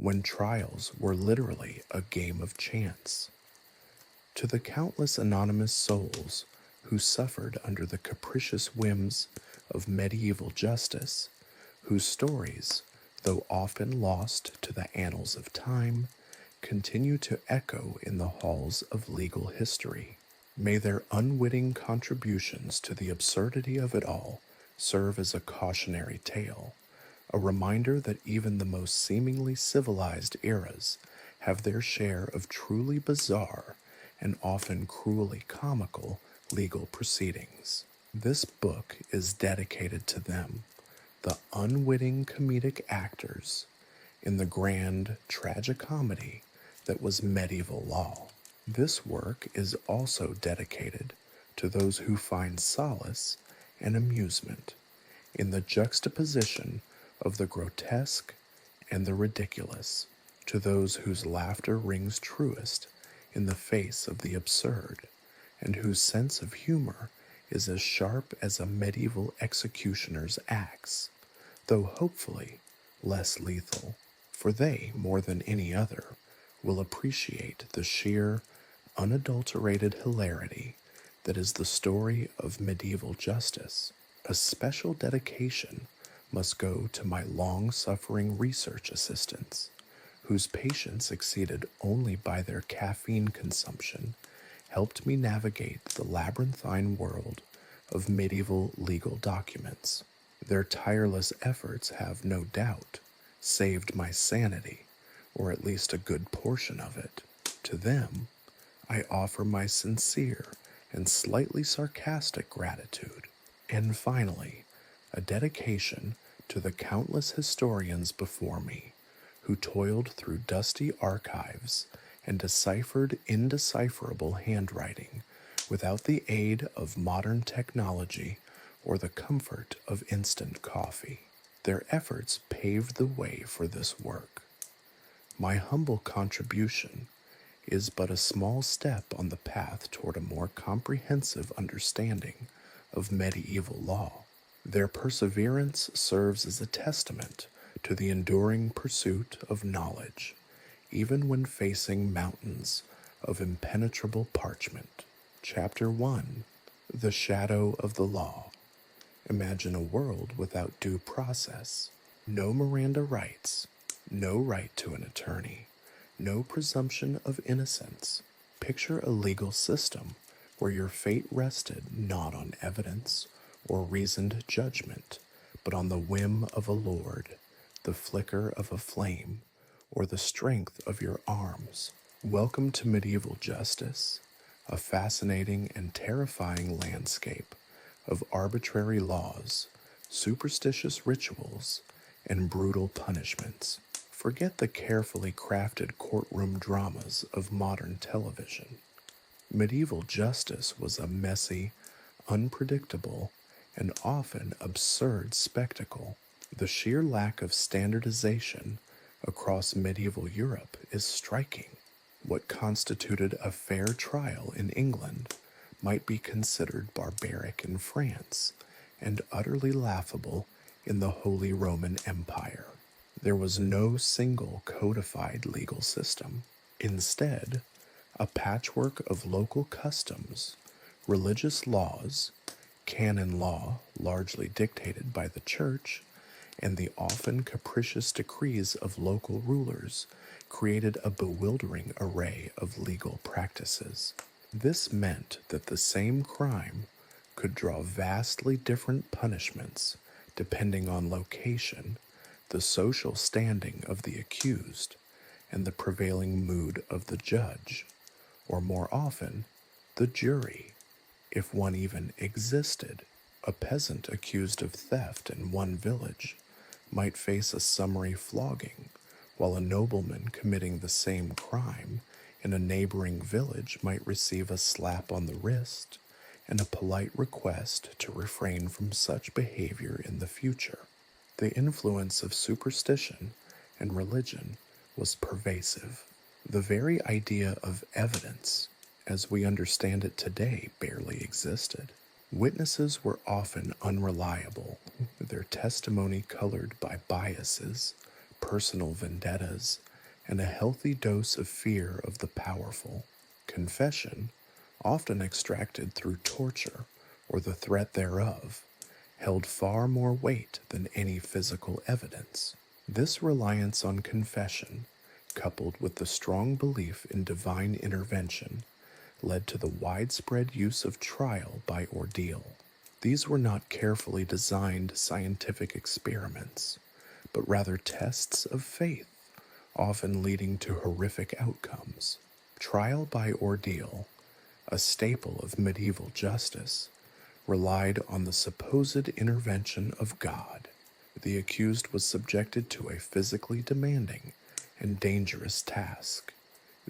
when trials were literally a game of chance. To the countless anonymous souls who suffered under the capricious whims of medieval justice, whose stories, though often lost to the annals of time, continue to echo in the halls of legal history. May their unwitting contributions to the absurdity of it all serve as a cautionary tale, a reminder that even the most seemingly civilized eras have their share of truly bizarre and often cruelly comical legal proceedings. This book is dedicated to them, the unwitting comedic actors in the grand tragicomedy that was medieval law. This work is also dedicated to those who find solace and amusement in the juxtaposition of the grotesque and the ridiculous, to those whose laughter rings truest in the face of the absurd, and whose sense of humor is as sharp as a medieval executioner's axe, though hopefully less lethal, for they, more than any other, will appreciate the sheer, unadulterated hilarity that is the story of medieval justice. A special dedication must go to my long-suffering research assistants, whose patience exceeded only by their caffeine consumption helped me navigate the labyrinthine world of medieval legal documents. Their tireless efforts have, no doubt, saved my sanity, or at least a good portion of it. To them, I offer my sincere and slightly sarcastic gratitude. And finally, a dedication to the countless historians before me who toiled through dusty archives and deciphered indecipherable handwriting without the aid of modern technology or the comfort of instant coffee. Their efforts paved the way for this work. My humble contribution is but a small step on the path toward a more comprehensive understanding of medieval law. Their perseverance serves as a testament to the enduring pursuit of knowledge, even when facing mountains of impenetrable parchment. Chapter 1: The Shadow of the Law. Imagine a world without due process, no Miranda rights, no right to an attorney, no presumption of innocence. Picture a legal system where your fate rested not on evidence or reasoned judgment, but on the whim of a lord, the flicker of a flame, or the strength of your arms. Welcome to medieval justice, a fascinating and terrifying landscape of arbitrary laws, superstitious rituals, and brutal punishments. Forget the carefully crafted courtroom dramas of modern television. Medieval justice was a messy, unpredictable, and often absurd spectacle. The sheer lack of standardization across medieval Europe is striking. What constituted a fair trial in England might be considered barbaric in France and utterly laughable in the Holy Roman Empire. There was no single codified legal system. Instead, a patchwork of local customs, religious laws, canon law largely dictated by the church, and the often capricious decrees of local rulers created a bewildering array of legal practices. This meant that the same crime could draw vastly different punishments depending on location, the social standing of the accused, and the prevailing mood of the judge, or more often, the jury, if one even existed. A peasant accused of theft in one village might face a summary flogging, while a nobleman committing the same crime in a neighboring village might receive a slap on the wrist and a polite request to refrain from such behavior in the future. The influence of superstition and religion was pervasive. The very idea of evidence, as we understand it today, barely existed. Witnesses were often unreliable, their testimony colored by biases, personal vendettas, and a healthy dose of fear of the powerful. Confession, often extracted through torture or the threat thereof, held far more weight than any physical evidence. This reliance on confession, coupled with the strong belief in divine intervention, led to the widespread use of trial by ordeal. These were not carefully designed scientific experiments, but rather tests of faith, often leading to horrific outcomes. Trial by ordeal, a staple of medieval justice, relied on the supposed intervention of God. The accused was subjected to a physically demanding and dangerous task,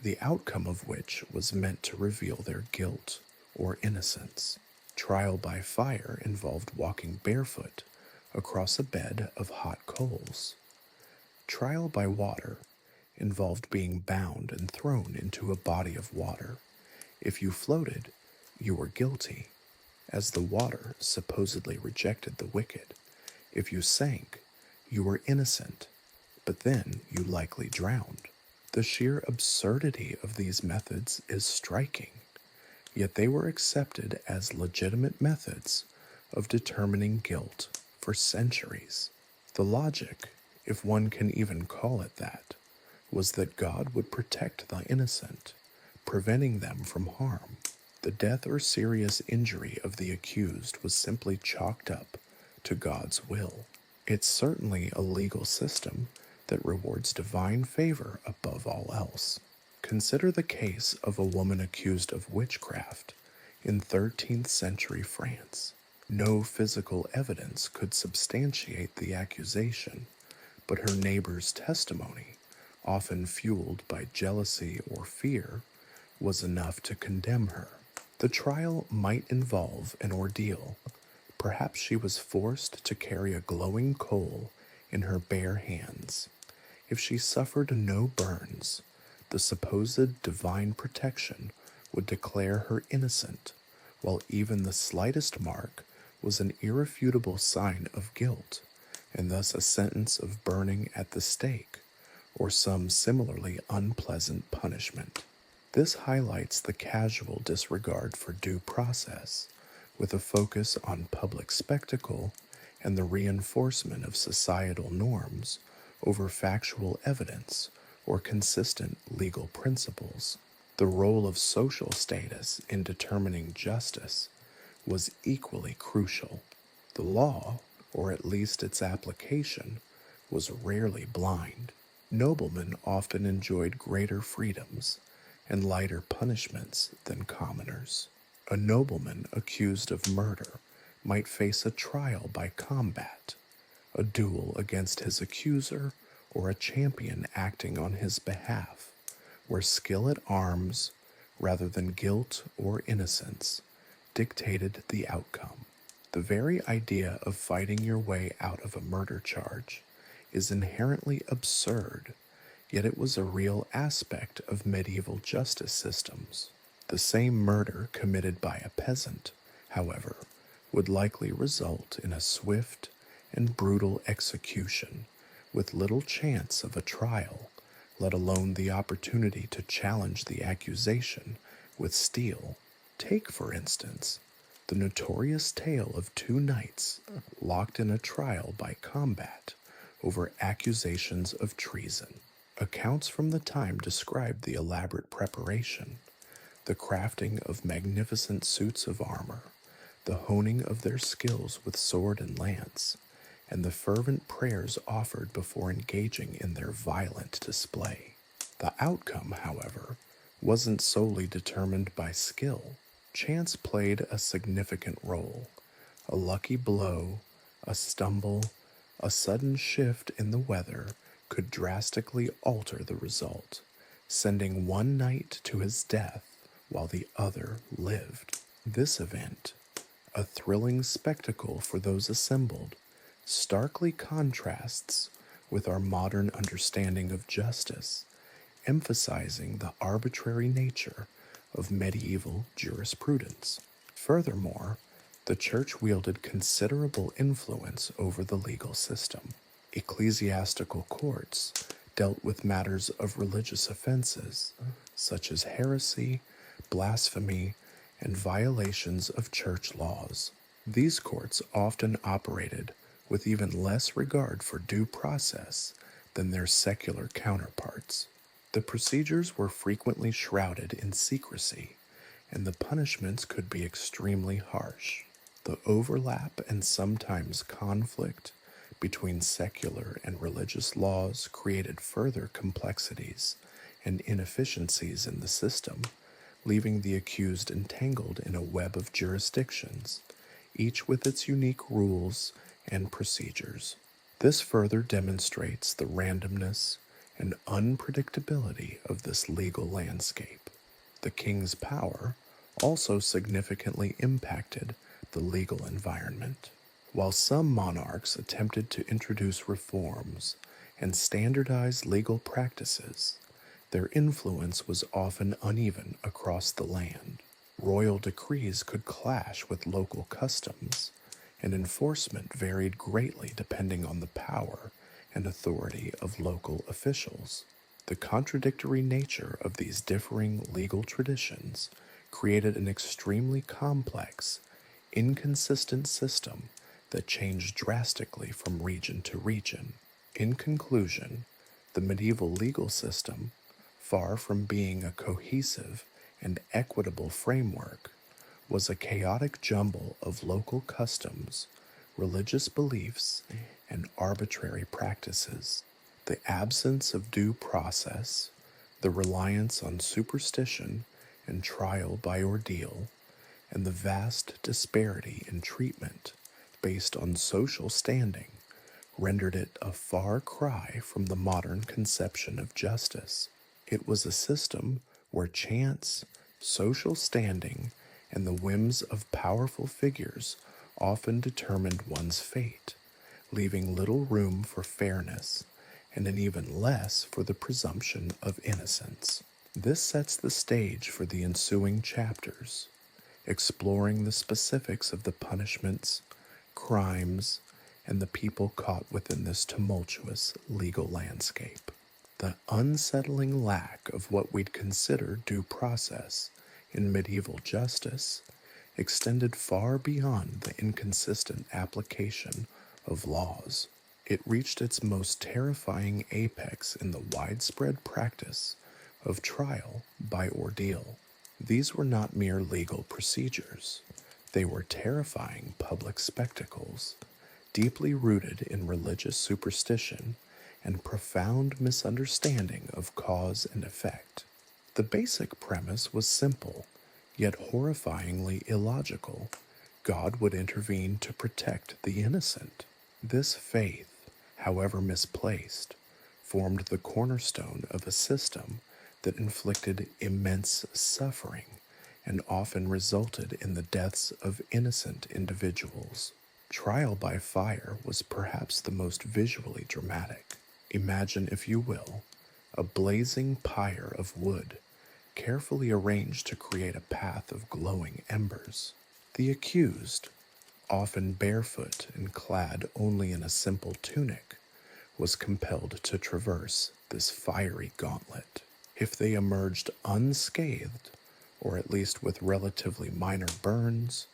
the outcome of which was meant to reveal their guilt or innocence. Trial by fire involved walking barefoot across a bed of hot coals. Trial by water involved being bound and thrown into a body of water. If you floated, you were guilty, as the water supposedly rejected the wicked. If you sank, you were innocent, but then you likely drowned. The sheer absurdity of these methods is striking, yet they were accepted as legitimate methods of determining guilt for centuries. The logic, if one can even call it that, was that God would protect the innocent, preventing them from harm. The death or serious injury of the accused was simply chalked up to God's will. It's certainly a legal system that rewards divine favor above all else. Consider the case of a woman accused of witchcraft in 13th century France. No physical evidence could substantiate the accusation, but her neighbor's testimony, often fueled by jealousy or fear, was enough to condemn her. The trial might involve an ordeal. Perhaps she was forced to carry a glowing coal in her bare hands. If she suffered no burns, the supposed divine protection would declare her innocent, while even the slightest mark was an irrefutable sign of guilt, and thus a sentence of burning at the stake, or some similarly unpleasant punishment. This highlights the casual disregard for due process, with a focus on public spectacle and the reinforcement of societal norms over factual evidence or consistent legal principles. The role of social status in determining justice was equally crucial. The law, or at least its application, was rarely blind. Noblemen often enjoyed greater freedoms and lighter punishments than commoners. A nobleman accused of murder might face a trial by combat, a duel against his accuser, or a champion acting on his behalf, where skill at arms, rather than guilt or innocence, dictated the outcome. The very idea of fighting your way out of a murder charge is inherently absurd, yet it was a real aspect of medieval justice systems. The same murder committed by a peasant, however, would likely result in a swift and brutal execution, with little chance of a trial, let alone the opportunity to challenge the accusation with steel. Take, for instance, the notorious tale of two knights locked in a trial by combat over accusations of treason. Accounts from the time describe the elaborate preparation, the crafting of magnificent suits of armor, the honing of their skills with sword and lance, and the fervent prayers offered before engaging in their violent display. The outcome, however, wasn't solely determined by skill. Chance played a significant role. A lucky blow, a stumble, a sudden shift in the weather could drastically alter the result, sending one knight to his death while the other lived. This event, a thrilling spectacle for those assembled, starkly contrasts with our modern understanding of justice, emphasizing the arbitrary nature of medieval jurisprudence. Furthermore, the church wielded considerable influence over the legal system. Ecclesiastical courts dealt with matters of religious offenses, such as heresy, blasphemy, and violations of church laws. These courts often operated with even less regard for due process than their secular counterparts. The procedures were frequently shrouded in secrecy, and the punishments could be extremely harsh. The overlap and sometimes conflict between secular and religious laws created further complexities and inefficiencies in the system, leaving the accused entangled in a web of jurisdictions, each with its unique rules and procedures. This further demonstrates the randomness and unpredictability of this legal landscape. The king's power also significantly impacted the legal environment. While some monarchs attempted to introduce reforms and standardize legal practices, their influence was often uneven across the land. Royal decrees could clash with local customs, and enforcement varied greatly depending on the power and authority of local officials. The contradictory nature of these differing legal traditions created an extremely complex, inconsistent system that changed drastically from region to region. In conclusion, the medieval legal system, far from being a cohesive and equitable framework, was a chaotic jumble of local customs, religious beliefs, and arbitrary practices. The absence of due process, the reliance on superstition and trial by ordeal, and the vast disparity in treatment based on social standing rendered it a far cry from the modern conception of justice. It was a system where chance, social standing, and the whims of powerful figures often determined one's fate, leaving little room for fairness and an even less for the presumption of innocence. This sets the stage for the ensuing chapters, exploring the specifics of the punishments, crimes, and the people caught within this tumultuous legal landscape. The unsettling lack of what we'd consider due process in medieval justice extended far beyond the inconsistent application of laws. It reached its most terrifying apex in the widespread practice of trial by ordeal. These were not mere legal procedures. They were terrifying public spectacles, deeply rooted in religious superstition and profound misunderstanding of cause and effect. The basic premise was simple, yet horrifyingly illogical. God would intervene to protect the innocent. This faith, however misplaced, formed the cornerstone of a system that inflicted immense suffering and often resulted in the deaths of innocent individuals. Trial by fire was perhaps the most visually dramatic. Imagine, if you will, a blazing pyre of wood, carefully arranged to create a path of glowing embers. The accused, often barefoot and clad only in a simple tunic, was compelled to traverse this fiery gauntlet. If they emerged unscathed, or at least with relatively minor burns,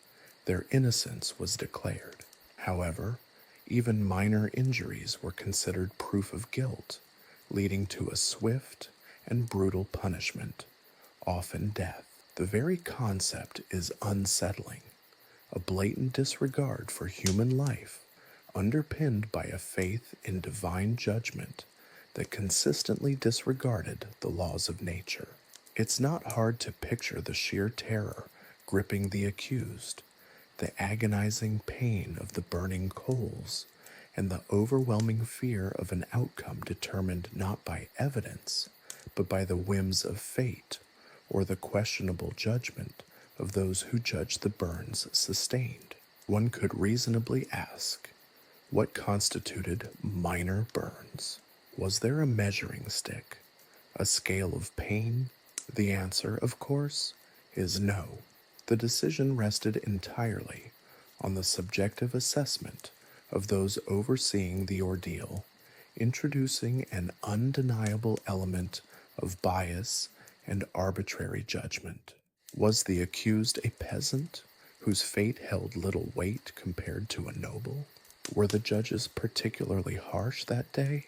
their innocence was declared. However, even minor injuries were considered proof of guilt, leading to a swift and brutal punishment, often death. The very concept is unsettling, a blatant disregard for human life, underpinned by a faith in divine judgment that consistently disregarded the laws of nature. It's not hard to picture the sheer terror gripping the accused, the agonizing pain of the burning coals, and the overwhelming fear of an outcome determined not by evidence, but by the whims of fate or the questionable judgment of those who judged the burns sustained. One could reasonably ask, what constituted minor burns? Was there a measuring stick, a scale of pain? The answer, of course, is no. The decision rested entirely on the subjective assessment of those overseeing the ordeal, introducing an undeniable element of bias and arbitrary judgment. Was the accused a peasant whose fate held little weight compared to a noble? Were the judges particularly harsh that day,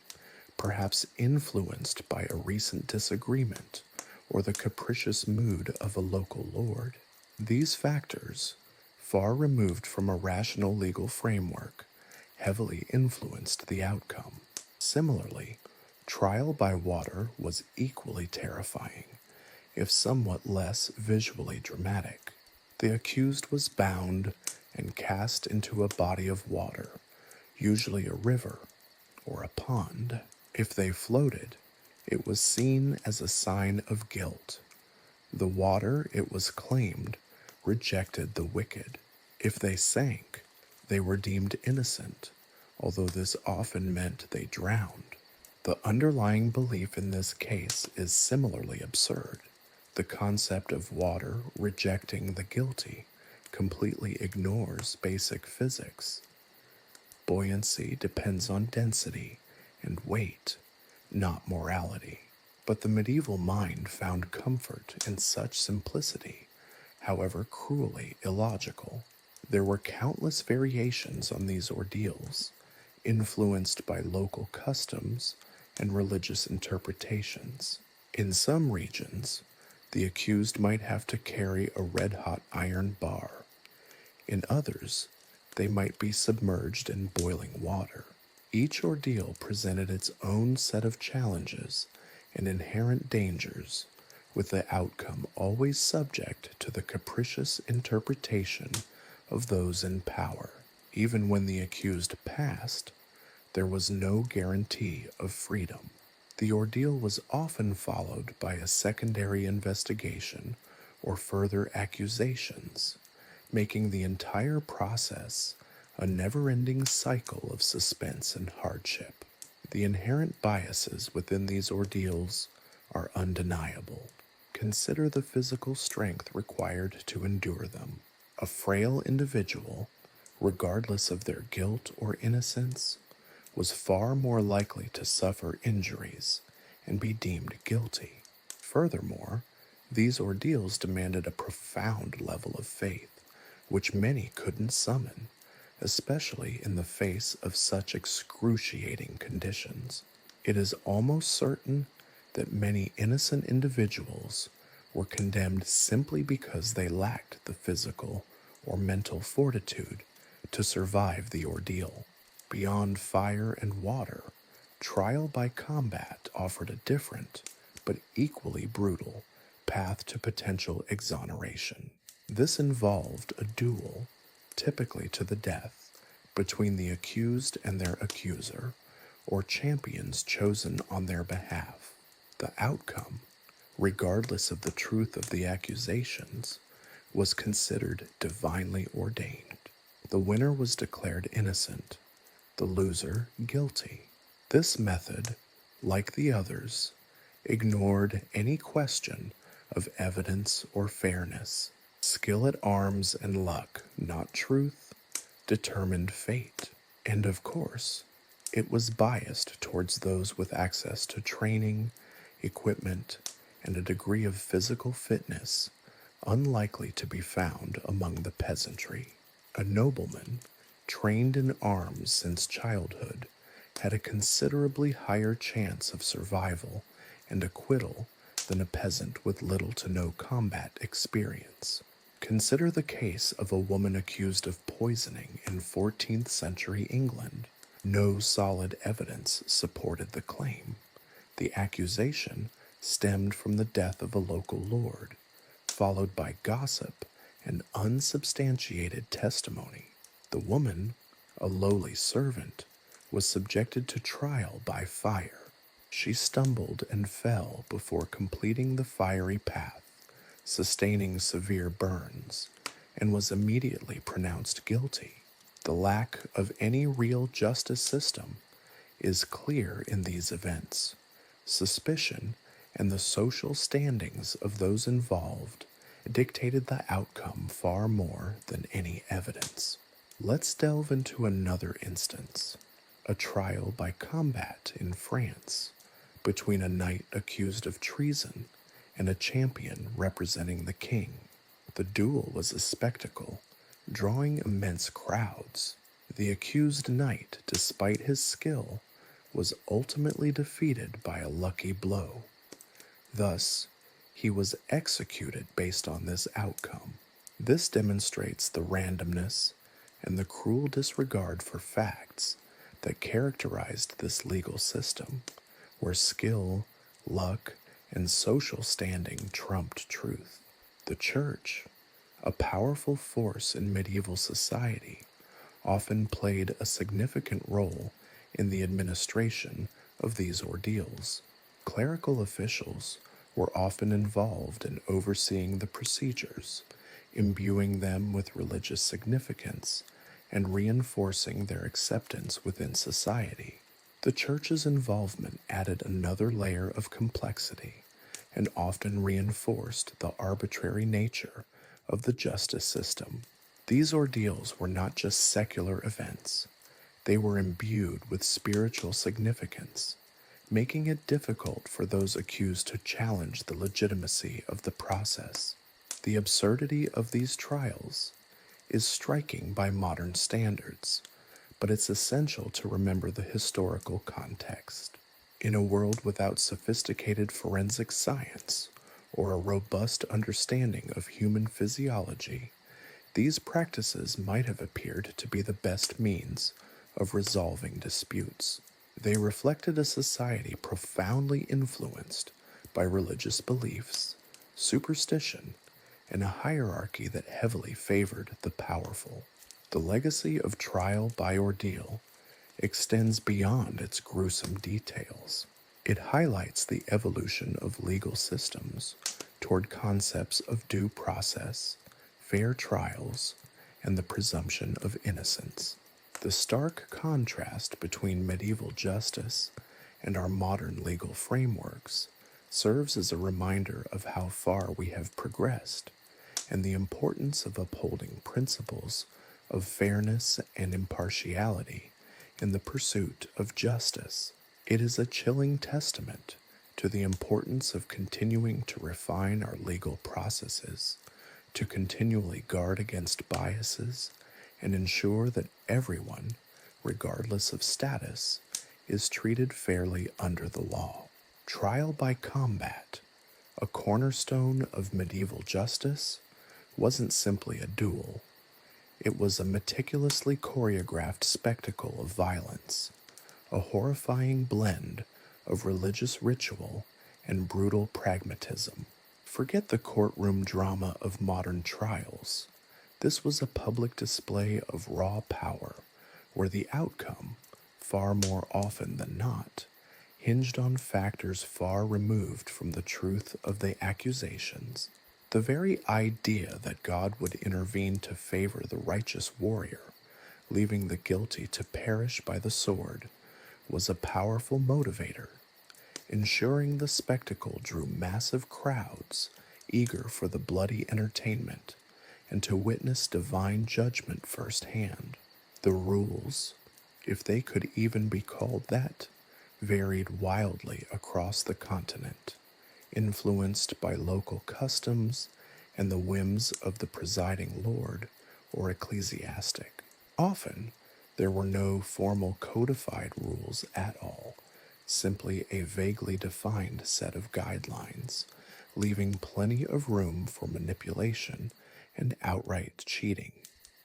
perhaps influenced by a recent disagreement or the capricious mood of a local lord? These factors, far removed from a rational legal framework, heavily influenced the outcome. Similarly, trial by water was equally terrifying, if somewhat less visually dramatic. The accused was bound and cast into a body of water, usually a river or a pond. If they floated, it was seen as a sign of guilt. The water, it was claimed, rejected the wicked. If they sank, they were deemed innocent, although this often meant they drowned. The underlying belief in this case is similarly absurd. The concept of water rejecting the guilty completely ignores basic physics. Buoyancy depends on density and weight, not morality. But the medieval mind found comfort in such simplicity, however cruelly illogical. There were countless variations on these ordeals, influenced by local customs and religious interpretations. In some regions, the accused might have to carry a red-hot iron bar. In others, they might be submerged in boiling water. Each ordeal presented its own set of challenges and inherent dangers, with the outcome always subject to the capricious interpretation of those in power. Even when the accused passed, there was no guarantee of freedom. The ordeal was often followed by a secondary investigation or further accusations, making the entire process a never-ending cycle of suspense and hardship. The inherent biases within these ordeals are undeniable. Consider the physical strength required to endure them. A frail individual, regardless of their guilt or innocence, was far more likely to suffer injuries and be deemed guilty. Furthermore, these ordeals demanded a profound level of faith, which many couldn't summon, especially in the face of such excruciating conditions. It is almost certain that many innocent individuals were condemned simply because they lacked the physical or mental fortitude to survive the ordeal. Beyond fire and water, trial by combat offered a different, but equally brutal, path to potential exoneration. This involved a duel, typically to the death, between the accused and their accuser, or champions chosen on their behalf. The outcome, regardless of the truth of the accusations, was considered divinely ordained. The winner was declared innocent, the loser guilty. This method, like the others, ignored any question of evidence or fairness. Skill at arms and luck, not truth, determined fate. And of course, it was biased towards those with access to training, equipment, and a degree of physical fitness unlikely to be found among the peasantry. A nobleman, trained in arms since childhood, had a considerably higher chance of survival and acquittal than a peasant with little to no combat experience. Consider the case of a woman accused of poisoning in 14th century England. No solid evidence supported the claim. The accusation stemmed from the death of a local lord, followed by gossip and unsubstantiated testimony. The woman, a lowly servant, was subjected to trial by fire. She stumbled and fell before completing the fiery path, sustaining severe burns, and was immediately pronounced guilty. The lack of any real justice system is clear in these events. Suspicion and the social standings of those involved dictated the outcome far more than any evidence. Let's delve into another instance. a trial by combat in France between a knight accused of treason and a champion representing the king. The duel was a spectacle, drawing immense crowds. The accused knight, despite his skill, was ultimately defeated by a lucky blow. Thus, he was executed based on this outcome. This demonstrates the randomness and the cruel disregard for facts that characterized this legal system, where skill, luck, and social standing trumped truth. The church, a powerful force in medieval society, often played a significant role in the administration of these ordeals. Clerical officials were often involved in overseeing the procedures, imbuing them with religious significance, and reinforcing their acceptance within society. The church's involvement added another layer of complexity and often reinforced the arbitrary nature of the justice system. These ordeals were not just secular events, they were imbued with spiritual significance, making it difficult for those accused to challenge the legitimacy of the process. The absurdity of these trials is striking by modern standards, but it's essential to remember the historical context. In a world without sophisticated forensic science or a robust understanding of human physiology, these practices might have appeared to be the best means of resolving disputes. They reflected a society profoundly influenced by religious beliefs, superstition, and a hierarchy that heavily favored the powerful. The legacy of trial by ordeal extends beyond its gruesome details. It highlights the evolution of legal systems toward concepts of due process, fair trials, and the presumption of innocence. The stark contrast between medieval justice and our modern legal frameworks serves as a reminder of how far we have progressed and the importance of upholding principles of fairness and impartiality in the pursuit of justice. It is a chilling testament to the importance of continuing to refine our legal processes, to continually guard against biases, and ensure that everyone, regardless of status, is treated fairly under the law. Trial by combat, a cornerstone of medieval justice, wasn't simply a duel. It was a meticulously choreographed spectacle of violence, a horrifying blend of religious ritual and brutal pragmatism. Forget the courtroom drama of modern trials. This was a public display of raw power, where the outcome, far more often than not, hinged on factors far removed from the truth of the accusations. The very idea that God would intervene to favor the righteous warrior, leaving the guilty to perish by the sword, was a powerful motivator, ensuring the spectacle drew massive crowds eager for the bloody entertainment and to witness divine judgment firsthand. The rules, if they could even be called that, varied wildly across the continent, influenced by local customs and the whims of the presiding lord or ecclesiastic. Often, there were no formal codified rules at all, simply a vaguely defined set of guidelines, leaving plenty of room for manipulation and outright cheating.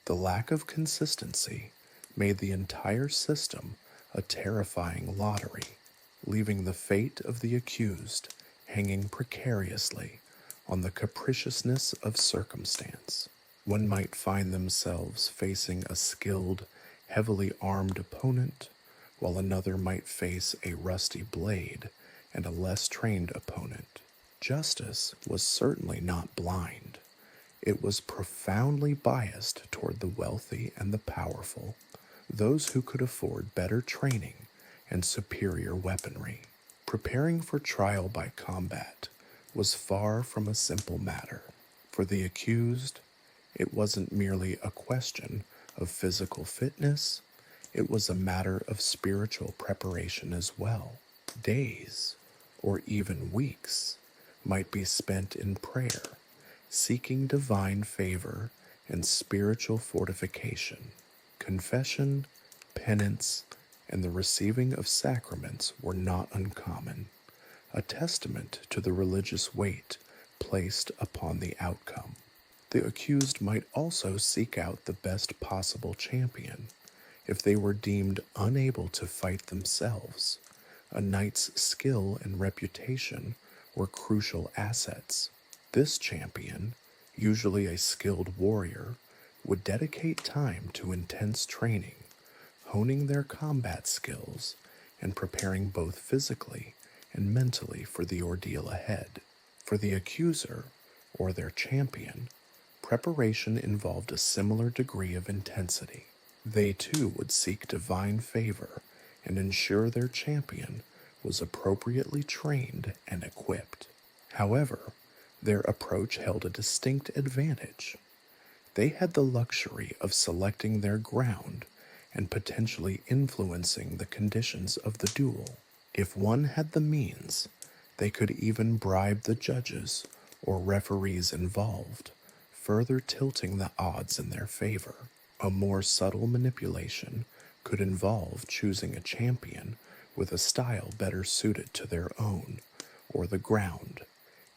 The lack of consistency made the entire system a terrifying lottery, leaving the fate of the accused hanging precariously on the capriciousness of circumstance. One might find themselves facing a skilled, heavily armed opponent, while another might face a rusty blade and a less trained opponent. Justice was certainly not blind. It was profoundly biased toward the wealthy and the powerful, those who could afford better training and superior weaponry. Preparing for trial by combat was far from a simple matter. For the accused, it wasn't merely a question of physical fitness, It was a matter of spiritual preparation as well. Days, or even weeks, might be spent in prayer, seeking divine favor and spiritual fortification. Confession, penance, and the receiving of sacraments were not uncommon, a testament to the religious weight placed upon the outcome. The accused might also seek out the best possible champion if they were deemed unable to fight themselves. A knight's skill and reputation were crucial assets. This champion, usually a skilled warrior, would dedicate time to intense training, honing their combat skills and preparing both physically and mentally for the ordeal ahead. For the accuser, or their champion, preparation involved a similar degree of intensity. They too would seek divine favor and ensure their champion was appropriately trained and equipped. However, their approach held a distinct advantage. They had the luxury of selecting their ground and potentially influencing the conditions of the duel. If one had the means, they could even bribe the judges or referees involved, further tilting the odds in their favor. A more subtle manipulation could involve choosing a champion with a style better suited to their own or the ground,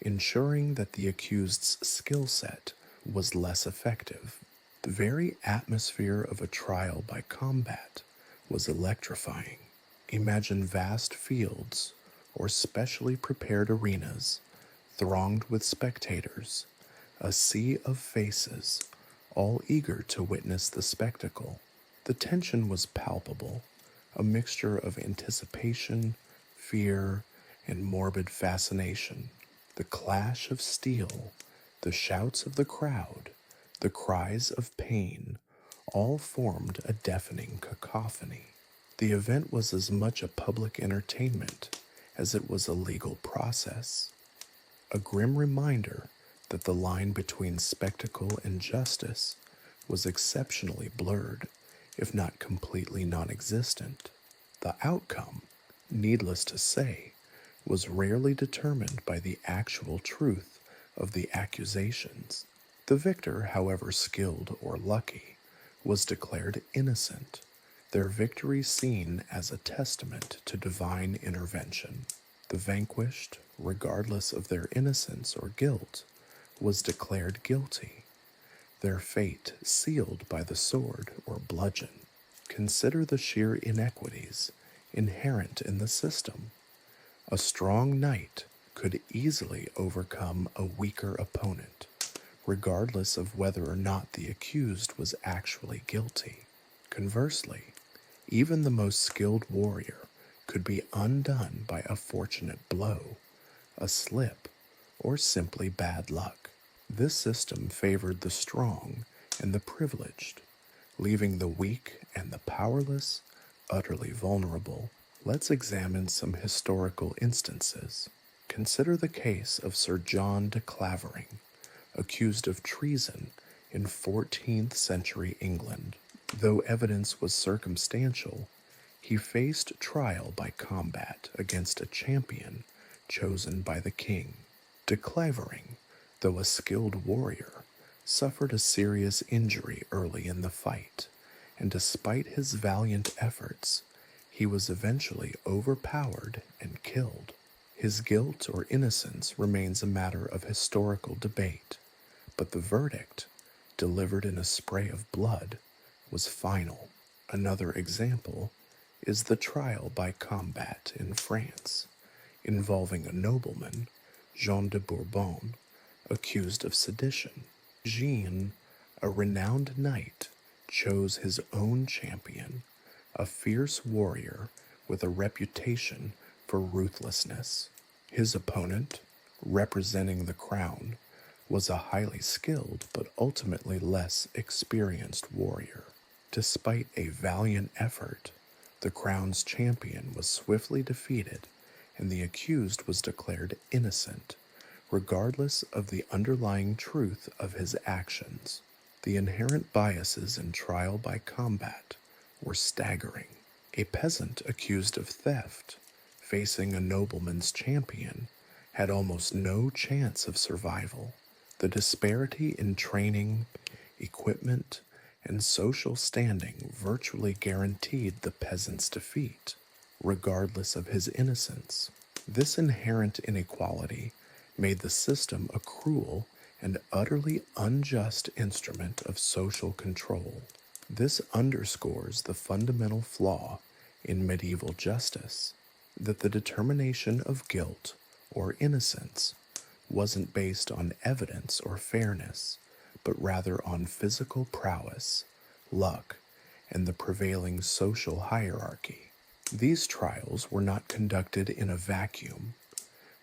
ensuring that the accused's skill set was less effective. The very atmosphere of a trial by combat was electrifying. Imagine vast fields or specially prepared arenas thronged with spectators, a sea of faces, all eager to witness the spectacle. The tension was palpable, a mixture of anticipation, fear, and morbid fascination. The clash of steel, the shouts of the crowd, the cries of pain, all formed a deafening cacophony. The event was as much a public entertainment as it was a legal process, a grim reminder that the line between spectacle and justice was exceptionally blurred, if not completely non-existent. The outcome, needless to say, was rarely determined by the actual truth of the accusations. The victor, however skilled or lucky, was declared innocent, their victory seen as a testament to divine intervention. The vanquished, regardless of their innocence or guilt, was declared guilty, their fate sealed by the sword or bludgeon. Consider the sheer inequities inherent in the system. A strong knight could easily overcome a weaker opponent, regardless of whether or not the accused was actually guilty. Conversely, even the most skilled warrior could be undone by a fortunate blow, a slip, or simply bad luck. This system favored the strong and the privileged, leaving the weak and the powerless utterly vulnerable. Let's examine some historical instances. Consider the case of Sir John de Clavering, accused of treason in 14th century England. Though evidence was circumstantial, he faced trial by combat against a champion chosen by the king. De Clavering, though a skilled warrior, suffered a serious injury early in the fight, and despite his valiant efforts, he was eventually overpowered and killed. His guilt or innocence remains a matter of historical debate, but the verdict, delivered in a spray of blood, was final. Another example is the trial by combat in France, involving a nobleman, Jean de Bourbon, accused of sedition. Jean, a renowned knight, chose his own champion, a fierce warrior with a reputation for ruthlessness. His opponent, representing the crown, was a highly skilled but ultimately less experienced warrior. Despite a valiant effort, the crown's champion was swiftly defeated and the accused was declared innocent, regardless of the underlying truth of his actions. The inherent biases in trial by combat were staggering. A peasant accused of theft, facing a nobleman's champion, had almost no chance of survival. The disparity in training, equipment, and social standing virtually guaranteed the peasant's defeat, regardless of his innocence. This inherent inequality made the system a cruel and utterly unjust instrument of social control. This underscores the fundamental flaw in medieval justice, that the determination of guilt or innocence wasn't based on evidence or fairness, but rather on physical prowess, luck, and the prevailing social hierarchy. These trials were not conducted in a vacuum.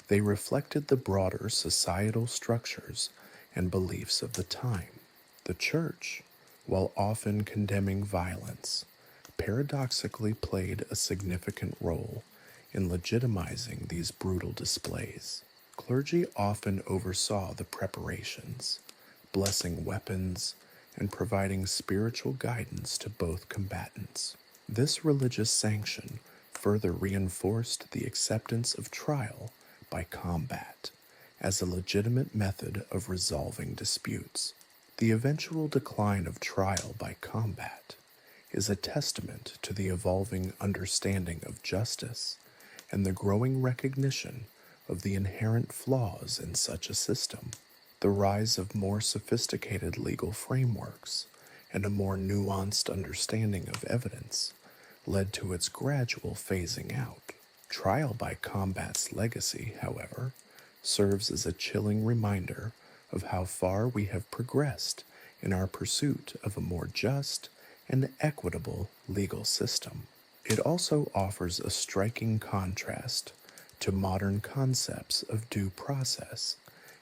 They reflected the broader societal structures and beliefs of the time. The Church, while often condemning violence, paradoxically played a significant role in legitimizing these brutal displays. Clergy often oversaw the preparations, blessing weapons, and providing spiritual guidance to both combatants. This religious sanction further reinforced the acceptance of trial by combat as a legitimate method of resolving disputes. The eventual decline of trial by combat is a testament to the evolving understanding of justice and the growing recognition of the inherent flaws in such a system. The rise of more sophisticated legal frameworks and a more nuanced understanding of evidence led to its gradual phasing out. Trial by combat's legacy, however, serves as a chilling reminder of how far we have progressed in our pursuit of a more just and equitable legal system. It also offers a striking contrast to modern concepts of due process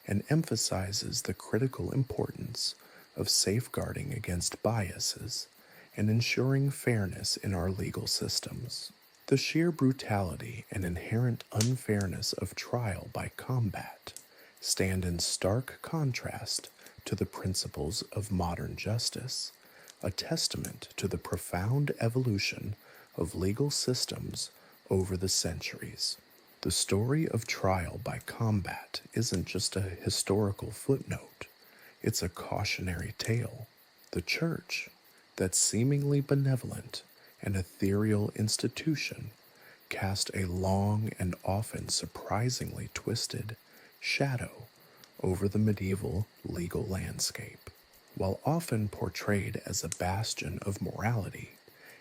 and emphasizes the critical importance of safeguarding against biases and ensuring fairness in our legal systems. The sheer brutality and inherent unfairness of trial by combat stand in stark contrast to the principles of modern justice, a testament to the profound evolution of legal systems over the centuries. The story of trial by combat isn't just a historical footnote, it's a cautionary tale. The Church, that seemingly benevolent and ethereal institution, cast a long and often surprisingly twisted shadow over the medieval legal landscape. While often portrayed as a bastion of morality,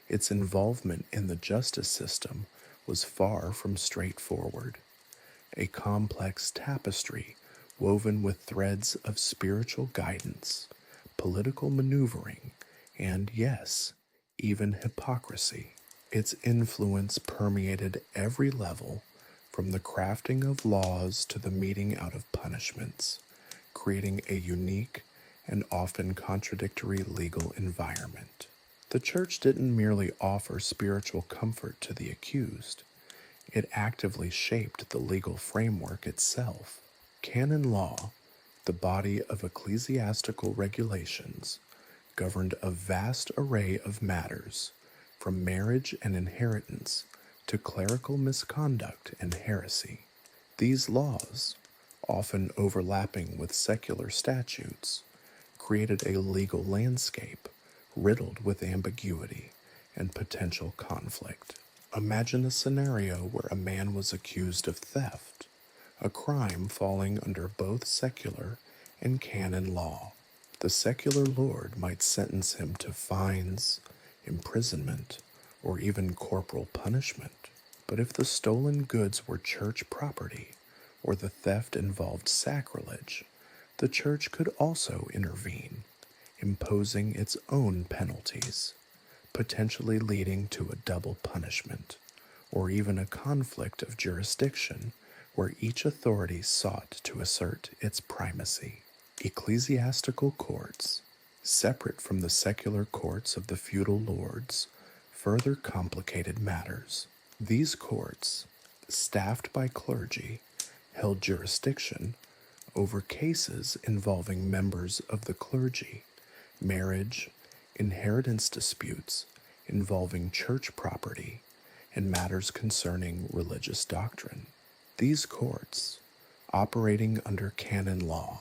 its involvement in the justice system was far from straightforward. A complex tapestry woven with threads of spiritual guidance, political maneuvering, and yes, even hypocrisy. Its influence permeated every level, from the crafting of laws to the meting out of punishments, creating a unique and often contradictory legal environment. The Church didn't merely offer spiritual comfort to the accused, it actively shaped the legal framework itself. Canon law, the body of ecclesiastical regulations, governed a vast array of matters, from marriage and inheritance to clerical misconduct and heresy. These laws, often overlapping with secular statutes, created a legal landscape riddled with ambiguity and potential conflict. Imagine a scenario where a man was accused of theft, a crime falling under both secular and canon law. The secular lord might sentence him to fines, imprisonment, or even corporal punishment. But if the stolen goods were church property, or the theft involved sacrilege, the Church could also intervene, imposing its own penalties, potentially leading to a double punishment, or even a conflict of jurisdiction where each authority sought to assert its primacy. Ecclesiastical courts, separate from the secular courts of the feudal lords, further complicated matters. These courts, staffed by clergy, held jurisdiction over cases involving members of the clergy, marriage, inheritance disputes, involving church property and matters concerning religious doctrine. These courts, operating under canon law,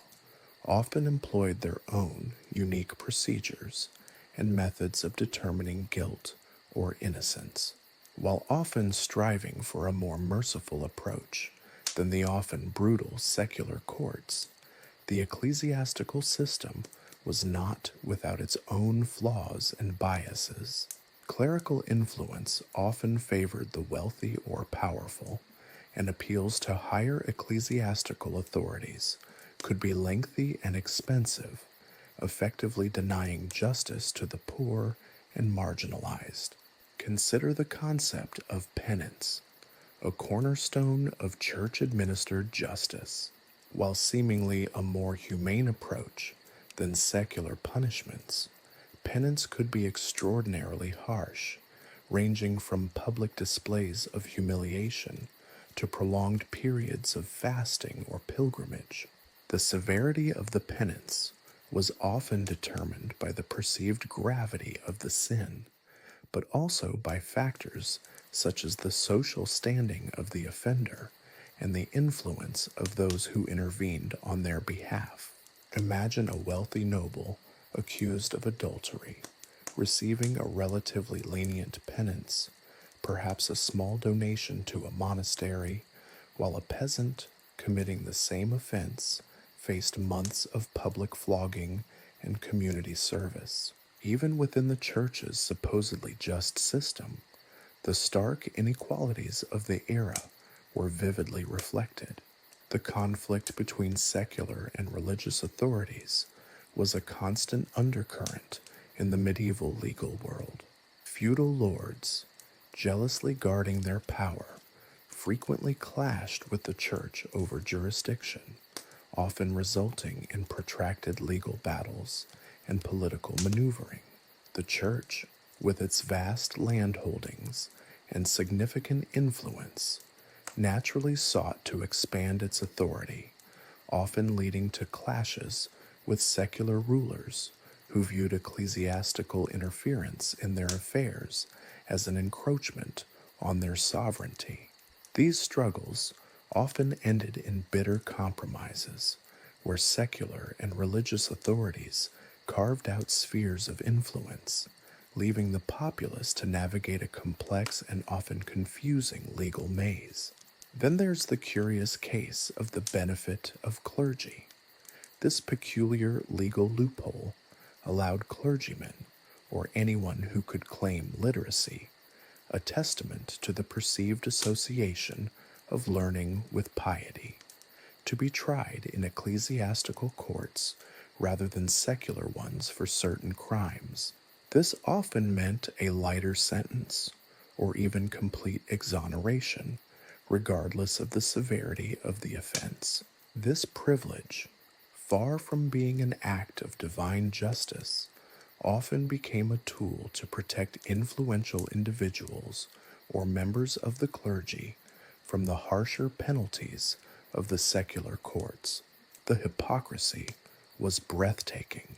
often employed their own unique procedures and methods of determining guilt or innocence, while often striving for a more merciful approach than the often brutal secular courts. The ecclesiastical system was not without its own flaws and biases. Clerical influence often favored the wealthy or powerful, and appeals to higher ecclesiastical authorities could be lengthy and expensive, effectively denying justice to the poor and marginalized. Consider the concept of penance, a cornerstone of church-administered justice. While seemingly a more humane approach than secular punishments, penance could be extraordinarily harsh, ranging from public displays of humiliation to prolonged periods of fasting or pilgrimage. The severity of the penance was often determined by the perceived gravity of the sin, but also by factors such as the social standing of the offender and the influence of those who intervened on their behalf. Imagine a wealthy noble accused of adultery, receiving a relatively lenient penance, perhaps a small donation to a monastery, while a peasant committing the same offense faced months of public flogging and community service. Even within the church's supposedly just system, the stark inequalities of the era were vividly reflected. The conflict between secular and religious authorities was a constant undercurrent in the medieval legal world. Feudal lords, jealously guarding their power, frequently clashed with the church over jurisdiction, often resulting in protracted legal battles and political maneuvering. The church, with its vast land holdings and significant influence, naturally sought to expand its authority, often leading to clashes with secular rulers who viewed ecclesiastical interference in their affairs as an encroachment on their sovereignty. These struggles often ended in bitter compromises, where secular and religious authorities carved out spheres of influence, leaving the populace to navigate a complex and often confusing legal maze. Then there's the curious case of the benefit of clergy. This peculiar legal loophole allowed clergymen, or anyone who could claim literacy, a testament to the perceived association of learning with piety, to be tried in ecclesiastical courts rather than secular ones for certain crimes. This often meant a lighter sentence, or even complete exoneration, regardless of the severity of the offense. This privilege, far from being an act of divine justice, often became a tool to protect influential individuals or members of the clergy from the harsher penalties of the secular courts. The hypocrisy was breathtaking.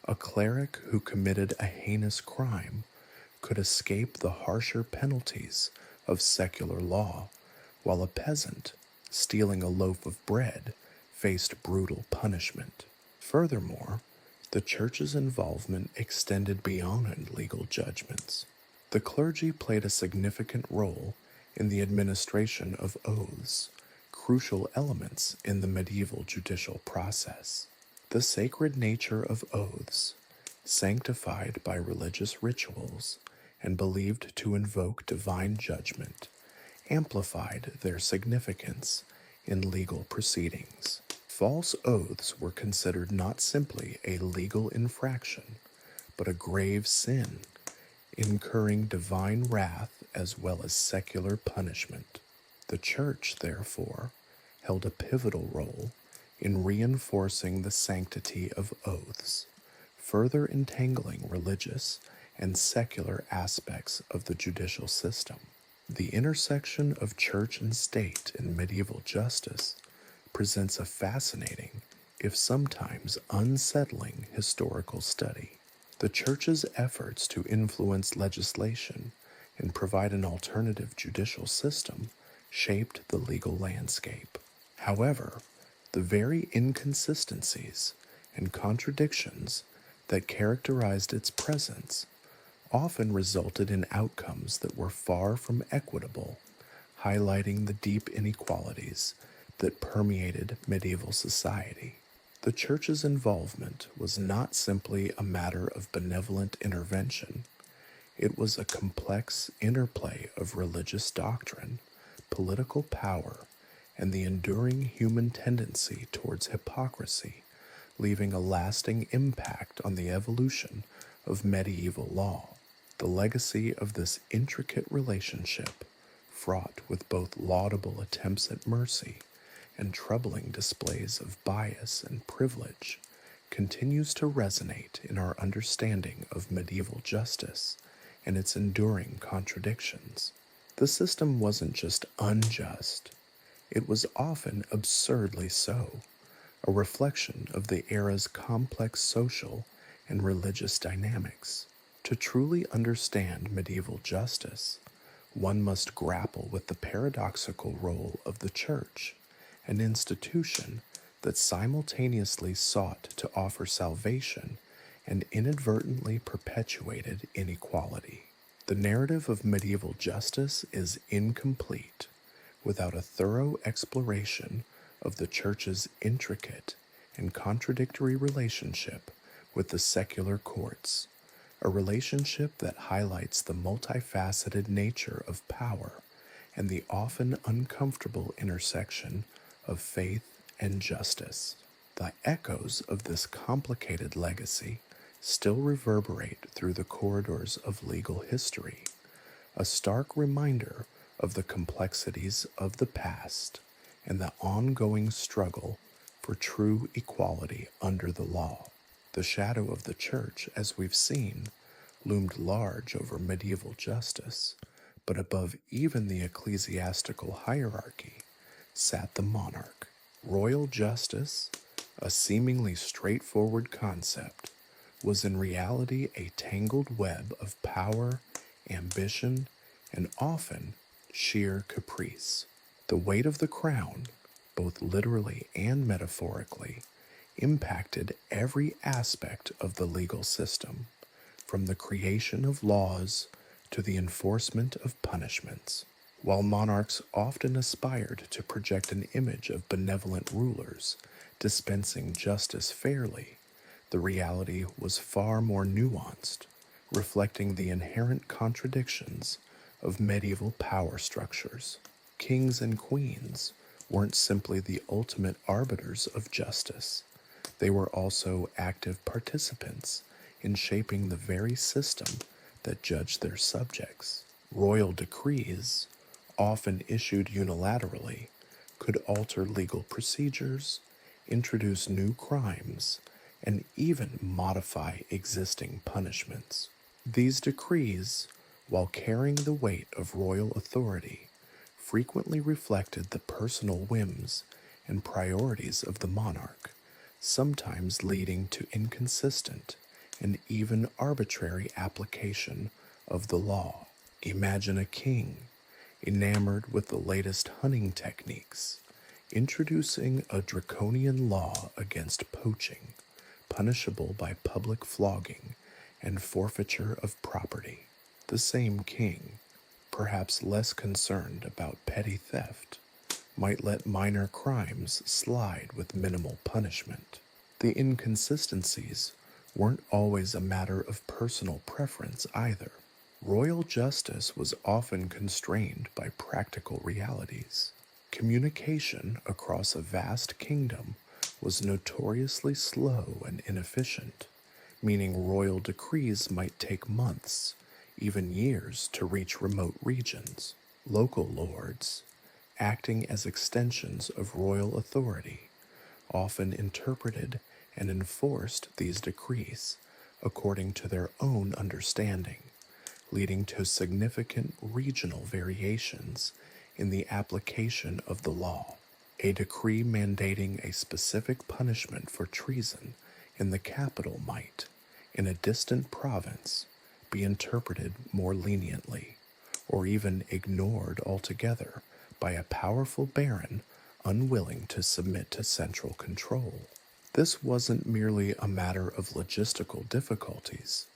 A cleric who committed a heinous crime could escape the harsher penalties of secular law, while a peasant stealing a loaf of bread faced brutal punishment. Furthermore, the church's involvement extended beyond legal judgments. The clergy played a significant role in the administration of oaths, crucial elements in the medieval judicial process. The sacred nature of oaths, sanctified by religious rituals and believed to invoke divine judgment, amplified their significance in legal proceedings. False oaths were considered not simply a legal infraction, but a grave sin, incurring divine wrath as well as secular punishment. The Church, therefore, held a pivotal role in reinforcing the sanctity of oaths, further entangling religious and secular aspects of the judicial system. The intersection of church and state in medieval justice presents a fascinating, if sometimes unsettling, historical study. The Church's efforts to influence legislation and provide an alternative judicial system shaped the legal landscape. However, the very inconsistencies and contradictions that characterized its presence often resulted in outcomes that were far from equitable, highlighting the deep inequalities that permeated medieval society. The Church's involvement was not simply a matter of benevolent intervention, it was a complex interplay of religious doctrine, political power, and the enduring human tendency towards hypocrisy, leaving a lasting impact on the evolution of medieval law. The legacy of this intricate relationship, fraught with both laudable attempts at mercy and troubling displays of bias and privilege, continues to resonate in our understanding of medieval justice and its enduring contradictions. The system wasn't just unjust, it was often absurdly so, a reflection of the era's complex social and religious dynamics. To truly understand medieval justice, one must grapple with the paradoxical role of the Church, an institution that simultaneously sought to offer salvation and inadvertently perpetuated inequality. The narrative of medieval justice is incomplete without a thorough exploration of the Church's intricate and contradictory relationship with the secular courts, a relationship that highlights the multifaceted nature of power and the often uncomfortable intersection of faith and justice. The echoes of this complicated legacy still reverberate through the corridors of legal history, a stark reminder of the complexities of the past and the ongoing struggle for true equality under the law. The shadow of the Church, as we've seen, loomed large over medieval justice, but above even the ecclesiastical hierarchy sat the monarch. Royal justice, a seemingly straightforward concept, was in reality a tangled web of power, ambition, and often sheer caprice. The weight of the crown, both literally and metaphorically, impacted every aspect of the legal system, from the creation of laws to the enforcement of punishments. While monarchs often aspired to project an image of benevolent rulers dispensing justice fairly, the reality was far more nuanced, reflecting the inherent contradictions of medieval power structures. Kings and queens weren't simply the ultimate arbiters of justice, they were also active participants in shaping the very system that judged their subjects. Royal decrees, often issued unilaterally, could alter legal procedures, introduce new crimes, and even modify existing punishments. These decrees, while carrying the weight of royal authority, frequently reflected the personal whims and priorities of the monarch, sometimes leading to inconsistent and even arbitrary application of the law. Imagine a king, enamored with the latest hunting techniques, introducing a draconian law against poaching, punishable by public flogging and forfeiture of property. The same king, perhaps less concerned about petty theft, might let minor crimes slide with minimal punishment. The inconsistencies weren't always a matter of personal preference either. Royal justice was often constrained by practical realities. Communication across a vast kingdom was notoriously slow and inefficient, meaning royal decrees might take months, even years, to reach remote regions. Local lords, acting as extensions of royal authority, often interpreted and enforced these decrees according to their own understanding, leading to significant regional variations in the application of the law. A decree mandating a specific punishment for treason in the capital might, in a distant province be interpreted more leniently, or even ignored altogether by a powerful baron unwilling to submit to central control. This wasn't merely a matter of logistical difficulties,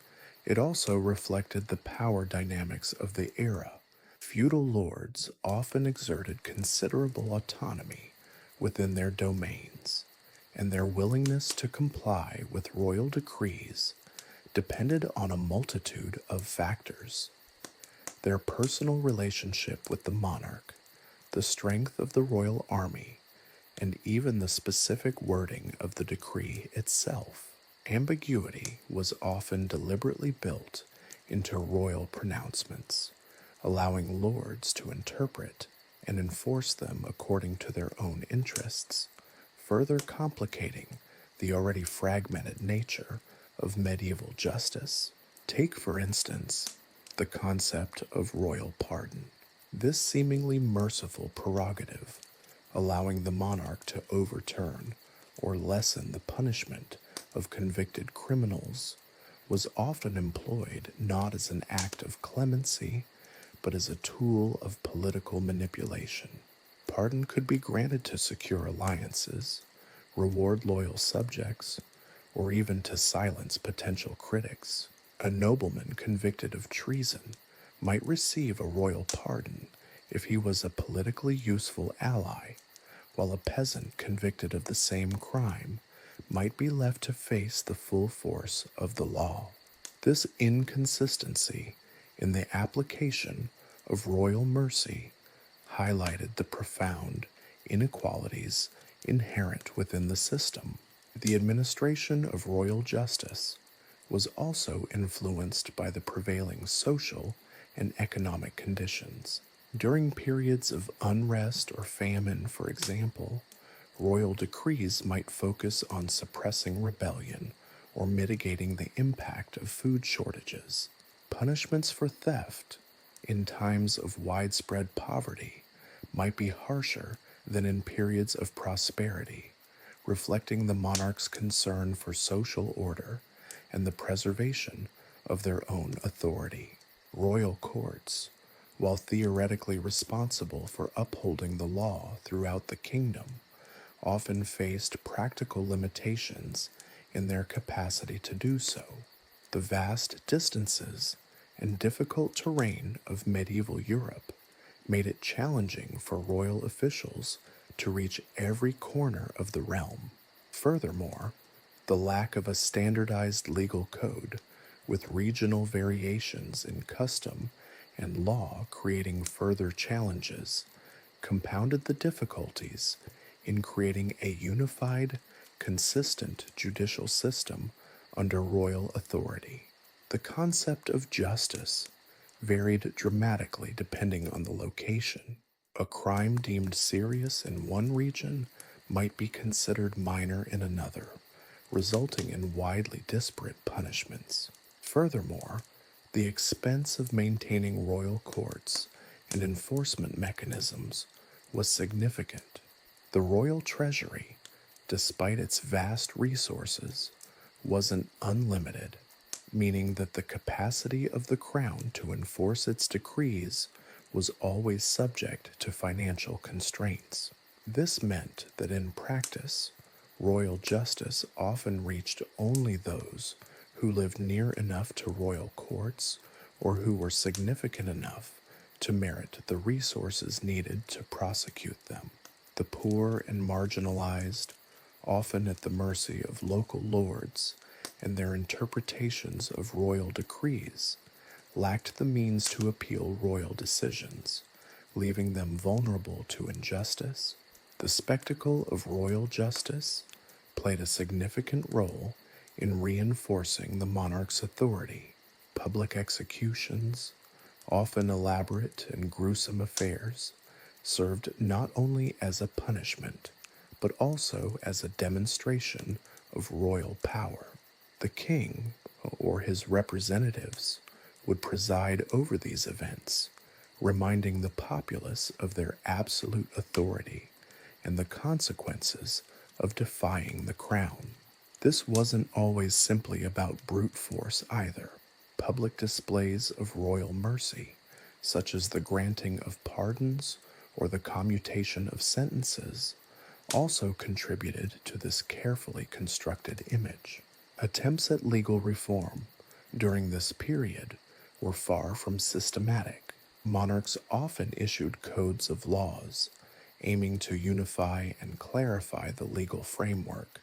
it also reflected the power dynamics of the era. Feudal lords often exerted considerable autonomy within their domains, and their willingness to comply with royal decrees depended on a multitude of factors. Their personal relationship with the monarch, the strength of the royal army, and even the specific wording of the decree itself. Ambiguity was often deliberately built into royal pronouncements, allowing lords to interpret and enforce them according to their own interests, further complicating the already fragmented nature of medieval justice. Take, for instance, the concept of royal pardon. This seemingly merciful prerogative, allowing the monarch to overturn or lessen the punishment of convicted criminals, was often employed not as an act of clemency, but as a tool of political manipulation. Pardon could be granted to secure alliances, reward loyal subjects, or even to silence potential critics. A nobleman convicted of treason might receive a royal pardon if he was a politically useful ally, while a peasant convicted of the same crime might be left to face the full force of the law. This inconsistency in the application of royal mercy highlighted the profound inequalities inherent within the system. The administration of royal justice was also influenced by the prevailing social and economic conditions. During periods of unrest or famine, for example, royal decrees might focus on suppressing rebellion or mitigating the impact of food shortages. Punishments for theft in times of widespread poverty might be harsher than in periods of prosperity, reflecting the monarch's concern for social order and the preservation of their own authority. Royal courts, while theoretically responsible for upholding the law throughout the kingdom, often faced practical limitations in their capacity to do so. The vast distances and difficult terrain of medieval Europe made it challenging for royal officials to reach every corner of the realm. Furthermore, the lack of a standardized legal code, with regional variations in custom and law creating further challenges, compounded the difficulties in creating a unified, consistent judicial system under royal authority. The concept of justice varied dramatically depending on the location. A crime deemed serious in one region might be considered minor in another, resulting in widely disparate punishments. Furthermore, the expense of maintaining royal courts and enforcement mechanisms was significant. The royal treasury, despite its vast resources, wasn't unlimited, meaning that the capacity of the crown to enforce its decrees was always subject to financial constraints. This meant that in practice, royal justice often reached only those who lived near enough to royal courts or who were significant enough to merit the resources needed to prosecute them. The poor and marginalized, often at the mercy of local lords and their interpretations of royal decrees, lacked the means to appeal royal decisions, leaving them vulnerable to injustice. The spectacle of royal justice played a significant role in reinforcing the monarch's authority. Public executions, often elaborate and gruesome affairs, served not only as a punishment, but also as a demonstration of royal power. The king, or his representatives, would preside over these events, reminding the populace of their absolute authority and the consequences of defying the crown. This wasn't always simply about brute force either. Public displays of royal mercy, such as the granting of pardons or the commutation of sentences, also contributed to this carefully constructed image. Attempts at legal reform during this period were far from systematic. Monarchs often issued codes of laws, aiming to unify and clarify the legal framework,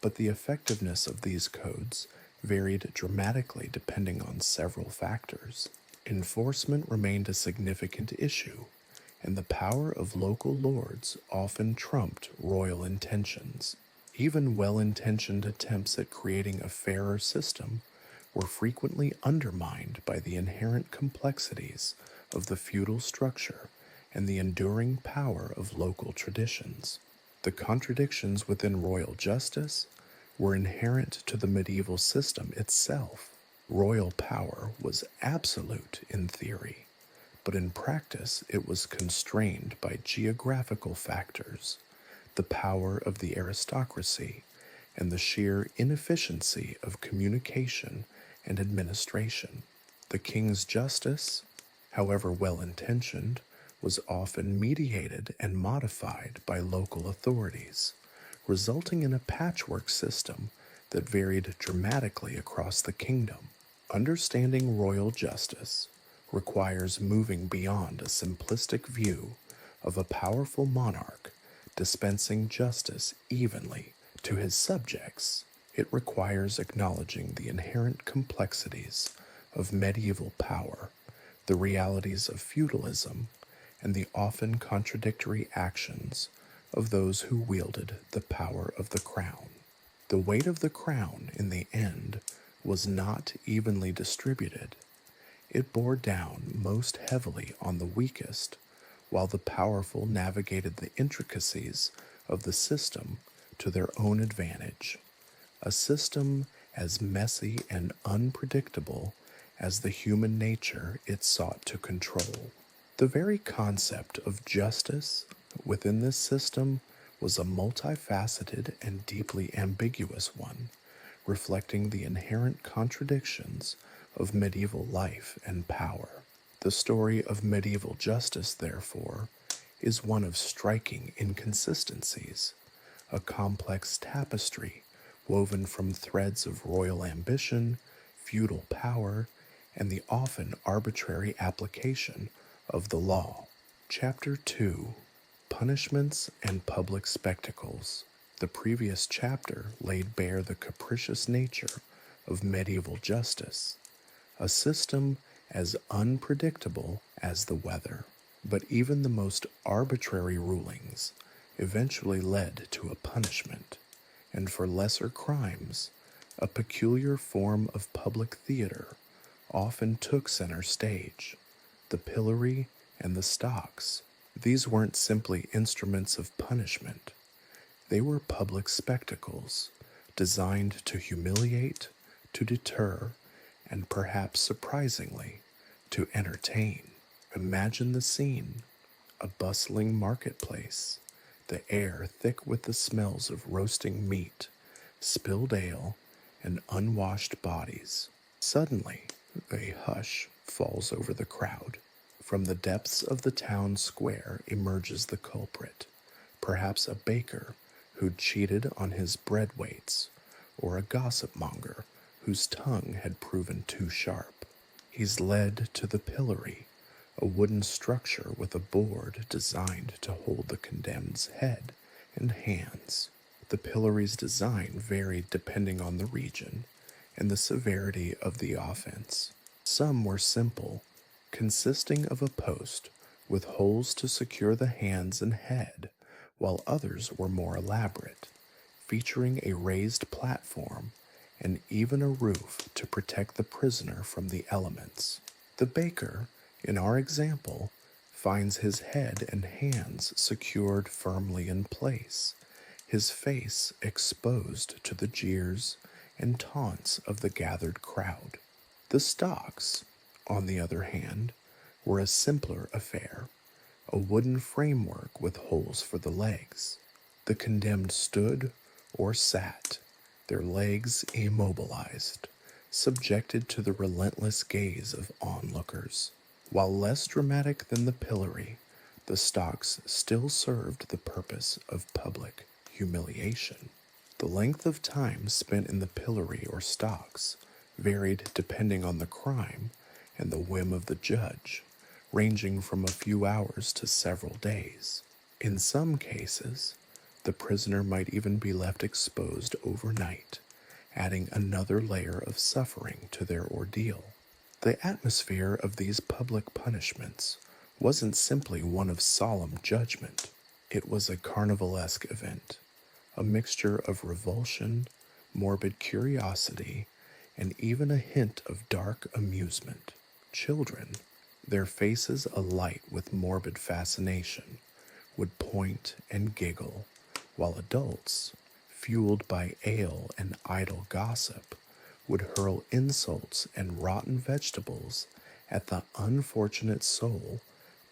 but the effectiveness of these codes varied dramatically depending on several factors. Enforcement remained a significant issue, and the power of local lords often trumped royal intentions. Even well-intentioned attempts at creating a fairer system were frequently undermined by the inherent complexities of the feudal structure and the enduring power of local traditions. The contradictions within royal justice were inherent to the medieval system itself. Royal power was absolute in theory, but in practice it was constrained by geographical factors, the power of the aristocracy, and the sheer inefficiency of communication and administration. The king's justice, however well-intentioned, was often mediated and modified by local authorities, resulting in a patchwork system that varied dramatically across the kingdom. Understanding royal justice requires moving beyond a simplistic view of a powerful monarch dispensing justice evenly to his subjects. It requires acknowledging the inherent complexities of medieval power, the realities of feudalism, and the often contradictory actions of those who wielded the power of the crown. The weight of the crown, in the end, was not evenly distributed. It bore down most heavily on the weakest, while the powerful navigated the intricacies of the system to their own advantage. A system as messy and unpredictable as the human nature it sought to control. The very concept of justice within this system was a multifaceted and deeply ambiguous one, reflecting the inherent contradictions of medieval life and power. The story of medieval justice, therefore, is one of striking inconsistencies, a complex tapestry woven from threads of royal ambition, feudal power, and the often arbitrary application of the law. Chapter 2: Punishments and Public Spectacles. The previous chapter laid bare the capricious nature of medieval justice, a system as unpredictable as the weather. But even the most arbitrary rulings eventually led to a punishment, and for lesser crimes, a peculiar form of public theater often took center stage: the pillory and the stocks. These weren't simply instruments of punishment. They were public spectacles designed to humiliate, to deter, and perhaps surprisingly, to entertain. Imagine the scene: a bustling marketplace, the air thick with the smells of roasting meat, spilled ale, and unwashed bodies. Suddenly, a hush falls over the crowd. From the depths of the town square emerges the culprit, perhaps a baker who'd cheated on his bread weights, or a gossip monger whose tongue had proven too sharp. He's led to the pillory, a wooden structure with a board designed to hold the condemned's head and hands. The pillory's design varied depending on the region and the severity of the offense. Some were simple, consisting of a post with holes to secure the hands and head, while others were more elaborate, featuring a raised platform and even a roof to protect the prisoner from the elements. The baker, in our example, finds his head and hands secured firmly in place, his face exposed to the jeers and taunts of the gathered crowd. The stocks, on the other hand, were a simpler affair, a wooden framework with holes for the legs. The condemned stood or sat, their legs immobilized, subjected to the relentless gaze of onlookers. While less dramatic than the pillory, the stocks still served the purpose of public humiliation. The length of time spent in the pillory or stocks varied depending on the crime and the whim of the judge, ranging from a few hours to several days. In some cases, the prisoner might even be left exposed overnight, adding another layer of suffering to their ordeal. The atmosphere of these public punishments wasn't simply one of solemn judgment. It was a carnivalesque event, a mixture of revulsion, morbid curiosity, and even a hint of dark amusement. Children, their faces alight with morbid fascination, would point and giggle, while adults, fueled by ale and idle gossip, would hurl insults and rotten vegetables at the unfortunate soul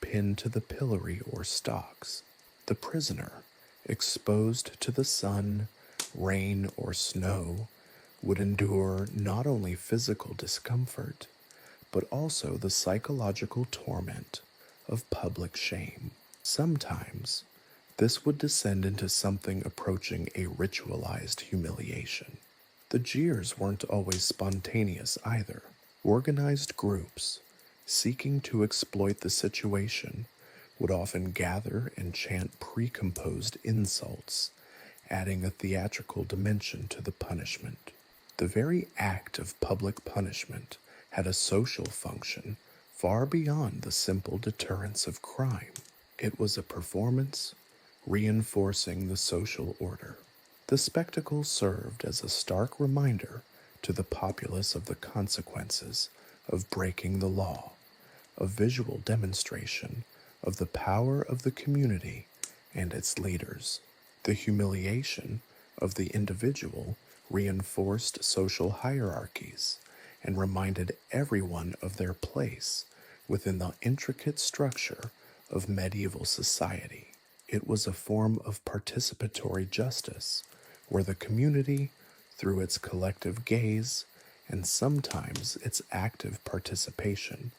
pinned to the pillory or stocks. The prisoner, exposed to the sun, rain, or snow, would endure not only physical discomfort, but also the psychological torment of public shame. Sometimes, this would descend into something approaching a ritualized humiliation. The jeers weren't always spontaneous either. Organized groups, seeking to exploit the situation, would often gather and chant pre-composed insults, adding a theatrical dimension to the punishment. The very act of public punishment had a social function far beyond the simple deterrence of crime. It was a performance reinforcing the social order. The spectacle served as a stark reminder to the populace of the consequences of breaking the law, a visual demonstration of the power of the community and its leaders. The humiliation of the individual reinforced social hierarchies and reminded everyone of their place within the intricate structure of medieval society. It was a form of participatory justice, where the community, through its collective gaze and sometimes its active participation,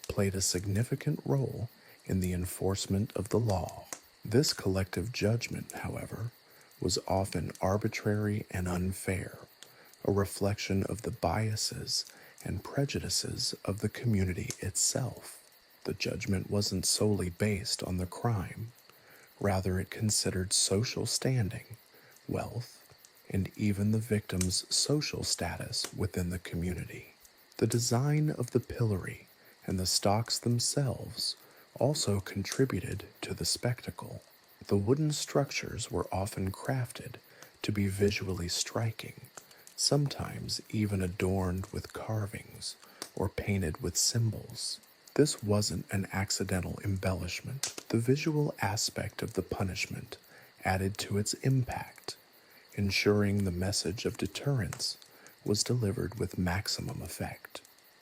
played a significant role in the enforcement of the law. This collective judgment, however, was often arbitrary and unfair, a reflection of the biases and prejudices of the community itself. The judgment wasn't solely based on the crime. Rather, it considered social standing, wealth, and even the victim's social status within the community. The design of the pillory and the stocks themselves also contributed to the spectacle. The wooden structures were often crafted to be visually striking, sometimes even adorned with carvings or painted with symbols. This wasn't an accidental embellishment. The visual aspect of the punishment added to its impact, ensuring the message of deterrence was delivered with maximum effect.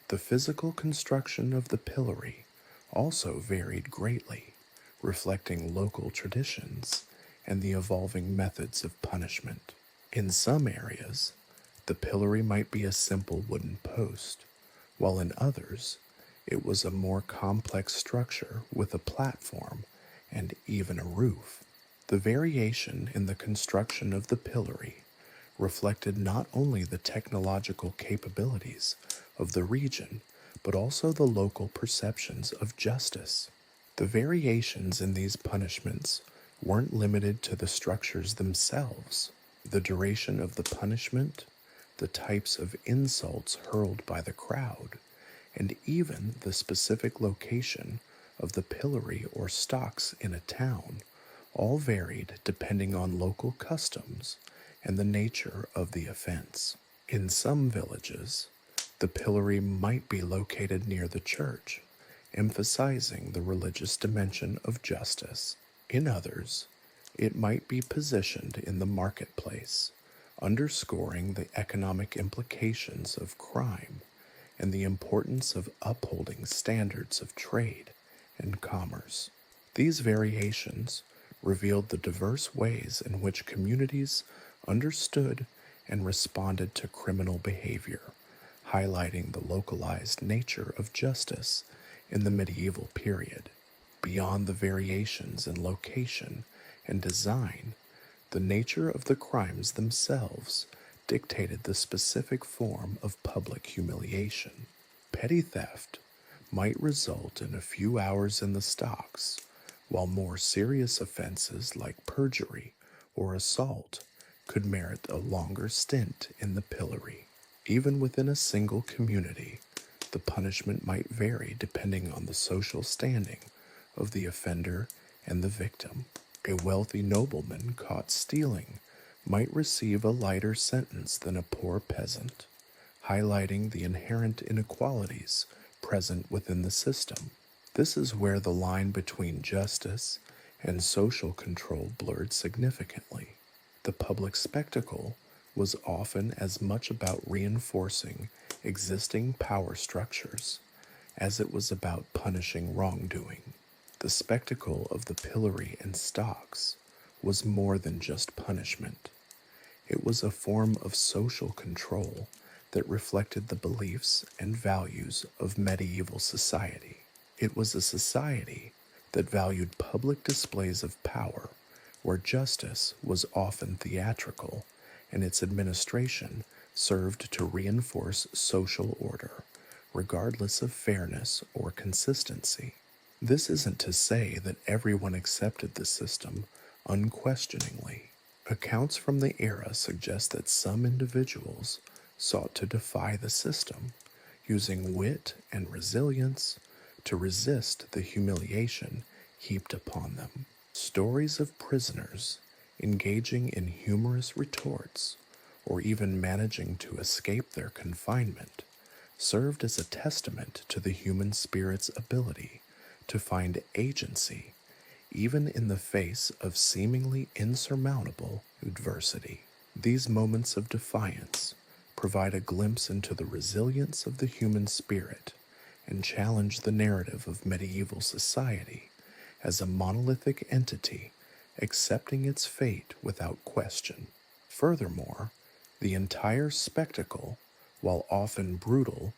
The physical construction of the pillory also varied greatly, reflecting local traditions and the evolving methods of punishment. In some areas, the pillory might be a simple wooden post, while in others, it was a more complex structure with a platform and even a roof. The variation in the construction of the pillory reflected not only the technological capabilities of the region, but also the local perceptions of justice. The variations in these punishments weren't limited to the structures themselves. The duration of the punishment, the types of insults hurled by the crowd, and even the specific location of the pillory or stocks in a town all varied depending on local customs and the nature of the offense. In some villages, the pillory might be located near the church, emphasizing the religious dimension of justice. In others, it might be positioned in the marketplace, underscoring the economic implications of crime and the importance of upholding standards of trade and commerce. These variations revealed the diverse ways in which communities understood and responded to criminal behavior, highlighting the localized nature of justice in the medieval period. Beyond the variations in location and design, the nature of the crimes themselves dictated the specific form of public humiliation. Petty theft might result in a few hours in the stocks, while more serious offenses like perjury or assault could merit a longer stint in the pillory. Even within a single community, the punishment might vary depending on the social standing of the offender and the victim. A wealthy nobleman caught stealing might receive a lighter sentence than a poor peasant, highlighting the inherent inequalities present within the system. This is where the line between justice and social control blurred significantly. The public spectacle was often as much about reinforcing existing power structures as it was about punishing wrongdoing. The spectacle of the pillory and stocks was more than just punishment. It was a form of social control that reflected the beliefs and values of medieval society. It was a society that valued public displays of power, where justice was often theatrical, and its administration served to reinforce social order, regardless of fairness or consistency. This isn't to say that everyone accepted the system unquestioningly. Accounts from the era suggest that some individuals sought to defy the system, using wit and resilience to resist the humiliation heaped upon them. Stories of prisoners engaging in humorous retorts or even managing to escape their confinement served as a testament to the human spirit's ability to find agency even in the face of seemingly insurmountable adversity. These moments of defiance provide a glimpse into the resilience of the human spirit and challenge the narrative of medieval society as a monolithic entity accepting its fate without question. Furthermore, the entire spectacle, while often brutal,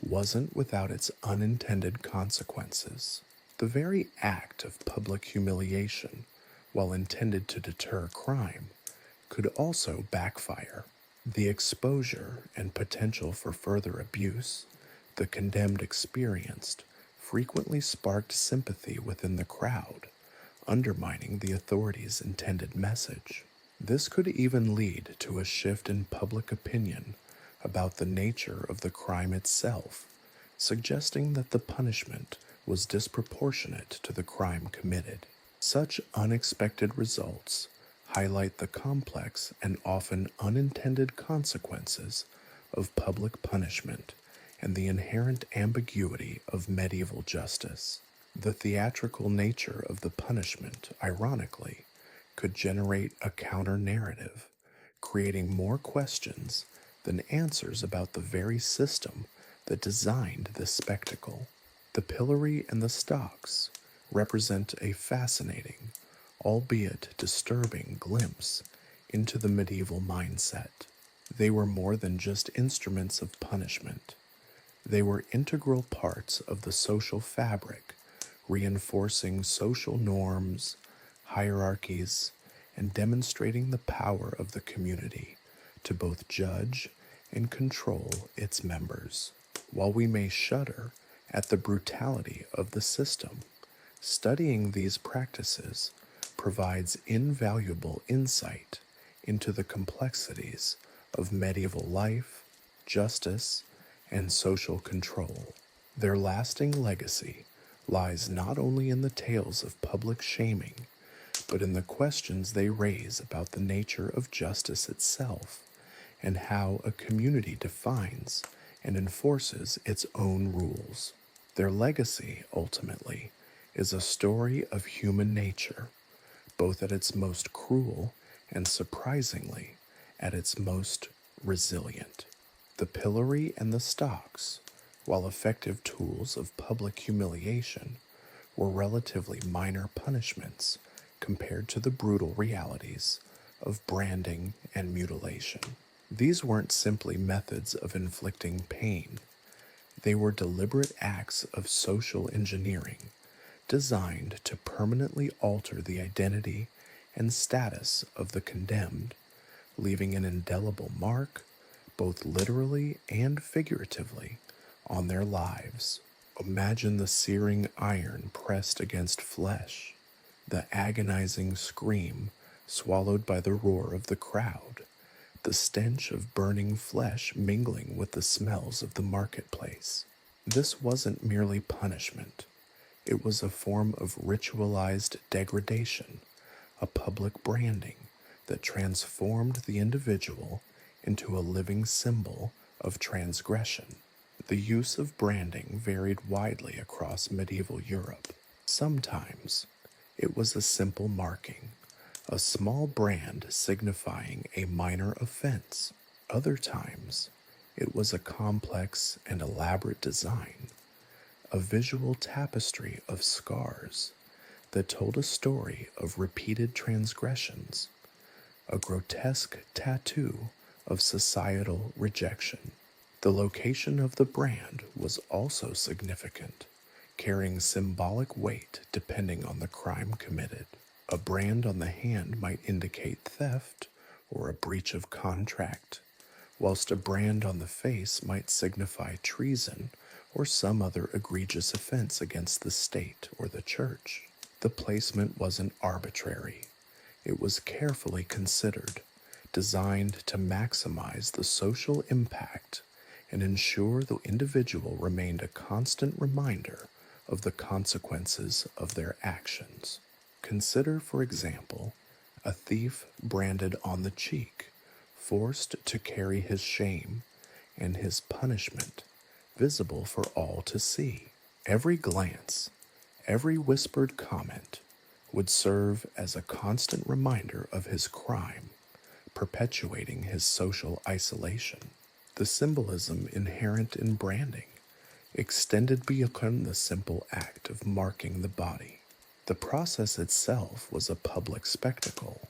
wasn't without its unintended consequences. The very act of public humiliation, while intended to deter crime, could also backfire. The exposure and potential for further abuse the condemned experienced frequently sparked sympathy within the crowd, undermining the authorities' intended message. This could even lead to a shift in public opinion about the nature of the crime itself, suggesting that the punishment was disproportionate to the crime committed. Such unexpected results highlight the complex and often unintended consequences of public punishment and the inherent ambiguity of medieval justice. The theatrical nature of the punishment, ironically, could generate a counter-narrative, creating more questions than answers about the very system that designed this spectacle. The pillory and the stocks represent a fascinating, albeit disturbing, glimpse into the medieval mindset. They were more than just instruments of punishment. They were integral parts of the social fabric, reinforcing social norms, hierarchies, and demonstrating the power of the community to both judge and control its members. While we may shudder at the brutality of the system, studying these practices provides invaluable insight into the complexities of medieval life, justice, and social control. Their lasting legacy lies not only in the tales of public shaming, but in the questions they raise about the nature of justice itself and how a community defines and enforces its own rules. Their legacy, ultimately, is a story of human nature, both at its most cruel and surprisingly at its most resilient. The pillory and the stocks, while effective tools of public humiliation, were relatively minor punishments compared to the brutal realities of branding and mutilation. These weren't simply methods of inflicting pain, they were deliberate acts of social engineering designed to permanently alter the identity and status of the condemned, leaving an indelible mark, both literally and figuratively, on their lives. Imagine the searing iron pressed against flesh, the agonizing scream swallowed by the roar of the crowd, the stench of burning flesh mingling with the smells of the marketplace. This wasn't merely punishment, it was a form of ritualized degradation, a public branding that transformed the individual into a living symbol of transgression. The use of branding varied widely across medieval Europe. Sometimes it was a simple marking, a small brand signifying a minor offense. Other times, it was a complex and elaborate design, a visual tapestry of scars that told a story of repeated transgressions, a grotesque tattoo of societal rejection. The location of the brand was also significant, carrying symbolic weight depending on the crime committed. A brand on the hand might indicate theft or a breach of contract, whilst a brand on the face might signify treason or some other egregious offense against the state or the church. The placement wasn't arbitrary. It was carefully considered, designed to maximize the social impact and ensure the individual remained a constant reminder of the consequences of their actions. Consider, for example, a thief branded on the cheek, forced to carry his shame and his punishment, visible for all to see. Every glance, every whispered comment would serve as a constant reminder of his crime, perpetuating his social isolation. The symbolism inherent in branding extended beyond the simple act of marking the body. The process itself was a public spectacle,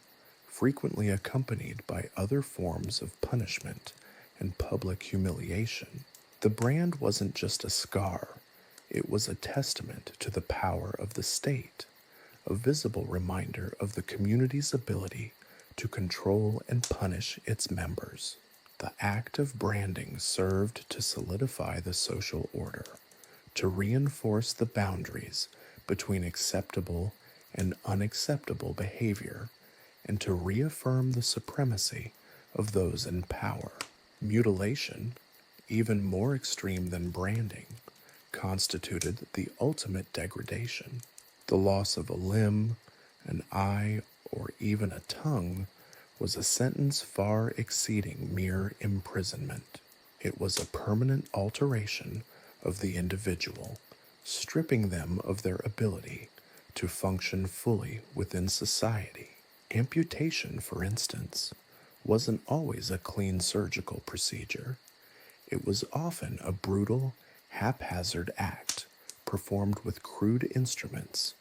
frequently accompanied by other forms of punishment and public humiliation. The brand wasn't just a scar, it was a testament to the power of the state, a visible reminder of the community's ability to control and punish its members. The act of branding served to solidify the social order, to reinforce the boundaries between acceptable and unacceptable behavior, and to reaffirm the supremacy of those in power. Mutilation, even more extreme than branding, constituted the ultimate degradation. The loss of a limb, an eye, or even a tongue was a sentence far exceeding mere imprisonment. It was a permanent alteration of the individual, stripping them of their ability to function fully within society. Amputation, for instance, wasn't always a clean surgical procedure. It was often a brutal, haphazard act performed with crude instruments,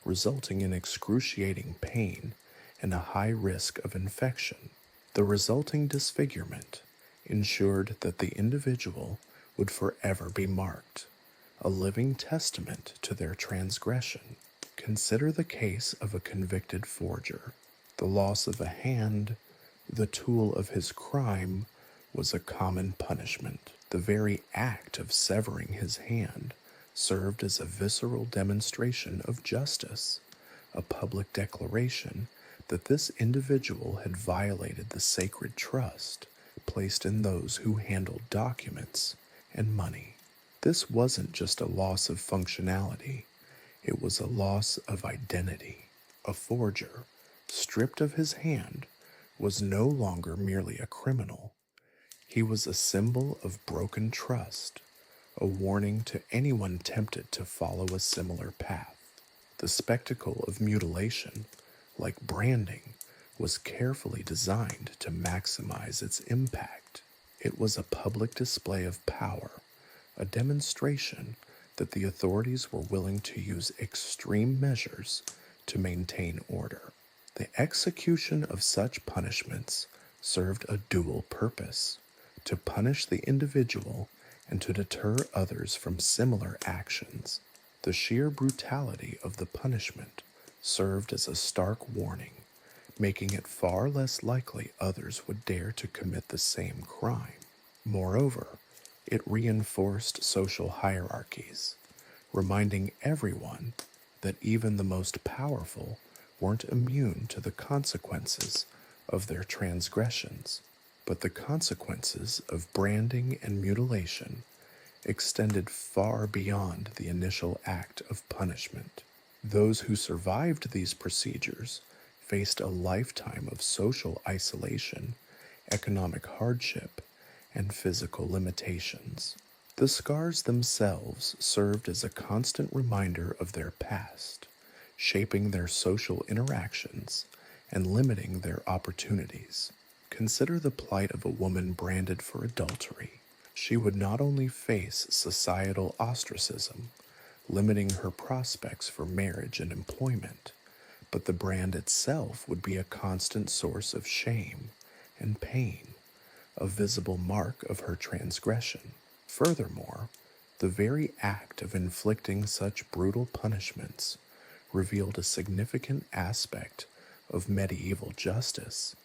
resulting in excruciating pain and a high risk of infection. The resulting disfigurement ensured that the individual would forever be marked, a living testament to their transgression. Consider the case of a convicted forger. The loss of a hand, the tool of his crime, was a common punishment. The very act of severing his hand served as a visceral demonstration of justice, a public declaration that this individual had violated the sacred trust placed in those who handled documents and money. This wasn't just a loss of functionality, it was a loss of identity. A forger, stripped of his hand, was no longer merely a criminal. He was a symbol of broken trust, a warning to anyone tempted to follow a similar path. The spectacle of mutilation, like branding, was carefully designed to maximize its impact. It was a public display of power, a demonstration that the authorities were willing to use extreme measures to maintain order. The execution of such punishments served a dual purpose: to punish the individual and to deter others from similar actions. The sheer brutality of the punishment served as a stark warning, making it far less likely others would dare to commit the same crime. Moreover, it reinforced social hierarchies, reminding everyone that even the most powerful weren't immune to the consequences of their transgressions, but the consequences of branding and mutilation extended far beyond the initial act of punishment. Those who survived these procedures faced a lifetime of social isolation, economic hardship, and physical limitations. The scars themselves served as a constant reminder of their past, shaping their social interactions and limiting their opportunities. Consider the plight of a woman branded for adultery. She would not only face societal ostracism, limiting her prospects for marriage and employment, but the brand itself would be a constant source of shame and pain, a visible mark of her transgression. Furthermore, the very act of inflicting such brutal punishments revealed a significant aspect of medieval justice: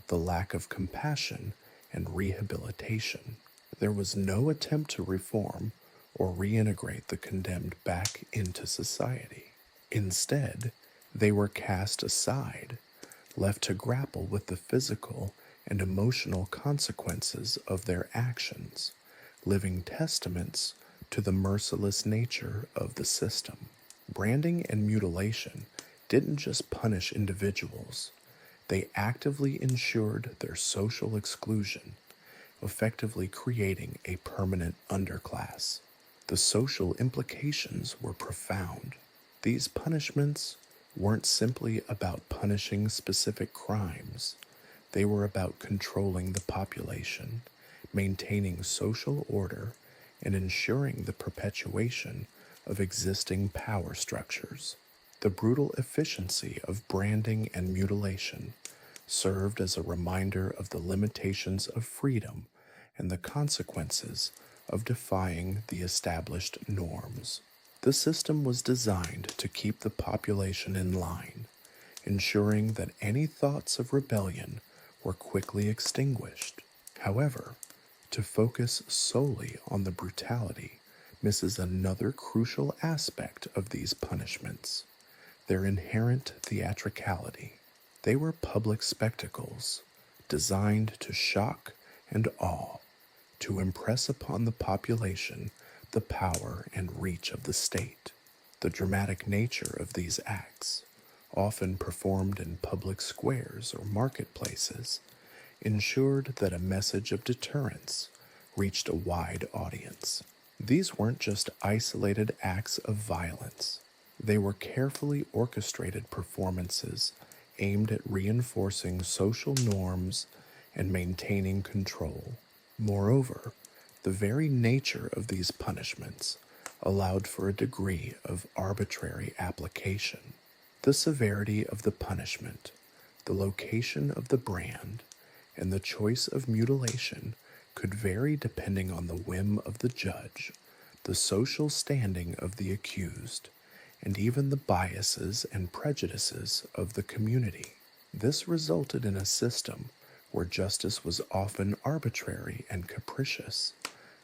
the lack of compassion and rehabilitation. There was no attempt to reform or reintegrate the condemned back into society. Instead, they were cast aside, left to grapple with the physical and emotional consequences of their actions, living testaments to the merciless nature of the system. Branding and mutilation didn't just punish individuals, they actively ensured their social exclusion, effectively creating a permanent underclass. The social implications were profound. These punishments weren't simply about punishing specific crimes, they were about controlling the population, maintaining social order, and ensuring the perpetuation of existing power structures. The brutal efficiency of branding and mutilation served as a reminder of the limitations of freedom and the consequences of defying the established norms. The system was designed to keep the population in line, ensuring that any thoughts of rebellion were quickly extinguished. However, to focus solely on the brutality misses another crucial aspect of these punishments: their inherent theatricality. They were public spectacles, designed to shock and awe, to impress upon the population the power and reach of the state. The dramatic nature of these acts, often performed in public squares or marketplaces, ensured that a message of deterrence reached a wide audience. These weren't just isolated acts of violence, they were carefully orchestrated performances aimed at reinforcing social norms and maintaining control. Moreover, the very nature of these punishments allowed for a degree of arbitrary application. The severity of the punishment, the location of the brand, and the choice of mutilation could vary depending on the whim of the judge, the social standing of the accused, and even the biases and prejudices of the community. This resulted in a system where justice was often arbitrary and capricious,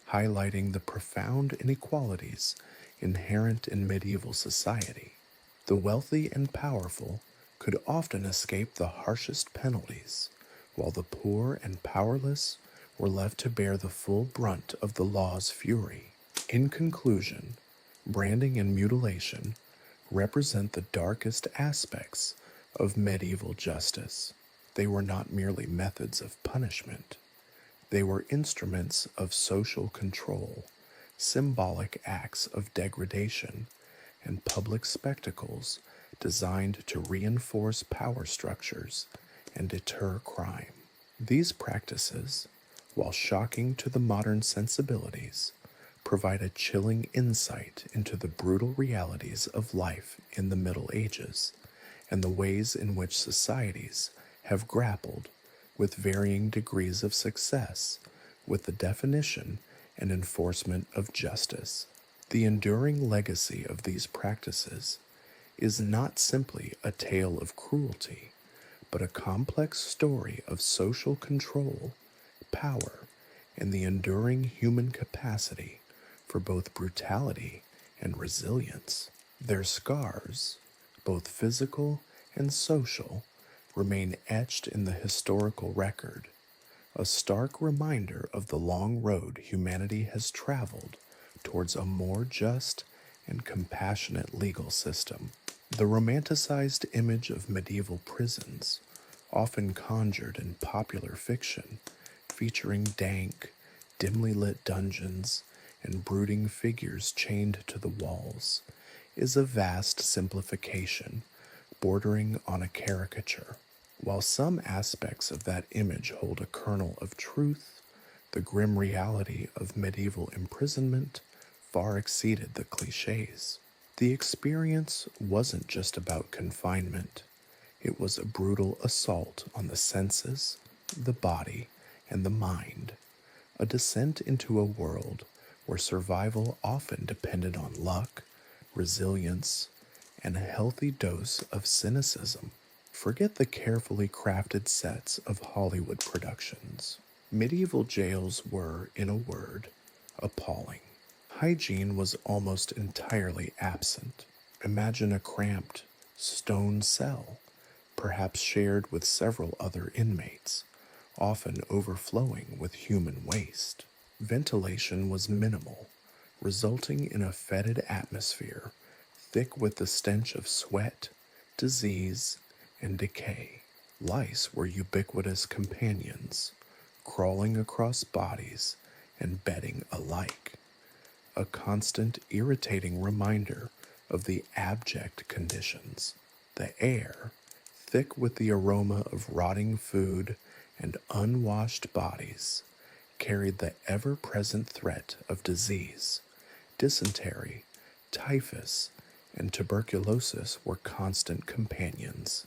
highlighting the profound inequalities inherent in medieval society. The wealthy and powerful could often escape the harshest penalties, while the poor and powerless were left to bear the full brunt of the law's fury. In conclusion, branding and mutilation represent the darkest aspects of medieval justice. They were not merely methods of punishment, they were instruments of social control, symbolic acts of degradation, and public spectacles designed to reinforce power structures and deter crime. These practices, while shocking to the modern sensibilities, provide a chilling insight into the brutal realities of life in the Middle Ages and the ways in which societies have grappled with varying degrees of success with the definition and enforcement of justice. The enduring legacy of these practices is not simply a tale of cruelty, but a complex story of social control, power, and the enduring human capacity for both brutality and resilience. Their scars, both physical and social, remain etched in the historical record, a stark reminder of the long road humanity has traveled towards a more just and compassionate legal system. The romanticized image of medieval prisons, often conjured in popular fiction, featuring dank, dimly lit dungeons and brooding figures chained to the walls, is a vast simplification bordering on a caricature. While some aspects of that image hold a kernel of truth, the grim reality of medieval imprisonment far exceeded the cliches. The experience wasn't just about confinement, it was a brutal assault on the senses, the body, and the mind, a descent into a world where survival often depended on luck, resilience, and a healthy dose of cynicism. Forget the carefully crafted sets of Hollywood productions. Medieval jails were, in a word, appalling. Hygiene was almost entirely absent. Imagine a cramped, stone cell, perhaps shared with several other inmates, often overflowing with human waste. Ventilation was minimal, resulting in a fetid atmosphere thick with the stench of sweat, disease, and decay. Lice were ubiquitous companions, crawling across bodies and bedding alike, a constant irritating reminder of the abject conditions. The air, thick with the aroma of rotting food and unwashed bodies, carried the ever-present threat of disease. Dysentery, typhus, and tuberculosis were constant companions,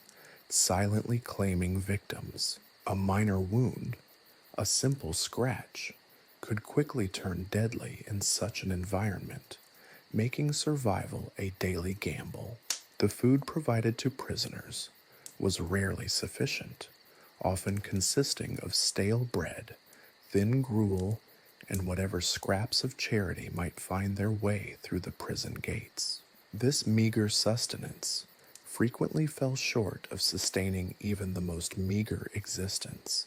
silently claiming victims. A minor wound, a simple scratch, could quickly turn deadly in such an environment, making survival a daily gamble. The food provided to prisoners was rarely sufficient, often consisting of stale bread, thin gruel, and whatever scraps of charity might find their way through the prison gates. This meager sustenance frequently fell short of sustaining even the most meager existence,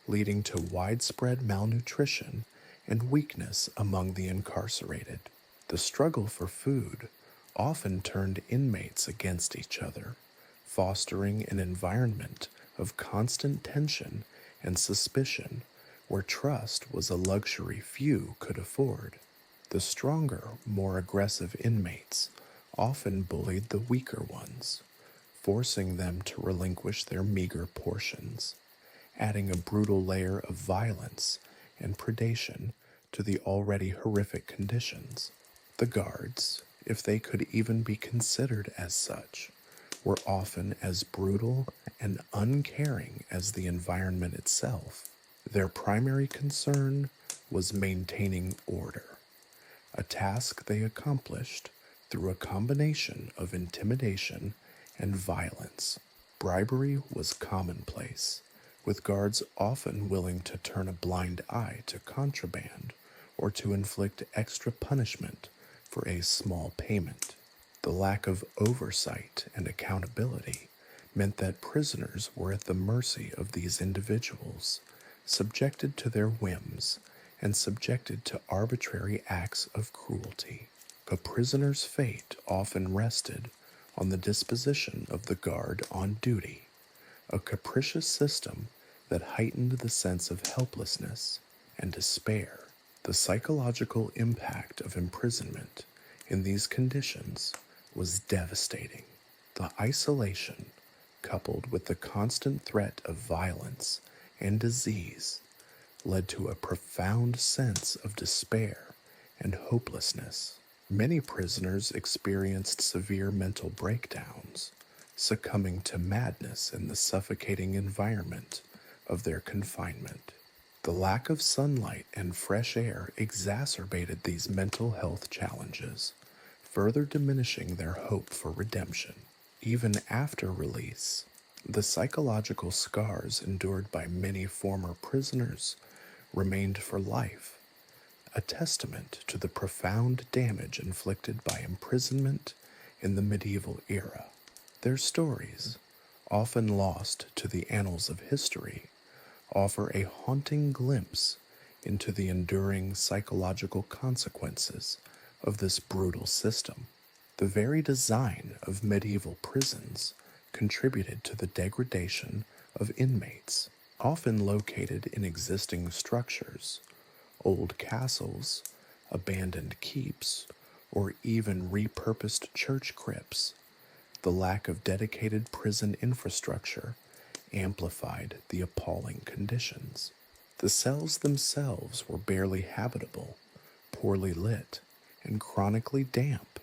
leading to widespread malnutrition and weakness among the incarcerated. The struggle for food often turned inmates against each other, fostering an environment of constant tension and suspicion where trust was a luxury few could afford. The stronger, more aggressive inmates often bullied the weaker ones, forcing them to relinquish their meager portions, adding a brutal layer of violence and predation to the already horrific conditions. The guards, if they could even be considered as such, were often as brutal and uncaring as the environment itself. Their primary concern was maintaining order, a task they accomplished through a combination of intimidation and violence. Bribery was commonplace, with guards often willing to turn a blind eye to contraband or to inflict extra punishment for a small payment. The lack of oversight and accountability meant that prisoners were at the mercy of these individuals, subjected to their whims and subjected to arbitrary acts of cruelty. A prisoner's fate often rested on the disposition of the guard on duty, a capricious system that heightened the sense of helplessness and despair. The psychological impact of imprisonment in these conditions was devastating. The isolation, coupled with the constant threat of violence and disease, led to a profound sense of despair and hopelessness. Many prisoners experienced severe mental breakdowns, succumbing to madness in the suffocating environment of their confinement. The lack of sunlight and fresh air exacerbated these mental health challenges, further diminishing their hope for redemption. Even after release, the psychological scars endured by many former prisoners remained for life, a testament to the profound damage inflicted by imprisonment in the medieval era. Their stories, often lost to the annals of history, offer a haunting glimpse into the enduring psychological consequences of this brutal system. The very design of medieval prisons contributed to the degradation of inmates, often located in existing structures, old castles, abandoned keeps, or even repurposed church crypts. The lack of dedicated prison infrastructure amplified the appalling conditions. The cells themselves were barely habitable, poorly lit, and chronically damp,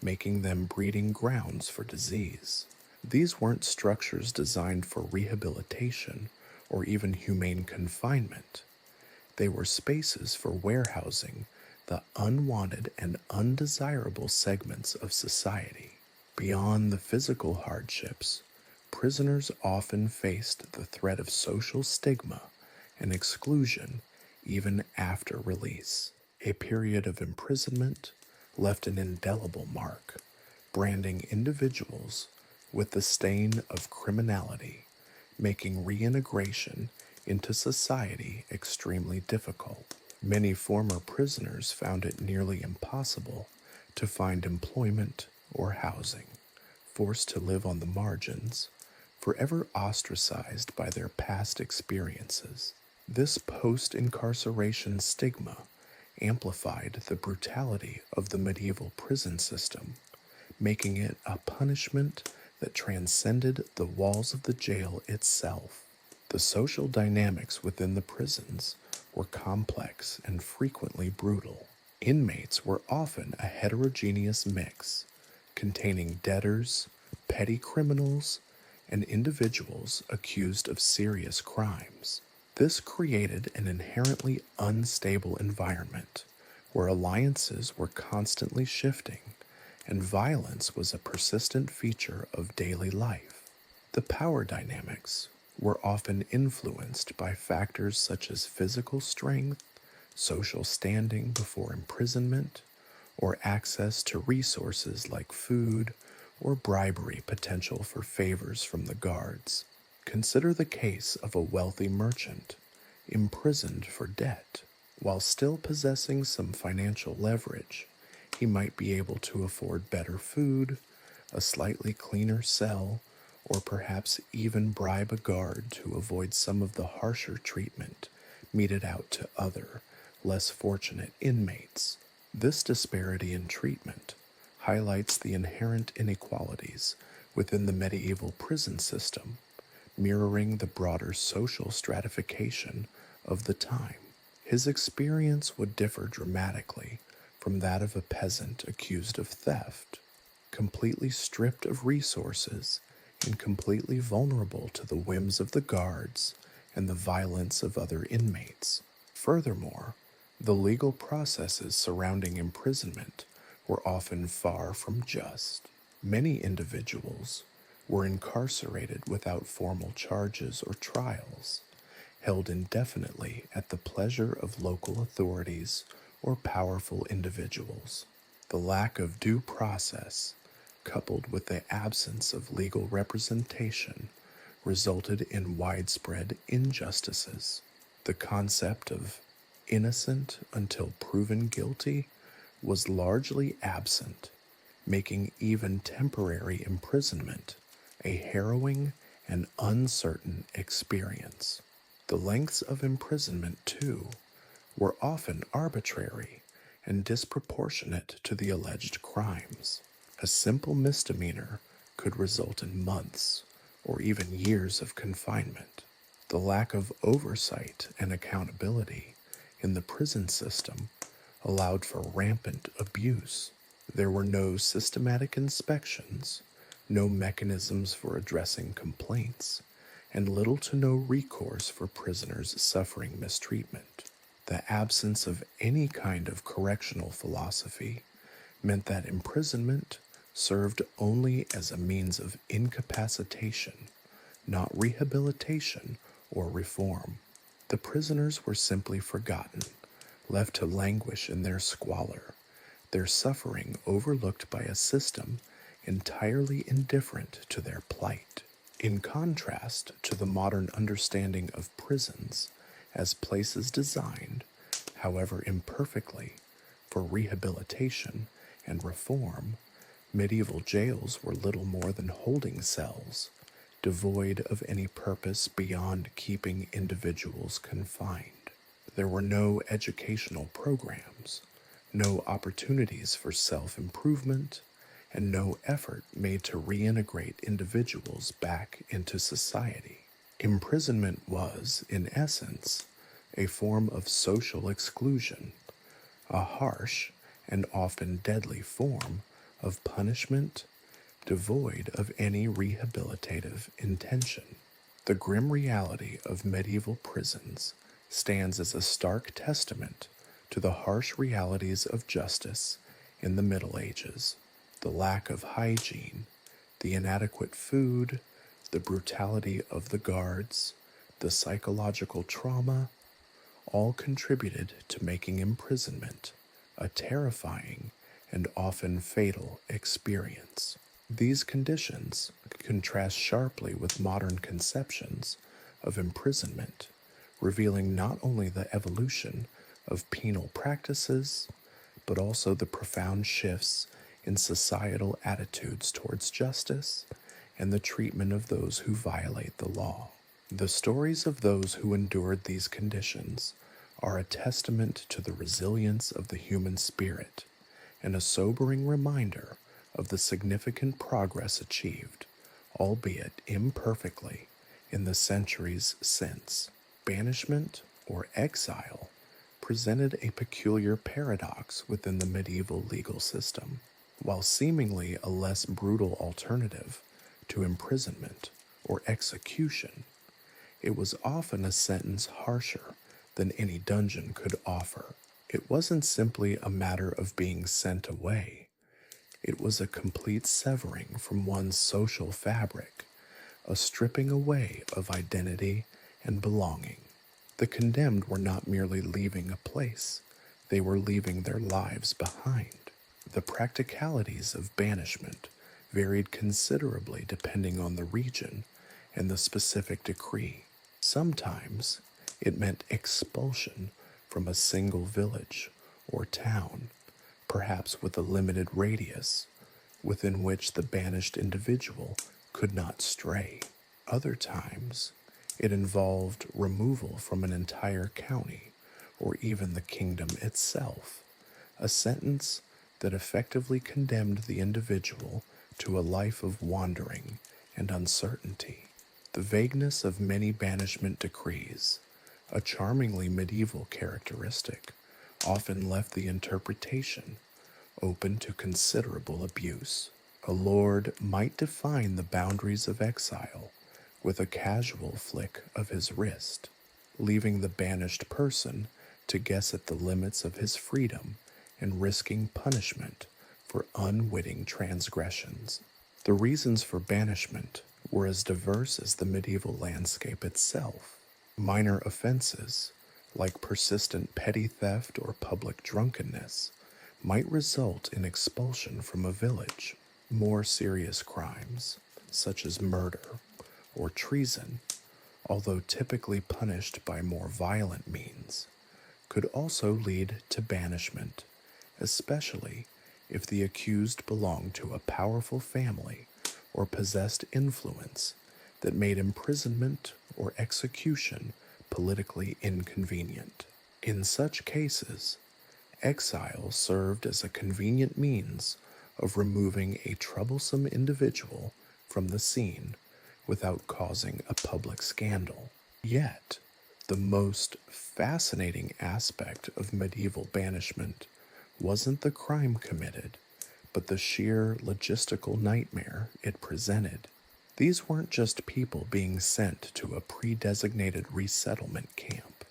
making them breeding grounds for disease. These weren't structures designed for rehabilitation or even humane confinement. They were spaces for warehousing the unwanted and undesirable segments of society. Beyond the physical hardships, prisoners often faced the threat of social stigma and exclusion even after release. A period of imprisonment left an indelible mark, branding individuals with the stain of criminality, making reintegration into society extremely difficult. Many former prisoners found it nearly impossible to find employment or housing, forced to live on the margins, forever ostracized by their past experiences. This post-incarceration stigma amplified the brutality of the medieval prison system, making it a punishment that transcended the walls of the jail itself. The social dynamics within the prisons were complex and frequently brutal. Inmates were often a heterogeneous mix, containing debtors, petty criminals, and individuals accused of serious crimes. This created an inherently unstable environment where alliances were constantly shifting and violence was a persistent feature of daily life. The power dynamics were often influenced by factors such as physical strength, social standing before imprisonment, or access to resources like food or bribery potential for favors from the guards. Consider the case of a wealthy merchant imprisoned for debt. While still possessing some financial leverage, he might be able to afford better food, a slightly cleaner cell, or perhaps even bribe a guard to avoid some of the harsher treatment meted out to other, less fortunate inmates. This disparity in treatment highlights the inherent inequalities within the medieval prison system, mirroring the broader social stratification of the time. His experience would differ dramatically from that of a peasant accused of theft, completely stripped of resources and completely vulnerable to the whims of the guards and the violence of other inmates. Furthermore, the legal processes surrounding imprisonment were often far from just. Many individuals were incarcerated without formal charges or trials, held indefinitely at the pleasure of local authorities or powerful individuals. The lack of due process, coupled with the absence of legal representation, resulted in widespread injustices. The concept of innocent until proven guilty was largely absent, making even temporary imprisonment a harrowing and uncertain experience. The lengths of imprisonment, too, were often arbitrary and disproportionate to the alleged crimes. A simple misdemeanor could result in months or even years of confinement. The lack of oversight and accountability in the prison system allowed for rampant abuse. There were no systematic inspections, no mechanisms for addressing complaints, and little to no recourse for prisoners suffering mistreatment. The absence of any kind of correctional philosophy meant that imprisonment served only as a means of incapacitation, not rehabilitation or reform. The prisoners were simply forgotten, left to languish in their squalor, their suffering overlooked by a system entirely indifferent to their plight. In contrast to the modern understanding of prisons as places designed, however imperfectly, for rehabilitation and reform, medieval jails were little more than holding cells, devoid of any purpose beyond keeping individuals confined. There were no educational programs, no opportunities for self-improvement, and no effort made to reintegrate individuals back into society. Imprisonment was, in essence, a form of social exclusion, a harsh and often deadly form of punishment devoid of any rehabilitative intention. The grim reality of medieval prisons stands as a stark testament to the harsh realities of justice in the Middle Ages. The lack of hygiene, the inadequate food, the brutality of the guards, the psychological trauma, all contributed to making imprisonment a terrifying and often fatal experience. These conditions contrast sharply with modern conceptions of imprisonment, revealing not only the evolution of penal practices, but also the profound shifts in societal attitudes towards justice and the treatment of those who violate the law. The stories of those who endured these conditions are a testament to the resilience of the human spirit and a sobering reminder of the significant progress achieved, albeit imperfectly, in the centuries since. Banishment or exile presented a peculiar paradox within the medieval legal system. While seemingly a less brutal alternative to imprisonment or execution, it was often a sentence harsher than any dungeon could offer. It wasn't simply a matter of being sent away. It was a complete severing from one's social fabric, a stripping away of identity and belonging. The condemned were not merely leaving a place, they were leaving their lives behind. The practicalities of banishment varied considerably depending on the region and the specific decree. Sometimes it meant expulsion from a single village or town, perhaps with a limited radius within which the banished individual could not stray. Other times, it involved removal from an entire county or even the kingdom itself, a sentence that effectively condemned the individual to a life of wandering and uncertainty. The vagueness of many banishment decrees, a charmingly medieval characteristic, often left the interpretation open to considerable abuse. A lord might define the boundaries of exile with a casual flick of his wrist, leaving the banished person to guess at the limits of his freedom and risking punishment for unwitting transgressions. The reasons for banishment were as diverse as the medieval landscape itself. Minor offenses, like persistent petty theft or public drunkenness, might result in expulsion from a village. More serious crimes, such as murder or treason, although typically punished by more violent means, could also lead to banishment, especially if the accused belonged to a powerful family or possessed influence that made imprisonment or execution politically inconvenient. In such cases, exile served as a convenient means of removing a troublesome individual from the scene without causing a public scandal. Yet, the most fascinating aspect of medieval banishment wasn't the crime committed, but the sheer logistical nightmare it presented. These weren't just people being sent to a pre-designated resettlement camp.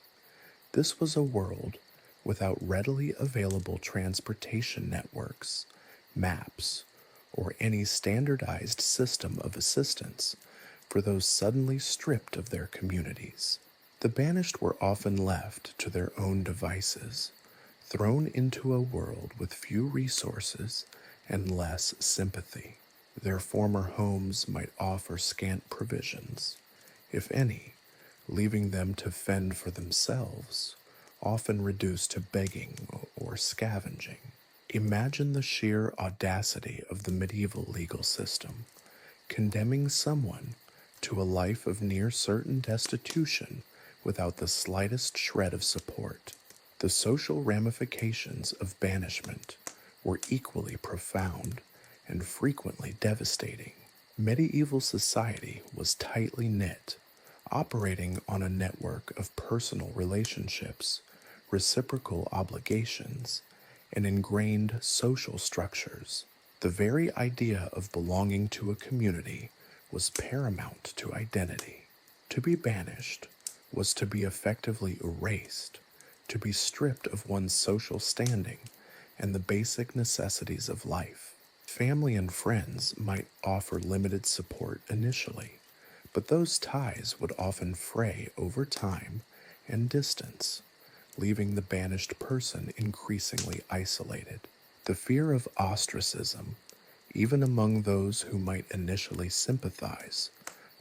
This was a world without readily available transportation networks, maps, or any standardized system of assistance for those suddenly stripped of their communities. The banished were often left to their own devices, thrown into a world with few resources and less sympathy. Their former homes might offer scant provisions, if any, leaving them to fend for themselves, often reduced to begging or scavenging. Imagine the sheer audacity of the medieval legal system, condemning someone to a life of near certain destitution without the slightest shred of support. The social ramifications of banishment were equally profound and frequently devastating. Medieval society was tightly knit, operating on a network of personal relationships, reciprocal obligations, and ingrained social structures. The very idea of belonging to a community was paramount to identity. To be banished was to be effectively erased, to be stripped of one's social standing and the basic necessities of life. Family and friends might offer limited support initially, but those ties would often fray over time and distance, leaving the banished person increasingly isolated. The fear of ostracism, even among those who might initially sympathize,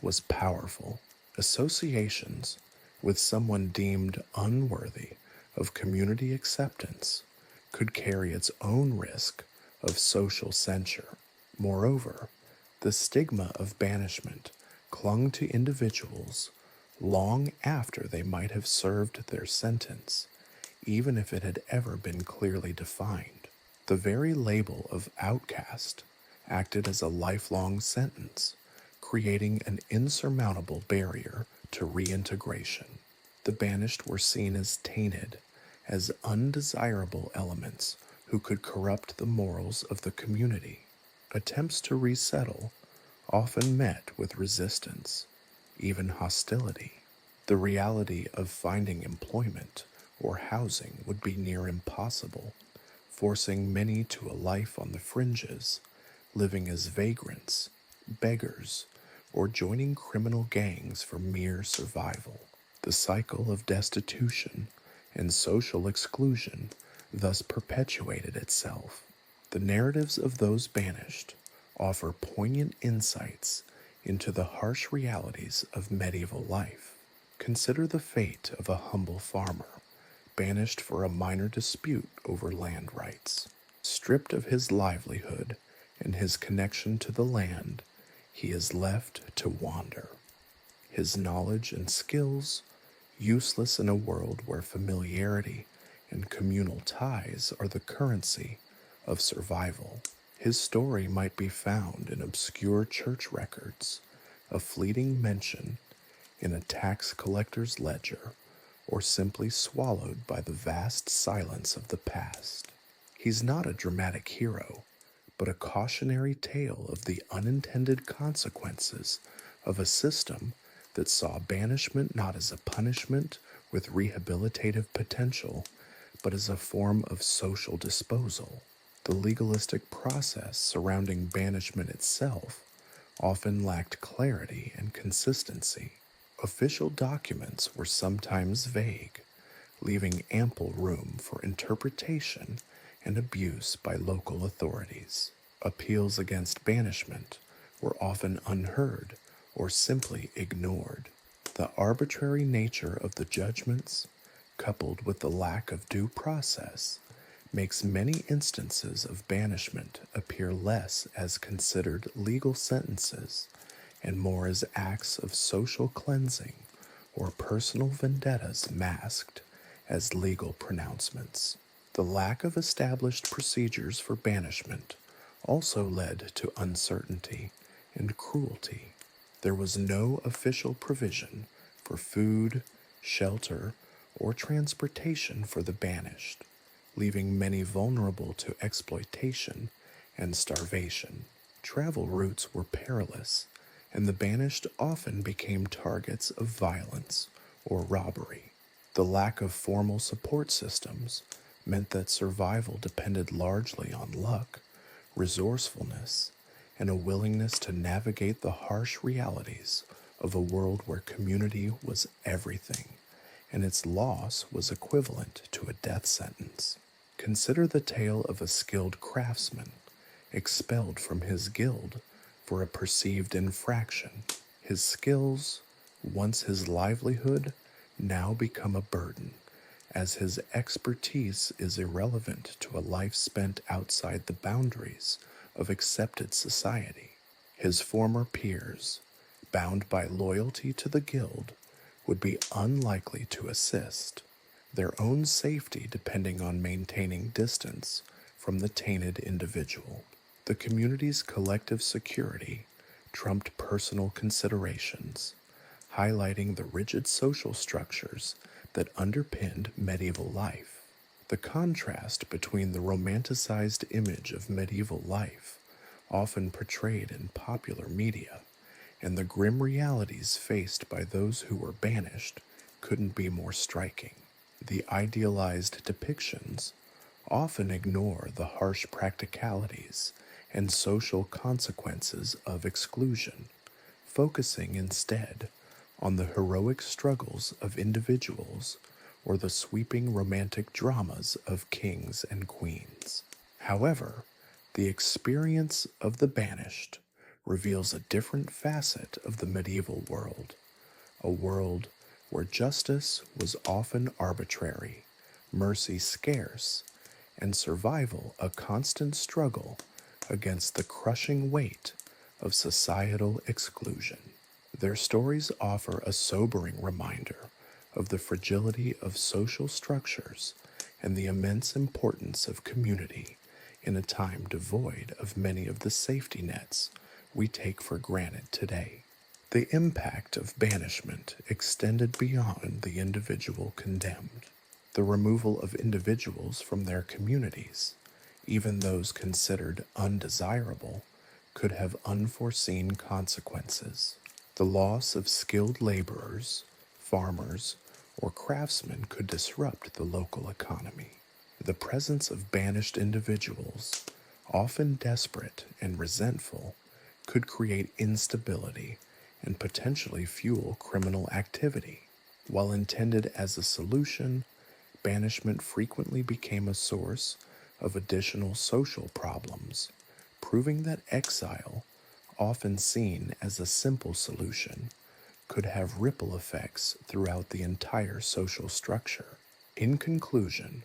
was powerful. Associations with someone deemed unworthy of community acceptance could carry its own risk of social censure. Moreover, the stigma of banishment clung to individuals long after they might have served their sentence, even if it had ever been clearly defined. The very label of outcast acted as a lifelong sentence, creating an insurmountable barrier to reintegration. The banished were seen as tainted, as undesirable elements who could corrupt the morals of the community. Attempts to resettle often met with resistance, even hostility. The reality of finding employment or housing would be near impossible, forcing many to a life on the fringes, living as vagrants, beggars, or joining criminal gangs for mere survival. The cycle of destitution and social exclusion thus perpetuated itself. The narratives of those banished offer poignant insights into the harsh realities of medieval life. Consider the fate of a humble farmer, banished for a minor dispute over land rights. Stripped of his livelihood and his connection to the land, he is left to wander. His knowledge and skills useless in a world where familiarity and communal ties are the currency of survival. His story might be found in obscure church records, a fleeting mention in a tax collector's ledger, or simply swallowed by the vast silence of the past. He's not a dramatic hero, but a cautionary tale of the unintended consequences of a system that saw banishment not as a punishment with rehabilitative potential, but as a form of social disposal. The legalistic process surrounding banishment itself often lacked clarity and consistency. Official documents were sometimes vague, leaving ample room for interpretation and abuse by local authorities. Appeals against banishment were often unheard or simply ignored. The arbitrary nature of the judgments, coupled with the lack of due process, makes many instances of banishment appear less as considered legal sentences and more as acts of social cleansing or personal vendettas masked as legal pronouncements. The lack of established procedures for banishment also led to uncertainty and cruelty. There was no official provision for food, shelter, or transportation for the banished, leaving many vulnerable to exploitation and starvation. Travel routes were perilous, and the banished often became targets of violence or robbery. The lack of formal support systems meant that survival depended largely on luck, resourcefulness, and a willingness to navigate the harsh realities of a world where community was everything, and its loss was equivalent to a death sentence. Consider the tale of a skilled craftsman expelled from his guild for a perceived infraction. His skills, once his livelihood, now become a burden, as his expertise is irrelevant to a life spent outside the boundaries of accepted society. His former peers, bound by loyalty to the guild, would be unlikely to assist, their own safety depending on maintaining distance from the tainted individual. The community's collective security trumped personal considerations, highlighting the rigid social structures that underpinned medieval life. The contrast between the romanticized image of medieval life, often portrayed in popular media, and the grim realities faced by those who were banished couldn't be more striking. The idealized depictions often ignore the harsh practicalities and social consequences of exclusion, focusing instead on the heroic struggles of individuals or the sweeping romantic dramas of kings and queens. However, the experience of the banished reveals a different facet of the medieval world, a world where justice was often arbitrary, mercy scarce, and survival a constant struggle against the crushing weight of societal exclusion. Their stories offer a sobering reminder of the fragility of social structures and the immense importance of community in a time devoid of many of the safety nets we take for granted today. The impact of banishment extended beyond the individual condemned. The removal of individuals from their communities, even those considered undesirable, could have unforeseen consequences. The loss of skilled laborers, farmers, or craftsmen could disrupt the local economy. The presence of banished individuals, often desperate and resentful, could create instability and potentially fuel criminal activity. While intended as a solution, banishment frequently became a source of additional social problems, proving that exile, often seen as a simple solution, could have ripple effects throughout the entire social structure. In conclusion,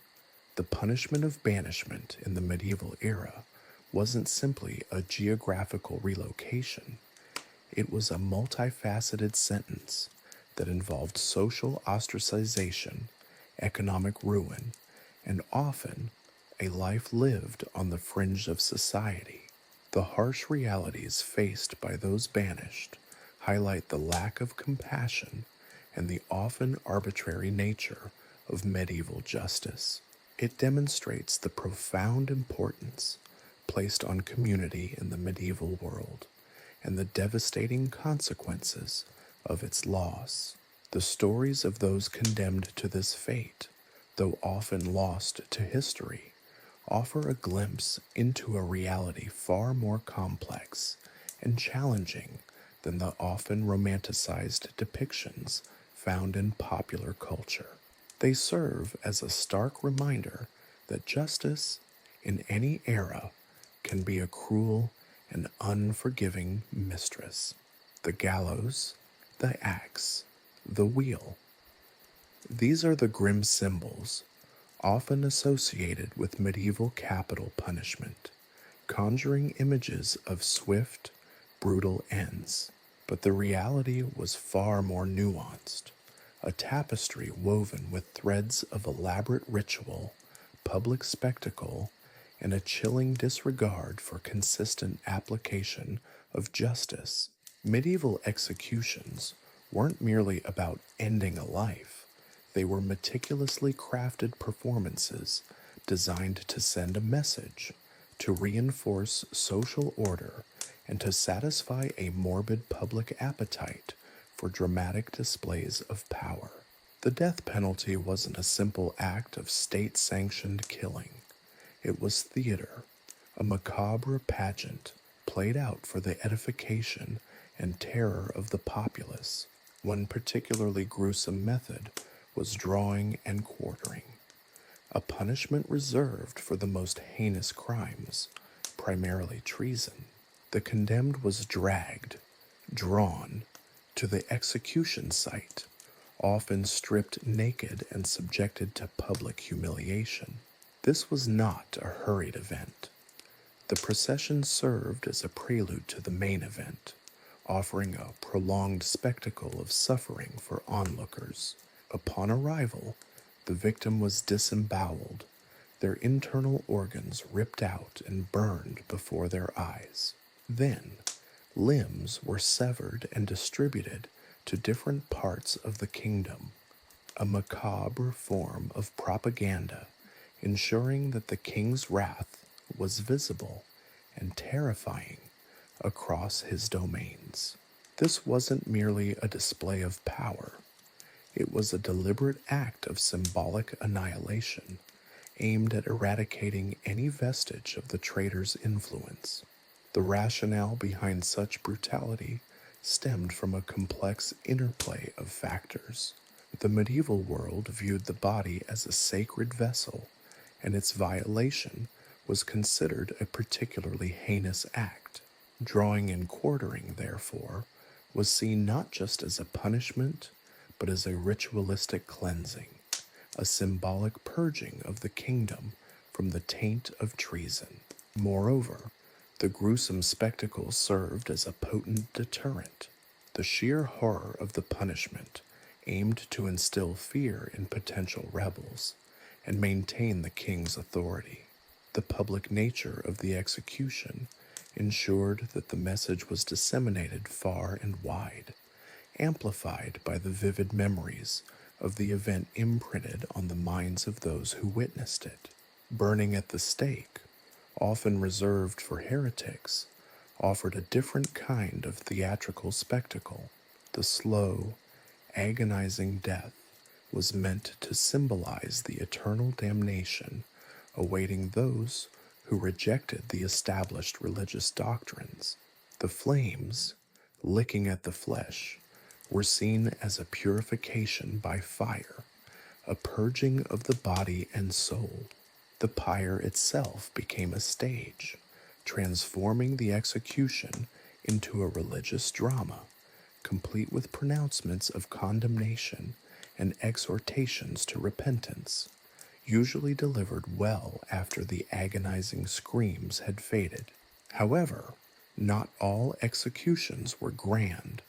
the punishment of banishment in the medieval era wasn't simply a geographical relocation. It was a multifaceted sentence that involved social ostracization, economic ruin, and often a life lived on the fringe of society. The harsh realities faced by those banished highlight the lack of compassion and the often arbitrary nature of medieval justice. It demonstrates the profound importance placed on community in the medieval world and the devastating consequences of its loss. The stories of those condemned to this fate, though often lost to history, offer a glimpse into a reality far more complex and challenging than the often romanticized depictions found in popular culture. They serve as a stark reminder that justice in any era can be a cruel and unforgiving mistress. The gallows, the axe, the wheel. These are the grim symbols often associated with medieval capital punishment, conjuring images of swift, brutal ends. But the reality was far more nuanced, a tapestry woven with threads of elaborate ritual, public spectacle, and a chilling disregard for consistent application of justice. Medieval executions weren't merely about ending a life. They were meticulously crafted performances designed to send a message, to reinforce social order, and to satisfy a morbid public appetite for dramatic displays of power. The death penalty wasn't a simple act of state-sanctioned killing. It was theater, a macabre pageant played out for the edification and terror of the populace. One particularly gruesome method was drawing and quartering, a punishment reserved for the most heinous crimes, primarily treason. The condemned was drawn to the execution site, often stripped naked and subjected to public humiliation. This was not a hurried event. The procession served as a prelude to the main event, offering a prolonged spectacle of suffering for onlookers. Upon arrival, the victim was disemboweled, their internal organs ripped out and burned before their eyes. Then, limbs were severed and distributed to different parts of the kingdom, a macabre form of propaganda, ensuring that the king's wrath was visible and terrifying across his domains. This wasn't merely a display of power. It was a deliberate act of symbolic annihilation, aimed at eradicating any vestige of the traitor's influence. The rationale behind such brutality stemmed from a complex interplay of factors. The medieval world viewed the body as a sacred vessel, and its violation was considered a particularly heinous act. Drawing and quartering, therefore, was seen not just as a punishment, but as a ritualistic cleansing, a symbolic purging of the kingdom from the taint of treason. Moreover, the gruesome spectacle served as a potent deterrent. The sheer horror of the punishment aimed to instill fear in potential rebels and maintain the king's authority. The public nature of the execution ensured that the message was disseminated far and wide, amplified by the vivid memories of the event imprinted on the minds of those who witnessed it. Burning at the stake, often reserved for heretics, offered a different kind of theatrical spectacle. The slow, agonizing death was meant to symbolize the eternal damnation awaiting those who rejected the established religious doctrines. The flames, licking at the flesh, were seen as a purification by fire, a purging of the body and soul. The pyre itself became a stage, transforming the execution into a religious drama, complete with pronouncements of condemnation and exhortations to repentance, usually delivered well after the agonizing screams had faded. However, not all executions were grand,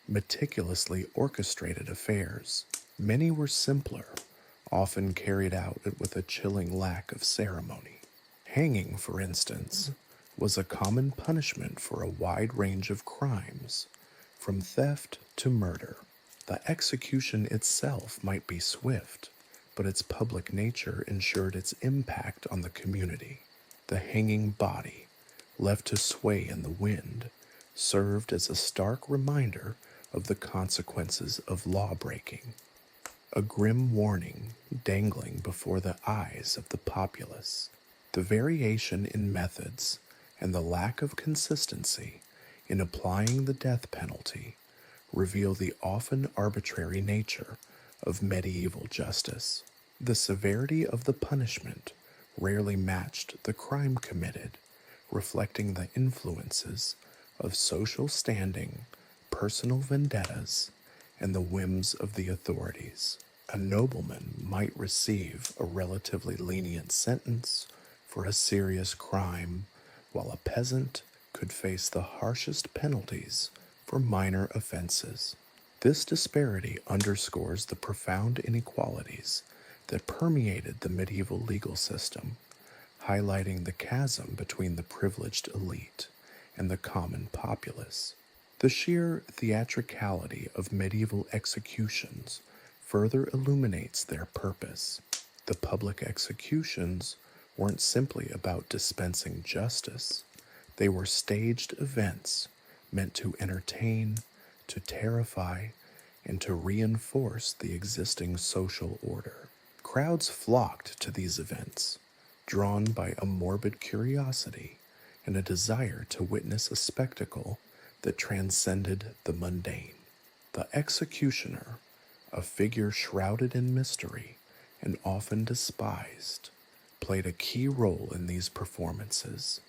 meticulously orchestrated affairs. Many were simpler, often carried out with a chilling lack of ceremony. Hanging, for instance, was a common punishment for a wide range of crimes, from theft to murder. The execution itself might be swift, but its public nature ensured its impact on the community. The hanging body, left to sway in the wind, served as a stark reminder of the consequences of law-breaking, a grim warning dangling before the eyes of the populace. The variation in methods and the lack of consistency in applying the death penalty reveal the often arbitrary nature of medieval justice. The severity of the punishment rarely matched the crime committed, reflecting the influences of social standing, personal vendettas, and the whims of the authorities. A nobleman might receive a relatively lenient sentence for a serious crime, while a peasant could face the harshest penalties for minor offenses. This disparity underscores the profound inequalities that permeated the medieval legal system, highlighting the chasm between the privileged elite and the common populace. The sheer theatricality of medieval executions further illuminates their purpose. The public executions weren't simply about dispensing justice, They were staged events meant to entertain, to terrify, and to reinforce the existing social order. Crowds flocked to these events, drawn by a morbid curiosity and a desire to witness a spectacle that transcended the mundane. The executioner, a figure shrouded in mystery and often despised, played a key role in these performances,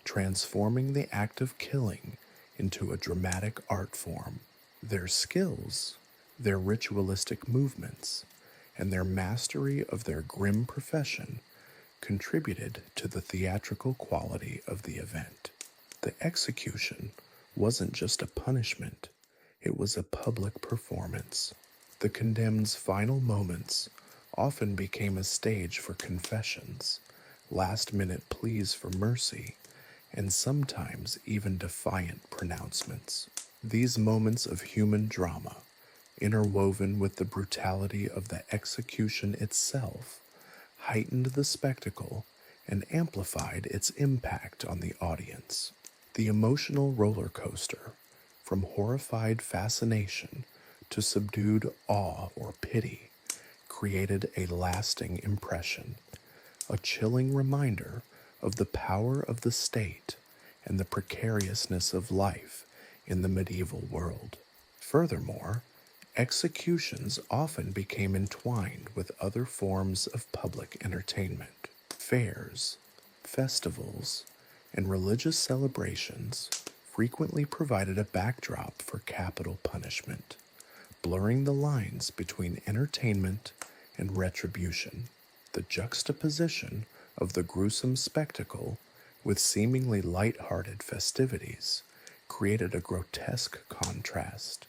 transforming the act of killing into a dramatic art form. Their skills, their ritualistic movements, and their mastery of their grim profession contributed to the theatrical quality of the event. The execution wasn't just a punishment, it was a public performance. The condemned's final moments often became a stage for confessions, last-minute pleas for mercy, and sometimes even defiant pronouncements. These moments of human drama, interwoven with the brutality of the execution itself, heightened the spectacle and amplified its impact on the audience. The emotional roller coaster, from horrified fascination to subdued awe or pity, created a lasting impression, a chilling reminder of the power of the state and the precariousness of life in the medieval world. Furthermore, executions often became entwined with other forms of public entertainment. Fairs, festivals, and religious celebrations frequently provided a backdrop for capital punishment, blurring the lines between entertainment and retribution. The juxtaposition of the gruesome spectacle with seemingly light-hearted festivities created a grotesque contrast,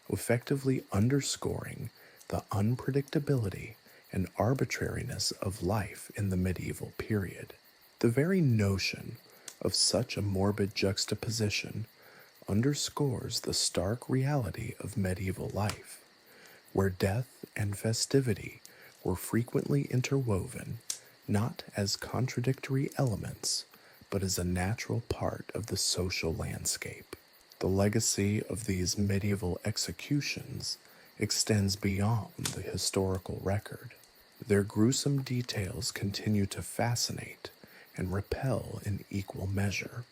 effectively underscoring the unpredictability and arbitrariness of life in the medieval period. The very notion of such a morbid juxtaposition underscores the stark reality of medieval life, where death and festivity were frequently interwoven, not as contradictory elements, but as a natural part of the social landscape. The legacy of these medieval executions extends beyond the historical record. Their gruesome details continue to fascinate and repel in equal measure,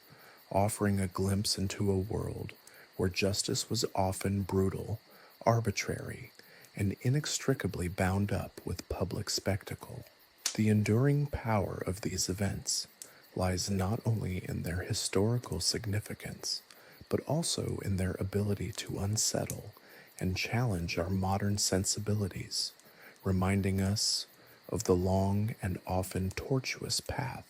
offering a glimpse into a world where justice was often brutal, arbitrary, and inextricably bound up with public spectacle. The enduring power of these events lies not only in their historical significance, but also in their ability to unsettle and challenge our modern sensibilities, reminding us of the long and often tortuous path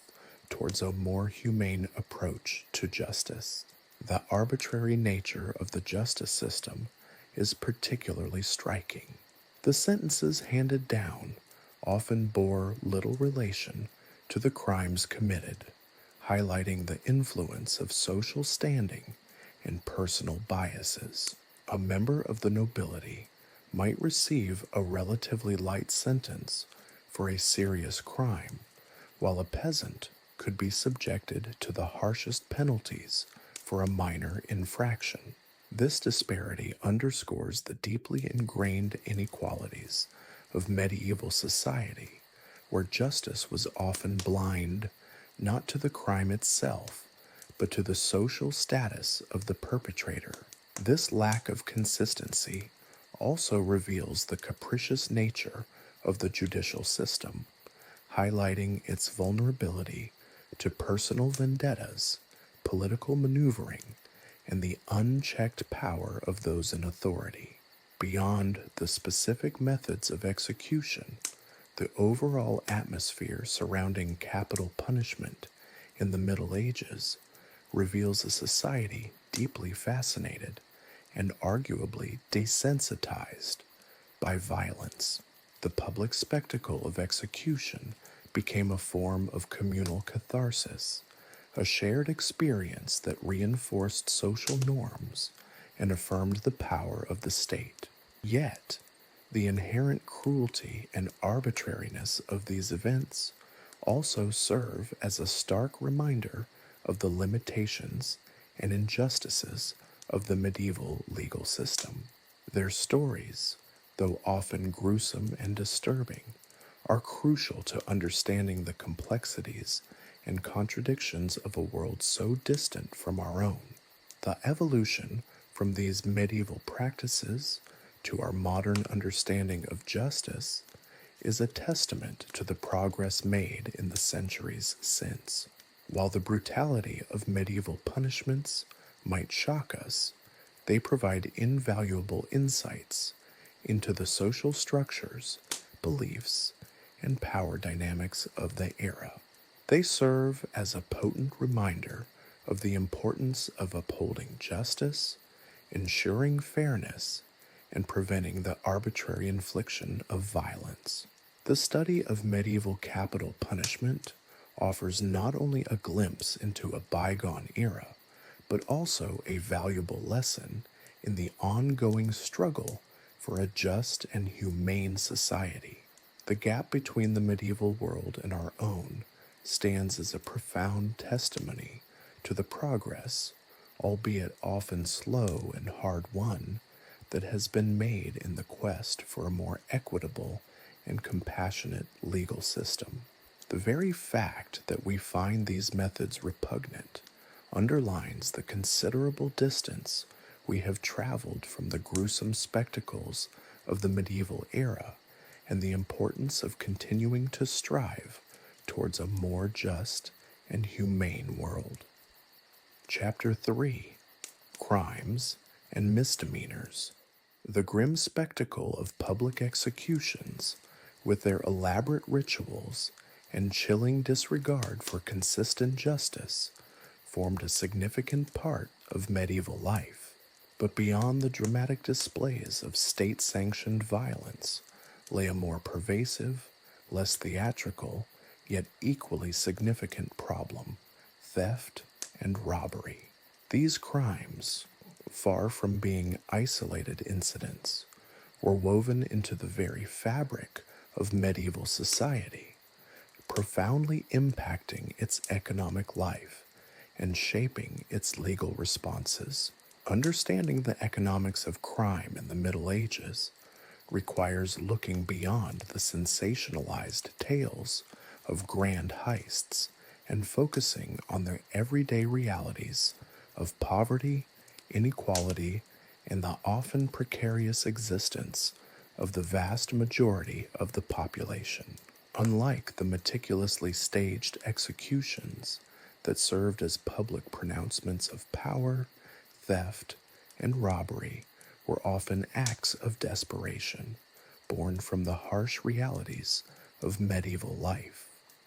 towards a more humane approach to justice. The arbitrary nature of the justice system is particularly striking. The sentences handed down often bore little relation to the crimes committed, highlighting the influence of social standing and personal biases. A member of the nobility might receive a relatively light sentence for a serious crime, while a peasant could be subjected to the harshest penalties for a minor infraction. This disparity underscores the deeply ingrained inequalities of medieval society, where justice was often blind not to the crime itself, but to the social status of the perpetrator. This lack of consistency also reveals the capricious nature of the judicial system, highlighting its vulnerability to personal vendettas, political maneuvering, and the unchecked power of those in authority. Beyond the specific methods of execution, the overall atmosphere surrounding capital punishment in the Middle Ages reveals a society deeply fascinated and arguably desensitized by violence. The public spectacle of execution became a form of communal catharsis, a shared experience that reinforced social norms and affirmed the power of the state. Yet, the inherent cruelty and arbitrariness of these events also serve as a stark reminder of the limitations and injustices of the medieval legal system. Their stories, though often gruesome and disturbing, are crucial to understanding the complexities and contradictions of a world so distant from our own. The evolution from these medieval practices to our modern understanding of justice is a testament to the progress made in the centuries since. While the brutality of medieval punishments might shock us, they provide invaluable insights into the social structures, beliefs, and power dynamics of the era. They serve as a potent reminder of the importance of upholding justice, ensuring fairness, and preventing the arbitrary infliction of violence. The study of medieval capital punishment offers not only a glimpse into a bygone era, but also a valuable lesson in the ongoing struggle for a just and humane society. The gap between the medieval world and our own stands as a profound testimony to the progress, albeit often slow and hard-won, that has been made in the quest for a more equitable and compassionate legal system. The very fact that we find these methods repugnant underlines the considerable distance we have traveled from the gruesome spectacles of the medieval era and the importance of continuing to strive towards a more just and humane world. Chapter 3: Crimes and Misdemeanors. The grim spectacle of public executions, with their elaborate rituals and chilling disregard for consistent justice, formed a significant part of medieval life. But beyond the dramatic displays of state-sanctioned violence lay a more pervasive, less theatrical, yet equally significant problem: theft and robbery. These crimes, far from being isolated incidents, were woven into the very fabric of medieval society, profoundly impacting its economic life and shaping its legal responses. Understanding the economics of crime in the Middle Ages requires looking beyond the sensationalized tales of grand heists and focusing on the everyday realities of poverty, inequality, and the often precarious existence of the vast majority of the population. Unlike the meticulously staged executions that served as public pronouncements of power, theft, and robbery were often acts of desperation, born from the harsh realities of medieval life.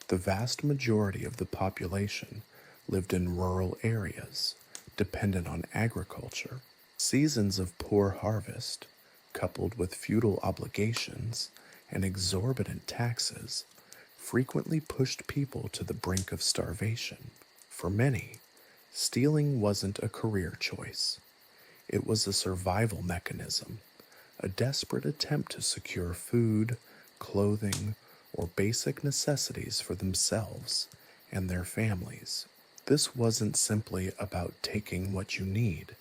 The vast majority of the population lived in rural areas, dependent on agriculture. Seasons of poor harvest, coupled with feudal obligations and exorbitant taxes, frequently pushed people to the brink of starvation. For many, stealing wasn't a career choice. It was a survival mechanism, a desperate attempt to secure food, clothing, or basic necessities for themselves and their families. This wasn't simply about taking what you need.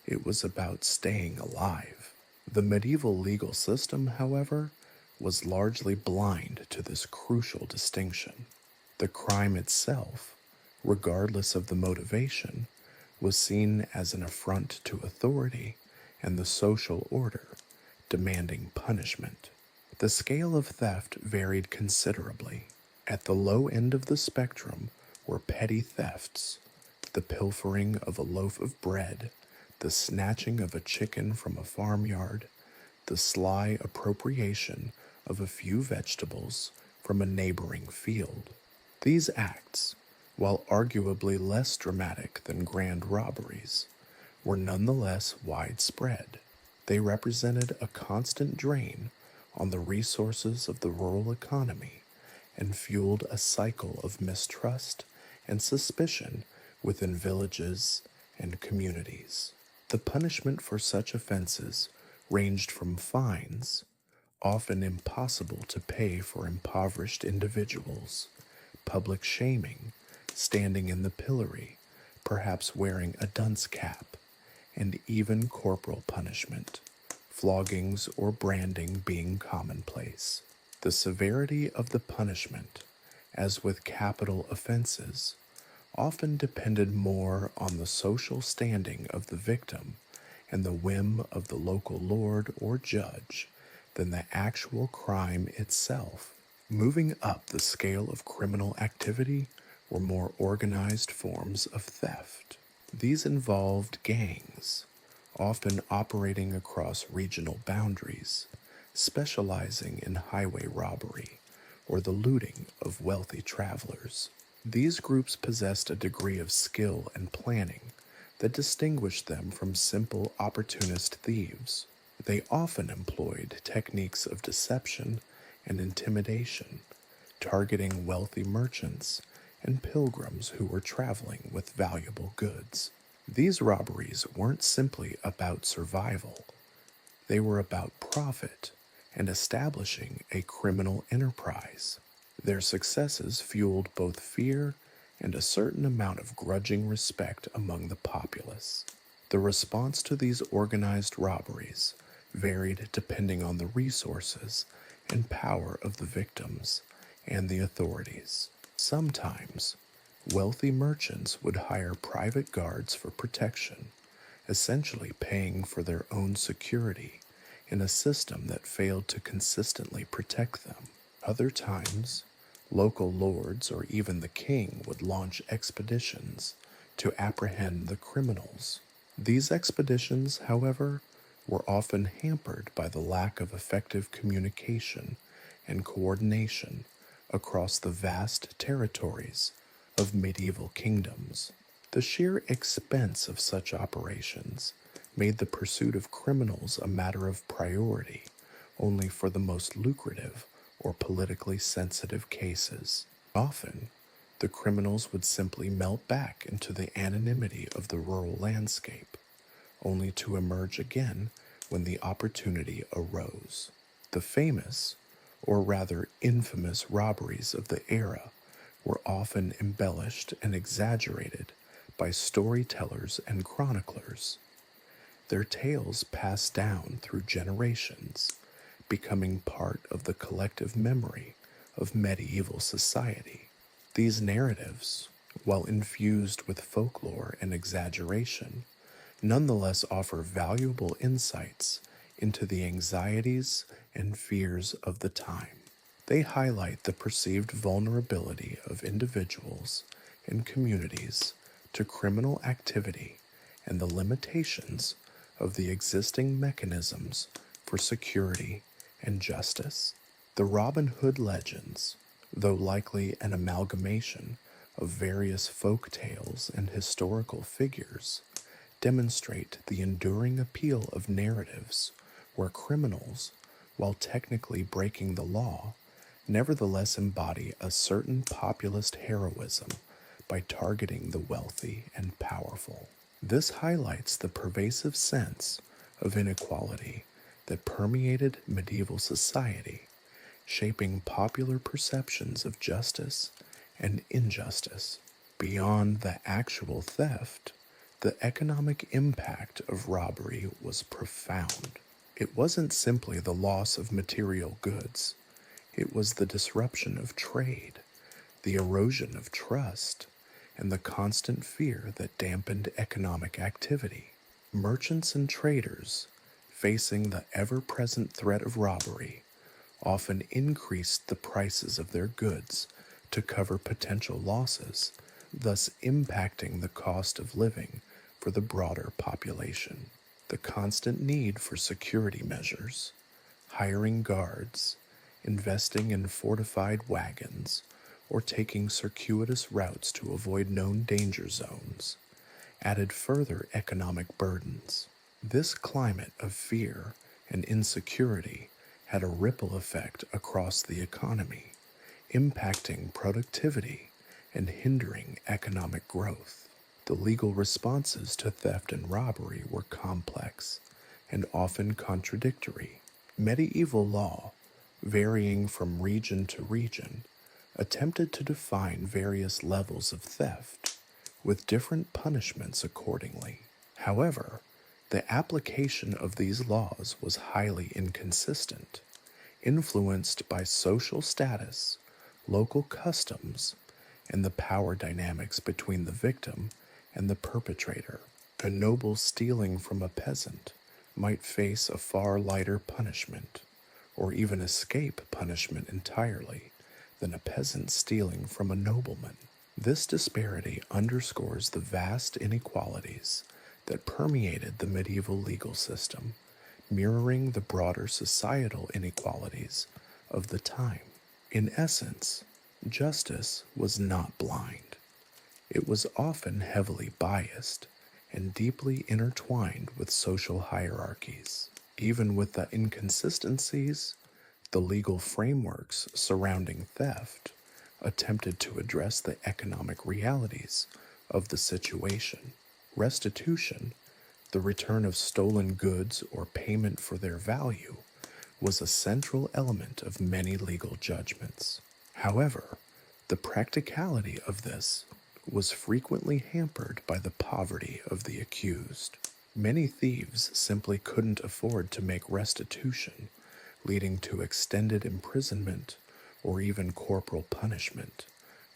It was about staying alive. The medieval legal system, however, was largely blind to this crucial distinction. The crime itself, regardless of the motivation, was seen as an affront to authority and the social order, demanding punishment. The scale of theft varied considerably. At the low end of the spectrum were petty thefts, the pilfering of a loaf of bread, the snatching of a chicken from a farmyard, the sly appropriation of a few vegetables from a neighboring field. These acts, while arguably less dramatic than grand robberies, were nonetheless widespread. They represented a constant drain on the resources of the rural economy and fueled a cycle of mistrust and suspicion within villages and communities. The punishment for such offenses ranged from fines, often impossible to pay for impoverished individuals, public shaming, standing in the pillory, perhaps wearing a dunce cap, and even corporal punishment, floggings or branding being commonplace. The severity of the punishment, as with capital offenses, often depended more on the social standing of the victim and the whim of the local lord or judge than the actual crime itself. Moving up the scale of criminal activity were more organized forms of theft. These involved gangs, often operating across regional boundaries, specializing in highway robbery or the looting of wealthy travelers. These groups possessed a degree of skill and planning that distinguished them from simple opportunist thieves. They often employed techniques of deception and intimidation, targeting wealthy merchants and pilgrims who were traveling with valuable goods. These robberies weren't simply about survival, they were about profit and establishing a criminal enterprise. Their successes fueled both fear and a certain amount of grudging respect among the populace. The response to these organized robberies varied depending on the resources and power of the victims and the authorities. Sometimes, wealthy merchants would hire private guards for protection, essentially paying for their own security in a system that failed to consistently protect them. Other times, local lords or even the king would launch expeditions to apprehend the criminals. These expeditions, however, were often hampered by the lack of effective communication and coordination across the vast territories of medieval kingdoms. The sheer expense of such operations made the pursuit of criminals a matter of priority only for the most lucrative or politically sensitive cases. Often, the criminals would simply melt back into the anonymity of the rural landscape, only to emerge again when the opportunity arose. The famous, or rather infamous, robberies of the era were often embellished and exaggerated by storytellers and chroniclers, their tales passed down through generations, becoming part of the collective memory of medieval society. These narratives, while infused with folklore and exaggeration, nonetheless offer valuable insights into the anxieties and fears of the time. They highlight the perceived vulnerability of individuals and communities to criminal activity and the limitations of the existing mechanisms for security and justice. The Robin Hood legends, though likely an amalgamation of various folk tales and historical figures, demonstrate the enduring appeal of narratives where criminals, while technically breaking the law, nevertheless embody a certain populist heroism by targeting the wealthy and powerful. This highlights the pervasive sense of inequality that permeated medieval society, shaping popular perceptions of justice and injustice. Beyond the actual theft, the economic impact of robbery was profound. It wasn't simply the loss of material goods, it was the disruption of trade, the erosion of trust, and the constant fear that dampened economic activity. Merchants and traders, facing the ever-present threat of robbery, often increased the prices of their goods to cover potential losses, thus impacting the cost of living for the broader population. The constant need for security measures, hiring guards, investing in fortified wagons, or taking circuitous routes to avoid known danger zones, added further economic burdens. This climate of fear and insecurity had a ripple effect across the economy, impacting productivity and hindering economic growth. The legal responses to theft and robbery were complex and often contradictory. Medieval law, varying from region to region, attempted to define various levels of theft, with different punishments accordingly. However, the application of these laws was highly inconsistent, influenced by social status, local customs, and the power dynamics between the victim and the perpetrator. A noble stealing from a peasant might face a far lighter punishment, or even escape punishment entirely, than a peasant stealing from a nobleman. This disparity underscores the vast inequalities that permeated the medieval legal system, mirroring the broader societal inequalities of the time. In essence, justice was not blind. It was often heavily biased and deeply intertwined with social hierarchies. Even with the inconsistencies, the legal frameworks surrounding theft attempted to address the economic realities of the situation. Restitution, the return of stolen goods or payment for their value, was a central element of many legal judgments. However, the practicality of this was frequently hampered by the poverty of the accused. Many thieves simply couldn't afford to make restitution, leading to extended imprisonment or even corporal punishment,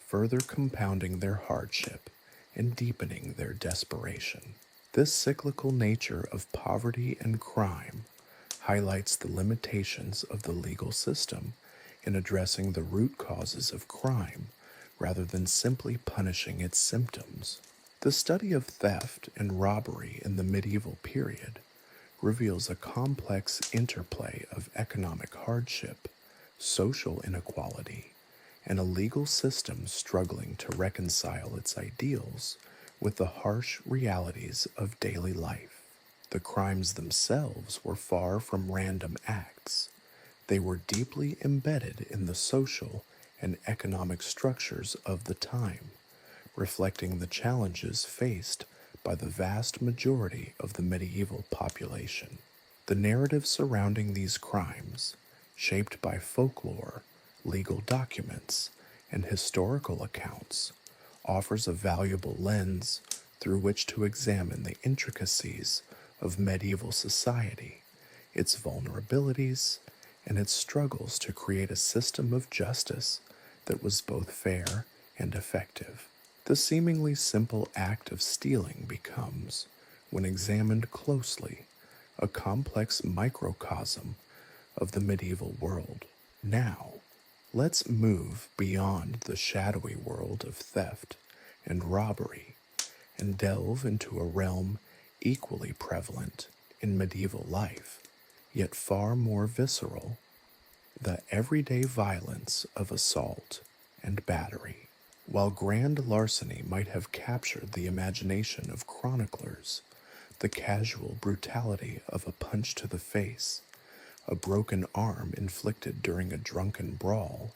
further compounding their hardship and deepening their desperation. This cyclical nature of poverty and crime highlights the limitations of the legal system in addressing the root causes of crime rather than simply punishing its symptoms. The study of theft and robbery in the medieval period reveals a complex interplay of economic hardship, social inequality, and a legal system struggling to reconcile its ideals with the harsh realities of daily life. The crimes themselves were far from random acts. They were deeply embedded in the social and economic structures of the time, reflecting the challenges faced by the vast majority of the medieval population. The narrative surrounding these crimes, shaped by folklore, legal documents, and historical accounts, offers a valuable lens through which to examine the intricacies of medieval society, its vulnerabilities, and its struggles to create a system of justice that was both fair and effective. The seemingly simple act of stealing becomes, when examined closely, a complex microcosm of the medieval world. Now, let's move beyond the shadowy world of theft and robbery and delve into a realm equally prevalent in medieval life, yet far more visceral: the everyday violence of assault and battery. While grand larceny might have captured the imagination of chroniclers, the casual brutality of a punch to the face, a broken arm inflicted during a drunken brawl,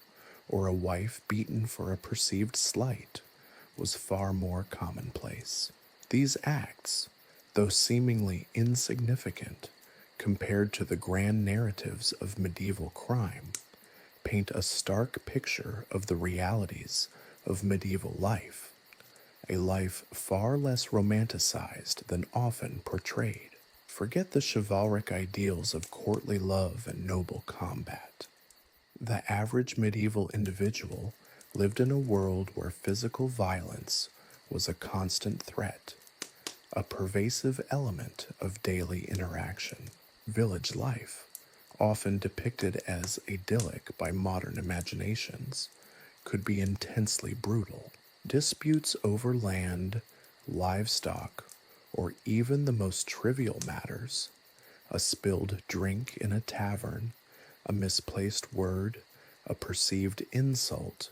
or a wife beaten for a perceived slight was far more commonplace. These acts, though seemingly insignificant compared to the grand narratives of medieval crime, paint a stark picture of the realities of medieval life, a life far less romanticized than often portrayed. Forget the chivalric ideals of courtly love and noble combat. The average medieval individual lived in a world where physical violence was a constant threat, a pervasive element of daily interaction. Village life, often depicted as idyllic by modern imaginations, could be intensely brutal. Disputes over land, livestock, or even the most trivial matters, a spilled drink in a tavern, a misplaced word, a perceived insult,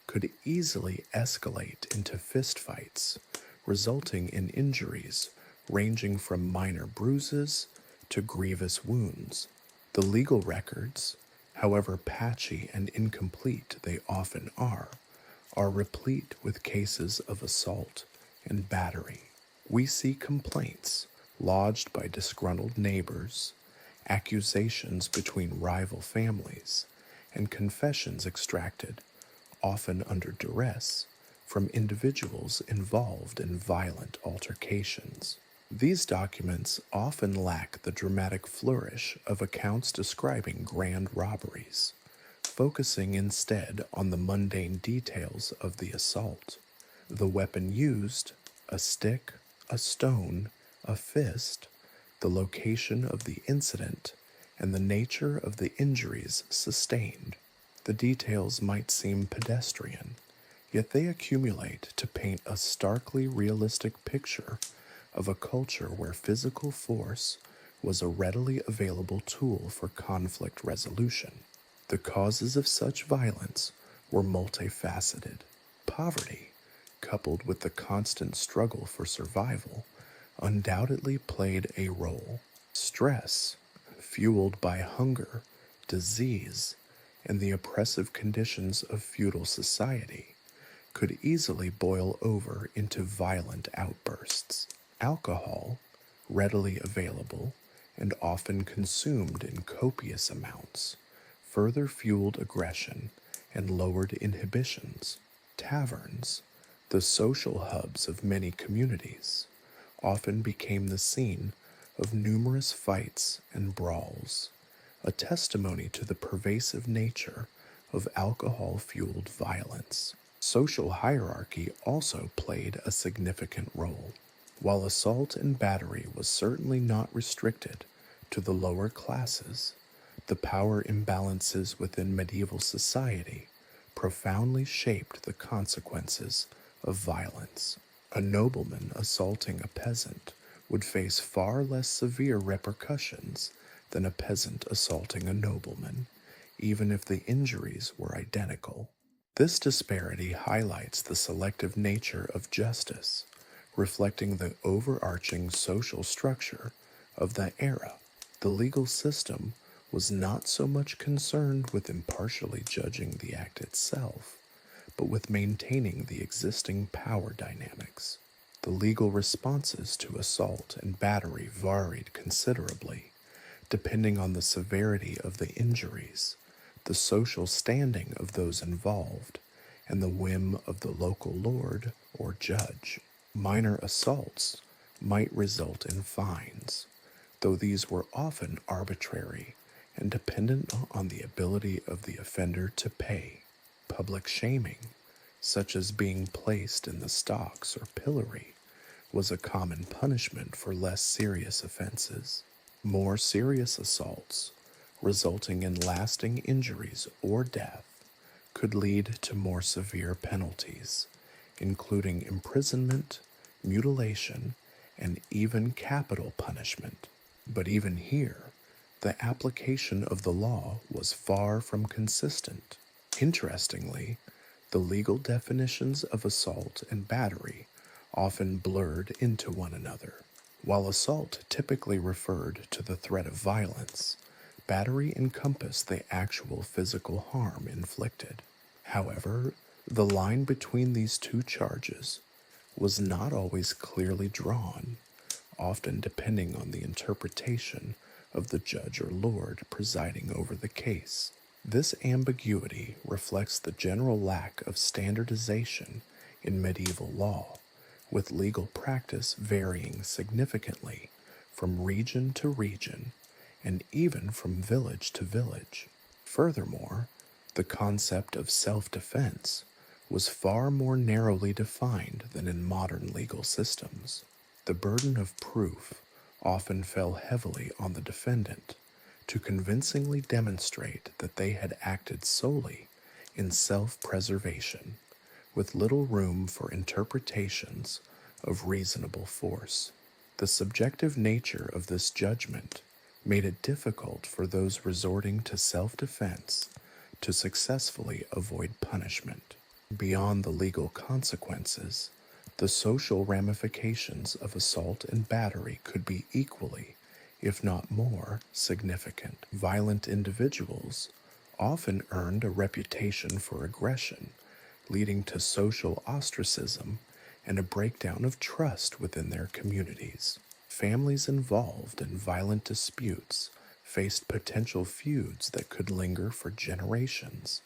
could easily escalate into fistfights, resulting in injuries ranging from minor bruises to grievous wounds. The legal records, however patchy and incomplete they often are replete with cases of assault and battery. We see complaints lodged by disgruntled neighbors, accusations between rival families, and confessions extracted, often under duress, from individuals involved in violent altercations. These documents often lack the dramatic flourish of accounts describing grand robberies, focusing instead on the mundane details of the assault. The weapon used, a stick, a stone, a fist, the location of the incident, and the nature of the injuries sustained. The details might seem pedestrian, yet they accumulate to paint a starkly realistic picture of a culture where physical force was a readily available tool for conflict resolution. The causes of such violence were multifaceted. Poverty, coupled with the constant struggle for survival, undoubtedly played a role. Stress, fueled by hunger, disease, and the oppressive conditions of feudal society, could easily boil over into violent outbursts. Alcohol, readily available and often consumed in copious amounts, further fueled aggression and lowered inhibitions. Taverns, the social hubs of many communities, often became the scene of numerous fights and brawls, a testimony to the pervasive nature of alcohol-fueled violence. Social hierarchy also played a significant role. While assault and battery was certainly not restricted to the lower classes, the power imbalances within medieval society profoundly shaped the consequences of violence. A nobleman assaulting a peasant would face far less severe repercussions than a peasant assaulting a nobleman, even if the injuries were identical. This disparity highlights the selective nature of justice, reflecting the overarching social structure of that era. The legal system was not so much concerned with impartially judging the act itself, but with maintaining the existing power dynamics. The legal responses to assault and battery varied considerably, depending on the severity of the injuries, the social standing of those involved, and the whim of the local lord or judge. Minor assaults might result in fines, though these were often arbitrary and dependent on the ability of the offender to pay. Public shaming, such as being placed in the stocks or pillory, was a common punishment for less serious offenses. More serious assaults, resulting in lasting injuries or death, could lead to more severe penalties, including imprisonment, mutilation, and even capital punishment. But even here, the application of the law was far from consistent. Interestingly, the legal definitions of assault and battery often blurred into one another. While assault typically referred to the threat of violence, battery encompassed the actual physical harm inflicted. However, the line between these two charges was not always clearly drawn, often depending on the interpretation of the judge or lord presiding over the case. This ambiguity reflects the general lack of standardization in medieval law, with legal practice varying significantly from region to region and even from village to village. Furthermore, the concept of self-defense was far more narrowly defined than in modern legal systems. The burden of proof often fell heavily on the defendant to convincingly demonstrate that they had acted solely in self-preservation, with little room for interpretations of reasonable force. The subjective nature of this judgment made it difficult for those resorting to self-defense to successfully avoid punishment. Beyond the legal consequences, the social ramifications of assault and battery could be equally, if not more, significant. Violent individuals often earned a reputation for aggression, leading to social ostracism and a breakdown of trust within their communities. Families involved in violent disputes faced potential feuds that could linger for generations,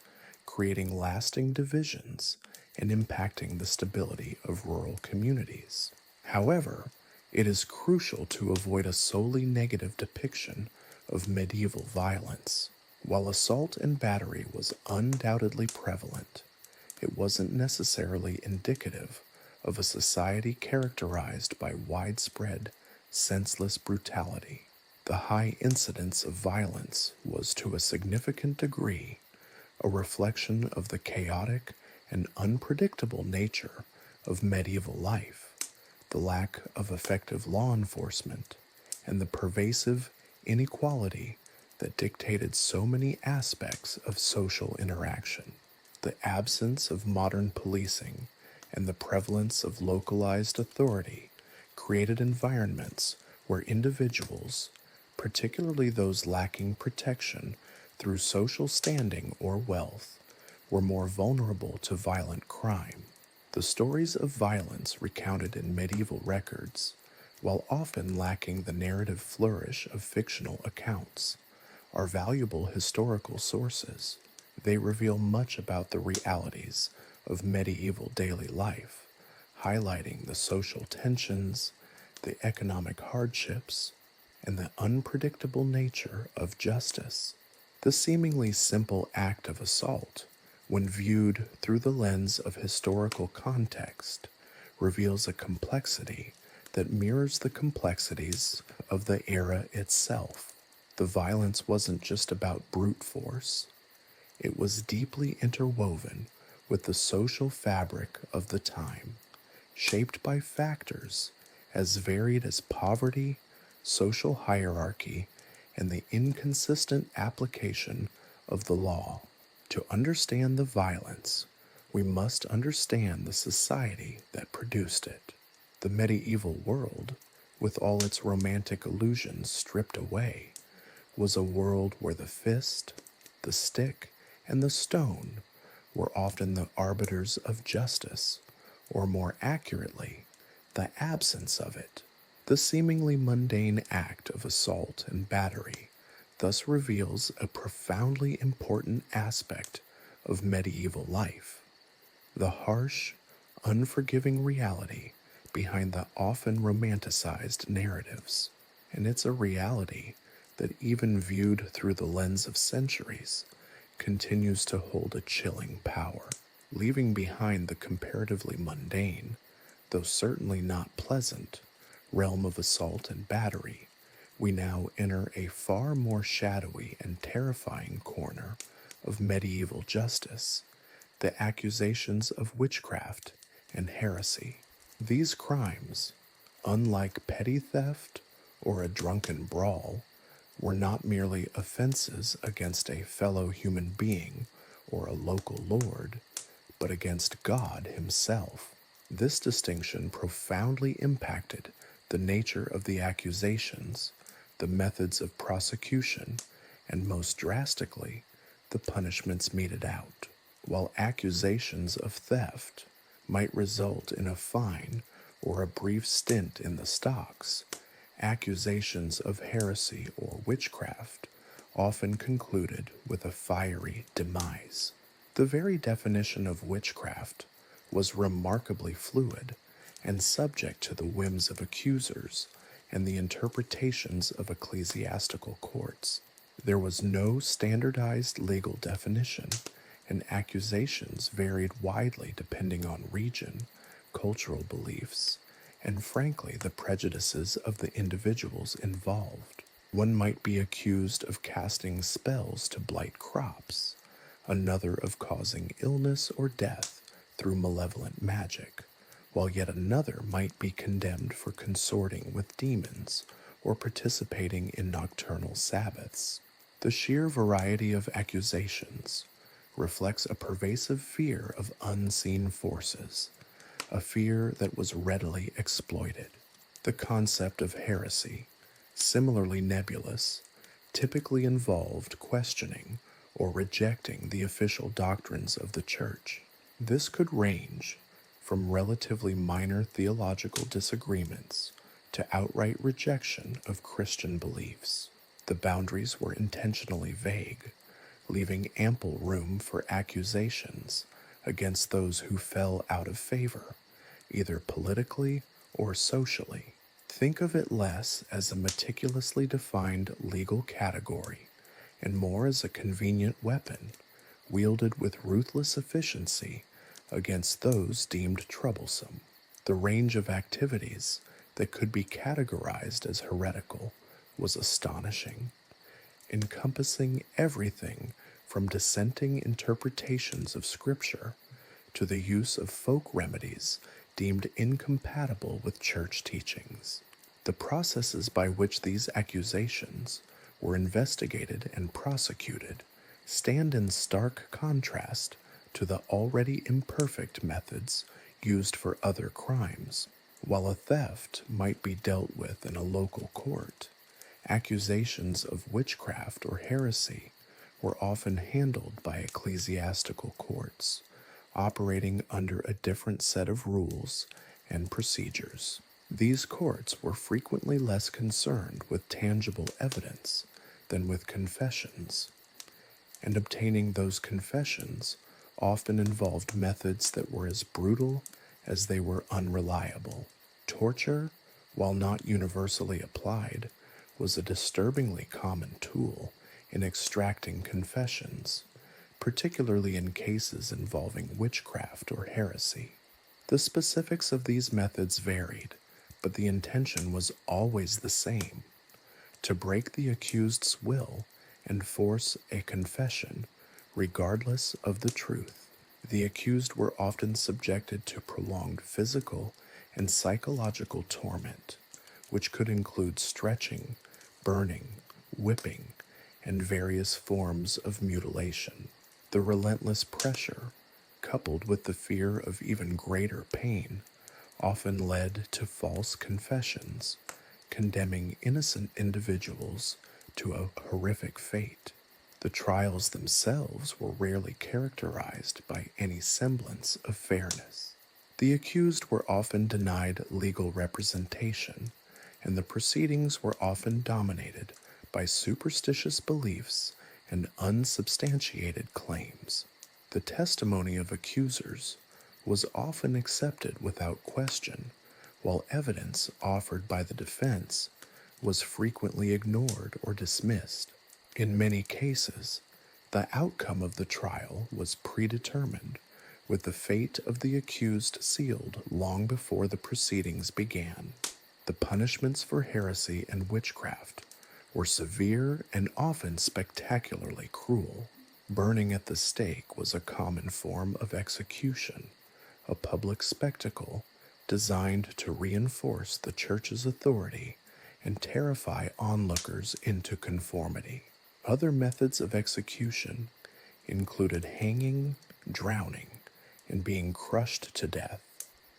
creating lasting divisions and impacting the stability of rural communities. However, it is crucial to avoid a solely negative depiction of medieval violence. While assault and battery was undoubtedly prevalent, it wasn't necessarily indicative of a society characterized by widespread, senseless brutality. The high incidence of violence was to a significant degree a reflection of the chaotic and unpredictable nature of medieval life, the lack of effective law enforcement, and the pervasive inequality that dictated so many aspects of social interaction. The absence of modern policing and the prevalence of localized authority created environments where individuals, particularly those lacking protection through social standing or wealth, were more vulnerable to violent crime. The stories of violence recounted in medieval records, while often lacking the narrative flourish of fictional accounts, are valuable historical sources. They reveal much about the realities of medieval daily life, highlighting the social tensions, the economic hardships, and the unpredictable nature of justice. The seemingly simple act of assault, when viewed through the lens of historical context, reveals a complexity that mirrors the complexities of the era itself. The violence wasn't just about brute force, it was deeply interwoven with the social fabric of the time, shaped by factors as varied as poverty, social hierarchy, and the inconsistent application of the law. To understand the violence, we must understand the society that produced it. The medieval world, with all its romantic illusions stripped away, was a world where the fist, the stick, and the stone were often the arbiters of justice, or more accurately, the absence of it. The seemingly mundane act of assault and battery thus reveals a profoundly important aspect of medieval life: the harsh, unforgiving reality behind the often romanticized narratives. And it's a reality that, even viewed through the lens of centuries, continues to hold a chilling power. Leaving behind the comparatively mundane, though certainly not pleasant, realm of assault and battery, we now enter a far more shadowy and terrifying corner of medieval justice: the accusations of witchcraft and heresy. These crimes, unlike petty theft or a drunken brawl, were not merely offenses against a fellow human being or a local lord, but against God himself. This distinction profoundly impacted the nature of the accusations, the methods of prosecution, and most drastically, the punishments meted out. While accusations of theft might result in a fine or a brief stint in the stocks, accusations of heresy or witchcraft often concluded with a fiery demise. The very definition of witchcraft was remarkably fluid and subject to the whims of accusers and the interpretations of ecclesiastical courts. There was no standardized legal definition, and accusations varied widely depending on region, cultural beliefs, and frankly, the prejudices of the individuals involved. One might be accused of casting spells to blight crops, another of causing illness or death through malevolent magic, while yet another might be condemned for consorting with demons or participating in nocturnal sabbaths. The sheer variety of accusations reflects a pervasive fear of unseen forces, a fear that was readily exploited. The concept of heresy, similarly nebulous, typically involved questioning or rejecting the official doctrines of the Church. This could range from relatively minor theological disagreements to outright rejection of Christian beliefs. The boundaries were intentionally vague, leaving ample room for accusations against those who fell out of favor, either politically or socially. Think of it less as a meticulously defined legal category and more as a convenient weapon wielded with ruthless efficiency against those deemed troublesome. The range of activities that could be categorized as heretical was astonishing, encompassing everything from dissenting interpretations of Scripture to the use of folk remedies deemed incompatible with church teachings. The processes by which these accusations were investigated and prosecuted stand in stark contrast to the already imperfect methods used for other crimes. While a theft might be dealt with in a local court, accusations of witchcraft or heresy were often handled by ecclesiastical courts, operating under a different set of rules and procedures. These courts were frequently less concerned with tangible evidence than with confessions, and obtaining those confessions often involved methods that were as brutal as they were unreliable. Torture, while not universally applied, was a disturbingly common tool in extracting confessions, particularly in cases involving witchcraft or heresy. The specifics of these methods varied, but the intention was always the same: to break the accused's will and force a confession regardless of the truth. The accused were often subjected to prolonged physical and psychological torment, which could include stretching, burning, whipping, and various forms of mutilation. The relentless pressure, coupled with the fear of even greater pain, often led to false confessions, condemning innocent individuals to a horrific fate. The trials themselves were rarely characterized by any semblance of fairness. The accused were often denied legal representation, and the proceedings were often dominated by superstitious beliefs and unsubstantiated claims. The testimony of accusers was often accepted without question, while evidence offered by the defense was frequently ignored or dismissed. In many cases, the outcome of the trial was predetermined, with the fate of the accused sealed long before the proceedings began. The punishments for heresy and witchcraft were severe and often spectacularly cruel. Burning at the stake was a common form of execution, a public spectacle designed to reinforce the church's authority and terrify onlookers into conformity. Other methods of execution included hanging, drowning, and being crushed to death,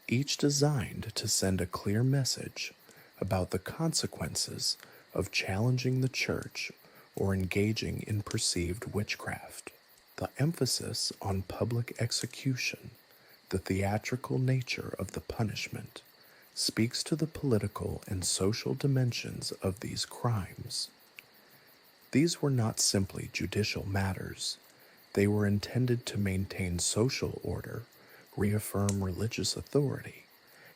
each designed to send a clear message about the consequences of challenging the church or engaging in perceived witchcraft. The emphasis on public execution, the theatrical nature of the punishment, speaks to the political and social dimensions of these crimes. These were not simply judicial matters. They were intended to maintain social order, reaffirm religious authority,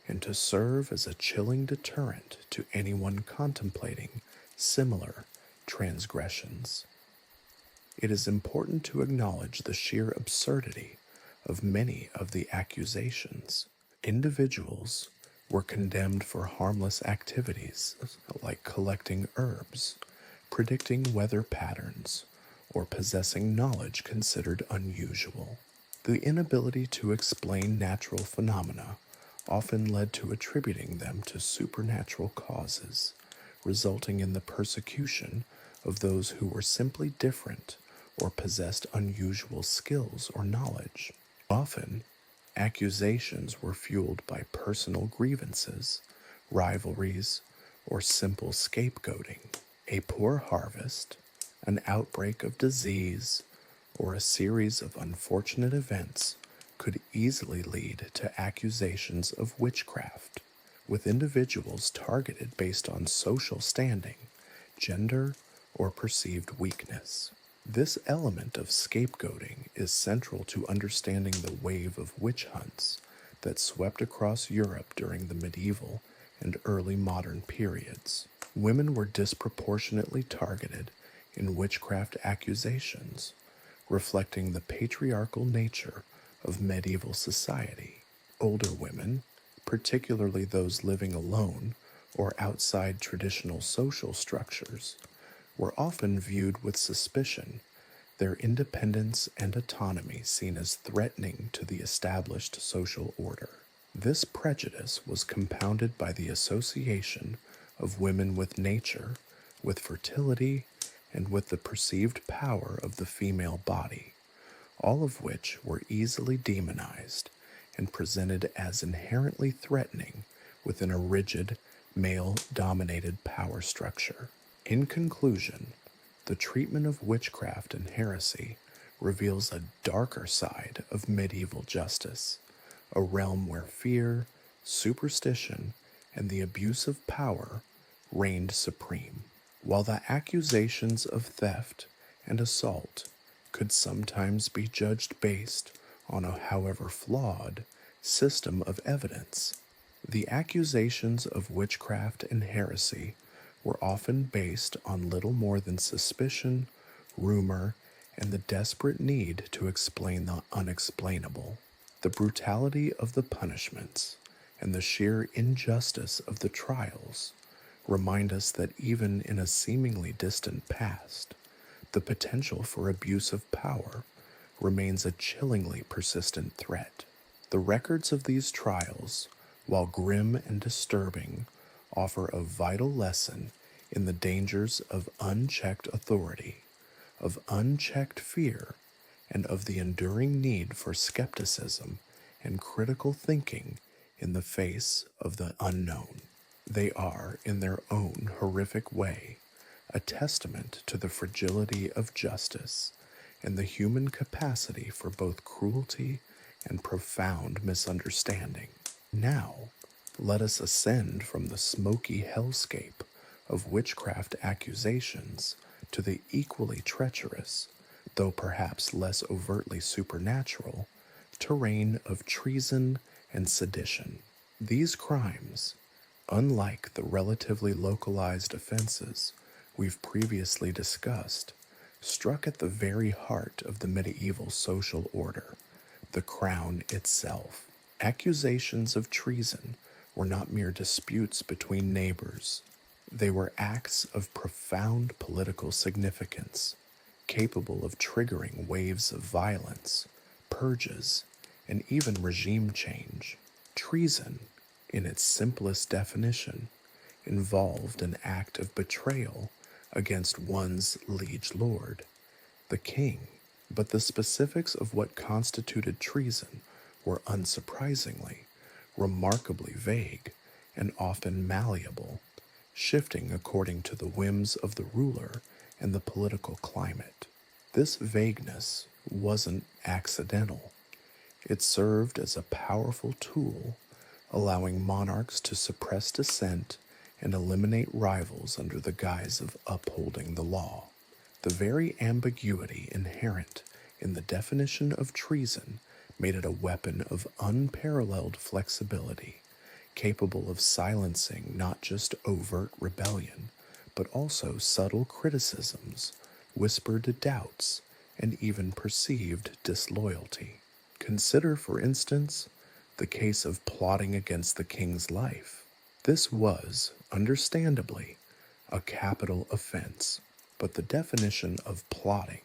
and to serve as a chilling deterrent to anyone contemplating similar transgressions. It is important to acknowledge the sheer absurdity of many of the accusations. Individuals were condemned for harmless activities like collecting herbs, predicting weather patterns, or possessing knowledge considered unusual. The inability to explain natural phenomena often led to attributing them to supernatural causes, resulting in the persecution of those who were simply different or possessed unusual skills or knowledge. Often, accusations were fueled by personal grievances, rivalries, or simple scapegoating. A poor harvest, an outbreak of disease, or a series of unfortunate events could easily lead to accusations of witchcraft, with individuals targeted based on social standing, gender, or perceived weakness. This element of scapegoating is central to understanding the wave of witch hunts that swept across Europe during the medieval and early modern periods. Women were disproportionately targeted in witchcraft accusations, reflecting the patriarchal nature of medieval society. Older women, particularly those living alone or outside traditional social structures, were often viewed with suspicion, their independence and autonomy seen as threatening to the established social order. This prejudice was compounded by the association of women with nature, with fertility, and with the perceived power of the female body, all of which were easily demonized and presented as inherently threatening within a rigid, male-dominated power structure. In conclusion, the treatment of witchcraft and heresy reveals a darker side of medieval justice, a realm where fear, superstition, and the abuse of power reigned supreme. While the accusations of theft and assault could sometimes be judged based on a however flawed system of evidence, the accusations of witchcraft and heresy were often based on little more than suspicion, rumor, and the desperate need to explain the unexplainable. The brutality of the punishments and the sheer injustice of the trials remind us that even in a seemingly distant past, the potential for abuse of power remains a chillingly persistent threat. The records of these trials, while grim and disturbing, offer a vital lesson in the dangers of unchecked authority, of unchecked fear, and of the enduring need for skepticism and critical thinking in the face of the unknown. They are, in their own horrific way, a testament to the fragility of justice and the human capacity for both cruelty and profound misunderstanding. Now, let us ascend from the smoky hellscape of witchcraft accusations to the equally treacherous, though perhaps less overtly supernatural, terrain of treason and sedition. These crimes, unlike the relatively localized offenses we've previously discussed, struck at the very heart of the medieval social order, the crown itself. Accusations of treason were not mere disputes between neighbors. They were acts of profound political significance, capable of triggering waves of violence, purges, and even regime change. Treason, in its simplest definition, involved an act of betrayal against one's liege lord, the king. But the specifics of what constituted treason were unsurprisingly, remarkably vague, and often malleable, shifting according to the whims of the ruler and the political climate. This vagueness wasn't accidental. It served as a powerful tool, allowing monarchs to suppress dissent and eliminate rivals under the guise of upholding the law. The very ambiguity inherent in the definition of treason made it a weapon of unparalleled flexibility, capable of silencing not just overt rebellion, but also subtle criticisms, whispered doubts, and even perceived disloyalty. Consider, for instance, the case of plotting against the king's life. This was, understandably, a capital offense, but the definition of plotting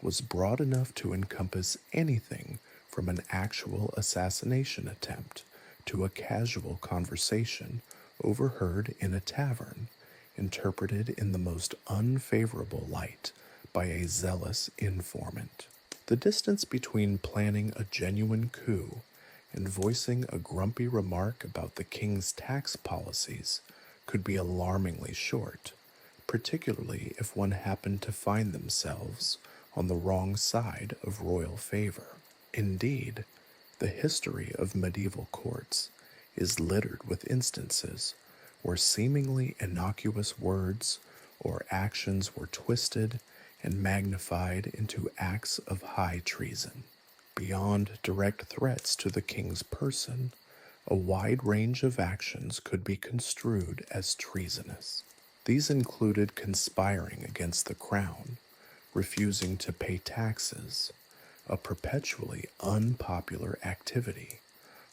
was broad enough to encompass anything from an actual assassination attempt to a casual conversation overheard in a tavern, interpreted in the most unfavorable light by a zealous informant. The distance between planning a genuine coup and voicing a grumpy remark about the king's tax policies could be alarmingly short, particularly if one happened to find themselves on the wrong side of royal favor. Indeed, the history of medieval courts is littered with instances where seemingly innocuous words or actions were twisted and magnified into acts of high treason. Beyond direct threats to the king's person, a wide range of actions could be construed as treasonous. These included conspiring against the crown, refusing to pay taxes, a perpetually unpopular activity,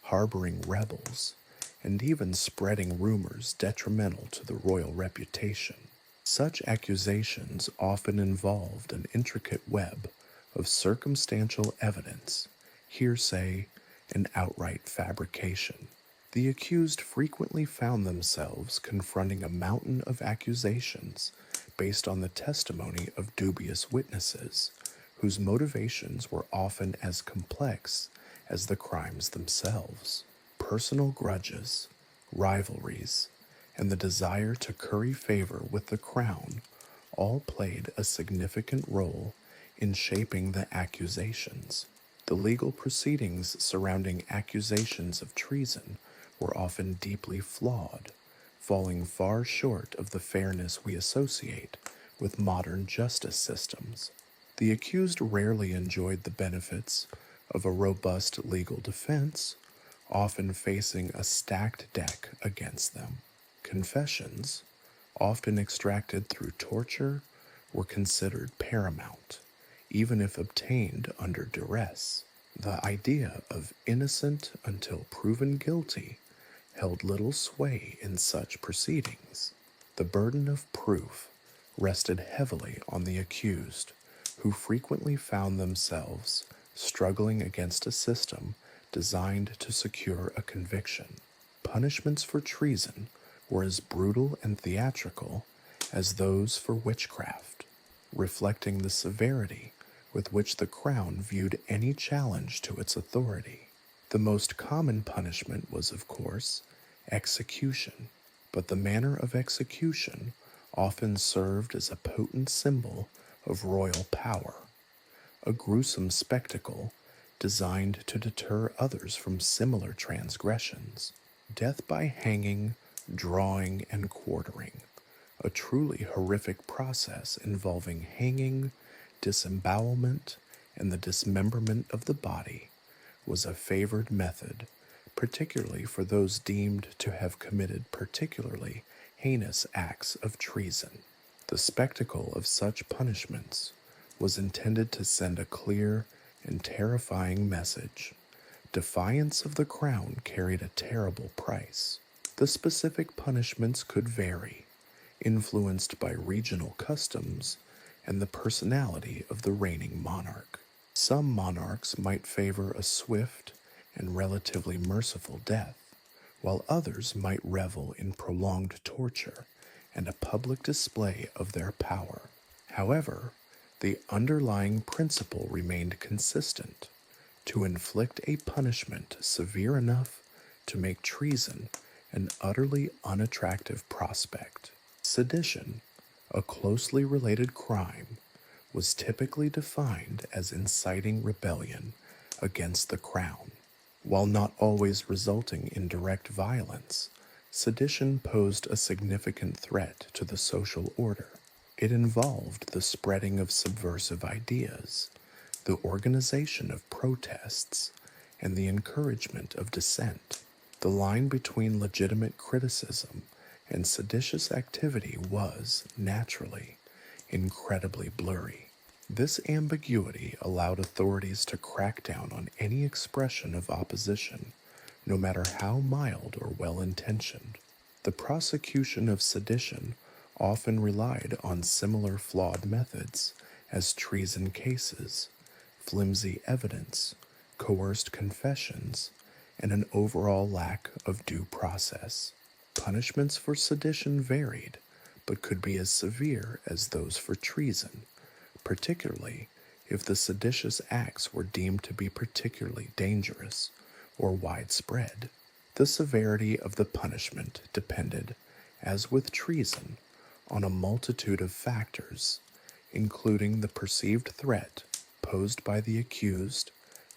harboring rebels, and even spreading rumors detrimental to the royal reputation. Such accusations often involved an intricate web of circumstantial evidence, hearsay, and outright fabrication. The accused frequently found themselves confronting a mountain of accusations based on the testimony of dubious witnesses, whose motivations were often as complex as the crimes themselves. Personal grudges, rivalries, and the desire to curry favor with the crown all played a significant role in shaping the accusations. The legal proceedings surrounding accusations of treason were often deeply flawed, falling far short of the fairness we associate with modern justice systems. The accused rarely enjoyed the benefits of a robust legal defense, often facing a stacked deck against them. Confessions, often extracted through torture, were considered paramount, even if obtained under duress. The idea of innocent until proven guilty held little sway in such proceedings. The burden of proof rested heavily on the accused, who frequently found themselves struggling against a system designed to secure a conviction. Punishments for treason were as brutal and theatrical as those for witchcraft, reflecting the severity with which the crown viewed any challenge to its authority. The most common punishment was, of course, execution, but the manner of execution often served as a potent symbol of royal power, a gruesome spectacle designed to deter others from similar transgressions. Death by hanging, drawing, and quartering, a truly horrific process involving hanging, disembowelment, and the dismemberment of the body, was a favored method, particularly for those deemed to have committed particularly heinous acts of treason. The spectacle of such punishments was intended to send a clear and terrifying message. Defiance of the crown carried a terrible price. The specific punishments could vary, influenced by regional customs and the personality of the reigning monarch. Some monarchs might favor a swift and relatively merciful death, while others might revel in prolonged torture and a public display of their power. However, the underlying principle remained consistent: to inflict a punishment severe enough to make treason an utterly unattractive prospect. Sedition, a closely related crime, was typically defined as inciting rebellion against the crown. While not always resulting in direct violence, sedition posed a significant threat to the social order. It involved the spreading of subversive ideas, the organization of protests, and the encouragement of dissent. The line between legitimate criticism and seditious activity was, naturally, incredibly blurry. This ambiguity allowed authorities to crack down on any expression of opposition, no matter how mild or well-intentioned. The prosecution of sedition often relied on similar flawed methods as treason cases, flimsy evidence, coerced confessions, and an overall lack of due process. Punishments for sedition varied, but could be as severe as those for treason, particularly if the seditious acts were deemed to be particularly dangerous or widespread. The severity of the punishment depended, as with treason, on a multitude of factors, including the perceived threat posed by the accused,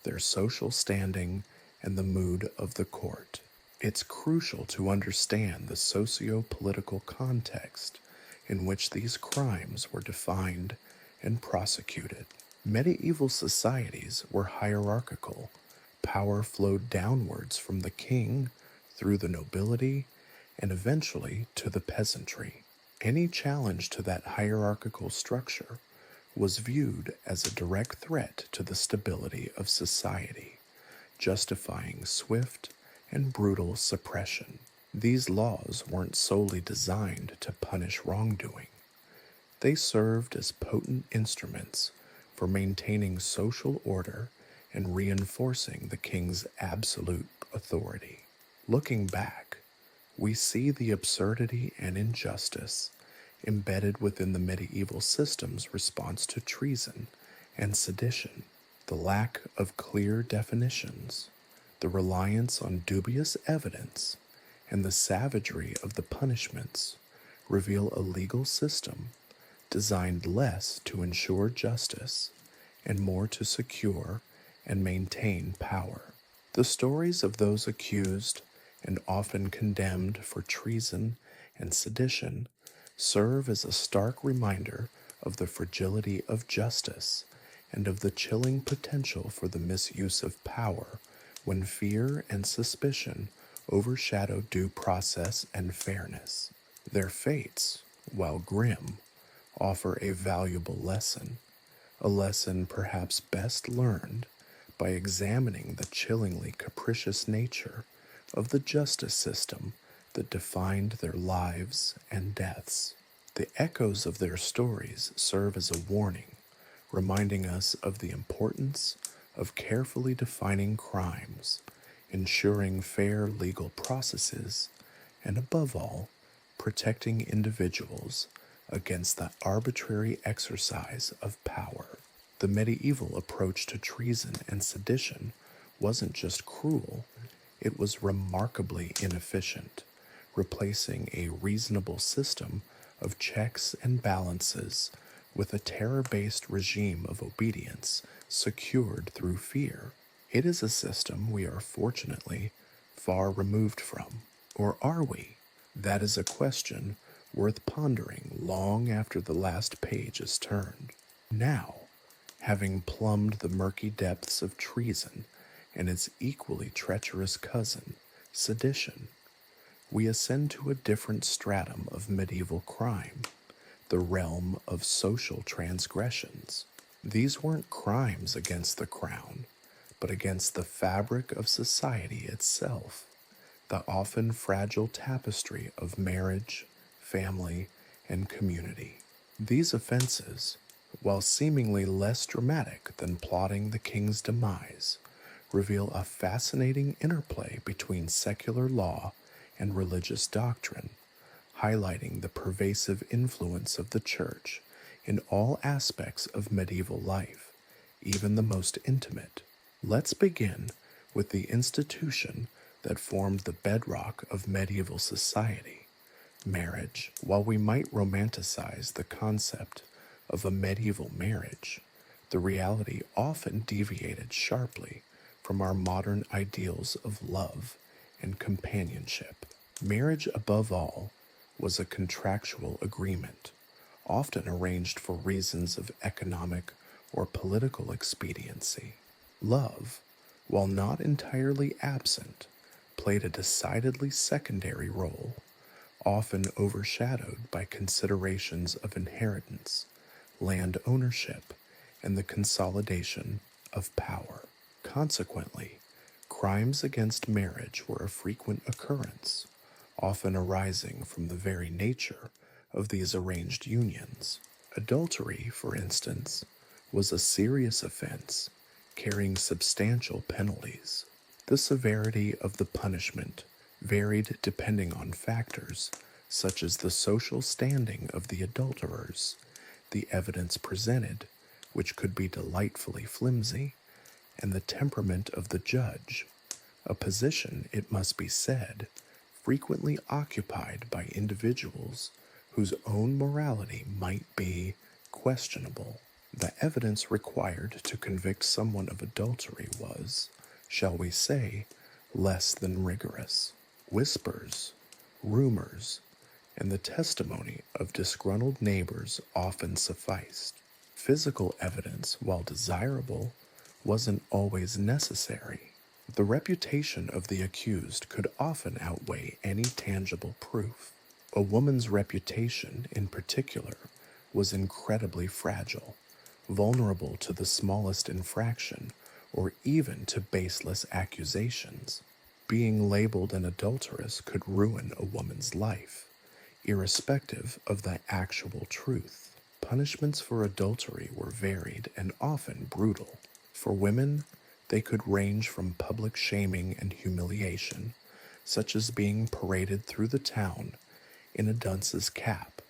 their social standing, and the mood of the court. It's crucial to understand the socio-political context in which these crimes were defined and prosecuted. Medieval societies were hierarchical. Power flowed downwards from the king through the nobility and eventually to the peasantry. Any challenge to that hierarchical structure was viewed as a direct threat to the stability of society, justifying swift and brutal suppression. These laws weren't solely designed to punish wrongdoing. They served as potent instruments for maintaining social order and reinforcing the king's absolute authority. Looking back, we see the absurdity and injustice embedded within the medieval system's response to treason and sedition. The lack of clear definitions, the reliance on dubious evidence, and the savagery of the punishments reveal a legal system designed less to ensure justice and more to secure and maintain power. The stories of those accused and often condemned for treason and sedition serve as a stark reminder of the fragility of justice and of the chilling potential for the misuse of power when fear and suspicion overshadow due process and fairness. Their fates, while grim, offer a valuable lesson, a lesson perhaps best learned by examining the chillingly capricious nature of the justice system that defined their lives and deaths. The echoes of their stories serve as a warning, reminding us of the importance of carefully defining crimes, ensuring fair legal processes, and above all, protecting individuals against the arbitrary exercise of power. The medieval approach to treason and sedition wasn't just cruel, it was remarkably inefficient, replacing a reasonable system of checks and balances with a terror-based regime of obedience secured through fear. It is a system we are fortunately far removed from. Or are we? That is a question worth pondering long after the last page is turned. Now, having plumbed the murky depths of treason and its equally treacherous cousin, sedition, we ascend to a different stratum of medieval crime, the realm of social transgressions. These weren't crimes against the crown, but against the fabric of society itself, the often fragile tapestry of marriage, family, and community. These offenses, while seemingly less dramatic than plotting the king's demise, reveal a fascinating interplay between secular law and religious doctrine, highlighting the pervasive influence of the church in all aspects of medieval life, even the most intimate. Let's begin with the institution that formed the bedrock of medieval society, marriage. While we might romanticize the concept of a medieval marriage, the reality often deviated sharply from our modern ideals of love and companionship. Marriage, above all, was a contractual agreement, often arranged for reasons of economic or political expediency. Love, while not entirely absent, played a decidedly secondary role, often overshadowed by considerations of inheritance, land ownership, and the consolidation of power. Consequently, crimes against marriage were a frequent occurrence, often arising from the very nature of these arranged unions. Adultery, for instance, was a serious offense, carrying substantial penalties. The severity of the punishment varied depending on factors such as the social standing of the adulterers, the evidence presented, which could be delightfully flimsy, and the temperament of the judge, a position, it must be said, frequently occupied by individuals whose own morality might be questionable. The evidence required to convict someone of adultery was, shall we say, less than rigorous. Whispers, rumors, and the testimony of disgruntled neighbors often sufficed. Physical evidence, while desirable, wasn't always necessary. The reputation of the accused could often outweigh any tangible proof. A woman's reputation, in particular, was incredibly fragile, vulnerable to the smallest infraction or even to baseless accusations. Being labeled an adulteress could ruin a woman's life, irrespective of the actual truth. Punishments for adultery were varied and often brutal. For women, they could range from public shaming and humiliation, such as being paraded through the town in a dunce's cap,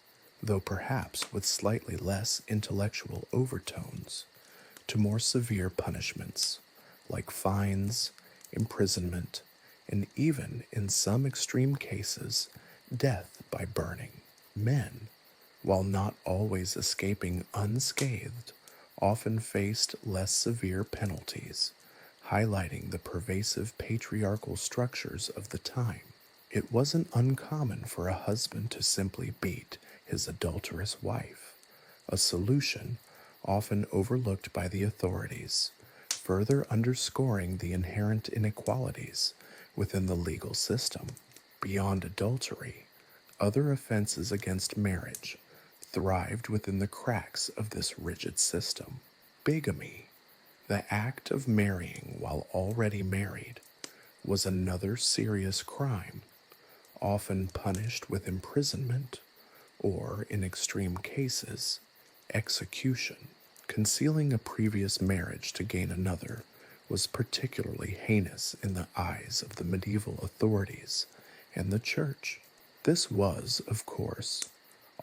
though perhaps with slightly less intellectual overtones, to more severe punishments, like fines, imprisonment, and even, in some extreme cases, death by burning. Men, while not always escaping unscathed, often faced less severe penalties, highlighting the pervasive patriarchal structures of the time. It wasn't uncommon for a husband to simply beat his adulterous wife, a solution often overlooked by the authorities, further underscoring the inherent inequalities within the legal system. Beyond adultery, other offenses against marriage thrived within the cracks of this rigid system. Bigamy, the act of marrying while already married, was another serious crime, often punished with imprisonment or, in extreme cases, execution. Concealing a previous marriage to gain another was particularly heinous in the eyes of the medieval authorities and the church. This was, of course,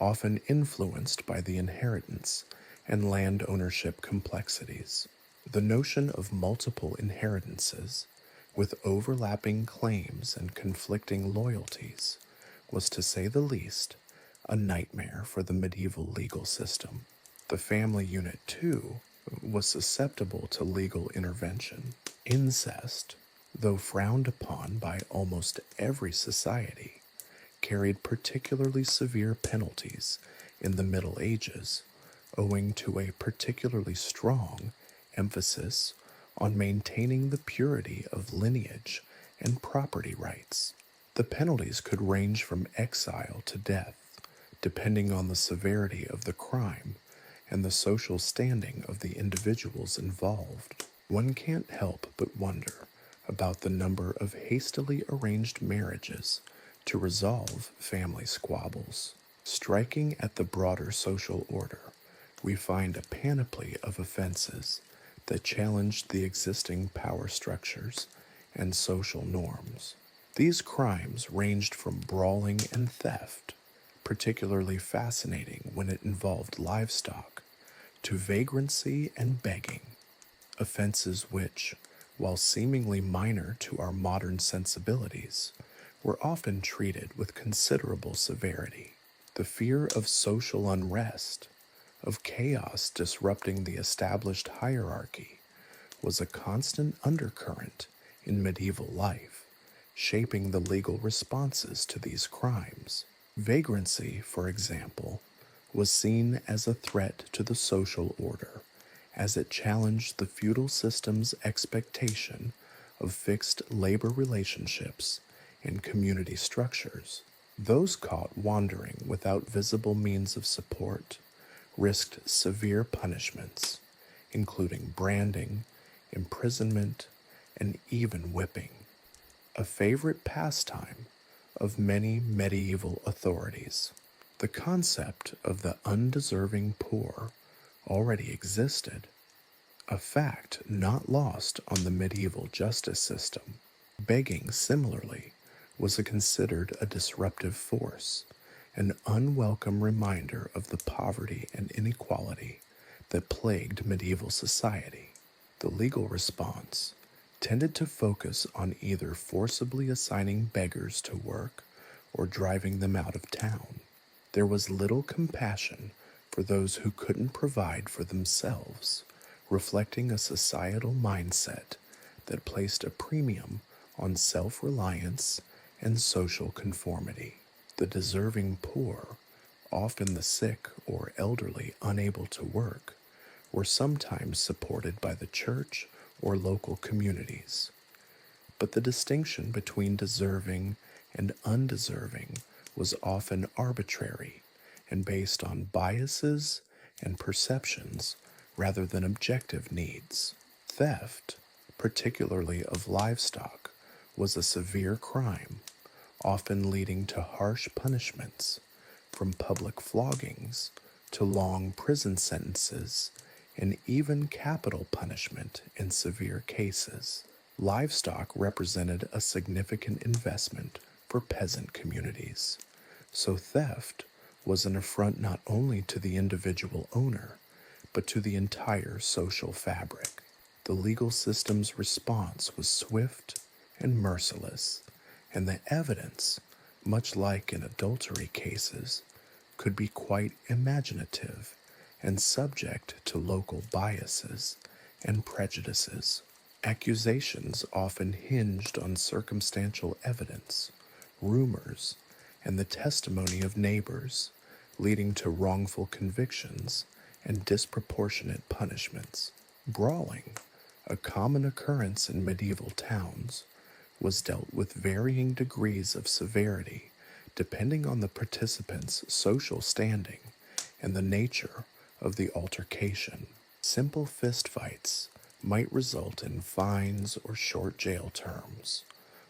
often influenced by the inheritance and land ownership complexities. The notion of multiple inheritances, with overlapping claims and conflicting loyalties, was, to say the least, a nightmare for the medieval legal system. The family unit, too, was susceptible to legal intervention. Incest, though frowned upon by almost every society, carried particularly severe penalties in the Middle Ages, owing to a particularly strong emphasis on maintaining the purity of lineage and property rights. The penalties could range from exile to death, depending on the severity of the crime and the social standing of the individuals involved. One can't help but wonder about the number of hastily arranged marriages to resolve family squabbles. Striking at the broader social order, we find a panoply of offenses that challenged the existing power structures and social norms. These crimes ranged from brawling and theft, particularly fascinating when it involved livestock, to vagrancy and begging, offenses which, while seemingly minor to our modern sensibilities, were often treated with considerable severity. The fear of social unrest, of chaos disrupting the established hierarchy, was a constant undercurrent in medieval life, shaping the legal responses to these crimes. Vagrancy, for example, was seen as a threat to the social order, as it challenged the feudal system's expectation of fixed labor relationships and community structures. Those caught wandering without visible means of support risked severe punishments, including branding, imprisonment, and even whipping. A favorite pastime of many medieval authorities, the concept of the undeserving poor already existed, a fact not lost on the medieval justice system. Begging, similarly, was considered a disruptive force, an unwelcome reminder of the poverty and inequality that plagued medieval society. The legal response tended to focus on either forcibly assigning beggars to work or driving them out of town. There was little compassion for those who couldn't provide for themselves, reflecting a societal mindset that placed a premium on self-reliance and social conformity. The deserving poor, often the sick or elderly unable to work, were sometimes supported by the church or local communities. But the distinction between deserving and undeserving was often arbitrary and based on biases and perceptions rather than objective needs. Theft, particularly of livestock, was a severe crime, often leading to harsh punishments, from public floggings to long prison sentences and even capital punishment in severe cases. Livestock represented a significant investment for peasant communities, so theft was an affront not only to the individual owner, but to the entire social fabric. The legal system's response was swift and merciless, and the evidence, much like in adultery cases, could be quite imaginative and subject to local biases and prejudices. Accusations often hinged on circumstantial evidence, rumors, and the testimony of neighbors, leading to wrongful convictions and disproportionate punishments. Brawling, a common occurrence in medieval towns, was dealt with varying degrees of severity depending on the participants' social standing and the nature of the altercation. Simple fistfights might result in fines or short jail terms,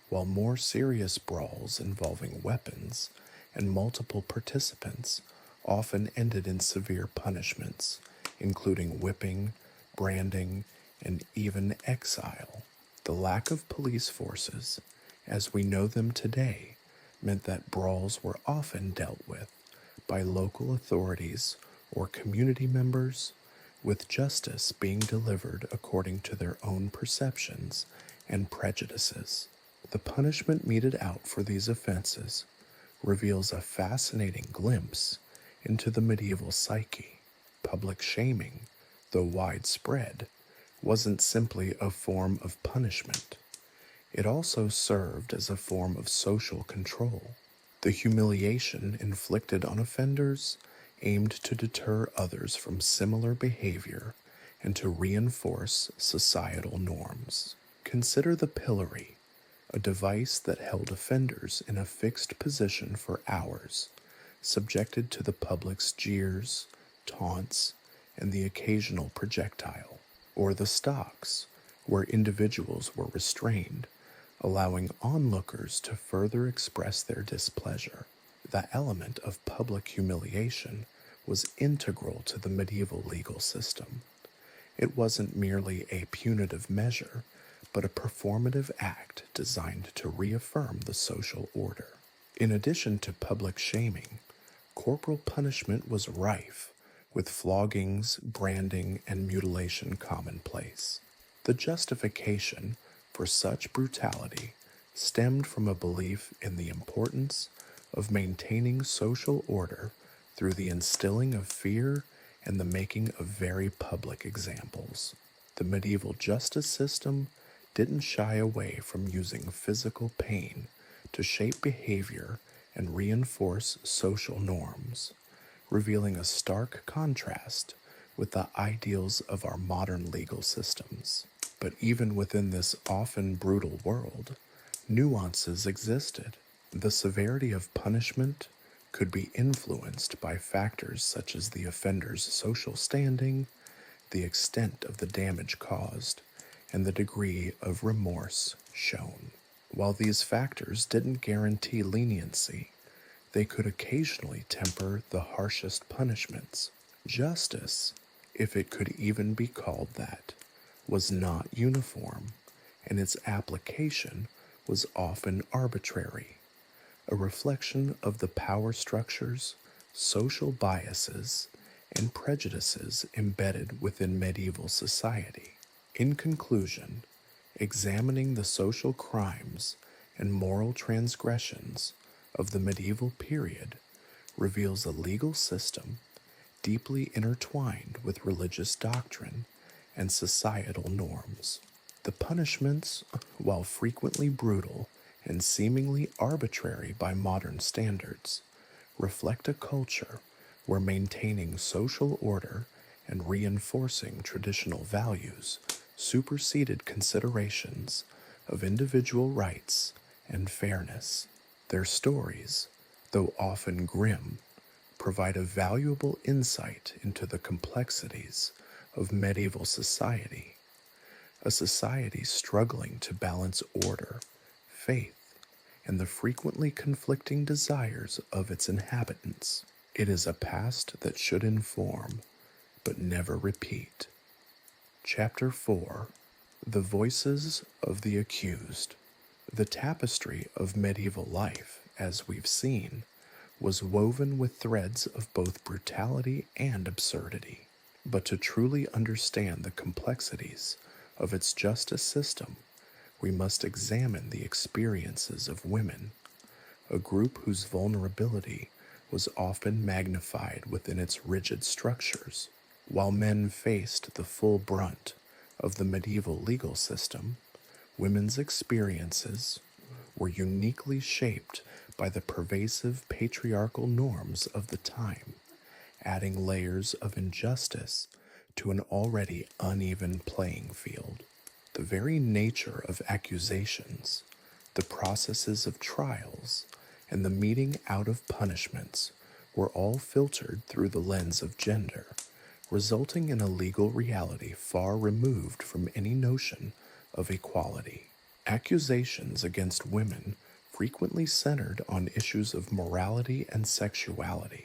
while more serious brawls involving weapons and multiple participants often ended in severe punishments, including whipping, branding, and even exile. The lack of police forces, as we know them today, meant that brawls were often dealt with by local authorities or community members, with justice being delivered according to their own perceptions and prejudices. The punishment meted out for these offenses reveals a fascinating glimpse into the medieval psyche. Public shaming, though widespread, wasn't simply a form of punishment. It also served as a form of social control. The humiliation inflicted on offenders aimed to deter others from similar behavior and to reinforce societal norms. Consider the pillory, a device that held offenders in a fixed position for hours, subjected to the public's jeers, taunts, and the occasional projectile. Or the stocks, where individuals were restrained, allowing onlookers to further express their displeasure. The element of public humiliation was integral to the medieval legal system. It wasn't merely a punitive measure, but a performative act designed to reaffirm the social order. In addition to public shaming, corporal punishment was rife, with floggings, branding, and mutilation commonplace. The justification for such brutality stemmed from a belief in the importance of maintaining social order through the instilling of fear and the making of very public examples. The medieval justice system didn't shy away from using physical pain to shape behavior and reinforce social norms, revealing a stark contrast with the ideals of our modern legal systems. But even within this often brutal world, nuances existed. The severity of punishment could be influenced by factors such as the offender's social standing, the extent of the damage caused, and the degree of remorse shown. While these factors didn't guarantee leniency, they could occasionally temper the harshest punishments. Justice, if it could even be called that, was not uniform, and its application was often arbitrary, a reflection of the power structures, social biases, and prejudices embedded within medieval society. In conclusion, examining the social crimes and moral transgressions of the medieval period reveals a legal system deeply intertwined with religious doctrine and societal norms. The punishments, while frequently brutal and seemingly arbitrary by modern standards, reflect a culture where maintaining social order and reinforcing traditional values superseded considerations of individual rights and fairness. Their stories, though often grim, provide a valuable insight into the complexities of medieval society, a society struggling to balance order, faith, and the frequently conflicting desires of its inhabitants. It is a past that should inform, but never repeat. Chapter 4: The Voices of the Accused. The tapestry of medieval life, as we've seen, was woven with threads of both brutality and absurdity. But to truly understand the complexities of its justice system, we must examine the experiences of women, a group whose vulnerability was often magnified within its rigid structures. While men faced the full brunt of the medieval legal system, women's experiences were uniquely shaped by the pervasive patriarchal norms of the time, adding layers of injustice to an already uneven playing field. The very nature of accusations, the processes of trials, and the meting out of punishments were all filtered through the lens of gender, resulting in a legal reality far removed from any notion of equality. Accusations against women frequently centered on issues of morality and sexuality,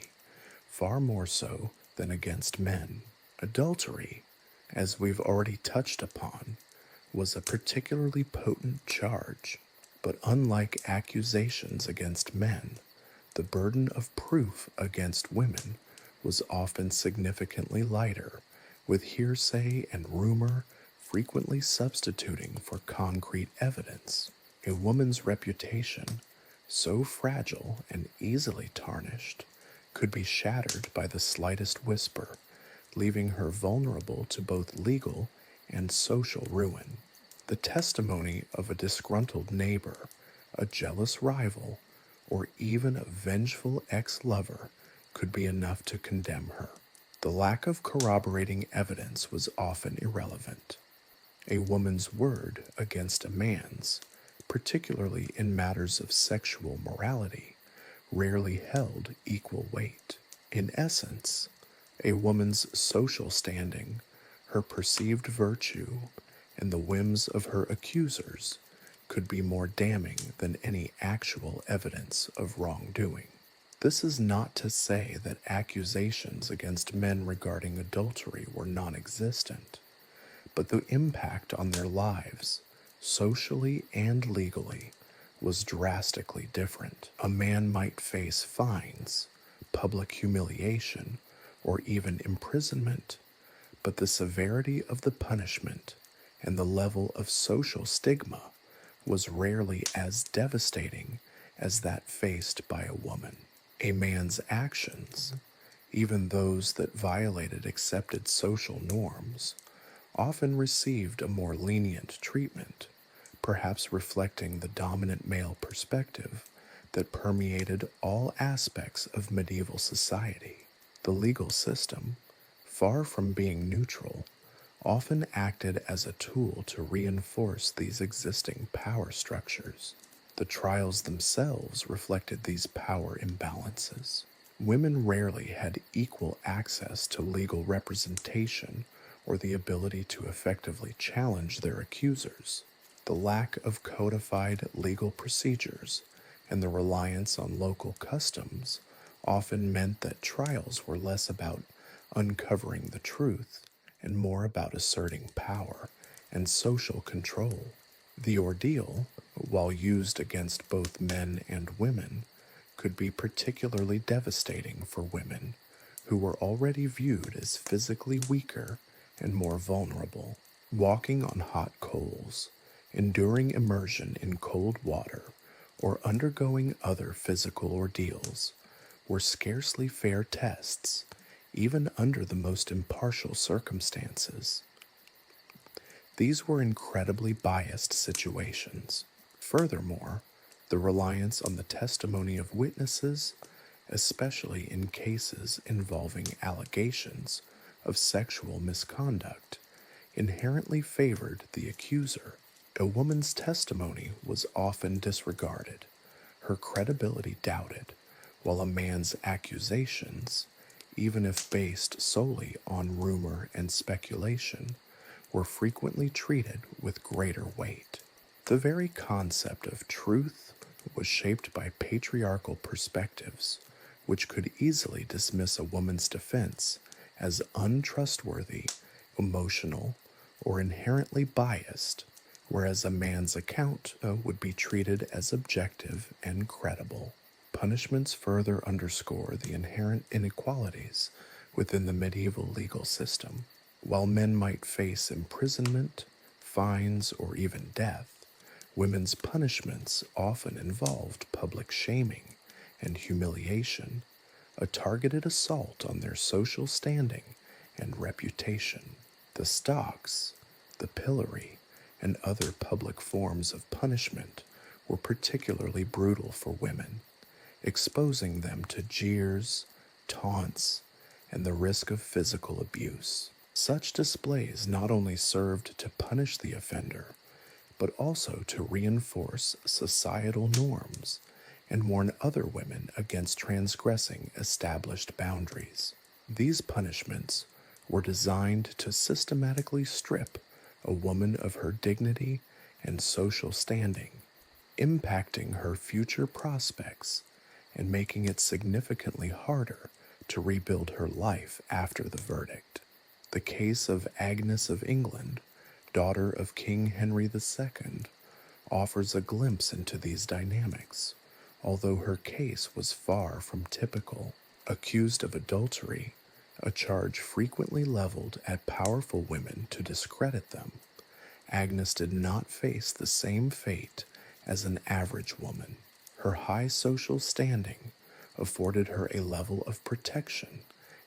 far more so than against men. Adultery, as we've already touched upon, was a particularly potent charge, but unlike accusations against men, the burden of proof against women was often significantly lighter, with hearsay and rumor frequently substituting for concrete evidence. A woman's reputation, so fragile and easily tarnished, could be shattered by the slightest whisper, leaving her vulnerable to both legal and social ruin. The testimony of a disgruntled neighbor, a jealous rival, or even a vengeful ex-lover could be enough to condemn her. The lack of corroborating evidence was often irrelevant. A woman's word against a man's, particularly in matters of sexual morality, rarely held equal weight. In essence, a woman's social standing, her perceived virtue, and the whims of her accusers could be more damning than any actual evidence of wrongdoing. This is not to say that accusations against men regarding adultery were non-existent, but the impact on their lives, socially and legally, was drastically different. A man might face fines, public humiliation, or even imprisonment, but the severity of the punishment and the level of social stigma was rarely as devastating as that faced by a woman. A man's actions, even those that violated accepted social norms, often received a more lenient treatment, perhaps reflecting the dominant male perspective that permeated all aspects of medieval society. The legal system, far from being neutral, often acted as a tool to reinforce these existing power structures. The trials themselves reflected these power imbalances. Women rarely had equal access to legal representation or the ability to effectively challenge their accusers. The lack of codified legal procedures and the reliance on local customs often meant that trials were less about uncovering the truth and more about asserting power and social control. The ordeal, while used against both men and women, could be particularly devastating for women who were already viewed as physically weaker and more vulnerable. Walking on hot coals, enduring immersion in cold water, or undergoing other physical ordeals were scarcely fair tests, even under the most impartial circumstances. These were incredibly biased situations. Furthermore, the reliance on the testimony of witnesses, especially in cases involving allegations of sexual misconduct inherently favored the accuser. A woman's testimony was often disregarded, her credibility doubted, while a man's accusations, even if based solely on rumor and speculation, were frequently treated with greater weight. The very concept of truth was shaped by patriarchal perspectives, which could easily dismiss a woman's defense as untrustworthy, emotional, or inherently biased, whereas a man's account would be treated as objective and credible. Punishments further underscore the inherent inequalities within the medieval legal system. While men might face imprisonment, fines, or even death, women's punishments often involved public shaming and humiliation, a targeted assault on their social standing and reputation. The stocks, the pillory, and other public forms of punishment were particularly brutal for women, exposing them to jeers, taunts, and the risk of physical abuse. Such displays not only served to punish the offender, but also to reinforce societal norms and warn other women against transgressing established boundaries. These punishments were designed to systematically strip a woman of her dignity and social standing, impacting her future prospects and making it significantly harder to rebuild her life after the verdict. The case of Agnes of England, daughter of King Henry II, offers a glimpse into these dynamics, although her case was far from typical. Accused of adultery, a charge frequently leveled at powerful women to discredit them, Agnes did not face the same fate as an average woman. Her high social standing afforded her a level of protection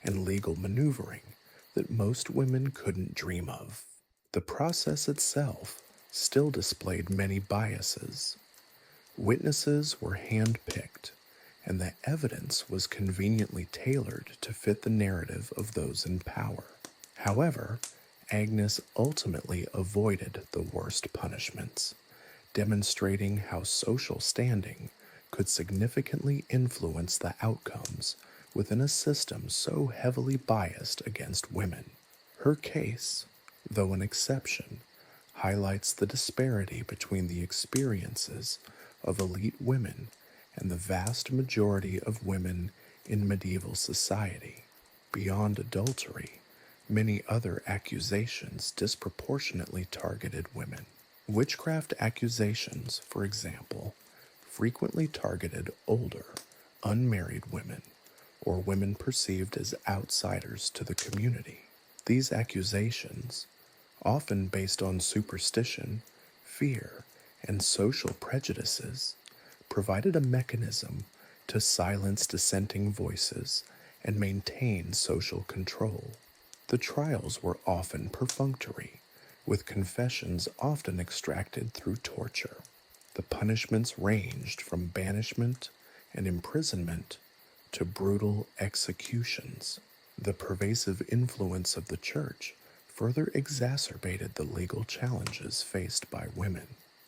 and legal maneuvering that most women couldn't dream of. The process itself still displayed many biases. Witnesses were hand-picked, and the evidence was conveniently tailored to fit the narrative of those in power. However, Agnes ultimately avoided the worst punishments, demonstrating how social standing could significantly influence the outcomes within a system so heavily biased against women. Her case, though an exception, highlights the disparity between the experiences of elite women and the vast majority of women in medieval society. Beyond adultery, many other accusations disproportionately targeted women. Witchcraft accusations, for example, frequently targeted older, unmarried women or women perceived as outsiders to the community. These accusations, often based on superstition, fear, and social prejudices, provided a mechanism to silence dissenting voices and maintain social control. The trials were often perfunctory, with confessions often extracted through torture. The punishments ranged from banishment and imprisonment to brutal executions. The pervasive influence of the church further exacerbated the legal challenges faced by women.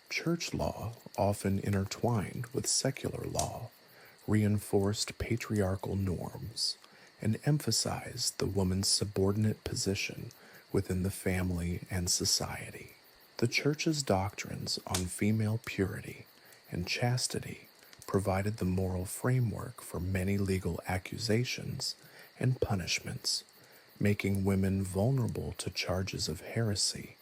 Church law, often intertwined with secular law, reinforced patriarchal norms and emphasized the woman's subordinate position within the family and society. The Church's doctrines on female purity and chastity provided the moral framework for many legal accusations and punishments, making women vulnerable to charges of heresy,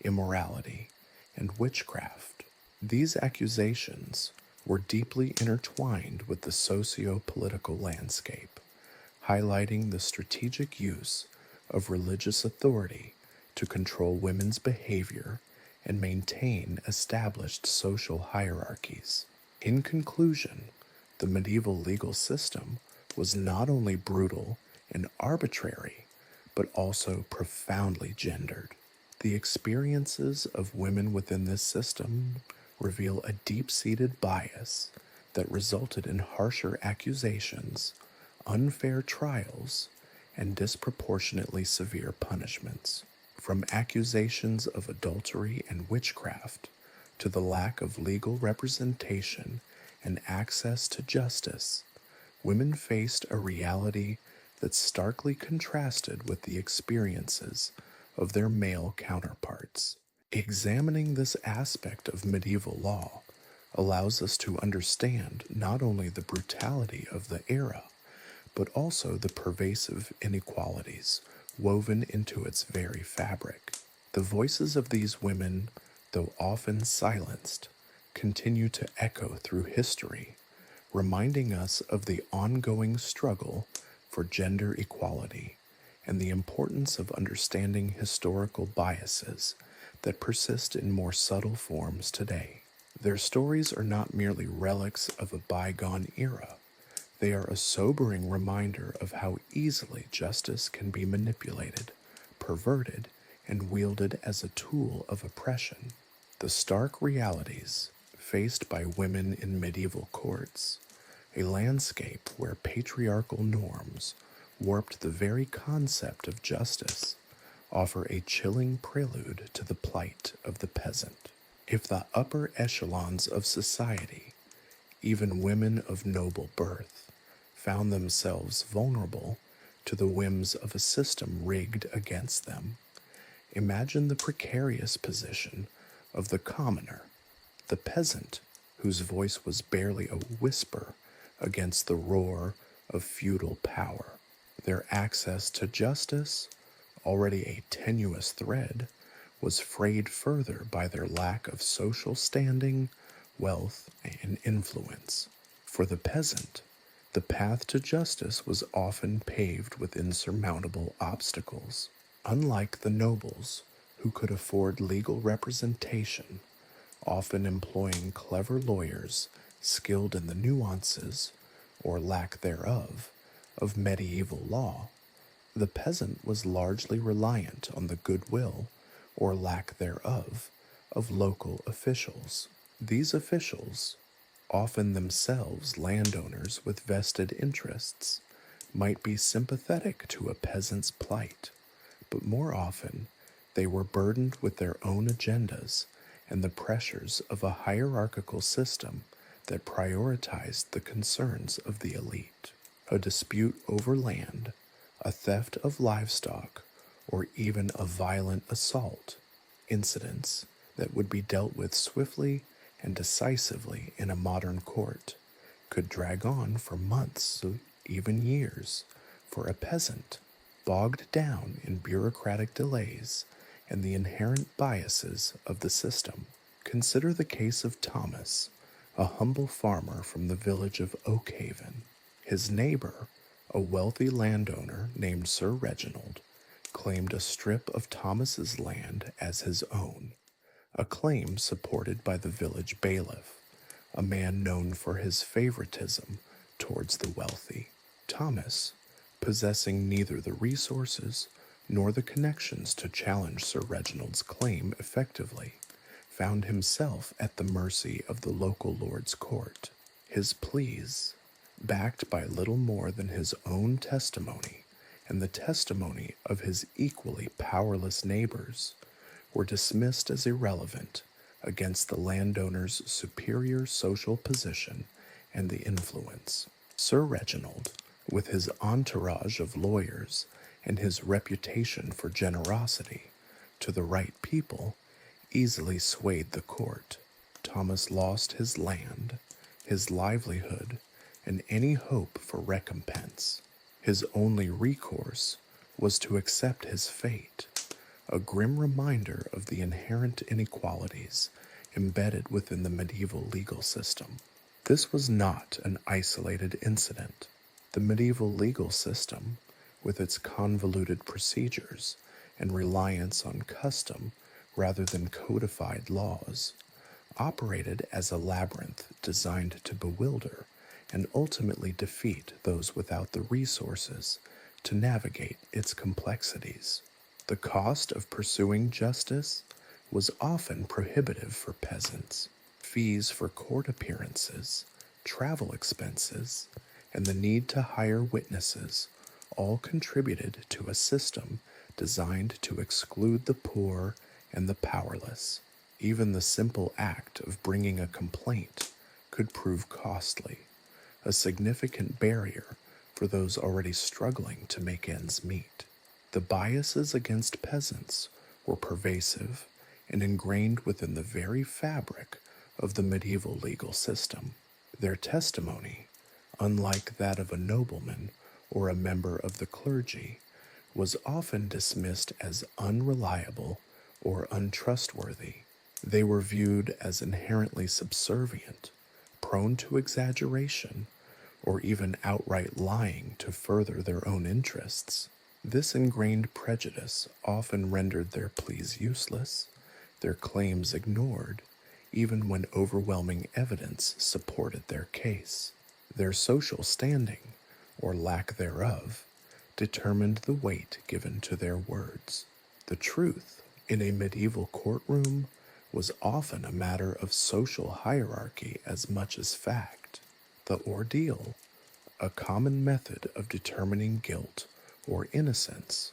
immorality, and witchcraft. These accusations were deeply intertwined with the socio-political landscape, highlighting the strategic use of religious authority to control women's behavior and maintain established social hierarchies. In conclusion, the medieval legal system was not only brutal and arbitrary, but also profoundly gendered. The experiences of women within this system reveal a deep-seated bias that resulted in harsher accusations, unfair trials, and disproportionately severe punishments. From accusations of adultery and witchcraft to the lack of legal representation and access to justice, women faced a reality that starkly contrasted with the experiences of their male counterparts. Examining this aspect of medieval law allows us to understand not only the brutality of the era, but also the pervasive inequalities woven into its very fabric. The voices of these women, though often silenced, continue to echo through history, reminding us of the ongoing struggle for gender equality and the importance of understanding historical biases that persist in more subtle forms today. Their stories are not merely relics of a bygone era. They are a sobering reminder of how easily justice can be manipulated, perverted, and wielded as a tool of oppression. The stark realities faced by women in medieval courts, a landscape where patriarchal norms warped the very concept of justice, offer a chilling prelude to the plight of the peasant. If the upper echelons of society, even women of noble birth, found themselves vulnerable to the whims of a system rigged against them, imagine the precarious position of the commoner, the peasant whose voice was barely a whisper against the roar of feudal power. Their access to justice, already a tenuous thread, was frayed further by their lack of social standing, wealth, and influence. For the peasant, the path to justice was often paved with insurmountable obstacles. Unlike the nobles, who could afford legal representation, often employing clever lawyers skilled in the nuances, or lack thereof, of medieval law, the peasant was largely reliant on the goodwill, or lack thereof, of local officials. These officials, often themselves landowners with vested interests, might be sympathetic to a peasant's plight, but more often they were burdened with their own agendas and the pressures of a hierarchical system that prioritized the concerns of the elite. A dispute over land, a theft of livestock, or even a violent assault, incidents that would be dealt with swiftly and decisively in a modern court, could drag on for months, even years, for a peasant, bogged down in bureaucratic delays and the inherent biases of the system. Consider the case of Thomas, a humble farmer from the village of Oakhaven. His neighbor, a wealthy landowner named Sir Reginald, claimed a strip of Thomas's land as his own, a claim supported by the village bailiff, a man known for his favoritism towards the wealthy. Thomas, possessing neither the resources nor the connections to challenge Sir Reginald's claim effectively, found himself at the mercy of the local lord's court. His pleas, backed by little more than his own testimony and the testimony of his equally powerless neighbors, were dismissed as irrelevant against the landowner's superior social position and the influence. Sir Reginald, with his entourage of lawyers and his reputation for generosity to the right people, easily swayed the court. Thomas lost his land, his livelihood, and any hope for recompense. His only recourse was to accept his fate, a grim reminder of the inherent inequalities embedded within the medieval legal system. This was not an isolated incident. The medieval legal system, with its convoluted procedures and reliance on custom rather than codified laws, operated as a labyrinth designed to bewilder and ultimately defeat those without the resources to navigate its complexities. The cost of pursuing justice was often prohibitive for peasants. Fees for court appearances, travel expenses, and the need to hire witnesses all contributed to a system designed to exclude the poor and the powerless. Even the simple act of bringing a complaint could prove costly, a significant barrier for those already struggling to make ends meet. The biases against peasants were pervasive and ingrained within the very fabric of the medieval legal system. Their testimony, unlike that of a nobleman or a member of the clergy, was often dismissed as unreliable or untrustworthy. They were viewed as inherently subservient, prone to exaggeration, or even outright lying to further their own interests. This ingrained prejudice often rendered their pleas useless, their claims ignored, even when overwhelming evidence supported their case. Their social standing, or lack thereof, determined the weight given to their words. The truth in a medieval courtroom was often a matter of social hierarchy as much as fact. The ordeal, a common method of determining guilt or innocence,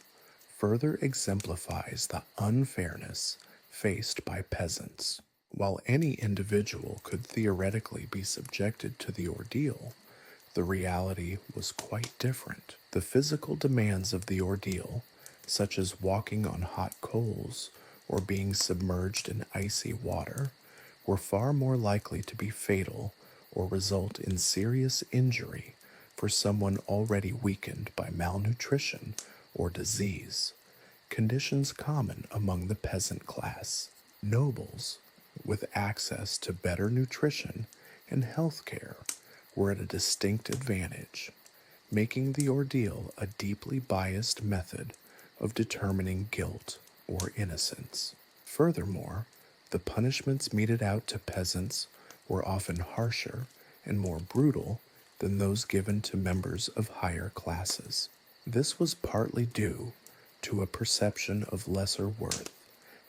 further exemplifies the unfairness faced by peasants. While any individual could theoretically be subjected to the ordeal, the reality was quite different. The physical demands of the ordeal, such as walking on hot coals or being submerged in icy water, were far more likely to be fatal or result in serious injury for someone already weakened by malnutrition or disease, conditions common among the peasant class. Nobles, with access to better nutrition and health care, were at a distinct advantage, making the ordeal a deeply biased method of determining guilt or innocence. Furthermore, the punishments meted out to peasants were often harsher and more brutal than those given to members of higher classes. This was partly due to a perception of lesser worth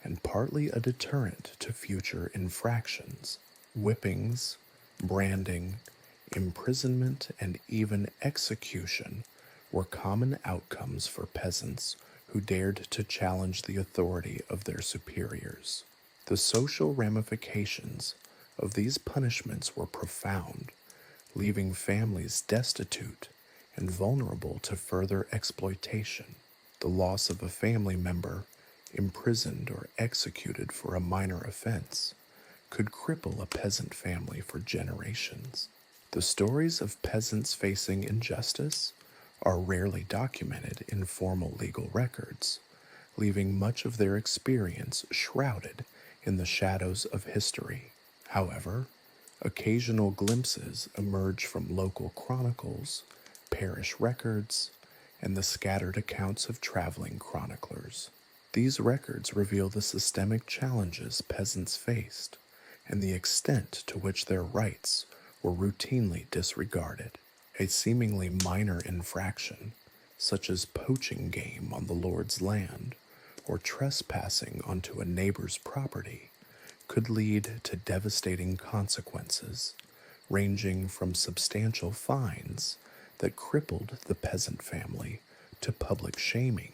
and partly a deterrent to future infractions. Whippings, branding, imprisonment, and even execution were common outcomes for peasants who dared to challenge the authority of their superiors. The social ramifications of these punishments were profound, leaving families destitute and vulnerable to further exploitation. The loss of a family member, imprisoned or executed for a minor offense, could cripple a peasant family for generations. The stories of peasants facing injustice are rarely documented in formal legal records, leaving much of their experience shrouded in the shadows of history. However, occasional glimpses emerge from local chronicles, parish records, and the scattered accounts of traveling chroniclers. These records reveal the systemic challenges peasants faced and the extent to which their rights were routinely disregarded. A seemingly minor infraction, such as poaching game on the lord's land or trespassing onto a neighbor's property, could lead to devastating consequences, ranging from substantial fines that crippled the peasant family to public shaming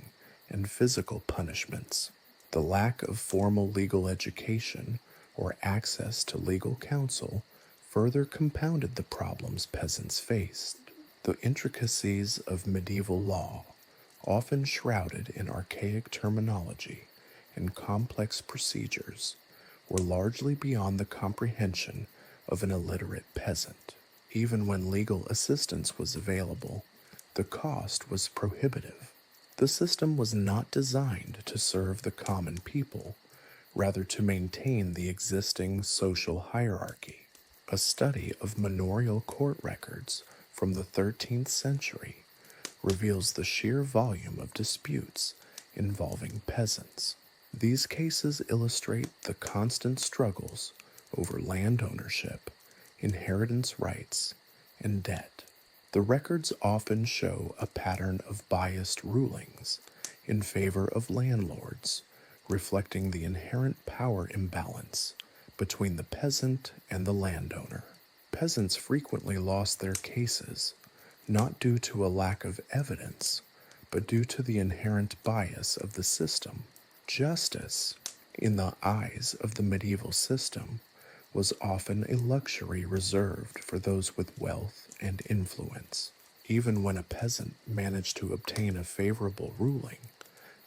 and physical punishments. The lack of formal legal education or access to legal counsel further compounded the problems peasants faced. The intricacies of medieval law, often shrouded in archaic terminology and complex procedures, were largely beyond the comprehension of an illiterate peasant. Even when legal assistance was available, the cost was prohibitive. The system was not designed to serve the common people, rather to maintain the existing social hierarchy. A study of manorial court records from the 13th century reveals the sheer volume of disputes involving peasants. These cases illustrate the constant struggles over land ownership, inheritance rights, and debt. The records often show a pattern of biased rulings in favor of landlords, reflecting the inherent power imbalance between the peasant and the landowner. Peasants frequently lost their cases, not due to a lack of evidence, but due to the inherent bias of the system. Justice, in the eyes of the medieval system, was often a luxury reserved for those with wealth and influence. Even when a peasant managed to obtain a favorable ruling,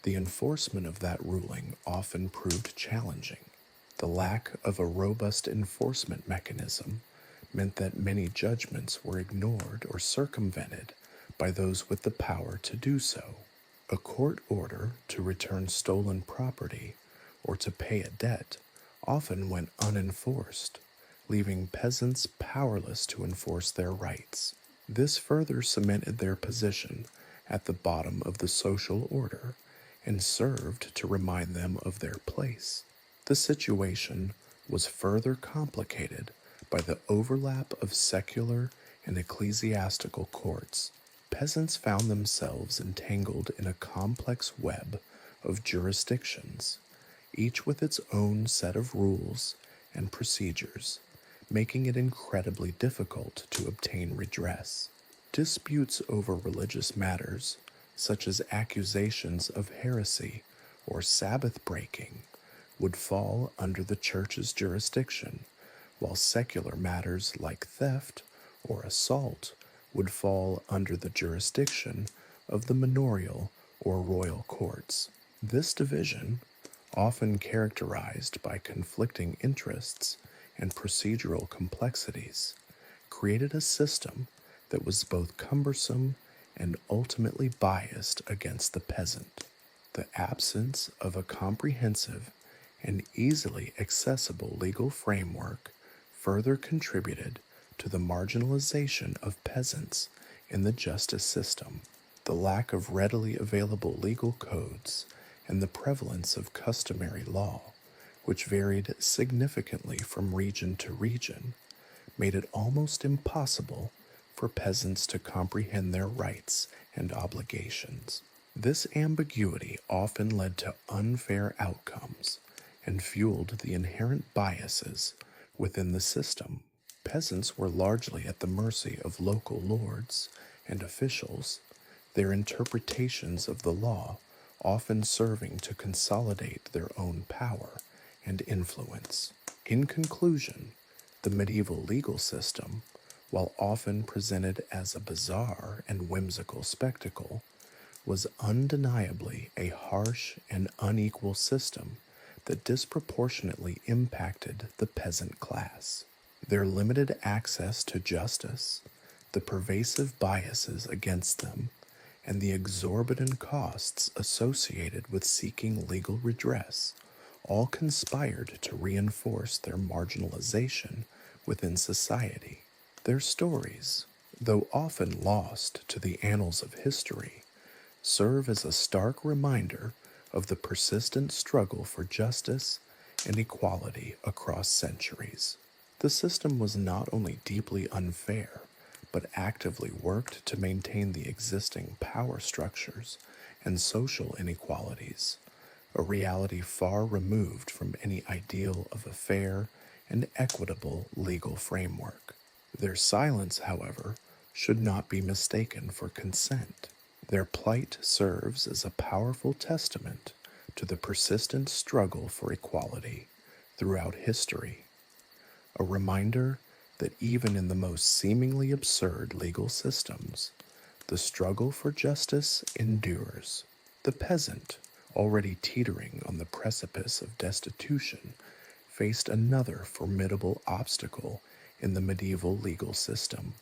the enforcement of that ruling often proved challenging. The lack of a robust enforcement mechanism meant that many judgments were ignored or circumvented by those with the power to do so. A court order to return stolen property or to pay a debt often went unenforced, leaving peasants powerless to enforce their rights. This further cemented their position at the bottom of the social order and served to remind them of their place. The situation was further complicated by the overlap of secular and ecclesiastical courts. Peasants found themselves entangled in a complex web of jurisdictions, each with its own set of rules and procedures, making it incredibly difficult to obtain redress. Disputes over religious matters, such as accusations of heresy or Sabbath breaking, would fall under the church's jurisdiction, while secular matters like theft or assault would fall under the jurisdiction of the manorial or royal courts. This division, often characterized by conflicting interests and procedural complexities, created a system that was both cumbersome and ultimately biased against the peasant. The absence of a comprehensive and easily accessible legal framework further contributed to the marginalization of peasants in the justice system. The lack of readily available legal codes and the prevalence of customary law, which varied significantly from region to region, made it almost impossible for peasants to comprehend their rights and obligations. This ambiguity often led to unfair outcomes and fueled the inherent biases within the system. Peasants were largely at the mercy of local lords and officials, their interpretations of the law often serving to consolidate their own power and influence. In conclusion, the medieval legal system, while often presented as a bizarre and whimsical spectacle, was undeniably a harsh and unequal system that disproportionately impacted the peasant class. Their limited access to justice, the pervasive biases against them, and the exorbitant costs associated with seeking legal redress all conspired to reinforce their marginalization within society. Their stories, though often lost to the annals of history, serve as a stark reminder of the persistent struggle for justice and equality across centuries. The system was not only deeply unfair, but actively worked to maintain the existing power structures and social inequalities, a reality far removed from any ideal of a fair and equitable legal framework. Their silence, however, should not be mistaken for consent. Their plight serves as a powerful testament to the persistent struggle for equality throughout history, a reminder that even in the most seemingly absurd legal systems, the struggle for justice endures. The peasant, already teetering on the precipice of destitution, faced another formidable obstacle in the medieval legal system: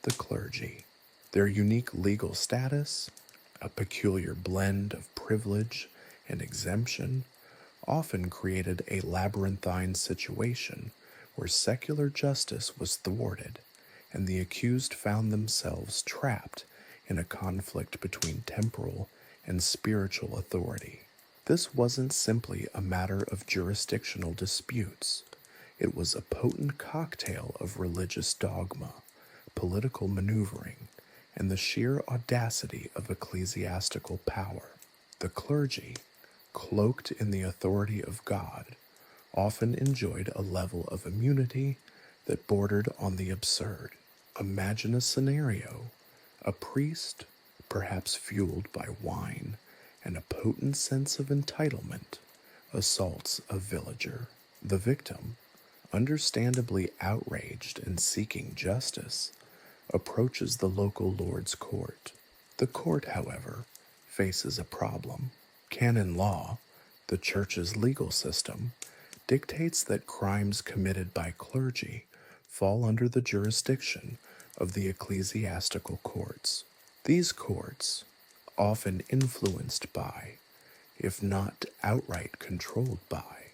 the clergy. Their unique legal status, a peculiar blend of privilege and exemption, often created a labyrinthine situation where secular justice was thwarted, and the accused found themselves trapped in a conflict between temporal and spiritual authority. This wasn't simply a matter of jurisdictional disputes. It was a potent cocktail of religious dogma, political maneuvering, and the sheer audacity of ecclesiastical power. The clergy, cloaked in the authority of God, often enjoyed a level of immunity that bordered on the absurd. Imagine a scenario: a priest, perhaps fueled by wine and a potent sense of entitlement, assaults a villager. The victim, understandably outraged and seeking justice, approaches the local lord's court. The court, however, faces a problem. Canon law, the church's legal system, dictates that crimes committed by clergy fall under the jurisdiction of the ecclesiastical courts. These courts, often influenced by, if not outright controlled by,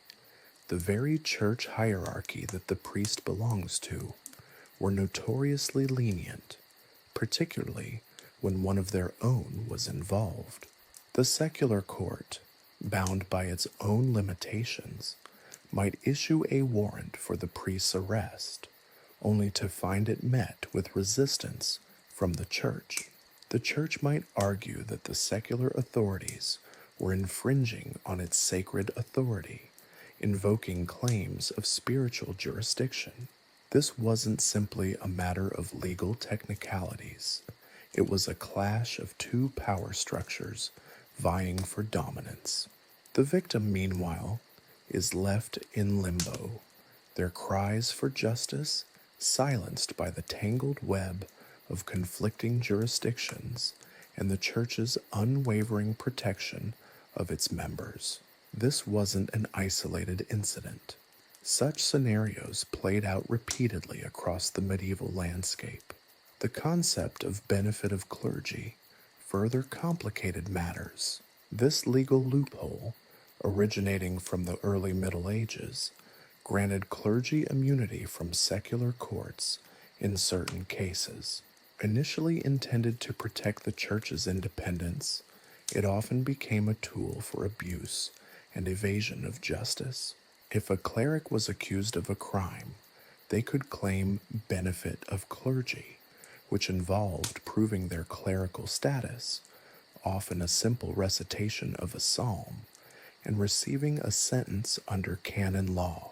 the very church hierarchy that the priest belongs to, were notoriously lenient, particularly when one of their own was involved. The secular court, bound by its own limitations, might issue a warrant for the priest's arrest, only to find it met with resistance from the church. The church might argue that the secular authorities were infringing on its sacred authority, invoking claims of spiritual jurisdiction. This wasn't simply a matter of legal technicalities. It was a clash of two power structures vying for dominance. The victim, meanwhile, is left in limbo, their cries for justice silenced by the tangled web of conflicting jurisdictions and the church's unwavering protection of its members. This wasn't an isolated incident. Such scenarios played out repeatedly across the medieval landscape. The concept of benefit of clergy further complicated matters. This legal loophole, originating from the early Middle Ages, granted clergy immunity from secular courts in certain cases. Initially intended to protect the church's independence, it often became a tool for abuse and evasion of justice. If a cleric was accused of a crime, they could claim benefit of clergy, which involved proving their clerical status, often a simple recitation of a psalm, and receiving a sentence under canon law,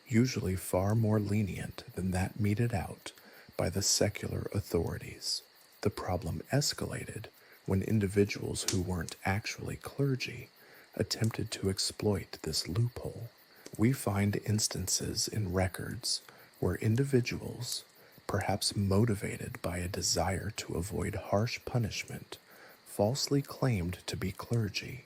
usually far more lenient than that meted out by the secular authorities. The problem escalated when individuals who weren't actually clergy attempted to exploit this loophole. We find instances in records where individuals, perhaps motivated by a desire to avoid harsh punishment, falsely claimed to be clergy,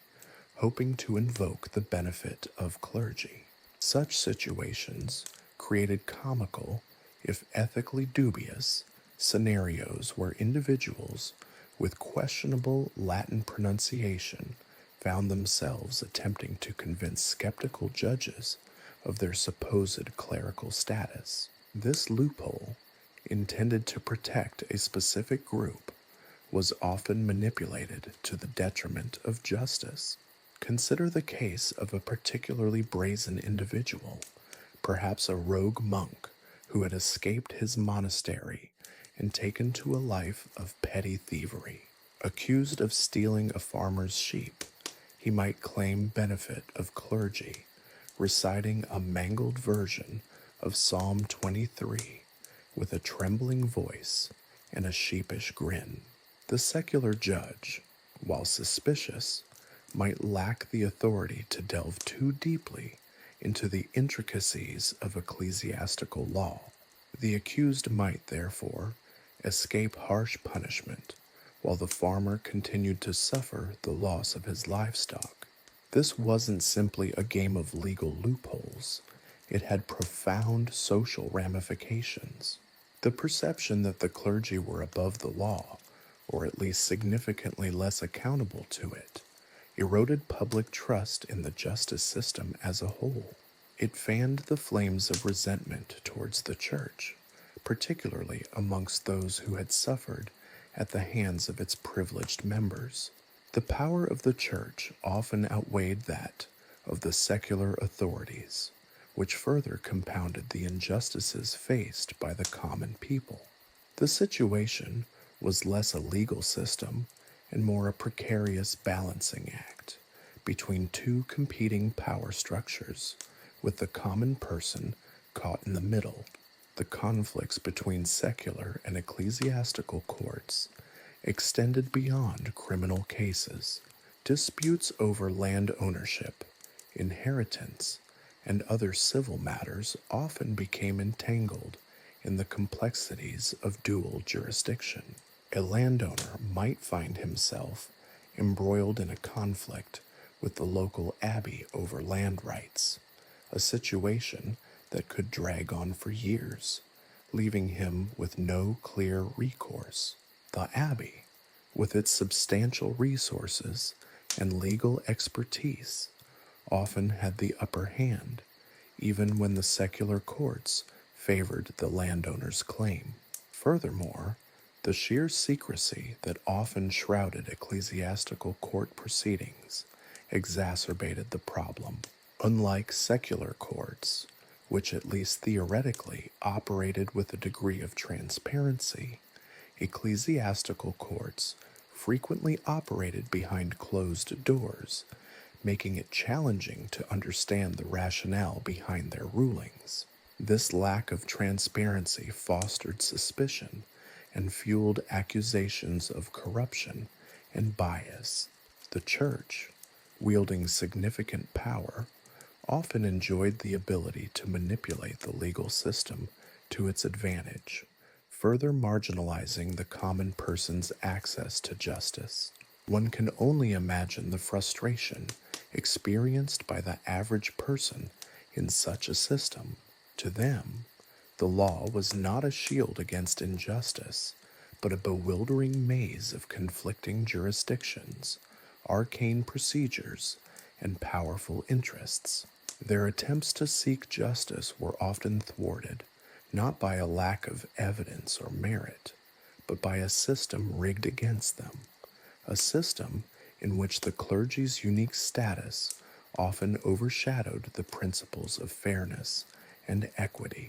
hoping to invoke the benefit of clergy. Such situations created comical, if ethically dubious, scenarios where individuals with questionable Latin pronunciation found themselves attempting to convince skeptical judges of their supposed clerical status. This loophole, intended to protect a specific group, was often manipulated to the detriment of justice. Consider the case of a particularly brazen individual, perhaps a rogue monk who had escaped his monastery and taken to a life of petty thievery. Accused of stealing a farmer's sheep, he might claim benefit of clergy, reciting a mangled version of Psalm 23 with a trembling voice and a sheepish grin. The secular judge, while suspicious, might lack the authority to delve too deeply into the intricacies of ecclesiastical law. The accused might, therefore, escape harsh punishment, while the farmer continued to suffer the loss of his livestock. This wasn't simply a game of legal loopholes. It had profound social ramifications. The perception that the clergy were above the law, or at least significantly less accountable to it, eroded public trust in the justice system as a whole. It fanned the flames of resentment towards the church, particularly amongst those who had suffered at the hands of its privileged members. The power of the church often outweighed that of the secular authorities, which further compounded the injustices faced by the common people. The situation was less a legal system and more a precarious balancing act between two competing power structures, with the common person caught in the middle. The conflicts between secular and ecclesiastical courts extended beyond criminal cases. Disputes over land ownership, inheritance, and other civil matters often became entangled in the complexities of dual jurisdiction. A landowner might find himself embroiled in a conflict with the local abbey over land rights, a situation that could drag on for years, leaving him with no clear recourse. The abbey, with its substantial resources and legal expertise, often had the upper hand, even when the secular courts favored the landowner's claim. Furthermore, the sheer secrecy that often shrouded ecclesiastical court proceedings exacerbated the problem. Unlike secular courts, which at least theoretically operated with a degree of transparency, ecclesiastical courts frequently operated behind closed doors, making it challenging to understand the rationale behind their rulings. This lack of transparency fostered suspicion and fueled accusations of corruption and bias. The church, wielding significant power, often enjoyed the ability to manipulate the legal system to its advantage, further marginalizing the common person's access to justice. One can only imagine the frustration experienced by the average person in such a system. To them, the law was not a shield against injustice, but a bewildering maze of conflicting jurisdictions, arcane procedures, and powerful interests. Their attempts to seek justice were often thwarted, not by a lack of evidence or merit, but by a system rigged against them, a system in which the clergy's unique status often overshadowed the principles of fairness and equity.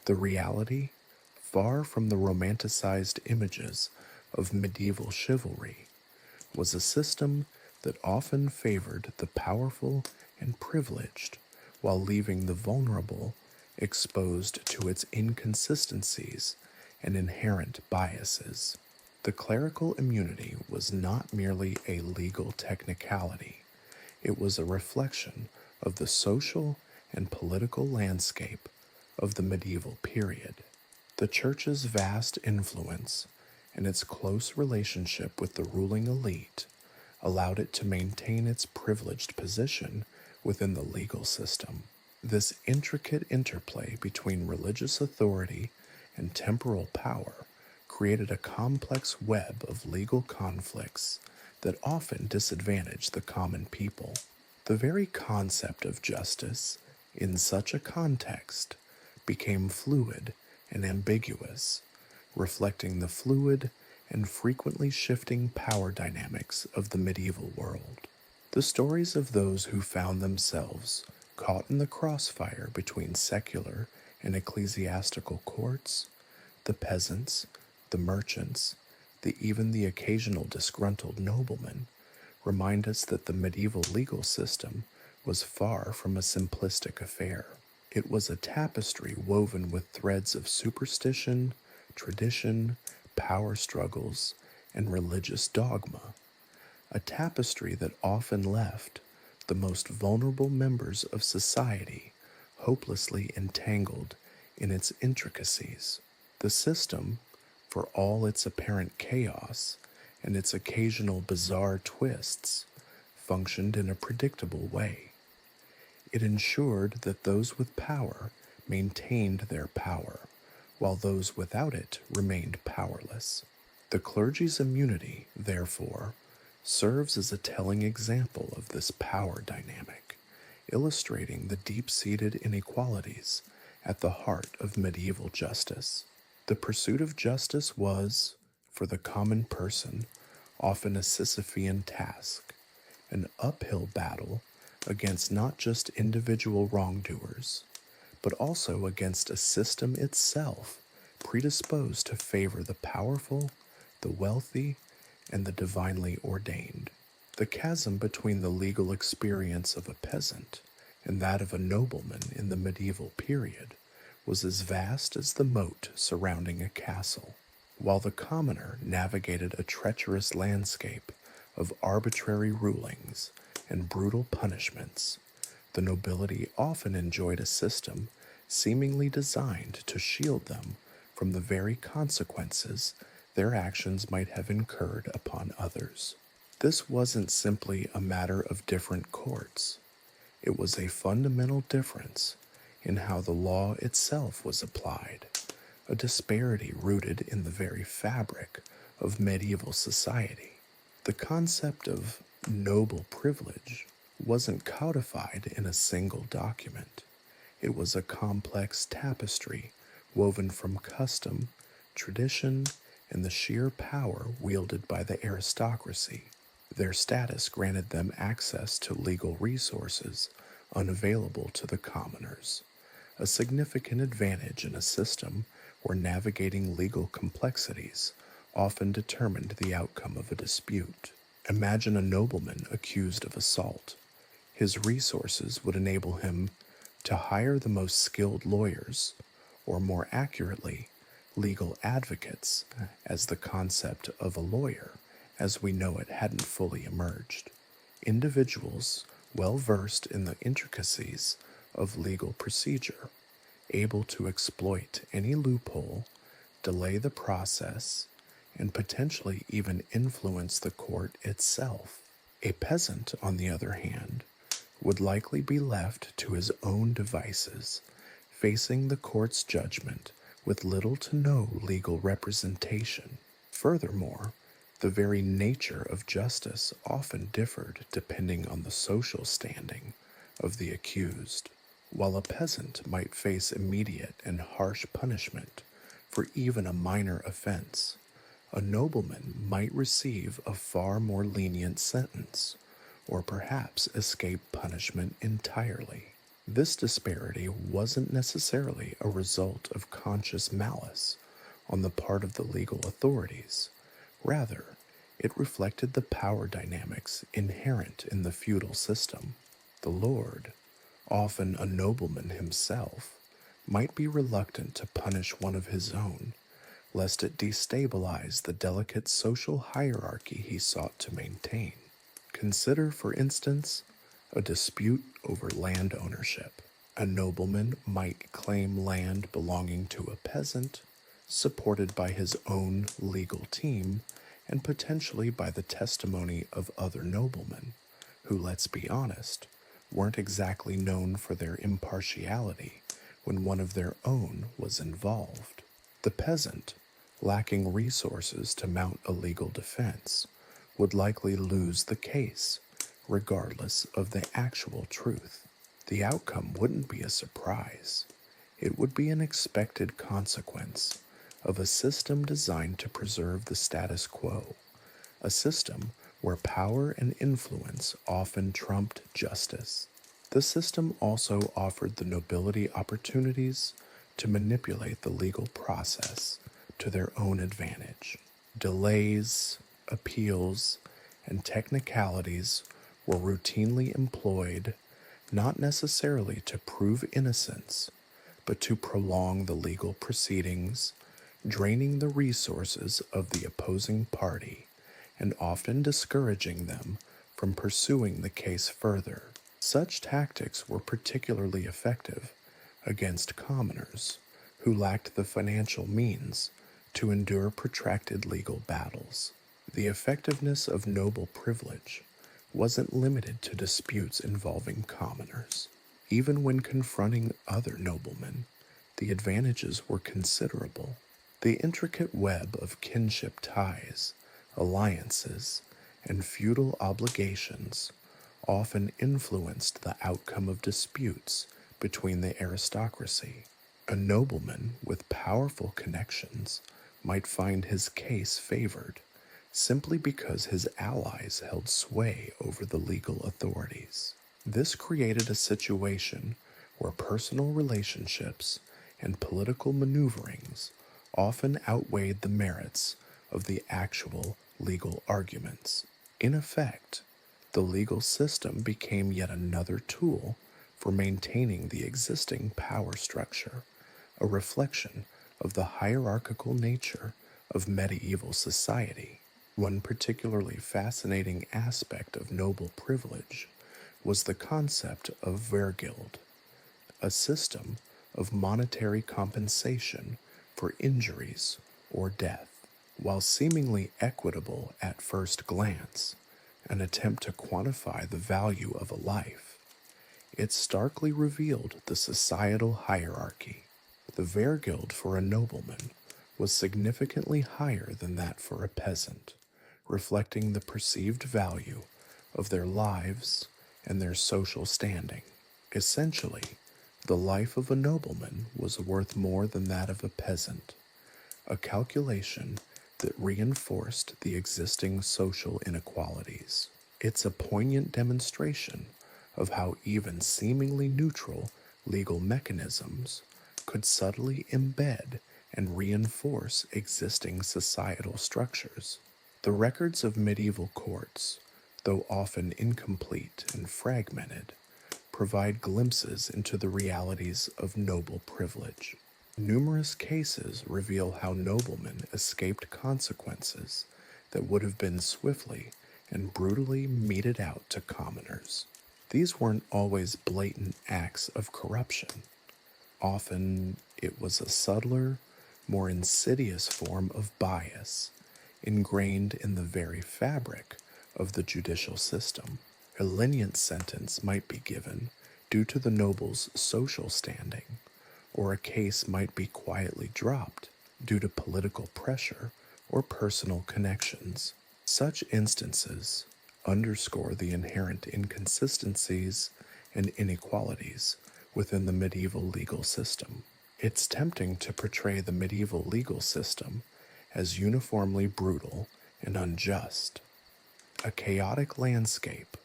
The reality, far from the romanticized images of medieval chivalry, was a system that often favored the powerful and privileged while leaving the vulnerable exposed to its inconsistencies and inherent biases. The clerical immunity was not merely a legal technicality, it was a reflection of the social and political landscape of the medieval period. The Church's vast influence and its close relationship with the ruling elite allowed it to maintain its privileged position within the legal system. This intricate interplay between religious authority and temporal power created a complex web of legal conflicts that often disadvantaged the common people. The very concept of justice, in such a context, became fluid and ambiguous, reflecting the fluid and frequently shifting power dynamics of the medieval world. The stories of those who found themselves caught in the crossfire between secular and ecclesiastical courts, the peasants, the merchants, even the occasional disgruntled nobleman, remind us that the medieval legal system was far from a simplistic affair. It was a tapestry woven with threads of superstition, tradition, power struggles, and religious dogma, a tapestry that often left the most vulnerable members of society hopelessly entangled in its intricacies. The system, for all its apparent chaos and its occasional bizarre twists, functioned in a predictable way. It ensured that those with power maintained their power, while those without it remained powerless. The clergy's immunity, therefore, serves as a telling example of this power dynamic, illustrating the deep-seated inequalities at the heart of medieval justice. The pursuit of justice was, for the common person, often a Sisyphean task, an uphill battle against not just individual wrongdoers, but also against a system itself predisposed to favor the powerful, the wealthy, and the divinely ordained. The chasm between the legal experience of a peasant and that of a nobleman in the medieval period was as vast as the moat surrounding a castle. while the commoner navigated a treacherous landscape of arbitrary rulings and brutal punishments. The nobility often enjoyed a system seemingly designed to shield them from the very consequences their actions might have incurred upon others. This wasn't simply a matter of different courts, it was a fundamental difference in how the law itself was applied, a disparity rooted in the very fabric of medieval society. The concept of noble privilege wasn't codified in a single document. It was a complex tapestry woven from custom, tradition, and the sheer power wielded by the aristocracy. Their status granted them access to legal resources unavailable to the commoners, a significant advantage in a system where navigating legal complexities often determined the outcome of a dispute. Imagine a nobleman accused of assault. His resources would enable him to hire the most skilled lawyers, or more accurately, legal advocates, as the concept of a lawyer, as we know it, hadn't fully emerged. Individuals well versed in the intricacies of legal procedure, able to exploit any loophole, delay the process, and potentially even influence the court itself. A peasant, on the other hand, would likely be left to his own devices, facing the court's judgment with little to no legal representation. Furthermore, the very nature of justice often differed depending on the social standing of the accused. While a peasant might face immediate and harsh punishment for even a minor offense, a nobleman might receive a far more lenient sentence, or perhaps escape punishment entirely. This disparity wasn't necessarily a result of conscious malice on the part of the legal authorities. Rather, it reflected the power dynamics inherent in the feudal system. The lord, often a nobleman himself, might be reluctant to punish one of his own, lest it destabilize the delicate social hierarchy he sought to maintain. Consider, for instance, a dispute over land ownership. A nobleman might claim land belonging to a peasant, supported by his own legal team and potentially by the testimony of other noblemen, who, let's be honest, weren't exactly known for their impartiality when one of their own was involved. The peasant, lacking resources to mount a legal defense, would likely lose the case, regardless of the actual truth. The outcome wouldn't be a surprise. It would be an expected consequence of a system designed to preserve the status quo, a system where power and influence often trumped justice. The system also offered the nobility opportunities to manipulate the legal process to their own advantage. Delays, appeals, and technicalities were routinely employed not necessarily to prove innocence, but to prolong the legal proceedings, draining the resources of the opposing party and often discouraging them from pursuing the case further. Such tactics were particularly effective against commoners who lacked the financial means to endure protracted legal battles. The effectiveness of noble privilege wasn't limited to disputes involving commoners. Even when confronting other noblemen, the advantages were considerable. The intricate web of kinship ties, alliances, and feudal obligations often influenced the outcome of disputes between the aristocracy. A nobleman with powerful connections might find his case favored simply because his allies held sway over the legal authorities. This created a situation where personal relationships and political maneuverings often outweighed the merits of the actual legal arguments. In effect, the legal system became yet another tool for maintaining the existing power structure, a reflection of the hierarchical nature of medieval society. One particularly fascinating aspect of noble privilege was the concept of vergild, a system of monetary compensation for injuries or death. While seemingly equitable at first glance, an attempt to quantify the value of a life, it starkly revealed the societal hierarchy. The vergild for a nobleman was significantly higher than that for a peasant, reflecting the perceived value of their lives and their social standing. Essentially, the life of a nobleman was worth more than that of a peasant, a calculation that reinforced the existing social inequalities. It's a poignant demonstration of how even seemingly neutral legal mechanisms could subtly embed and reinforce existing societal structures. The records of medieval courts, though often incomplete and fragmented, provide glimpses into the realities of noble privilege. Numerous cases reveal how noblemen escaped consequences that would have been swiftly and brutally meted out to commoners. These weren't always blatant acts of corruption. Often it was a subtler, more insidious form of bias, ingrained in the very fabric of the judicial system. A lenient sentence might be given due to the noble's social standing, or a case might be quietly dropped due to political pressure or personal connections. Such instances underscore the inherent inconsistencies and inequalities within the medieval legal system. It's tempting to portray the medieval legal system as uniformly brutal and unjust, a chaotic landscape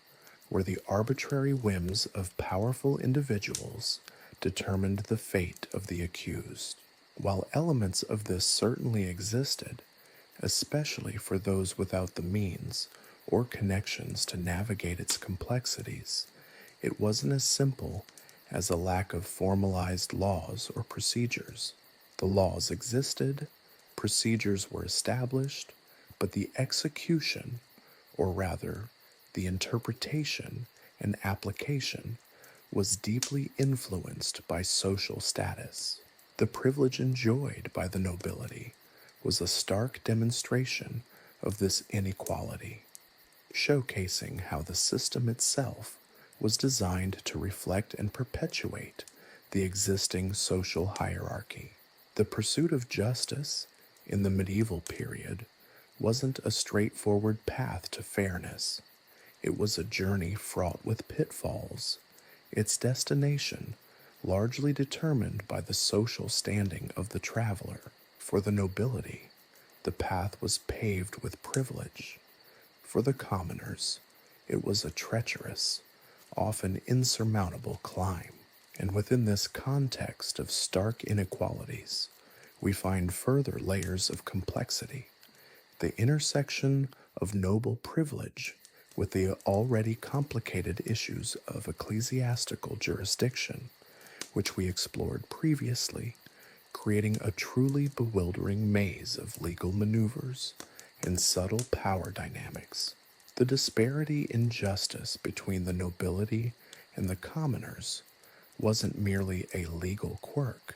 where the arbitrary whims of powerful individuals determined the fate of the accused. While elements of this certainly existed, especially for those without the means or connections to navigate its complexities, it wasn't as simple as a lack of formalized laws or procedures. The laws existed, procedures were established, but the execution, or rather, the interpretation and application, was deeply influenced by social status. The privilege enjoyed by the nobility was a stark demonstration of this inequality, showcasing how the system itself was designed to reflect and perpetuate the existing social hierarchy. The pursuit of justice in the medieval period wasn't a straightforward path to fairness. It was a journey fraught with pitfalls, its destination largely determined by the social standing of the traveler. For the nobility, the path was paved with privilege. For the commoners, it was a treacherous, often insurmountable climb. And within this context of stark inequalities, we find further layers of complexity. The intersection of noble privilege with the already complicated issues of ecclesiastical jurisdiction, which we explored previously, creating a truly bewildering maze of legal maneuvers and subtle power dynamics. The disparity in justice between the nobility and the commoners wasn't merely a legal quirk.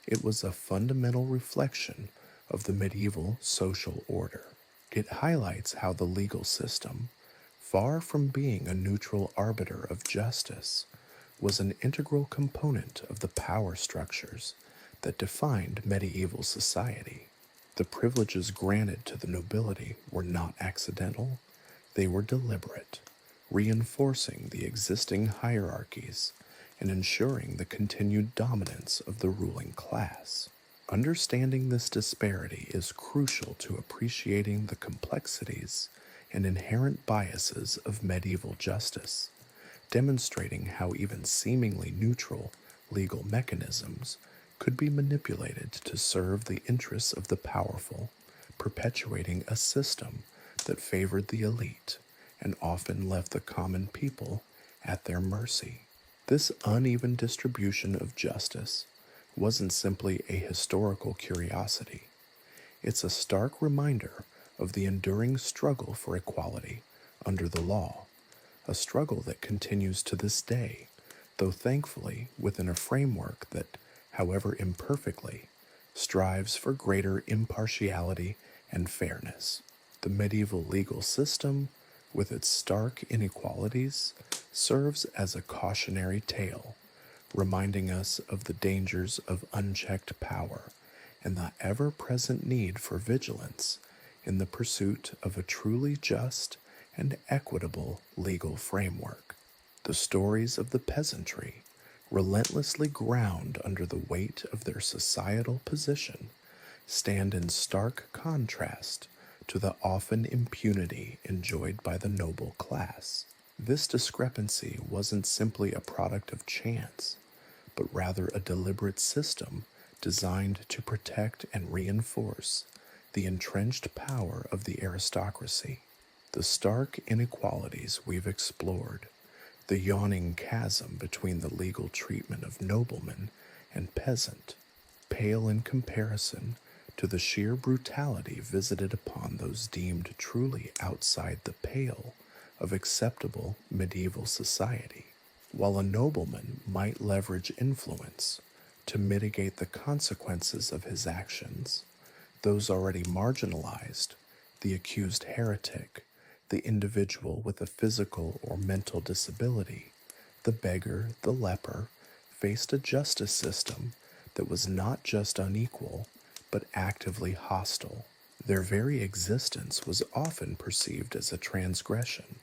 It was a fundamental reflection of the medieval social order. It highlights how the legal system, far from being a neutral arbiter of justice, was an integral component of the power structures that defined medieval society. The privileges granted to the nobility were not accidental, they were deliberate, reinforcing the existing hierarchies and ensuring the continued dominance of the ruling class. Understanding this disparity is crucial to appreciating the complexities and inherent biases of medieval justice, demonstrating how even seemingly neutral legal mechanisms could be manipulated to serve the interests of the powerful, perpetuating a system that favored the elite and often left the common people at their mercy. This uneven distribution of justice wasn't simply a historical curiosity. It's a stark reminder of the enduring struggle for equality under the law, a struggle that continues to this day, though thankfully within a framework that, however imperfectly, strives for greater impartiality and fairness. The medieval legal system, with its stark inequalities, serves as a cautionary tale, reminding us of the dangers of unchecked power and the ever-present need for vigilance in the pursuit of a truly just and equitable legal framework. The stories of the peasantry, relentlessly ground under the weight of their societal position, stand in stark contrast to the often impunity enjoyed by the noble class. This discrepancy wasn't simply a product of chance, but rather a deliberate system designed to protect and reinforce the entrenched power of the aristocracy. The stark inequalities we've explored, the yawning chasm between the legal treatment of nobleman and peasant, pale in comparison to the sheer brutality visited upon those deemed truly outside the pale of acceptable medieval society. While a nobleman might leverage influence to mitigate the consequences of his actions, those already marginalized, the accused heretic, the individual with a physical or mental disability, the beggar, the leper, faced a justice system that was not just unequal, but actively hostile. Their very existence was often perceived as a transgression,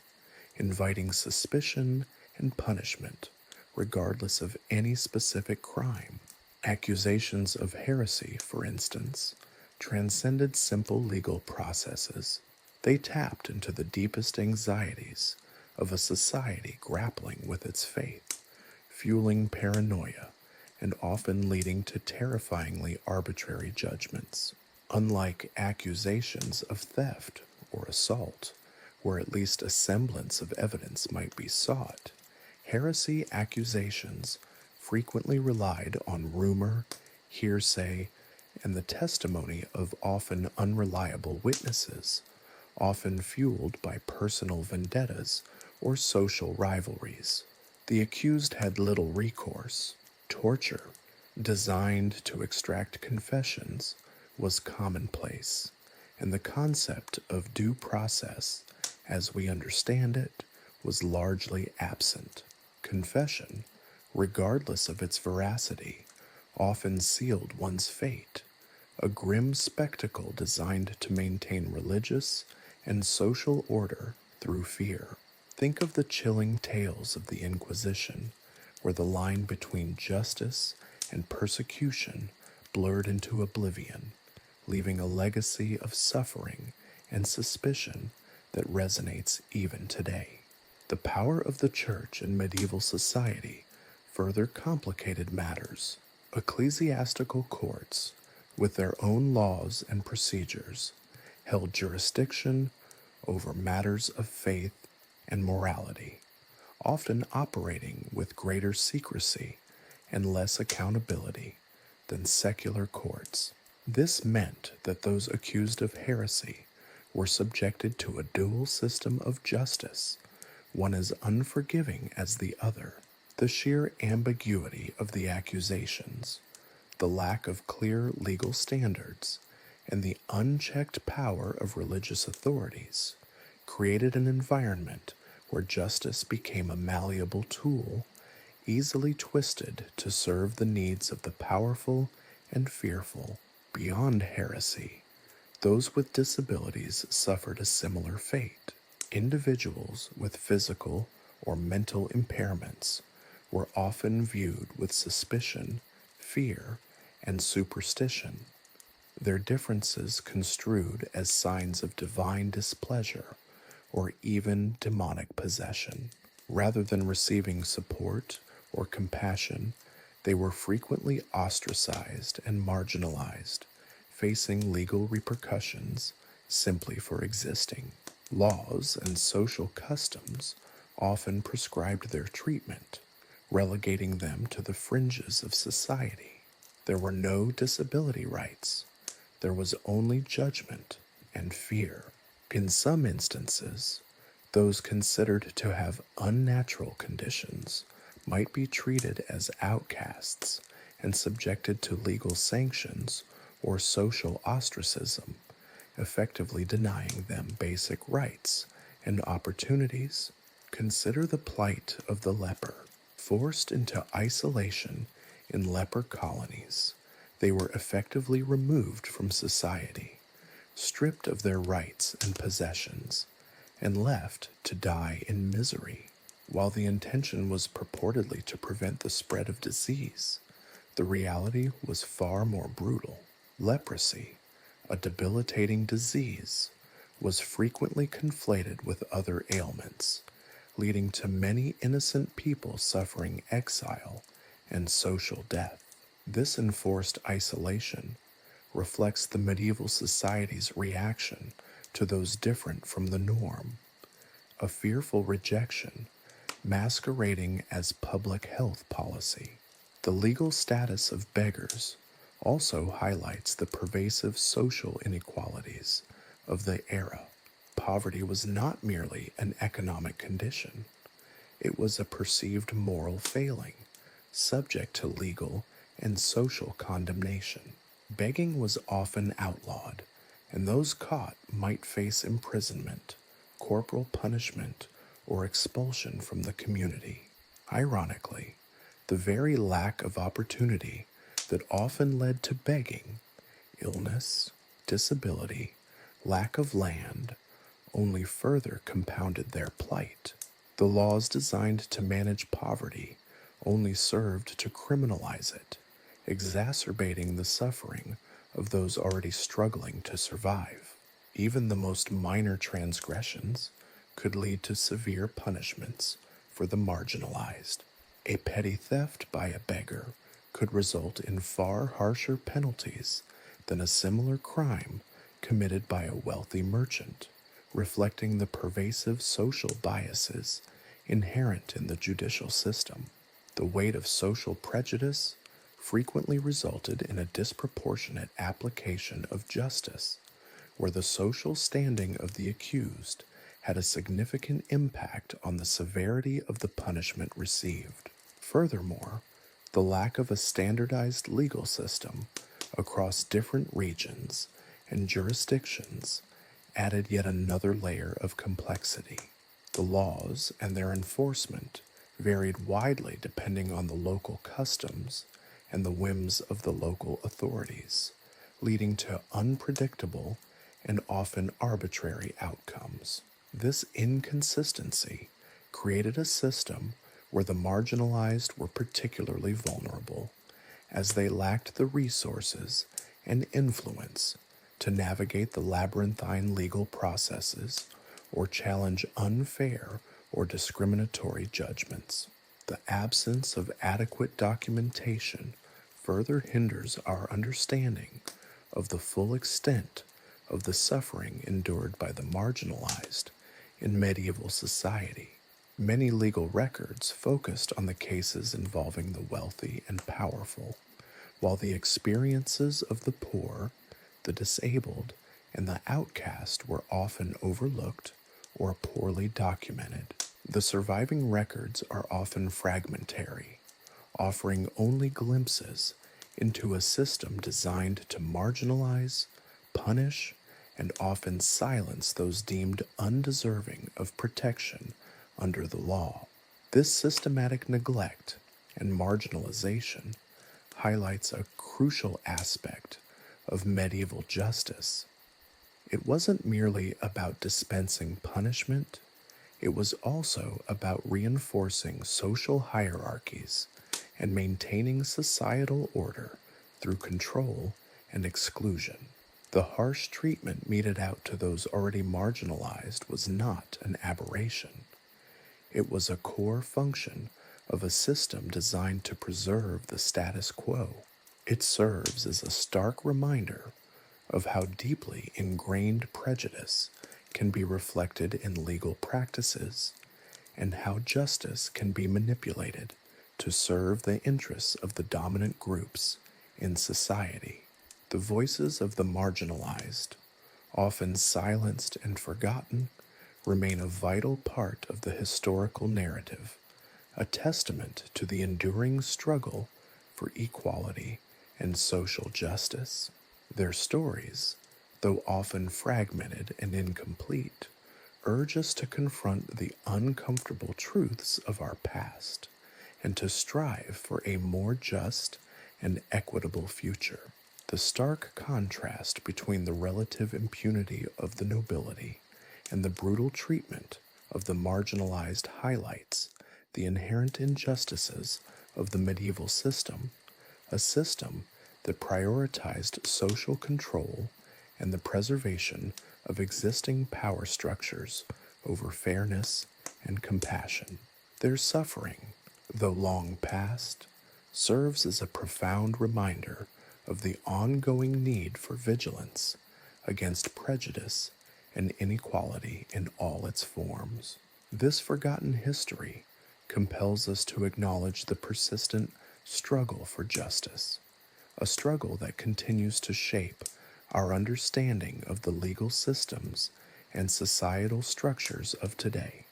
inviting suspicion and punishment, regardless of any specific crime. Accusations of heresy, for instance, transcended simple legal processes. They tapped into the deepest anxieties of a society grappling with its faith, fueling paranoia and often leading to terrifyingly arbitrary judgments. Unlike accusations of theft or assault, where at least a semblance of evidence might be sought, heresy accusations frequently relied on rumor, hearsay, and the testimony of often unreliable witnesses, often fueled by personal vendettas or social rivalries. The accused had little recourse. Torture, designed to extract confessions, was commonplace, and the concept of due process, as we understand it, was largely absent. Confession, regardless of its veracity, often sealed one's fate, a grim spectacle designed to maintain religious and social order through fear. Think of the chilling tales of the Inquisition, where the line between justice and persecution blurred into oblivion, leaving a legacy of suffering and suspicion that resonates even today. The power of the church in medieval society further complicated matters. Ecclesiastical courts, with their own laws and procedures, held jurisdiction over matters of faith and morality, often operating with greater secrecy and less accountability than secular courts. This meant that those accused of heresy were subjected to a dual system of justice, one as unforgiving as the other. The sheer ambiguity of the accusations, the lack of clear legal standards, and the unchecked power of religious authorities created an environment where justice became a malleable tool, easily twisted to serve the needs of the powerful and fearful. Beyond heresy, those with disabilities suffered a similar fate. Individuals with physical or mental impairments were often viewed with suspicion, fear, and superstition, their differences construed as signs of divine displeasure or even demonic possession. Rather than receiving support or compassion, they were frequently ostracized and marginalized, facing legal repercussions simply for existing. Laws and social customs often prescribed their treatment, relegating them to the fringes of society. There were no disability rights, there was only judgment and fear. In some instances, those considered to have unnatural conditions might be treated as outcasts and subjected to legal sanctions or social ostracism, effectively denying them basic rights and opportunities. Consider the plight of the leper. Forced into isolation in leper colonies, they were effectively removed from society, stripped of their rights and possessions, and left to die in misery. While the intention was purportedly to prevent the spread of disease, the reality was far more brutal. Leprosy, a debilitating disease, was frequently conflated with other ailments, leading to many innocent people suffering exile and social death. This enforced isolation reflects the medieval society's reaction to those different from the norm, a fearful rejection masquerading as public health policy. The legal status of beggars also highlights the pervasive social inequalities of the era. Poverty was not merely an economic condition, it was a perceived moral failing, subject to legal and social condemnation. Begging was often outlawed, and those caught might face imprisonment, corporal punishment, or expulsion from the community. Ironically, the very lack of opportunity that often led to begging, illness, disability, lack of land, only further compounded their plight. The laws designed to manage poverty only served to criminalize it, exacerbating the suffering of those already struggling to survive. Even the most minor transgressions could lead to severe punishments for the marginalized. A petty theft by a beggar could result in far harsher penalties than a similar crime committed by a wealthy merchant, reflecting the pervasive social biases inherent in the judicial system. The weight of social prejudice frequently resulted in a disproportionate application of justice, where the social standing of the accused had a significant impact on the severity of the punishment received. Furthermore, the lack of a standardized legal system across different regions and jurisdictions added yet another layer of complexity. The laws and their enforcement varied widely depending on the local customs and the whims of the local authorities, leading to unpredictable and often arbitrary outcomes. This inconsistency created a system where the marginalized were particularly vulnerable, as they lacked the resources and influence to navigate the labyrinthine legal processes or challenge unfair or discriminatory judgments. The absence of adequate documentation further hinders our understanding of the full extent of the suffering endured by the marginalized in medieval society. Many legal records focused on the cases involving the wealthy and powerful, while the experiences of the poor, the disabled, and the outcast were often overlooked or poorly documented. The surviving records are often fragmentary, offering only glimpses into a system designed to marginalize, punish, and often silence those deemed undeserving of protection under the law. This systematic neglect and marginalization highlights a crucial aspect of medieval justice. It wasn't merely about dispensing punishment, it was also about reinforcing social hierarchies and maintaining societal order through control and exclusion. The harsh treatment meted out to those already marginalized was not an aberration. It was a core function of a system designed to preserve the status quo. It serves as a stark reminder of how deeply ingrained prejudice can be reflected in legal practices and how justice can be manipulated to serve the interests of the dominant groups in society. The voices of the marginalized, often silenced and forgotten, remain a vital part of the historical narrative, a testament to the enduring struggle for equality and social justice. Their stories, though often fragmented and incomplete, urge us to confront the uncomfortable truths of our past and to strive for a more just and equitable future. The stark contrast between the relative impunity of the nobility and the brutal treatment of the marginalized highlights the inherent injustices of the medieval system, a system that prioritized social control and the preservation of existing power structures over fairness and compassion. Their suffering, though long past, serves as a profound reminder of the ongoing need for vigilance against prejudice and inequality in all its forms. This forgotten history compels us to acknowledge the persistent struggle for justice, a struggle that continues to shape our understanding of the legal systems and societal structures of today.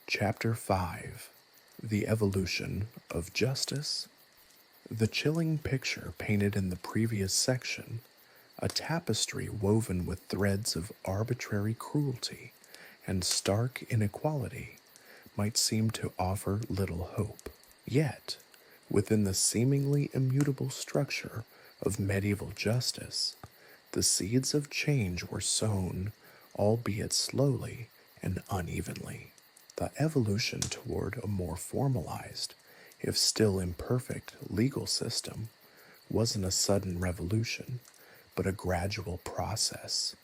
Chapter 5: The Evolution of Justice. The chilling picture painted in the previous section, a tapestry woven with threads of arbitrary cruelty and stark inequality, might seem to offer little hope. Yet, within the seemingly immutable structure of medieval justice, the seeds of change were sown, albeit slowly and unevenly. The evolution toward a more formalized, if still imperfect, legal system wasn't a sudden revolution, but a gradual process,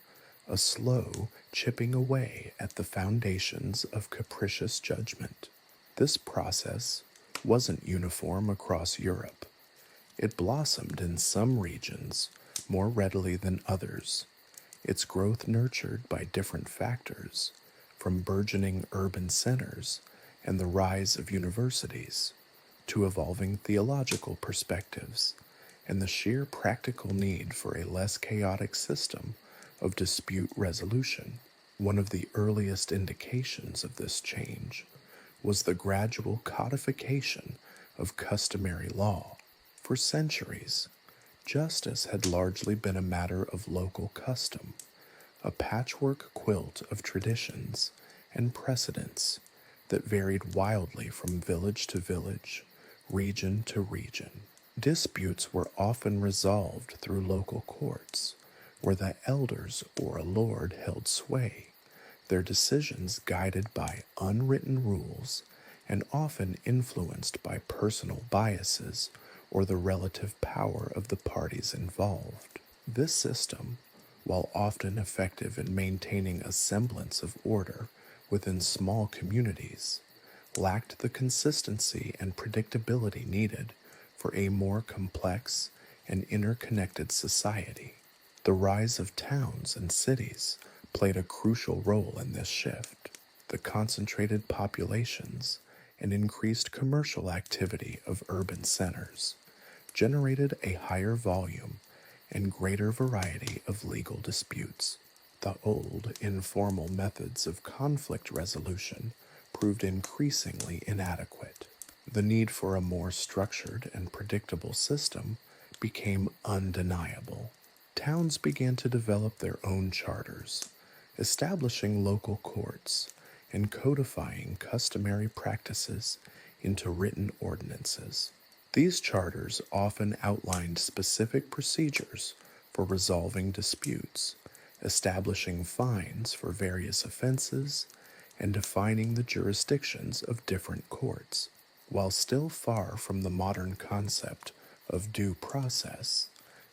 a slow chipping away at the foundations of capricious judgment. This process wasn't uniform across Europe. It blossomed in some regions more readily than others, its growth nurtured by different factors, from burgeoning urban centers and the rise of universities, to evolving theological perspectives and the sheer practical need for a less chaotic system of dispute resolution. One of the earliest indications of this change was the gradual codification of customary law. For centuries, justice had largely been a matter of local custom, a patchwork quilt of traditions and precedents that varied wildly from village to village, region to region. Disputes were often resolved through local courts, where the elders or a lord held sway, their decisions guided by unwritten rules and often influenced by personal biases or the relative power of the parties involved. This system, while often effective in maintaining a semblance of order within small communities, lacked the consistency and predictability needed for a more complex and interconnected society. The rise of towns and cities played a crucial role in this shift. The concentrated populations and increased commercial activity of urban centers generated a higher volume and greater variety of legal disputes. The old, informal methods of conflict resolution proved increasingly inadequate. The need for a more structured and predictable system became undeniable. Towns began to develop their own charters, establishing local courts and codifying customary practices into written ordinances. These charters often outlined specific procedures for resolving disputes, establishing fines for various offenses, and defining the jurisdictions of different courts. While still far from the modern concept of due process,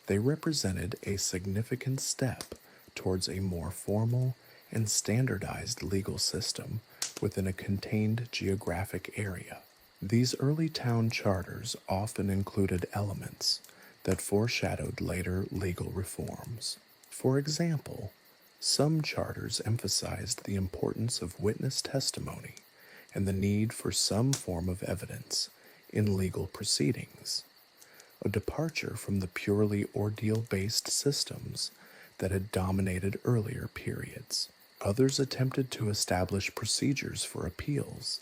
they represented a significant step towards a more formal and standardized legal system within a contained geographic area. These early town charters often included elements that foreshadowed later legal reforms. For example, some charters emphasized the importance of witness testimony and the need for some form of evidence in legal proceedings. a departure from the purely ordeal-based systems that had dominated earlier periods. Others attempted to establish procedures for appeals,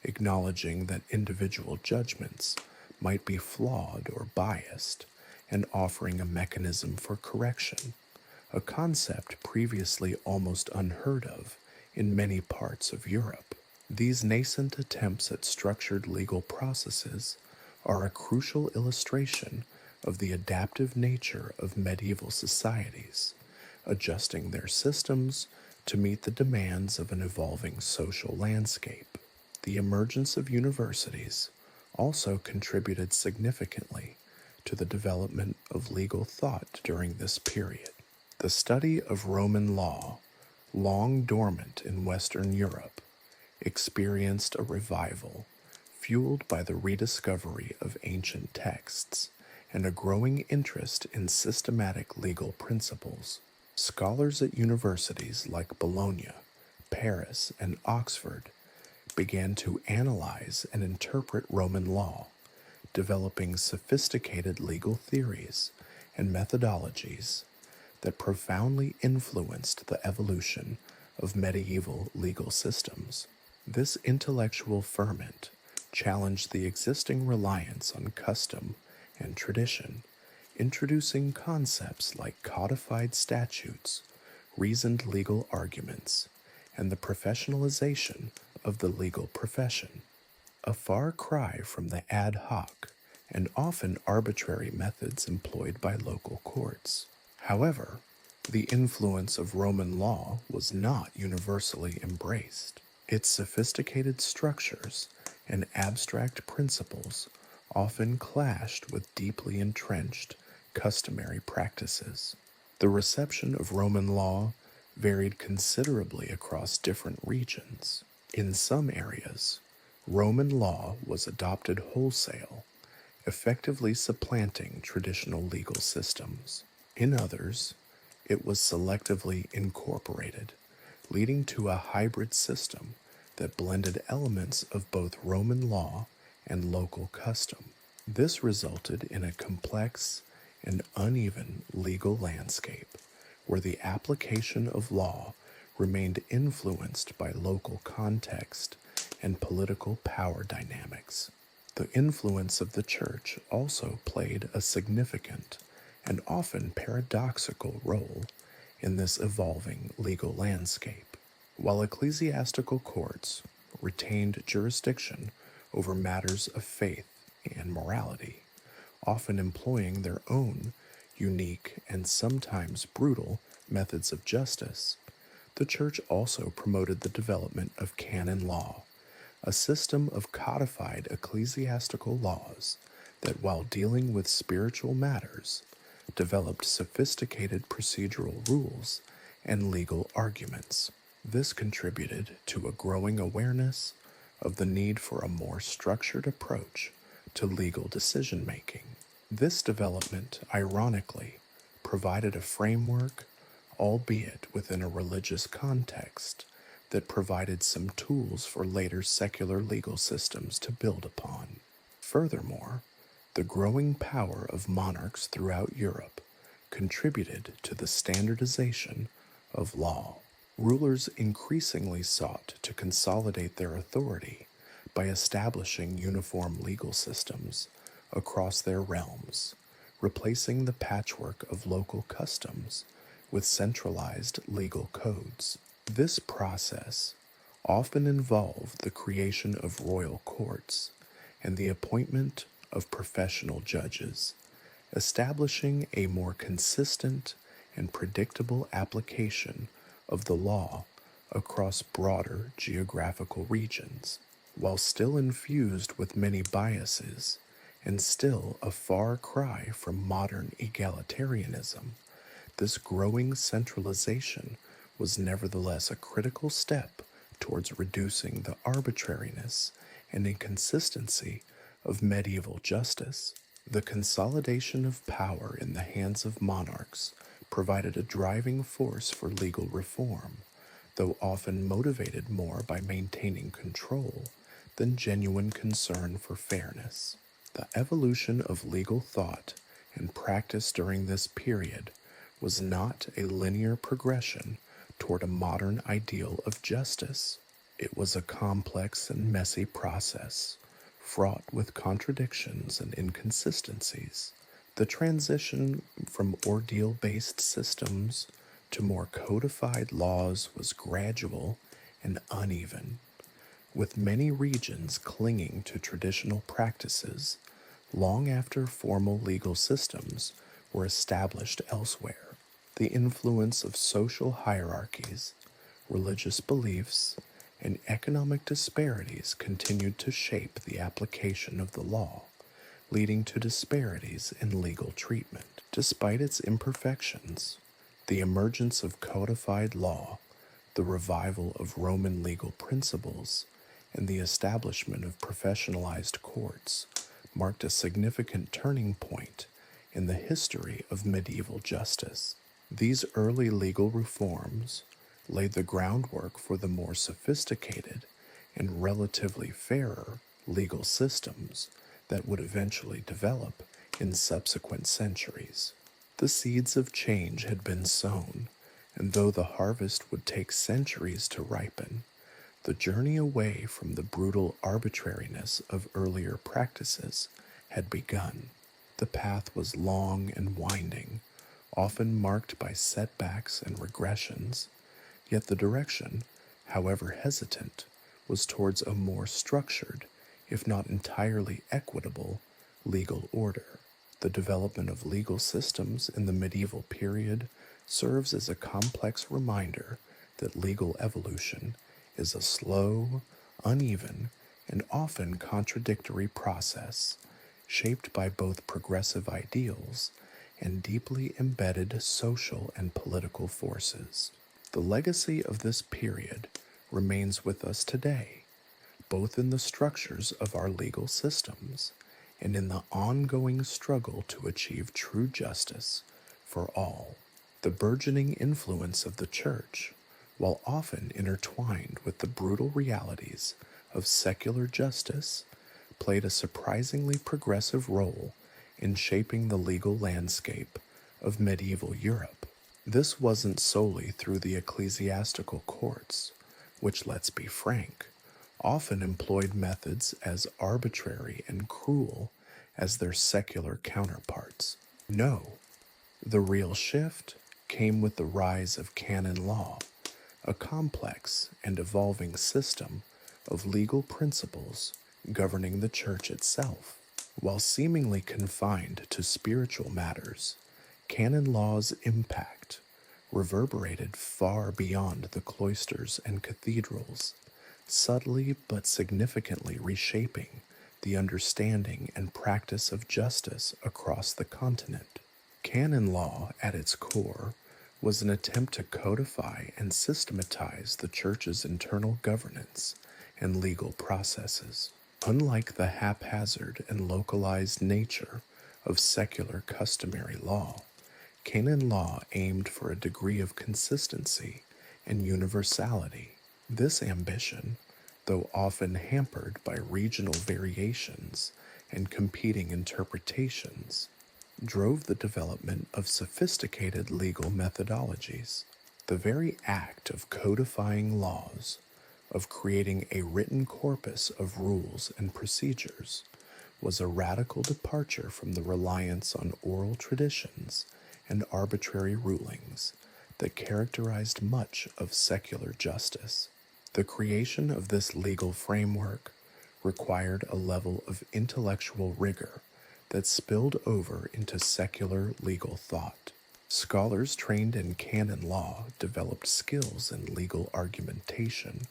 acknowledging that individual judgments might be flawed or biased, and offering a mechanism for correction, a concept previously almost unheard of in many parts of Europe. These nascent attempts at structured legal processes are a crucial illustration of the adaptive nature of medieval societies, adjusting their systems to meet the demands of an evolving social landscape. The emergence of universities also contributed significantly to the development of legal thought during this period. The study of Roman law, long dormant in Western Europe, experienced a revival fueled by the rediscovery of ancient texts and a growing interest in systematic legal principles. Scholars at universities like Bologna, Paris, and Oxford began to analyze and interpret Roman law, developing sophisticated legal theories and methodologies that profoundly influenced the evolution of medieval legal systems. This intellectual ferment challenged the existing reliance on custom and tradition, introducing concepts like codified statutes, reasoned legal arguments, and the professionalization of the legal profession. A far cry from the ad hoc and often arbitrary methods employed by local courts. However, the influence of Roman law was not universally embraced. Its sophisticated structures and abstract principles often clashed with deeply entrenched customary practices. The reception of Roman law varied considerably across different regions. In some areas, Roman law was adopted wholesale, effectively supplanting traditional legal systems. In others, it was selectively incorporated, leading to a hybrid system that blended elements of both Roman law and local custom. This resulted in a complex and uneven legal landscape where the application of law remained influenced by local context and political power dynamics. The influence of the church also played a significant and often paradoxical role in this evolving legal landscape. While ecclesiastical courts retained jurisdiction over matters of faith and morality, often employing their own unique and sometimes brutal methods of justice, the church also promoted the development of canon law, a system of codified ecclesiastical laws that, while dealing with spiritual matters, developed sophisticated procedural rules and legal arguments. This contributed to a growing awareness of the need for a more structured approach to legal decision-making. This development, ironically, provided a framework, albeit within a religious context, that provided some tools for later secular legal systems to build upon. Furthermore, the growing power of monarchs throughout Europe contributed to the standardization of law. Rulers increasingly sought to consolidate their authority by establishing uniform legal systems across their realms, replacing the patchwork of local customs with centralized legal codes. This process often involved the creation of royal courts and the appointment of professional judges, establishing a more consistent and predictable application of the law across broader geographical regions. While still infused with many biases and still a far cry from modern egalitarianism, this growing centralization was nevertheless a critical step towards reducing the arbitrariness and inconsistency of medieval justice. The consolidation of power in the hands of monarchs provided a driving force for legal reform, though often motivated more by maintaining control than genuine concern for fairness. The evolution of legal thought and practice during this period was not a linear progression toward a modern ideal of justice. It was a complex and messy process, fraught with contradictions and inconsistencies. The transition from ordeal-based systems to more codified laws was gradual and uneven, with many regions clinging to traditional practices long after formal legal systems were established elsewhere. The influence of social hierarchies, religious beliefs, and economic disparities continued to shape the application of the law, leading to disparities in legal treatment. Despite its imperfections, the emergence of codified law, the revival of Roman legal principles, and the establishment of professionalized courts marked a significant turning point in the history of medieval justice. These early legal reforms laid the groundwork for the more sophisticated and relatively fairer legal systems that would eventually develop in subsequent centuries. The seeds of change had been sown, and though the harvest would take centuries to ripen, the journey away from the brutal arbitrariness of earlier practices had begun. The path was long and winding, often marked by setbacks and regressions, yet the direction, however hesitant, was towards a more structured, if not entirely equitable, legal order. The development of legal systems in the medieval period serves as a complex reminder that legal evolution is a slow, uneven, and often contradictory process, shaped by both progressive ideals and deeply embedded social and political forces. The legacy of this period remains with us today, both in the structures of our legal systems and in the ongoing struggle to achieve true justice for all. The burgeoning influence of the Church, while often intertwined with the brutal realities of secular justice, played a surprisingly progressive role in shaping the legal landscape of medieval Europe. This wasn't solely through the ecclesiastical courts, which, let's be frank, often employed methods as arbitrary and cruel as their secular counterparts. No, the real shift came with the rise of canon law, a complex and evolving system of legal principles governing the church itself. While seemingly confined to spiritual matters, canon law's impact reverberated far beyond the cloisters and cathedrals, subtly but significantly reshaping the understanding and practice of justice across the continent. Canon law, at its core, was an attempt to codify and systematize the church's internal governance and legal processes. Unlike the haphazard and localized nature of secular customary law, canon law aimed for a degree of consistency and universality. This ambition, though often hampered by regional variations and competing interpretations, drove the development of sophisticated legal methodologies. The very act of codifying laws, of creating a written corpus of rules and procedures, was a radical departure from the reliance on oral traditions and arbitrary rulings that characterized much of secular justice. The creation of this legal framework required a level of intellectual rigor that spilled over into secular legal thought. Scholars trained in canon law developed skills in legal argumentation,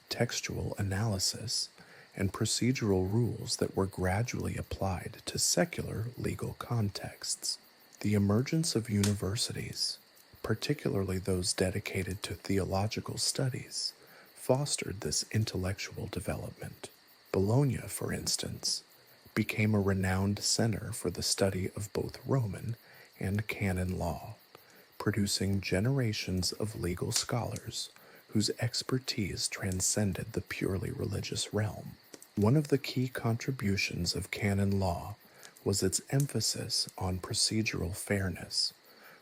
textual analysis, and procedural rules that were gradually applied to secular legal contexts. The emergence of universities, particularly those dedicated to theological studies, fostered this intellectual development. Bologna, for instance, became a renowned center for the study of both Roman and canon law, producing generations of legal scholars whose expertise transcended the purely religious realm. One of the key contributions of canon law was its emphasis on procedural fairness,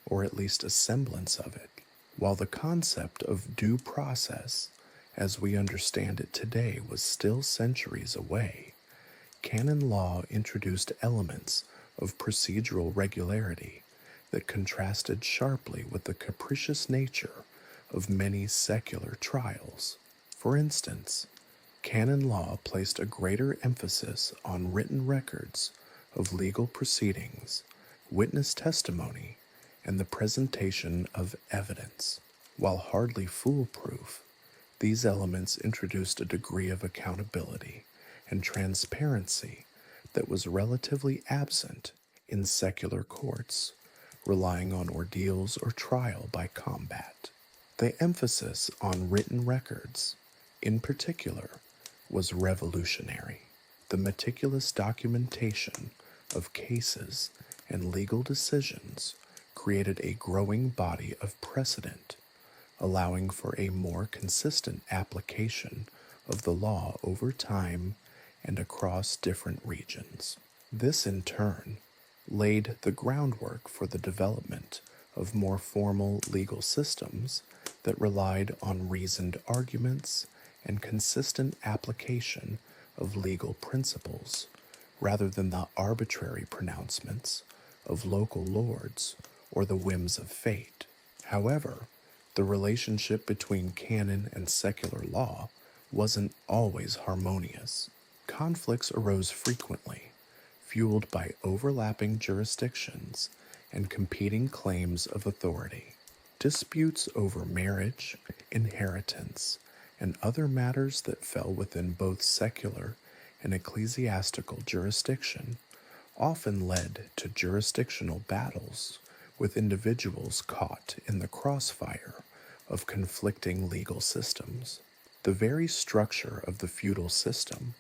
or at least a semblance of it. While the concept of due process, as we understand it today, was still centuries away, canon law introduced elements of procedural regularity that contrasted sharply with the capricious nature of many secular trials. For instance, canon law placed a greater emphasis on written records of legal proceedings, witness testimony, and the presentation of evidence. While hardly foolproof, these elements introduced a degree of accountability and transparency that was relatively absent in secular courts, relying on ordeals or trial by combat. The emphasis on written records, in particular, was revolutionary. The meticulous documentation of cases and legal decisions created a growing body of precedent, allowing for a more consistent application of the law over time and across different regions. This, in turn, laid the groundwork for the development of more formal legal systems that relied on reasoned arguments and consistent application of legal principles, rather than the arbitrary pronouncements of local lords or the whims of fate. However, the relationship between canon and secular law wasn't always harmonious. Conflicts arose frequently, fueled by overlapping jurisdictions and competing claims of authority. Disputes over marriage, inheritance, and other matters that fell within both secular and ecclesiastical jurisdiction often led to jurisdictional battles, with individuals caught in the crossfire of conflicting legal systems. The very structure of the feudal system,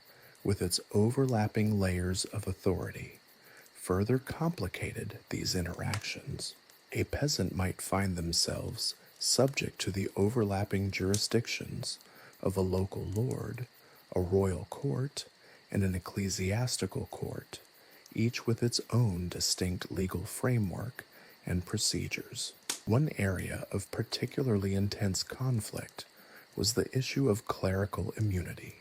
with its overlapping layers of authority, further complicated these interactions. A peasant might find themselves subject to the overlapping jurisdictions of a local lord, a royal court, and an ecclesiastical court, each with its own distinct legal framework and procedures. One area of particularly intense conflict was the issue of clerical immunity.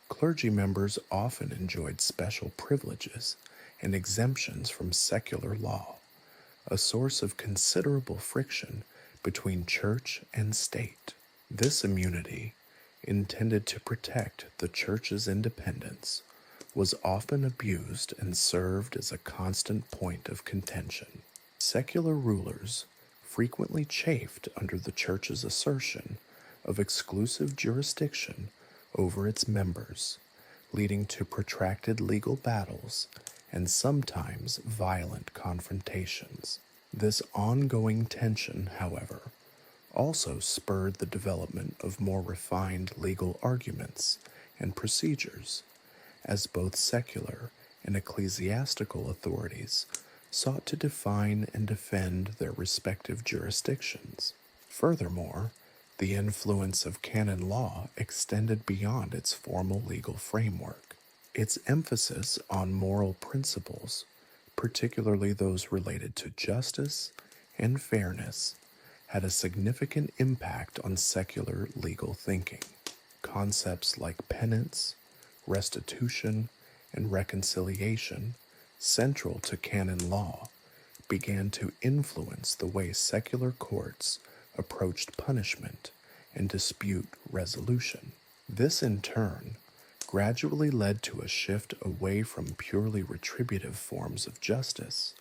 Clergy members often enjoyed special privileges and exemptions from secular law, a source of considerable friction between church and state. This immunity, intended to protect the church's independence, was often abused and served as a constant point of contention. Secular rulers frequently chafed under the church's assertion of exclusive jurisdiction over its members, leading to protracted legal battles and sometimes violent confrontations. This ongoing tension, however, also spurred the development of more refined legal arguments and procedures, as both secular and ecclesiastical authorities sought to define and defend their respective jurisdictions. Furthermore, the influence of canon law extended beyond its formal legal framework. Its emphasis on moral principles, particularly those related to justice and fairness, had a significant impact on secular legal thinking. Concepts like penance, restitution, and reconciliation, central to canon law, began to influence the way secular courts approached punishment and dispute resolution. This, in turn, gradually led to a shift away from purely retributive forms of justice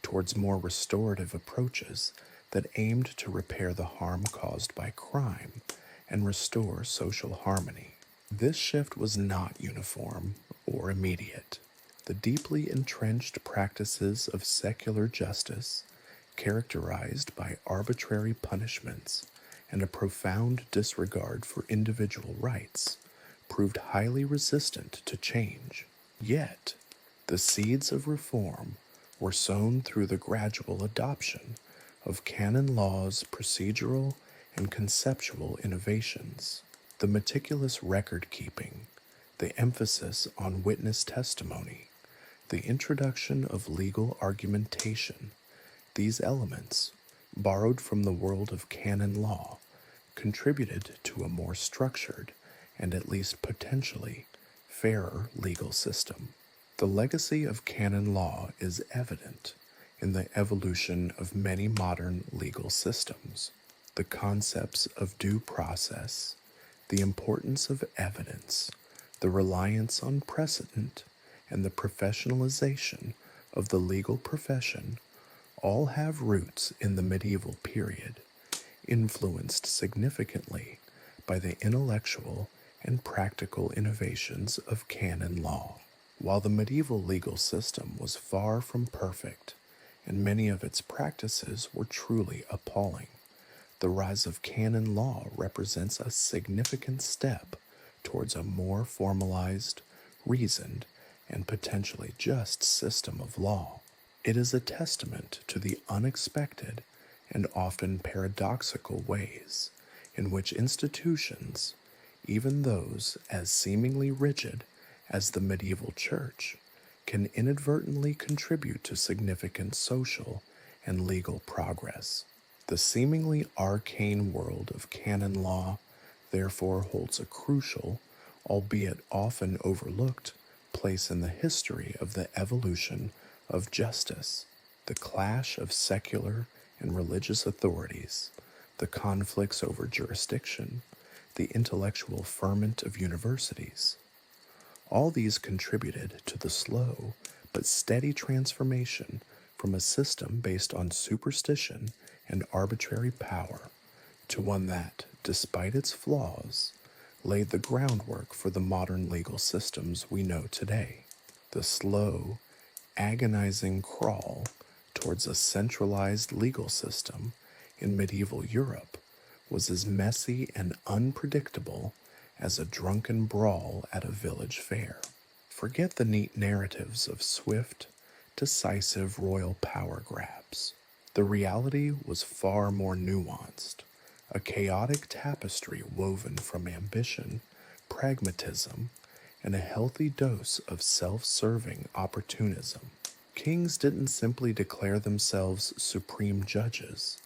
towards more restorative approaches that aimed to repair the harm caused by crime and restore social harmony. This shift was not uniform or immediate. The deeply entrenched practices of secular justice, characterized by arbitrary punishments and a profound disregard for individual rights, proved highly resistant to change. Yet, the seeds of reform were sown through the gradual adoption of canon law's procedural and conceptual innovations. The meticulous record keeping the emphasis on witness testimony, the introduction of legal argumentation, these elements, borrowed from the world of canon law, contributed to a more structured and at least potentially fairer legal system. The legacy of canon law is evident in the evolution of many modern legal systems. The concepts of due process, the importance of evidence, the reliance on precedent, and the professionalization of the legal profession all have roots in the medieval period, influenced significantly by the intellectual and practical innovations of canon law. While the medieval legal system was far from perfect, and many of its practices were truly appalling, the rise of canon law represents a significant step towards a more formalized, reasoned, and potentially just system of law. It is a testament to the unexpected and often paradoxical ways in which institutions, even those as seemingly rigid as the medieval church, can inadvertently contribute to significant social and legal progress. The seemingly arcane world of canon law therefore holds a crucial, albeit often overlooked, place in the history of the evolution of justice, the clash of secular and religious authorities, the conflicts over jurisdiction, the intellectual ferment of universities. All these contributed to the slow but steady transformation from a system based on superstition and arbitrary power to one that, despite its flaws, laid the groundwork for the modern legal systems we know today. The slow, agonizing crawl towards a centralized legal system in medieval Europe was as messy and unpredictable as a drunken brawl at a village fair. Forget the neat narratives of swift, decisive royal power grabs. The reality was far more nuanced, a chaotic tapestry woven from ambition, pragmatism, and a healthy dose of self-serving opportunism. Kings didn't simply declare themselves supreme judges.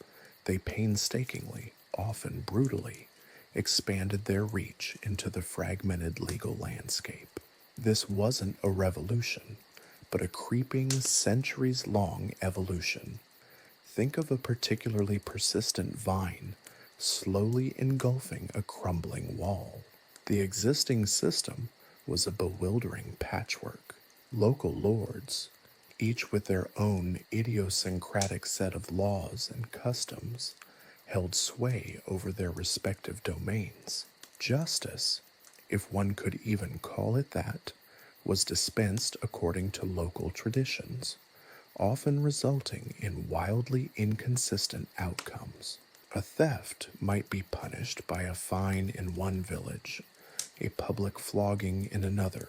They painstakingly, often brutally, expanded their reach into the fragmented legal landscape. This wasn't a revolution, but a creeping, centuries-long evolution. Think of a particularly persistent vine slowly engulfing a crumbling wall. The existing system was a bewildering patchwork. Local lords, each with their own idiosyncratic set of laws and customs, held sway over their respective domains. Justice, if one could even call it that, was dispensed according to local traditions, often resulting in wildly inconsistent outcomes. A theft might be punished by a fine in one village, a public flogging in another,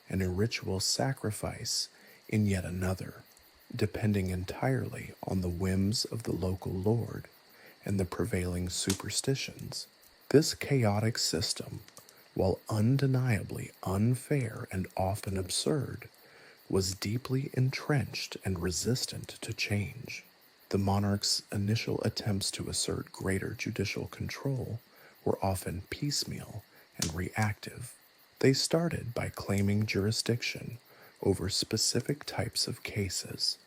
and a ritual sacrifice in yet another, depending entirely on the whims of the local lord and the prevailing superstitions. This chaotic system, while undeniably unfair and often absurd, was deeply entrenched and resistant to change. The monarch's initial attempts to assert greater judicial control were often piecemeal and reactive. They started by claiming jurisdiction over specific types of cases,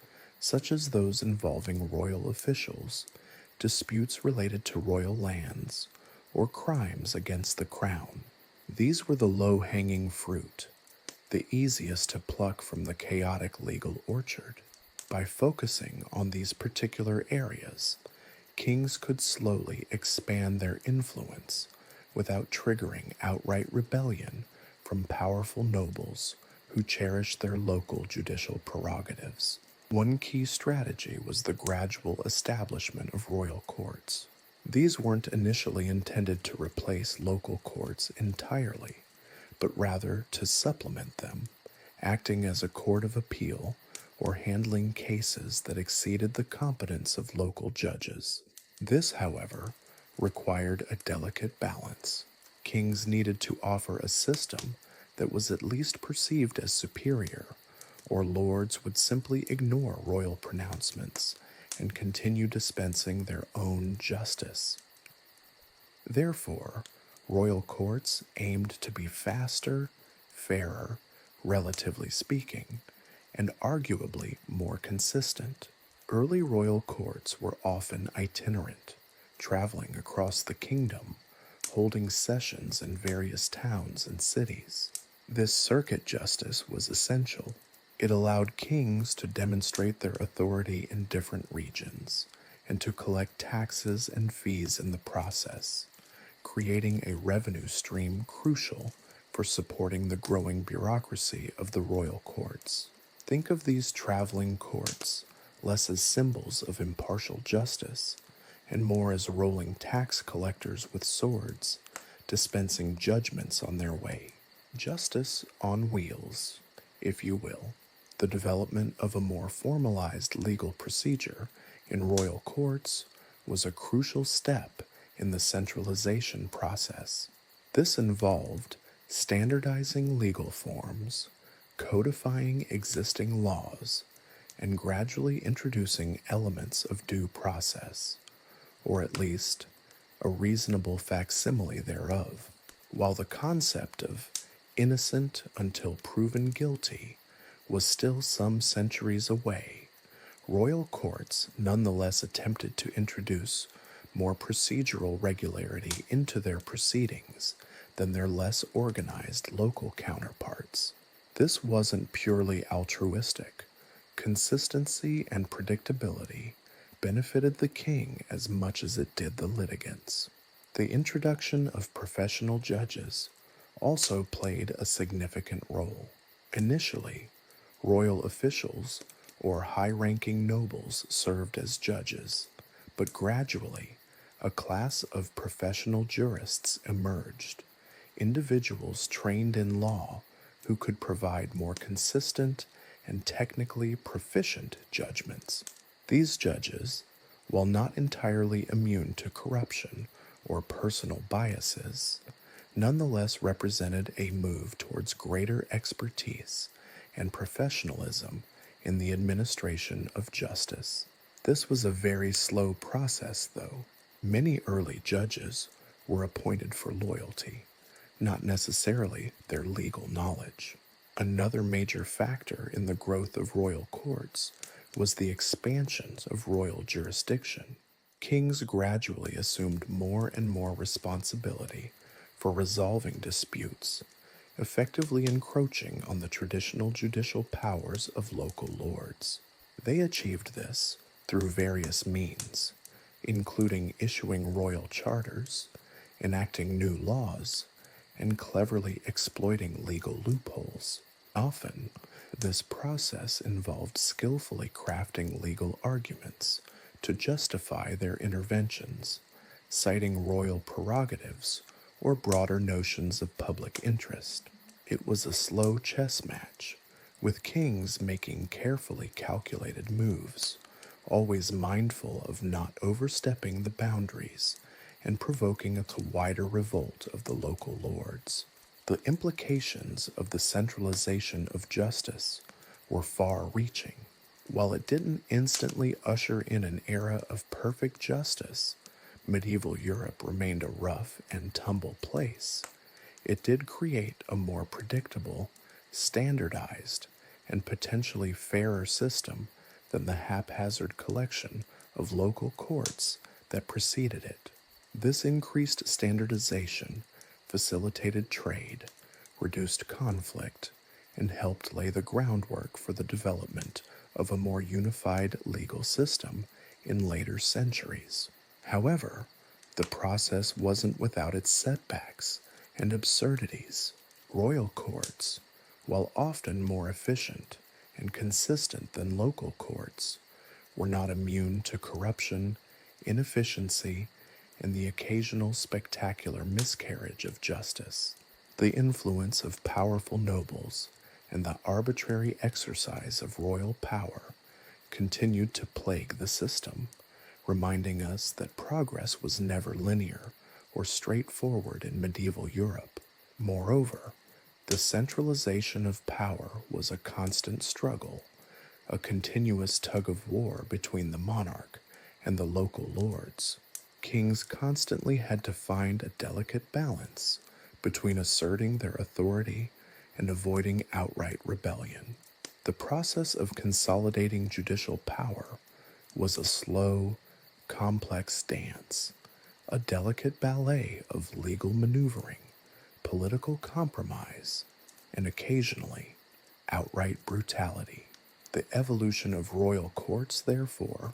such as those involving royal officials, disputes related to royal lands, or crimes against the crown. These were the low-hanging fruit, the easiest to pluck from the chaotic legal orchard. By focusing on these particular areas, kings could slowly expand their influence without triggering outright rebellion from powerful nobles who cherished their local judicial prerogatives. One key strategy was the gradual establishment of royal courts. These weren't initially intended to replace local courts entirely, but rather to supplement them, acting as a court of appeal or handling cases that exceeded the competence of local judges. This, however, required a delicate balance. Kings needed to offer a system that was at least perceived as superior, or lords would simply ignore royal pronouncements and continue dispensing their own justice. Therefore, royal courts aimed to be faster, fairer, relatively speaking, and arguably more consistent. Early royal courts were often itinerant, traveling across the kingdom, holding sessions in various towns and cities. This circuit justice was essential. It allowed kings to demonstrate their authority in different regions and to collect taxes and fees in the process, creating a revenue stream crucial for supporting the growing bureaucracy of the royal courts. Think of these traveling courts less as symbols of impartial justice and more as rolling tax collectors with swords, dispensing judgments on their way. Justice on wheels, if you will. The development of a more formalized legal procedure in royal courts was a crucial step in the centralization process. This involved standardizing legal forms, codifying existing laws, and gradually introducing elements of due process, or at least a reasonable facsimile thereof. While the concept of innocent until proven guilty was still some centuries away, royal courts nonetheless attempted to introduce more procedural regularity into their proceedings than their less organized local counterparts. This wasn't purely altruistic. Consistency and predictability benefited the king as much as it did the litigants. The introduction of professional judges also played a significant role. Initially, royal officials or high-ranking nobles served as judges, but gradually, a class of professional jurists emerged, individuals trained in law who could provide more consistent and technically proficient judgments. These judges, while not entirely immune to corruption or personal biases, nonetheless represented a move towards greater expertise and professionalism in the administration of justice. This was a very slow process, though. Many early judges were appointed for loyalty, not necessarily their legal knowledge. Another major factor in the growth of royal courts was the expansion of royal jurisdiction. Kings gradually assumed more and more responsibility for resolving disputes, effectively encroaching on the traditional judicial powers of local lords. They achieved this through various means, including issuing royal charters, enacting new laws, and cleverly exploiting legal loopholes. Often, this process involved skillfully crafting legal arguments to justify their interventions, citing royal prerogatives or broader notions of public interest. It was a slow chess match, with kings making carefully calculated moves, always mindful of not overstepping the boundaries and provoking a wider revolt of the local lords. The implications of the centralization of justice were far-reaching. While it didn't instantly usher in an era of perfect justice, medieval Europe remained a rough and tumble place. It did create a more predictable, standardized, and potentially fairer system than the haphazard collection of local courts that preceded it. This increased standardization facilitated trade, reduced conflict, and helped lay the groundwork for the development of a more unified legal system in later centuries. However, the process wasn't without its setbacks and absurdities. Royal courts, while often more efficient and consistent than local courts, were not immune to corruption, inefficiency, and the occasional spectacular miscarriage of justice. The influence of powerful nobles and the arbitrary exercise of royal power continued to plague the system, reminding us that progress was never linear or straightforward in medieval Europe. Moreover, The centralization of power was a constant struggle, a continuous tug of war between the monarch and the local lords. Kings constantly had to find a delicate balance between asserting their authority and avoiding outright rebellion. The process of consolidating judicial power was a slow, complex dance, a delicate ballet of legal maneuvering, political compromise, and occasionally outright brutality. The evolution of royal courts, therefore,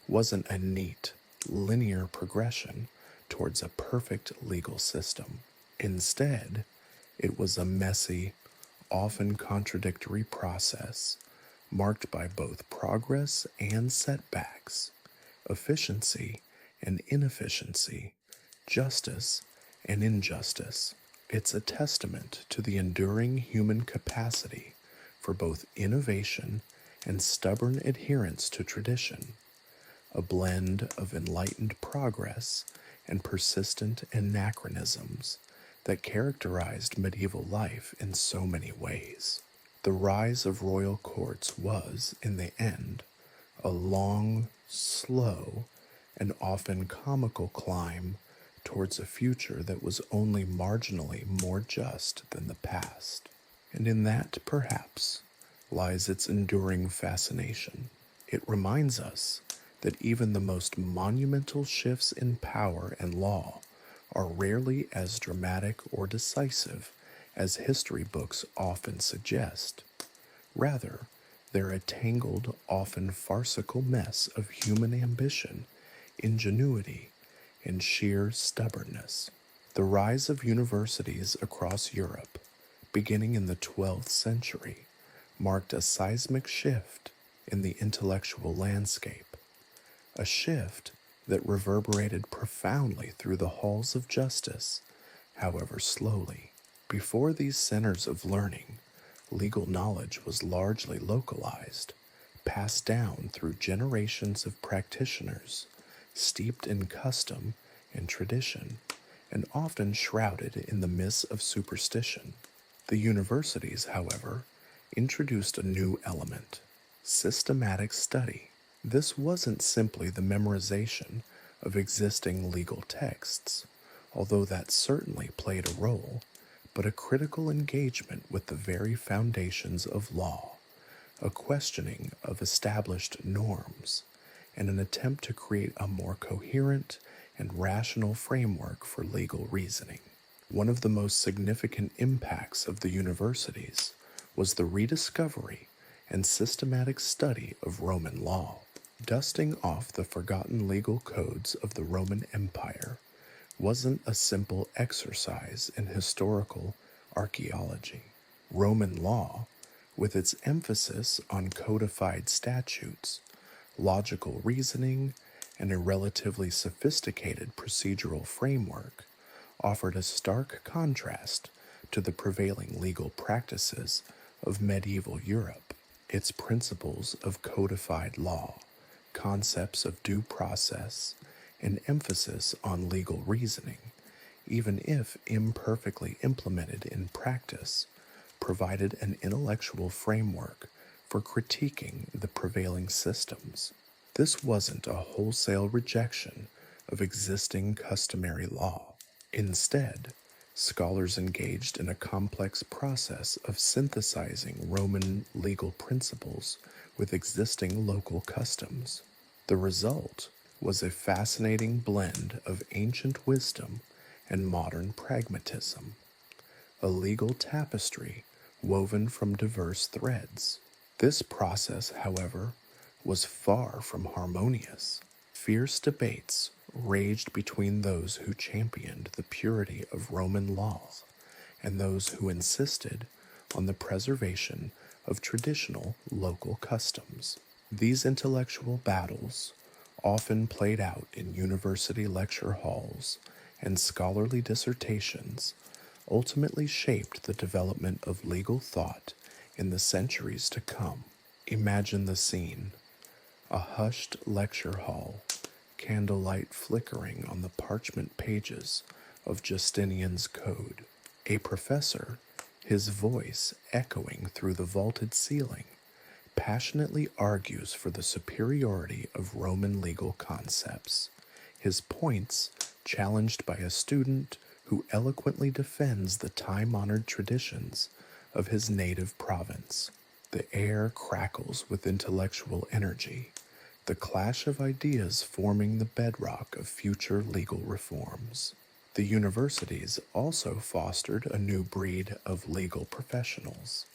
wasn't a neat, linear progression towards a perfect legal system. Instead, it was a messy, often contradictory process marked by both progress and setbacks, efficiency and inefficiency, justice and injustice. It's a testament to the enduring human capacity for both innovation and stubborn adherence to tradition, a blend of enlightened progress and persistent anachronisms that characterized medieval life in so many ways. The rise of royal courts was, in the end, a long, slow, and often comical climb towards a future that was only marginally more just than the past. And in that, perhaps, lies its enduring fascination. It reminds us that even the most monumental shifts in power and law are rarely as dramatic or decisive as history books often suggest. Rather, they're a tangled, often farcical mess of human ambition, ingenuity, and sheer stubbornness. The rise of universities across Europe, beginning in the 12th century, marked a seismic shift in the intellectual landscape, a shift that reverberated profoundly through the halls of justice, however slowly. Before these centers of learning, legal knowledge was largely localized, passed down through generations of practitioners, steeped in custom and tradition, and often shrouded in the mists of superstition. The universities, however, introduced a new element: systematic study. This wasn't simply the memorization of existing legal texts, although that certainly played a role, but a critical engagement with the very foundations of law, a questioning of established norms, and an attempt to create a more coherent and rational framework for legal reasoning. One of the most significant impacts of the universities was the rediscovery and systematic study of Roman law. Dusting off the forgotten legal codes of the Roman Empire wasn't a simple exercise in historical archaeology. Roman law, with its emphasis on codified statutes, logical reasoning, and a relatively sophisticated procedural framework, offered a stark contrast to the prevailing legal practices of medieval Europe. Its principles of codified law, concepts of due process, and emphasis on legal reasoning, even if imperfectly implemented in practice, provided an intellectual framework for critiquing the prevailing systems. This wasn't a wholesale rejection of existing customary law. Instead, scholars engaged in a complex process of synthesizing Roman legal principles with existing local customs. The result was a fascinating blend of ancient wisdom and modern pragmatism, a legal tapestry woven from diverse threads. This process, however, was far from harmonious. Fierce debates raged between those who championed the purity of Roman law and those who insisted on the preservation of traditional local customs. These intellectual battles, often played out in university lecture halls and scholarly dissertations, ultimately shaped the development of legal thought in the centuries to come. Imagine the scene: a hushed lecture hall, candlelight flickering on the parchment pages of Justinian's code. A professor, His voice, echoing through the vaulted ceiling, passionately argues for the superiority of Roman legal concepts, his points challenged by a student who eloquently defends the time-honored traditions of his native province. The air crackles with intellectual energy, the clash of ideas forming the bedrock of future legal reforms. The universities also fostered a new breed of legal professionals,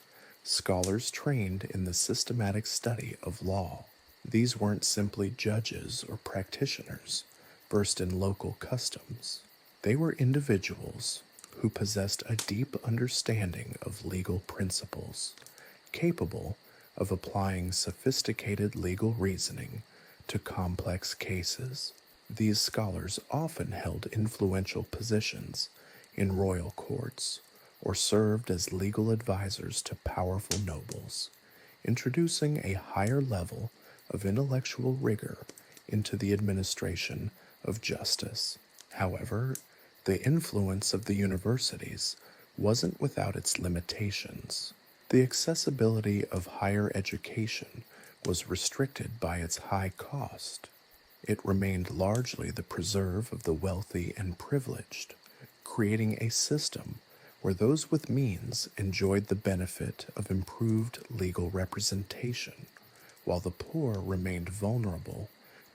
scholars trained in the systematic study of law. These weren't simply judges or practitioners versed in local customs. They were individuals who possessed a deep understanding of legal principles, capable of applying sophisticated legal reasoning to complex cases. These scholars often held influential positions in royal courts or served as legal advisors to powerful nobles, introducing a higher level of intellectual rigor into the administration of justice. However, the influence of the universities wasn't without its limitations. The accessibility of higher education was restricted by its high cost. It remained largely the preserve of the wealthy and privileged, creating a system where those with means enjoyed the benefit of improved legal representation, while the poor remained vulnerable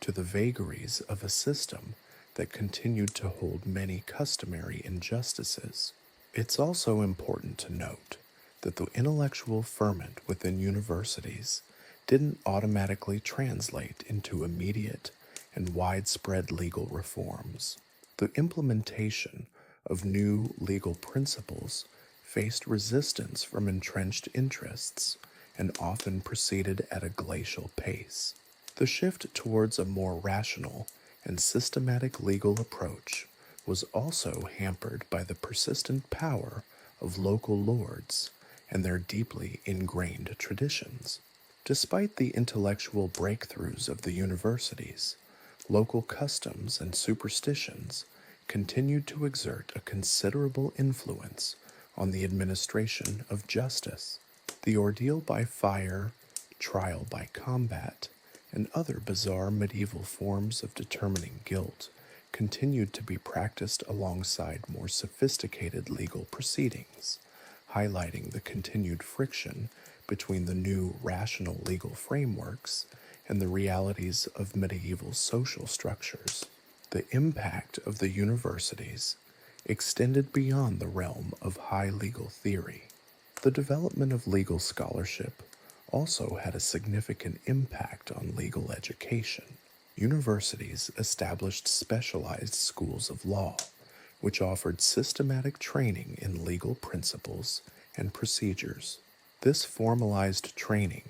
to the vagaries of a system that continued to hold many customary injustices. It's also important to note that the intellectual ferment within universities didn't automatically translate into immediate and widespread legal reforms. The implementation of new legal principles faced resistance from entrenched interests and often proceeded at a glacial pace. The shift towards a more rational and systematic legal approach was also hampered by the persistent power of local lords and their deeply ingrained traditions. Despite the intellectual breakthroughs of the universities, local customs and superstitions continued to exert a considerable influence on the administration of justice. The ordeal by fire, trial by combat, and other bizarre medieval forms of determining guilt continued to be practiced alongside more sophisticated legal proceedings, highlighting the continued friction between the new rational legal frameworks and the realities of medieval social structures. The impact of the universities extended beyond the realm of high legal theory. The development of legal scholarship also had a significant impact on legal education. Universities established specialized schools of law, which offered systematic training in legal principles and procedures. This formalized training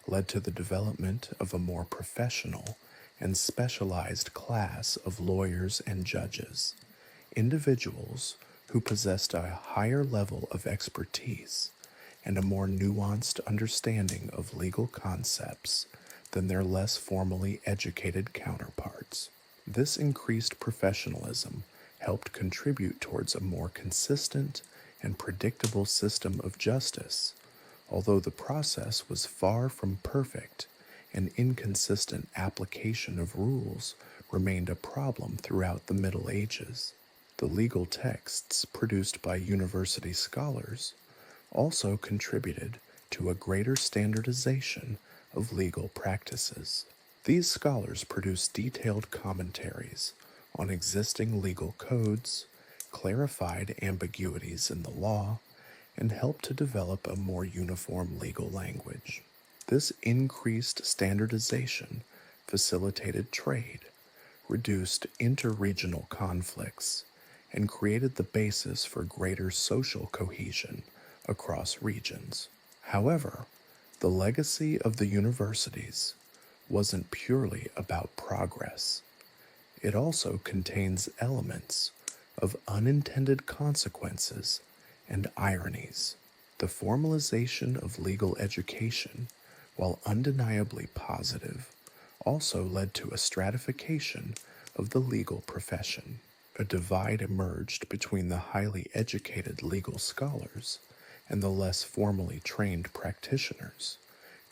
led to the development of a more professional and specialized class of lawyers and judges, individuals who possessed a higher level of expertise and a more nuanced understanding of legal concepts than their less formally educated counterparts. This increased professionalism helped contribute towards a more consistent and predictable system of justice. Although the process was far from perfect, an inconsistent application of rules remained a problem throughout the Middle Ages. The legal texts produced by university scholars also contributed to a greater standardization of legal practices. These scholars produced detailed commentaries on existing legal codes, clarified ambiguities in the law, and helped to develop a more uniform legal language. This increased standardization facilitated trade, reduced interregional conflicts, and created the basis for greater social cohesion across regions. However, the legacy of the universities wasn't purely about progress. It also contains elements of unintended consequences and ironies. The formalization of legal education, while undeniably positive, also led to a stratification of the legal profession. A divide emerged between the highly educated legal scholars and the less formally trained practitioners,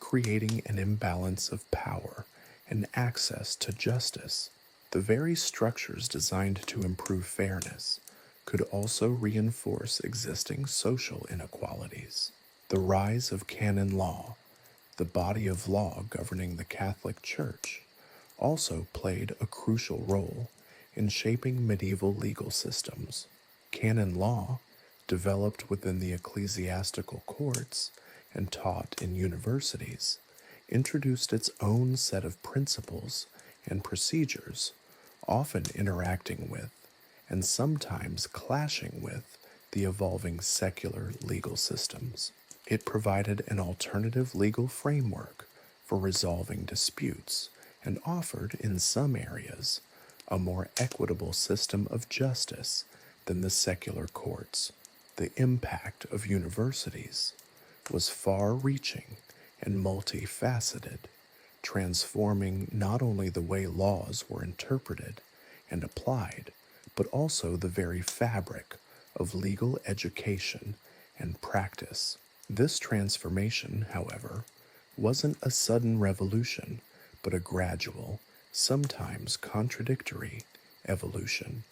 creating an imbalance of power and access to justice. The very structures designed to improve fairness could also reinforce existing social inequalities. The rise of canon law, the body of law governing the Catholic Church, also played a crucial role in shaping medieval legal systems. Canon law, developed within the ecclesiastical courts and taught in universities, introduced its own set of principles and procedures, often interacting with and sometimes clashing with the evolving secular legal systems. It provided an alternative legal framework for resolving disputes and offered, in some areas, a more equitable system of justice than the secular courts. The impact of universities was far-reaching and multifaceted, transforming not only the way laws were interpreted and applied, but also the very fabric of legal education and practice. This transformation, however, wasn't a sudden revolution, but a gradual, sometimes contradictory evolution.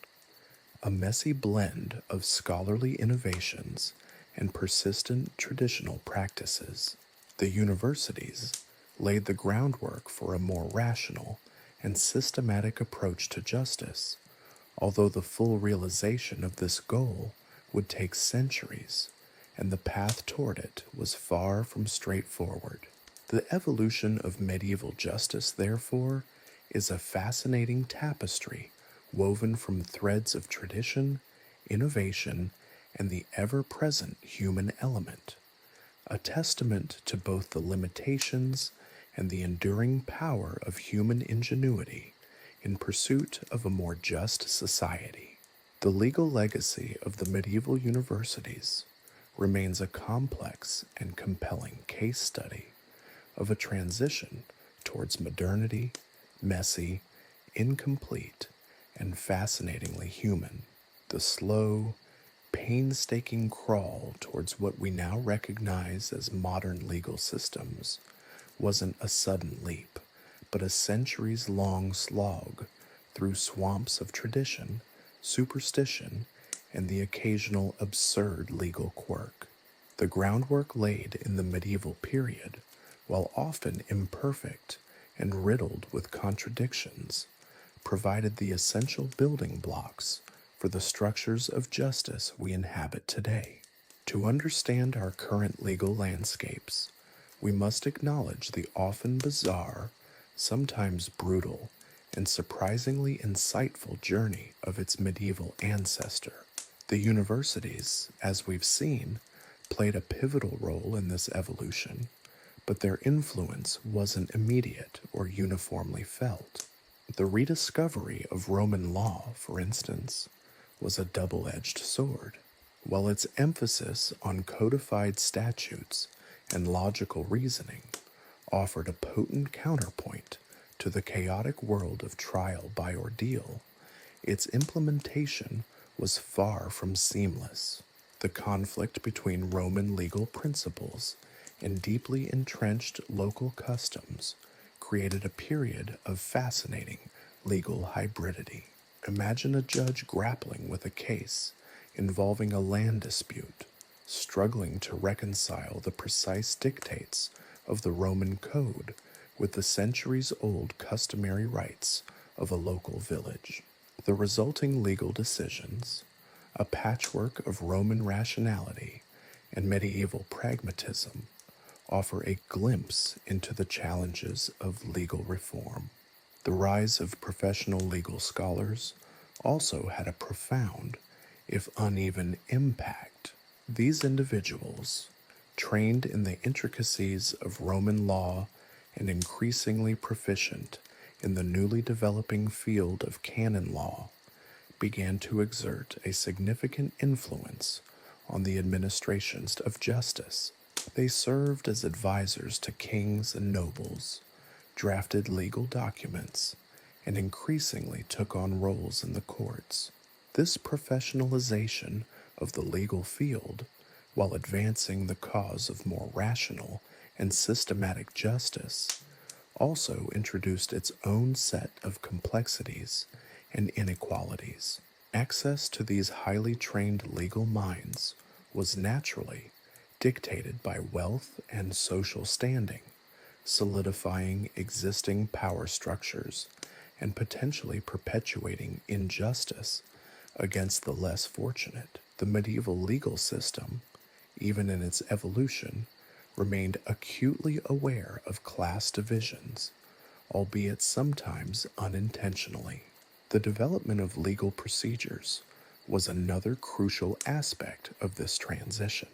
A messy blend of scholarly innovations and persistent traditional practices. The universities laid the groundwork for a more rational and systematic approach to justice, although the full realization of this goal would take centuries, and the path toward it was far from straightforward. The evolution of medieval justice, therefore, is a fascinating tapestry woven from threads of tradition, innovation, and the ever-present human element, a testament to both the limitations and the enduring power of human ingenuity in pursuit of a more just society. The legal legacy of the medieval universities remains a complex and compelling case study of a transition towards modernity, messy, incomplete, and fascinatingly human. The slow, painstaking crawl towards what we now recognize as modern legal systems wasn't a sudden leap, but a centuries-long slog through swamps of tradition, superstition, and the occasional absurd legal quirk. The groundwork laid in the medieval period, while often imperfect and riddled with contradictions, provided the essential building blocks for the structures of justice we inhabit today. To understand our current legal landscapes, we must acknowledge the often bizarre, sometimes brutal, and surprisingly insightful journey of its medieval ancestor. The universities, as we've seen, played a pivotal role in this evolution, but their influence wasn't immediate or uniformly felt. The rediscovery of Roman law, for instance, was a double-edged sword. While its emphasis on codified statutes and logical reasoning offered a potent counterpoint to the chaotic world of trial by ordeal, its implementation was far from seamless. The conflict between Roman legal principles and deeply entrenched local customs created a period of fascinating legal hybridity. Imagine a judge grappling with a case involving a land dispute, struggling to reconcile the precise dictates of the Roman code with the centuries-old customary rights of a local village. The resulting legal decisions, a patchwork of Roman rationality and medieval pragmatism, offer a glimpse into the challenges of legal reform. The rise of professional legal scholars also had a profound, if uneven, impact. These individuals, trained in the intricacies of Roman law and increasingly proficient in the newly developing field of canon law, began to exert a significant influence on the administrations of justice. They served as advisors to kings and nobles, drafted legal documents, and increasingly took on roles in the courts. This professionalization of the legal field while advancing the cause of more rational and systematic justice, also introduced its own set of complexities and inequalities. Access to these highly trained legal minds was naturally dictated by wealth and social standing, solidifying existing power structures and potentially perpetuating injustice against the less fortunate. The medieval legal system, even in its evolution, remained acutely aware of class divisions, albeit sometimes unintentionally. The development of legal procedures was another crucial aspect of this transition.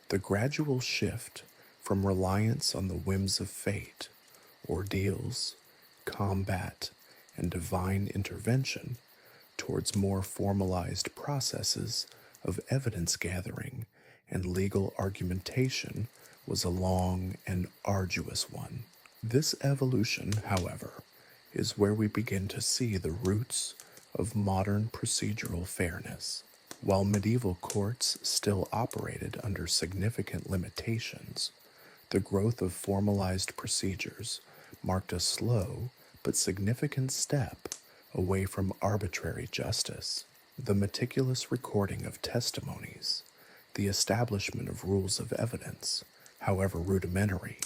The gradual shift from reliance on the whims of fate, ordeals, combat, and divine intervention towards more formalized processes of evidence gathering and legal argumentation was a long and arduous one. This evolution, however, is where we begin to see the roots of modern procedural fairness. While medieval courts still operated under significant limitations, the growth of formalized procedures marked a slow but significant step away from arbitrary justice. The meticulous recording of testimonies, the establishment of rules of evidence, however rudimentary,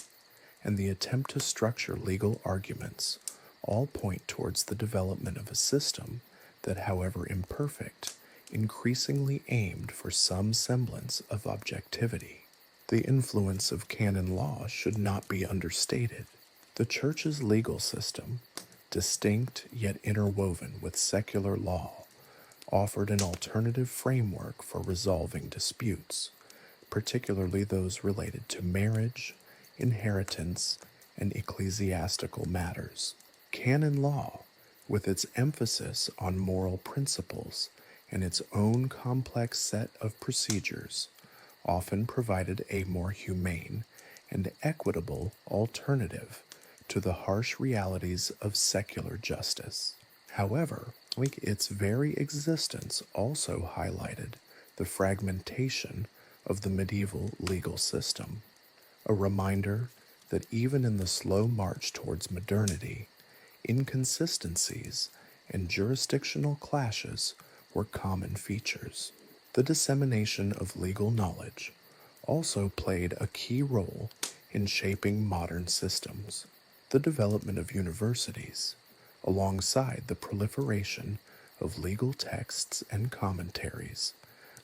and the attempt to structure legal arguments all point towards the development of a system that, however imperfect, increasingly aimed for some semblance of objectivity. The influence of canon law should not be understated. The Church's legal system, distinct yet interwoven with secular law, offered an alternative framework for resolving disputes, particularly those related to marriage, inheritance, and ecclesiastical matters. Canon law, with its emphasis on moral principles and its own complex set of procedures, often provided a more humane and equitable alternative to the harsh realities of secular justice. However, its very existence also highlighted the fragmentation of the medieval legal system, a reminder that even in the slow march towards modernity, inconsistencies and jurisdictional clashes were common features. The dissemination of legal knowledge also played a key role in shaping modern systems. The development of universities, alongside the proliferation of legal texts and commentaries,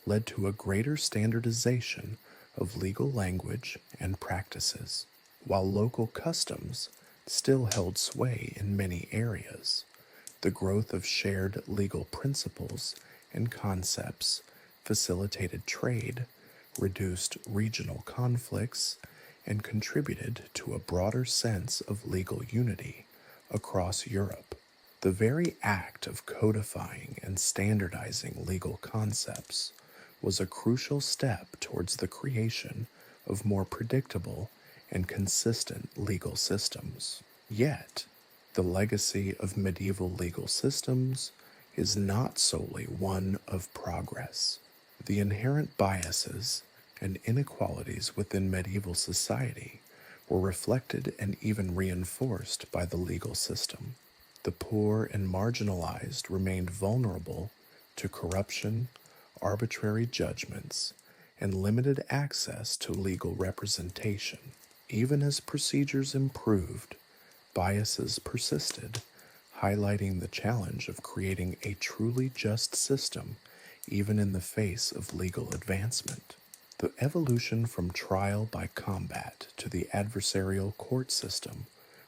led to a greater standardization of legal language and practices. While local customs still held sway in many areas, the growth of shared legal principles and concepts facilitated trade, reduced regional conflicts, and contributed to a broader sense of legal unity across Europe. The very act of codifying and standardizing legal concepts was a crucial step towards the creation of more predictable and consistent legal systems. Yet, the legacy of medieval legal systems is not solely one of progress. The inherent biases and inequalities within medieval society were reflected and even reinforced by the legal system. The poor and marginalized remained vulnerable to corruption, arbitrary judgments, and limited access to legal representation. Even as procedures improved, biases persisted, highlighting the challenge of creating a truly just system even in the face of legal advancement. The evolution from trial by combat to the adversarial court system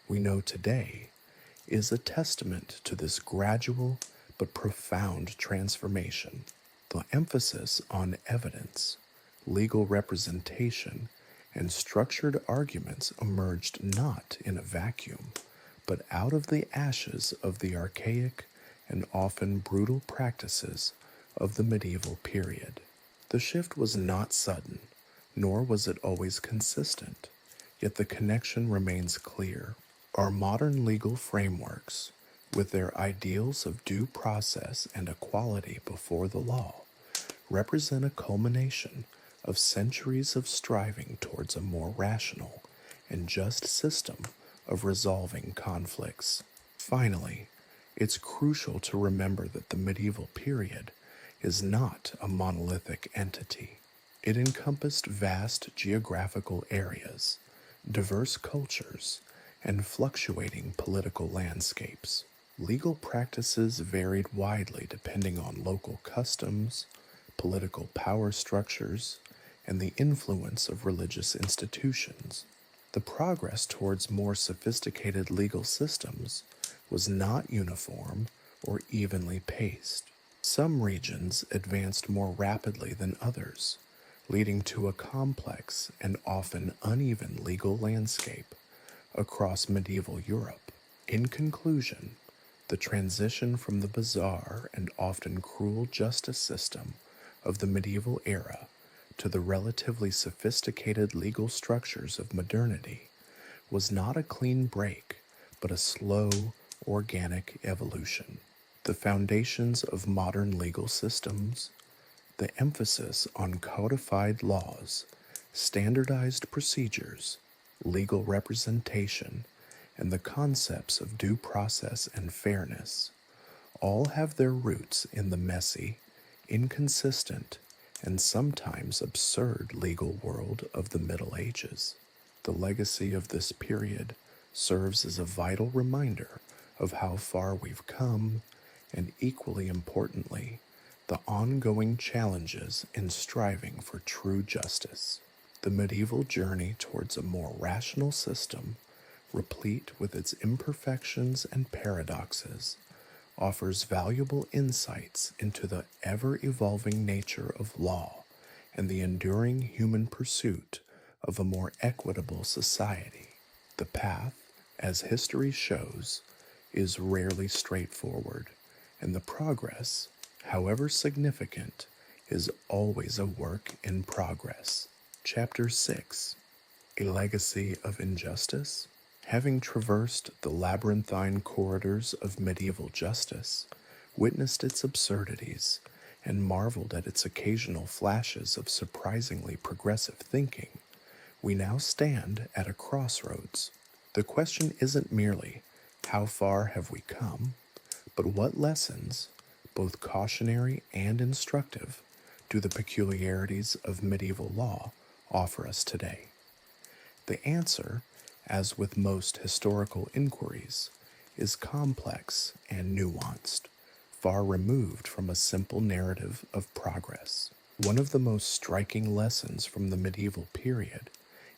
we know today is a testament to this gradual but profound transformation. The emphasis on evidence, legal representation, and structured arguments emerged not in a vacuum, but out of the ashes of the archaic and often brutal practices of the medieval period. The shift was not sudden, nor was it always consistent, yet the connection remains clear. Our modern legal frameworks, with their ideals of due process and equality before the law, represent a culmination of centuries of striving towards a more rational and just system of resolving conflicts. Finally, it's crucial to remember that the medieval period is not a monolithic entity. It encompassed vast geographical areas, diverse cultures, and fluctuating political landscapes. Legal practices varied widely depending on local customs, political power structures, and the influence of religious institutions. The progress towards more sophisticated legal systems was not uniform or evenly paced. Some regions advanced more rapidly than others, leading to a complex and often uneven legal landscape across medieval Europe. In conclusion, the transition from the bizarre and often cruel justice system of the medieval era to the relatively sophisticated legal structures of modernity was not a clean break, but a slow, organic evolution. The foundations of modern legal systems, the emphasis on codified laws, standardized procedures, legal representation, and the concepts of due process and fairness all have their roots in the messy, inconsistent, and sometimes absurd legal world of the Middle Ages. The legacy of this period serves as a vital reminder of how far we've come, and equally importantly, the ongoing challenges in striving for true justice. The medieval journey towards a more rational system, replete with its imperfections and paradoxes, offers valuable insights into the ever-evolving nature of law and the enduring human pursuit of a more equitable society. The path, as history shows, is rarely straightforward, and the progress, however significant, is always a work in progress. Chapter 6: A Legacy of Injustice. Having traversed the labyrinthine corridors of medieval justice, witnessed its absurdities, and marveled at its occasional flashes of surprisingly progressive thinking, we now stand at a crossroads. The question isn't merely, how far have we come, but what lessons, both cautionary and instructive, do the peculiarities of medieval law offer us today? The answer, as with most historical inquiries, is complex and nuanced, far removed from a simple narrative of progress. One of the most striking lessons from the medieval period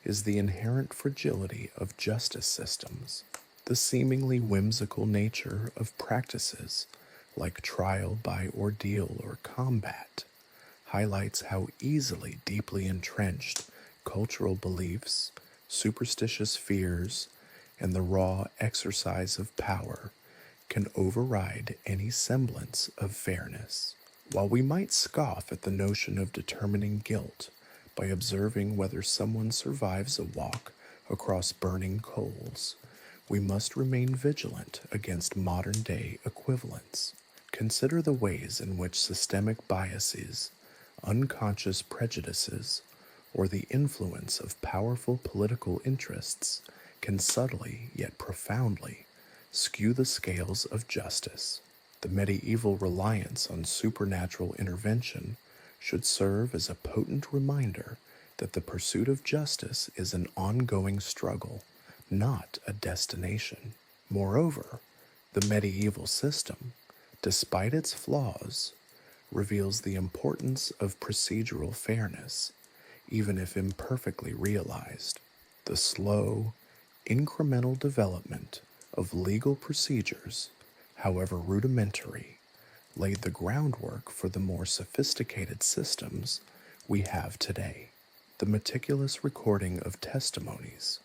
is the inherent fragility of justice systems. The seemingly whimsical nature of practices like trial by ordeal or combat highlights how easily deeply entrenched cultural beliefs, superstitious fears, and the raw exercise of power can override any semblance of fairness. While we might scoff at the notion of determining guilt by observing whether someone survives a walk across burning coals, we must remain vigilant against modern-day equivalents. Consider the ways in which systemic biases, unconscious prejudices, or the influence of powerful political interests can subtly yet profoundly skew the scales of justice. The medieval reliance on supernatural intervention should serve as a potent reminder that the pursuit of justice is an ongoing struggle, not a destination. Moreover, the medieval system, despite its flaws, reveals the importance of procedural fairness, even if imperfectly realized. The slow, incremental development of legal procedures, however rudimentary, laid the groundwork for the more sophisticated systems we have today. The meticulous recording of testimonies,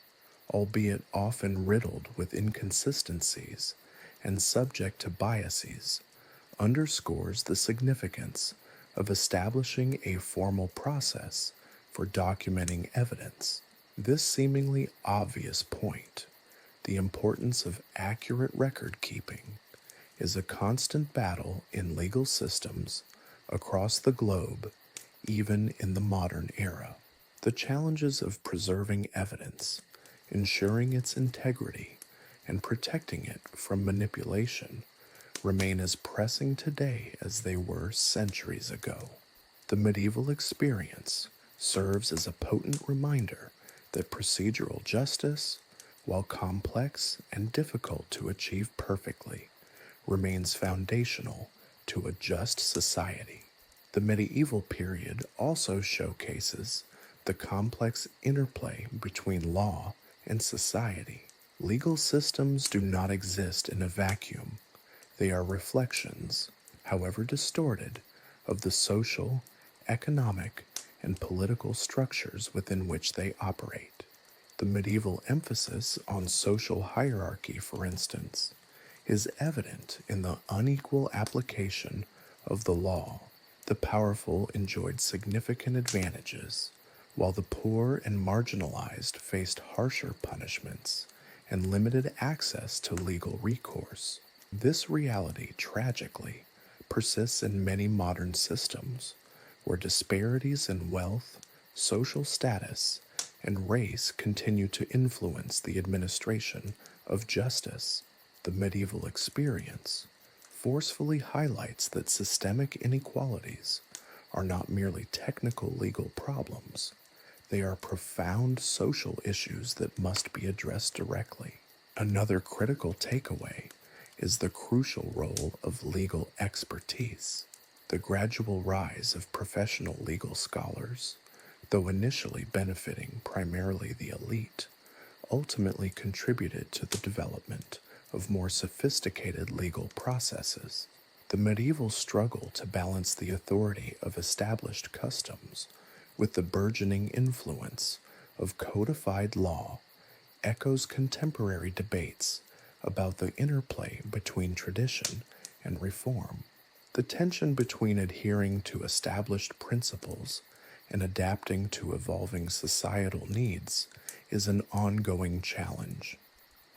albeit often riddled with inconsistencies and subject to biases, underscores the significance of establishing a formal process for documenting evidence. This seemingly obvious point, the importance of accurate record keeping, is a constant battle in legal systems across the globe, even in the modern era. The challenges of preserving evidence, ensuring its integrity, and protecting it from manipulation remain as pressing today as they were centuries ago. The medieval experience serves as a potent reminder that procedural justice, while complex and difficult to achieve perfectly, remains foundational to a just society. The medieval period also showcases the complex interplay between law and society. Legal systems do not exist in a vacuum. They are reflections, however distorted, of the social, economic, and political structures within which they operate. The medieval emphasis on social hierarchy, for instance, is evident in the unequal application of the law. The powerful enjoyed significant advantages, while the poor and marginalized faced harsher punishments and limited access to legal recourse. This reality, tragically, persists in many modern systems, where disparities in wealth, social status, and race continue to influence the administration of justice. The medieval experience forcefully highlights that systemic inequalities are not merely technical legal problems, they are profound social issues that must be addressed directly. Another critical takeaway is the crucial role of legal expertise. The gradual rise of professional legal scholars, though initially benefiting primarily the elite, ultimately contributed to the development of more sophisticated legal processes. The medieval struggle to balance the authority of established customs with the burgeoning influence of codified law echoes contemporary debates about the interplay between tradition and reform. The tension between adhering to established principles and adapting to evolving societal needs is an ongoing challenge,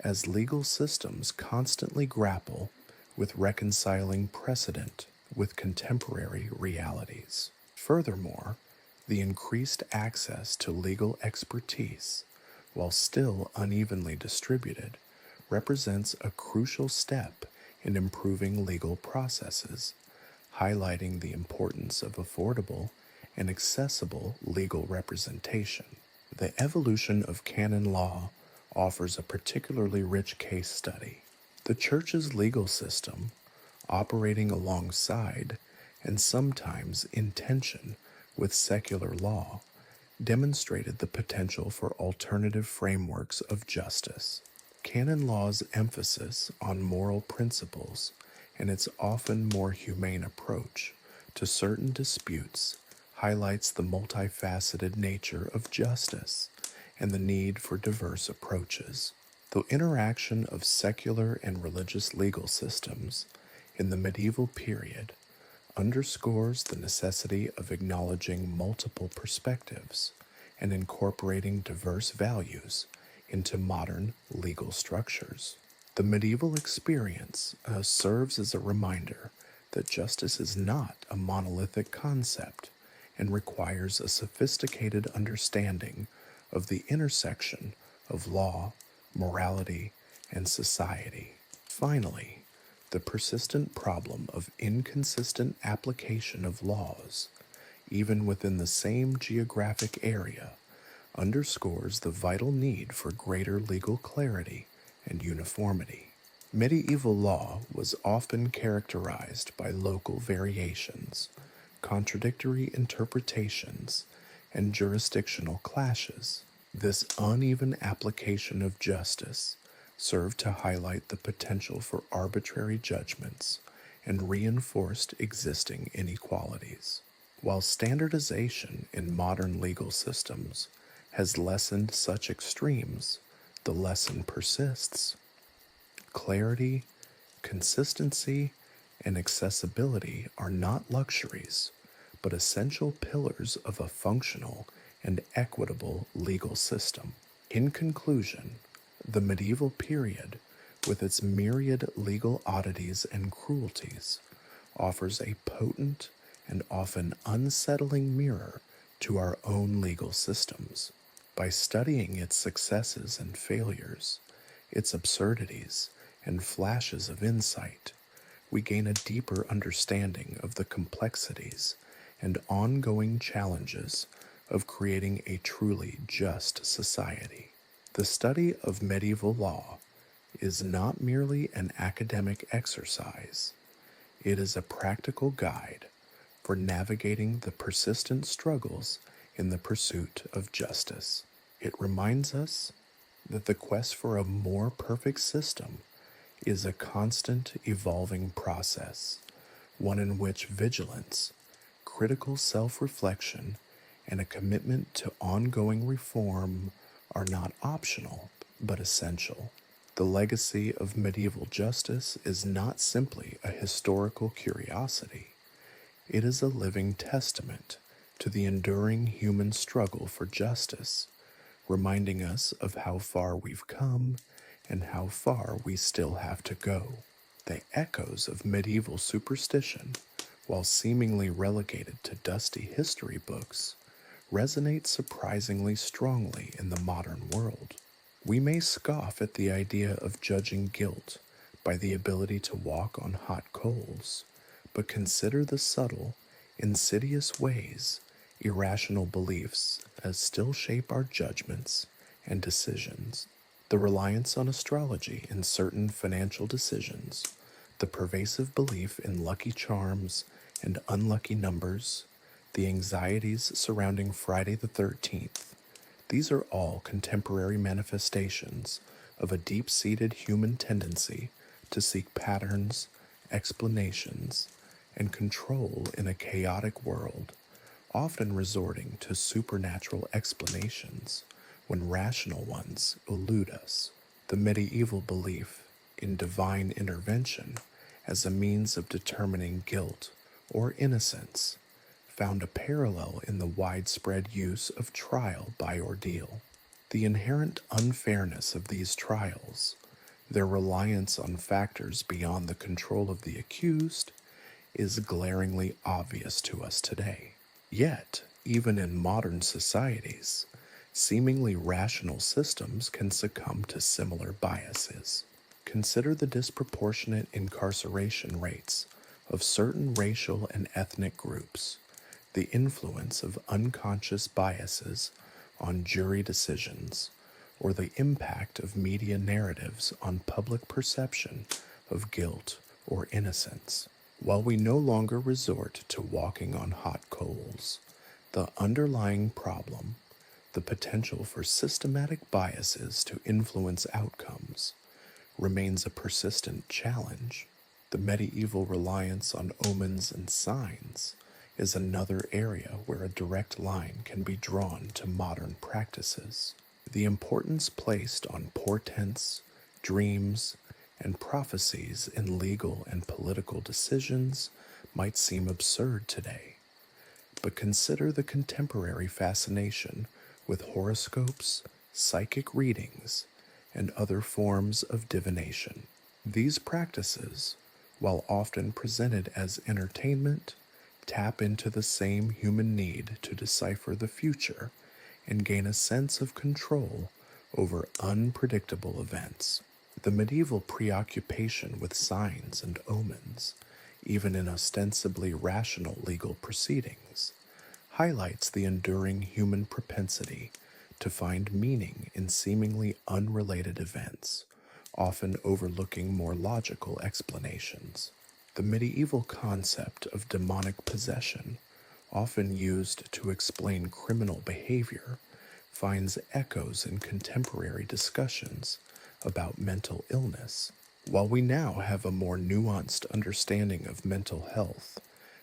as legal systems constantly grapple with reconciling precedent with contemporary realities. Furthermore, the increased access to legal expertise, while still unevenly distributed, represents a crucial step in improving legal processes, highlighting the importance of affordable and accessible legal representation. The evolution of canon law offers a particularly rich case study. The Church's legal system, operating alongside and sometimes in tension with secular law, demonstrated the potential for alternative frameworks of justice. Canon law's emphasis on moral principles and its often more humane approach to certain disputes highlights the multifaceted nature of justice and the need for diverse approaches. The interaction of secular and religious legal systems in the medieval period underscores the necessity of acknowledging multiple perspectives and incorporating diverse values into modern legal structures. The medieval experience serves as a reminder that justice is not a monolithic concept and requires a sophisticated understanding of the intersection of law, morality, and society. Finally, the persistent problem of inconsistent application of laws, even within the same geographic area, underscores the vital need for greater legal clarity and uniformity. Medieval law was often characterized by local variations, contradictory interpretations, and jurisdictional clashes. This uneven application of justice served to highlight the potential for arbitrary judgments and reinforced existing inequalities. While standardization in modern legal systems has lessened such extremes, the lesson persists. Clarity, consistency, and accessibility are not luxuries, but essential pillars of a functional and equitable legal system. In conclusion, the medieval period, with its myriad legal oddities and cruelties, offers a potent and often unsettling mirror to our own legal systems. By studying its successes and failures, its absurdities and flashes of insight, we gain a deeper understanding of the complexities and ongoing challenges of creating a truly just society. The study of medieval law is not merely an academic exercise, it is a practical guide for navigating the persistent struggles in the pursuit of justice. It reminds us that the quest for a more perfect system is a constant evolving process, one in which vigilance, critical self reflection, and a commitment to ongoing reform are not optional but essential. The legacy of medieval justice is not simply a historical curiosity, it is a living testament to the enduring human struggle for justice, reminding us of how far we've come and how far we still have to go. The echoes of medieval superstition, while seemingly relegated to dusty history books, resonate surprisingly strongly in the modern world. We may scoff at the idea of judging guilt by the ability to walk on hot coals, but consider the subtle, insidious ways irrational beliefs as still shape our judgments and decisions. The reliance on astrology in certain financial decisions, the pervasive belief in lucky charms and unlucky numbers, the anxieties surrounding Friday the 13th, these are all contemporary manifestations of a deep seated human tendency to seek patterns, explanations, and control in a chaotic world, often resorting to supernatural explanations when rational ones elude us. The medieval belief in divine intervention as a means of determining guilt or innocence found a parallel in the widespread use of trial by ordeal. The inherent unfairness of these trials, their reliance on factors beyond the control of the accused, is glaringly obvious to us today. Yet, even in modern societies, seemingly rational systems can succumb to similar biases. Consider the disproportionate incarceration rates of certain racial and ethnic groups, the influence of unconscious biases on jury decisions, or the impact of media narratives on public perception of guilt or innocence. While we no longer resort to walking on hot coals, the underlying problem, the potential for systematic biases to influence outcomes, remains a persistent challenge. The medieval reliance on omens and signs is another area where a direct line can be drawn to modern practices. The importance placed on portents, dreams, and prophecies in legal and political decisions might seem absurd today, but consider the contemporary fascination with horoscopes, psychic readings, and other forms of divination. These practices, while often presented as entertainment, tap into the same human need to decipher the future and gain a sense of control over unpredictable events. The medieval preoccupation with signs and omens, even in ostensibly rational legal proceedings, highlights the enduring human propensity to find meaning in seemingly unrelated events, often overlooking more logical explanations. The medieval concept of demonic possession, often used to explain criminal behavior, finds echoes in contemporary discussions about mental illness. While we now have a more nuanced understanding of mental health,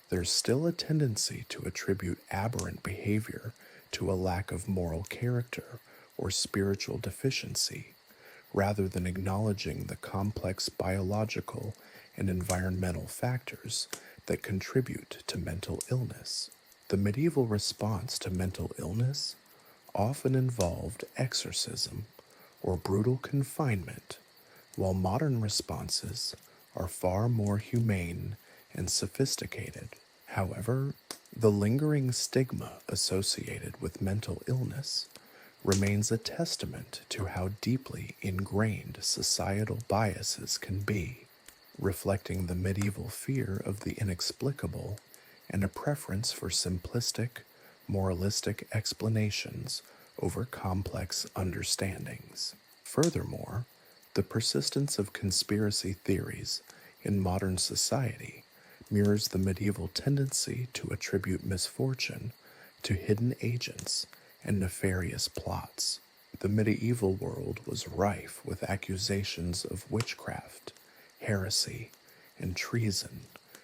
there's still a tendency to attribute aberrant behavior to a lack of moral character or spiritual deficiency, rather than acknowledging the complex biological and environmental factors that contribute to mental illness. The medieval response to mental illness often involved exorcism or brutal confinement, while modern responses are far more humane and sophisticated. However, the lingering stigma associated with mental illness remains a testament to how deeply ingrained societal biases can be, reflecting the medieval fear of the inexplicable and a preference for simplistic, moralistic explanations over complex understandings. Furthermore, the persistence of conspiracy theories in modern society mirrors the medieval tendency to attribute misfortune to hidden agents and nefarious plots. The medieval world was rife with accusations of witchcraft, heresy, and treason,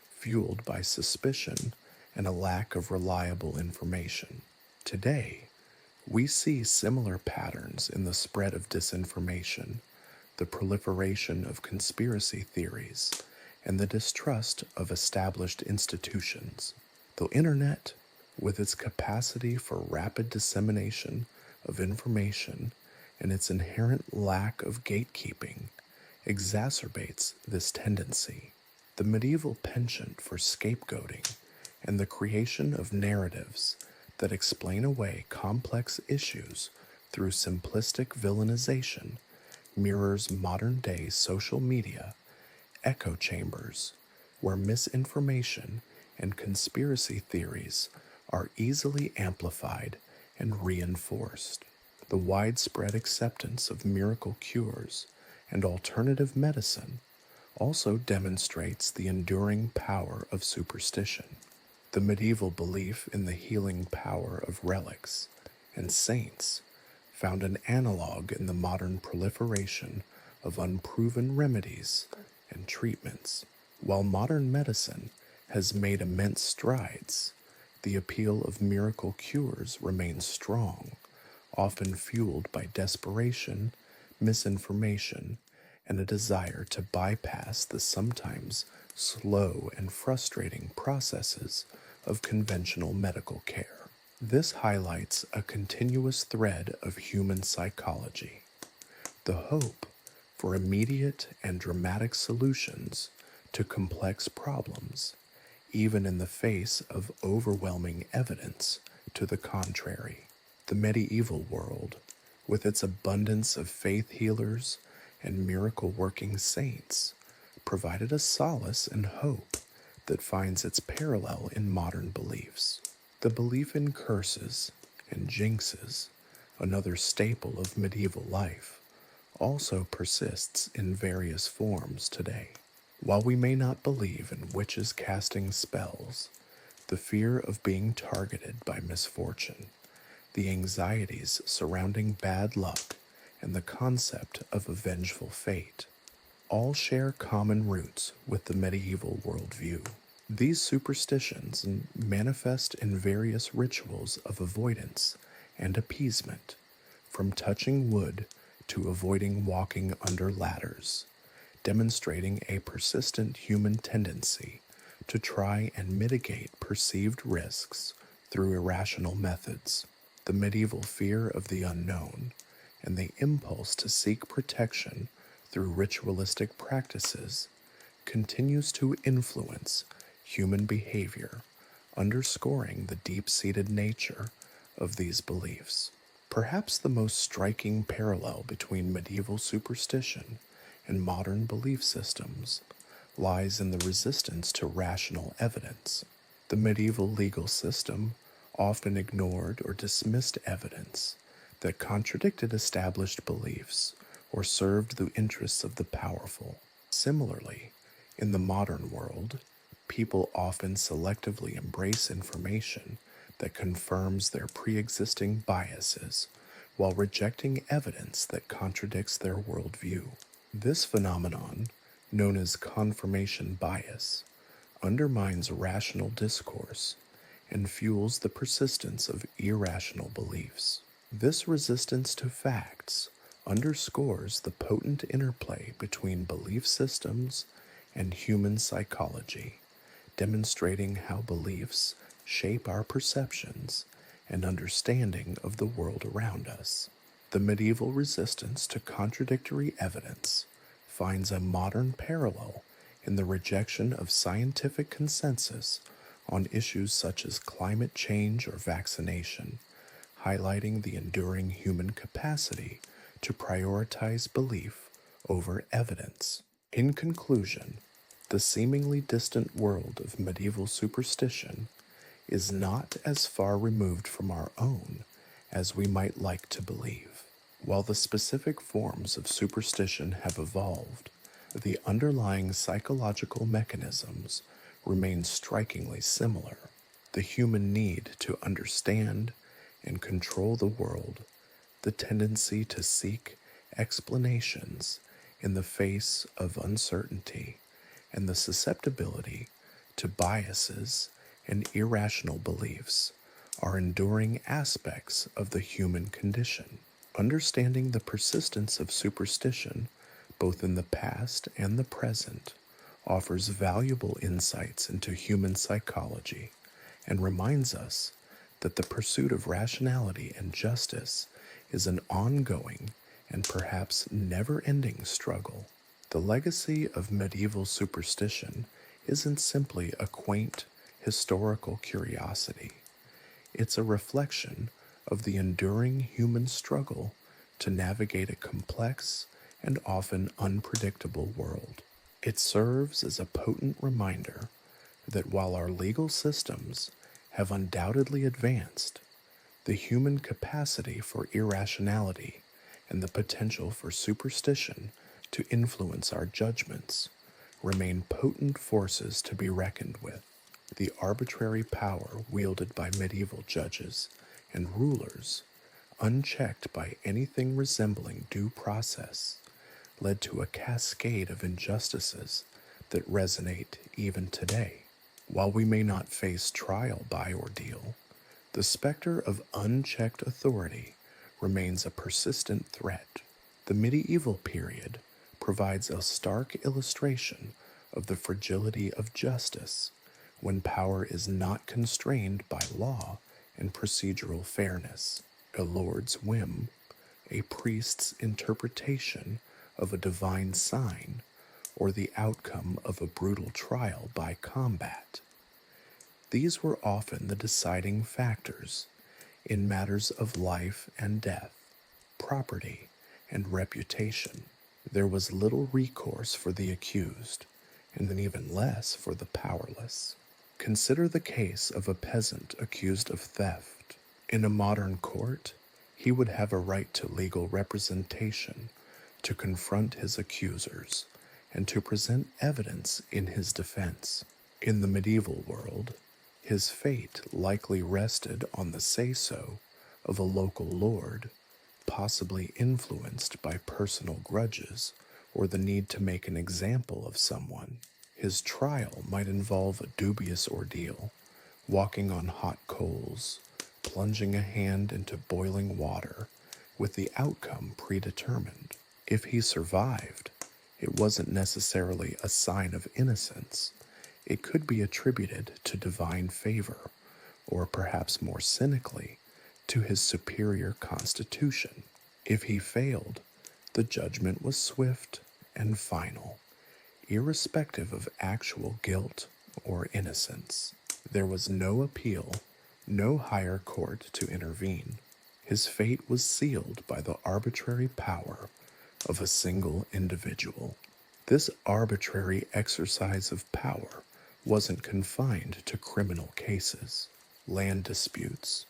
fueled by suspicion and a lack of reliable information. Today, we see similar patterns in the spread of disinformation, the proliferation of conspiracy theories, and the distrust of established institutions. The internet, with its capacity for rapid dissemination of information and its inherent lack of gatekeeping, exacerbates this tendency. The medieval penchant for scapegoating and the creation of narratives that explain away complex issues through simplistic villainization mirrors modern-day social media echo chambers where misinformation and conspiracy theories are easily amplified and reinforced. The widespread acceptance of miracle cures and alternative medicine also demonstrates the enduring power of superstition. The medieval belief in the healing power of relics and saints found an analog in the modern proliferation of unproven remedies and treatments. While modern medicine has made immense strides, the appeal of miracle cures remains strong, often fueled by desperation, misinformation, and a desire to bypass the sometimes slow and frustrating processes of conventional medical care. This highlights a continuous thread of human psychology, the hope for immediate and dramatic solutions to complex problems, even in the face of overwhelming evidence to the contrary. The medieval world, with its abundance of faith healers and miracle-working saints, provided a solace and hope that finds its parallel in modern beliefs. The belief in curses and jinxes, another staple of medieval life, also persists in various forms today. While we may not believe in witches casting spells, the fear of being targeted by misfortune, the anxieties surrounding bad luck, and the concept of a vengeful fate all share common roots with the medieval worldview. These superstitions manifest in various rituals of avoidance and appeasement, from touching wood to avoiding walking under ladders, demonstrating a persistent human tendency to try and mitigate perceived risks through irrational methods. The medieval fear of the unknown and the impulse to seek protection through ritualistic practices continues to influence human behavior, underscoring the deep-seated nature of these beliefs. Perhaps the most striking parallel between medieval superstition and modern belief systems lies in the resistance to rational evidence. The medieval legal system often ignored or dismissed evidence that contradicted established beliefs or served the interests of the powerful. Similarly, in the modern world, people often selectively embrace information that confirms their pre-existing biases while rejecting evidence that contradicts their worldview. This phenomenon, known as confirmation bias, undermines rational discourse and fuels the persistence of irrational beliefs. This resistance to facts underscores the potent interplay between belief systems and human psychology, demonstrating how beliefs shape our perceptions and understanding of the world around us. The medieval resistance to contradictory evidence finds a modern parallel in the rejection of scientific consensus on issues such as climate change or vaccination, highlighting the enduring human capacity to prioritize belief over evidence. In conclusion, the seemingly distant world of medieval superstition is not as far removed from our own as we might like to believe. While the specific forms of superstition have evolved, the underlying psychological mechanisms remain strikingly similar. The human need to understand and control the world, the tendency to seek explanations in the face of uncertainty, and the susceptibility to biases and irrational beliefs are enduring aspects of the human condition. Understanding the persistence of superstition, both in the past and the present, offers valuable insights into human psychology and reminds us that the pursuit of rationality and justice is an ongoing and perhaps never-ending struggle. The legacy of medieval superstition isn't simply a quaint historical curiosity. It's a reflection of the enduring human struggle to navigate a complex and often unpredictable world. It serves as a potent reminder that while our legal systems have undoubtedly advanced, the human capacity for irrationality and the potential for superstition to influence our judgments remain potent forces to be reckoned with. The arbitrary power wielded by medieval judges and rulers, unchecked by anything resembling due process, led to a cascade of injustices that resonate even today. While we may not face trial by ordeal, the specter of unchecked authority remains a persistent threat. The medieval period provides a stark illustration of the fragility of justice when power is not constrained by law and procedural fairness. A lord's whim, a priest's interpretation of a divine sign, or the outcome of a brutal trial by combat. These were often the deciding factors in matters of life and death, property and reputation. There was little recourse for the accused, and then even less for the powerless. Consider the case of a peasant accused of theft. In a modern court, he would have a right to legal representation, to confront his accusers, and to present evidence in his defense. In the medieval world, his fate likely rested on the say-so of a local lord, possibly influenced by personal grudges or the need to make an example of someone. His trial might involve a dubious ordeal, walking on hot coals, plunging a hand into boiling water, with the outcome predetermined. If he survived, it wasn't necessarily a sign of innocence. It could be attributed to divine favor, or perhaps more cynically, to his superior constitution. If he failed, the judgment was swift and final, irrespective of actual guilt or innocence. There was no appeal, no higher court to intervene. His fate was sealed by the arbitrary power of a single individual. This arbitrary exercise of power wasn't confined to criminal cases. Land disputes,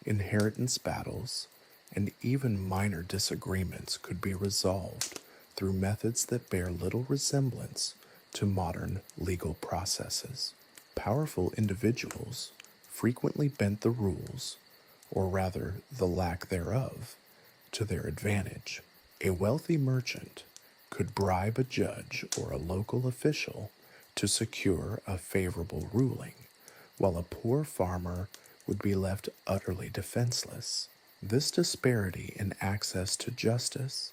inheritance battles, and even minor disagreements could be resolved through methods that bear little resemblance to modern legal processes. Powerful individuals frequently bent the rules, or rather the lack thereof, to their advantage. A wealthy merchant could bribe a judge or a local official to secure a favorable ruling, while a poor farmer would be left utterly defenseless. This disparity in access to justice,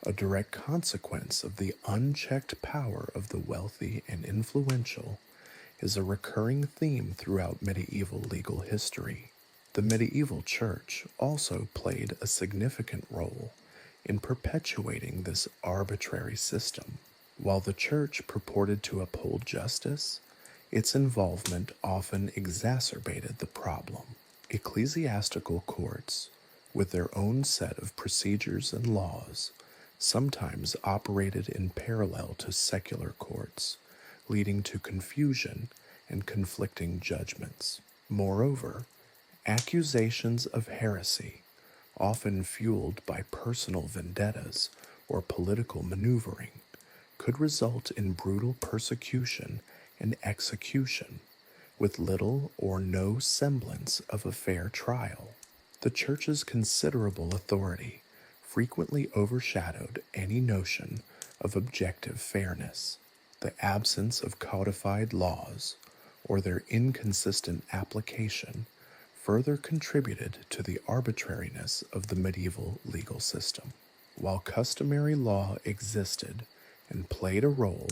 a direct consequence of the unchecked power of the wealthy and influential, is a recurring theme throughout medieval legal history. The medieval church also played a significant role in perpetuating this arbitrary system. While the church purported to uphold justice, Its involvement often exacerbated the problem. Ecclesiastical courts, with their own set of procedures and laws, sometimes operated in parallel to secular courts, leading to confusion and conflicting judgments. Moreover, accusations of heresy, often fueled by personal vendettas or political maneuvering, could result in brutal persecution and execution, with little or no semblance of a fair trial. The Church's considerable authority frequently overshadowed any notion of objective fairness. The absence of codified laws, or their inconsistent application, further contributed to the arbitrariness of the medieval legal system. While customary law existed and played a role,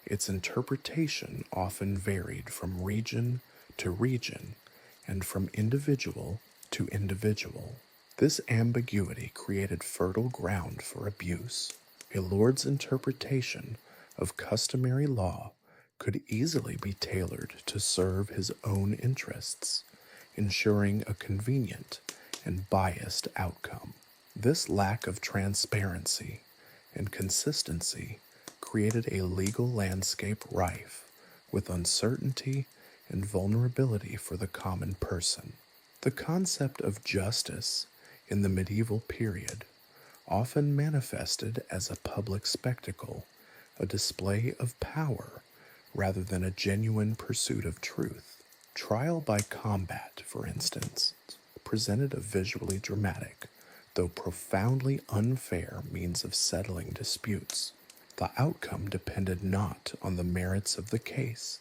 its interpretation often varied from region to region and from individual to individual. This ambiguity created fertile ground for abuse. A lord's interpretation of customary law could easily be tailored to serve his own interests, ensuring a convenient and biased outcome. This lack of transparency and consistency created a legal landscape rife with uncertainty and vulnerability for the common person. The concept of justice in the medieval period often manifested as a public spectacle, a display of power rather than a genuine pursuit of truth. Trial by combat, for instance, presented a visually dramatic, though profoundly unfair means of settling disputes. The outcome depended not on the merits of the case,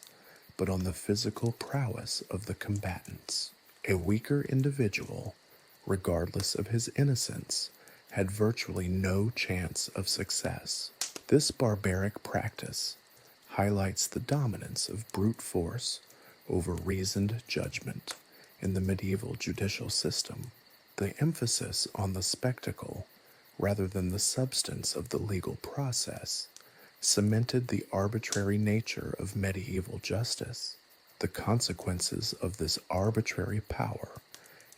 but on the physical prowess of the combatants. A weaker individual, regardless of his innocence, had virtually no chance of success. This barbaric practice highlights the dominance of brute force over reasoned judgment in the medieval judicial system. The emphasis on the spectacle rather than the substance of the legal process cemented the arbitrary nature of medieval justice. The consequences of this arbitrary power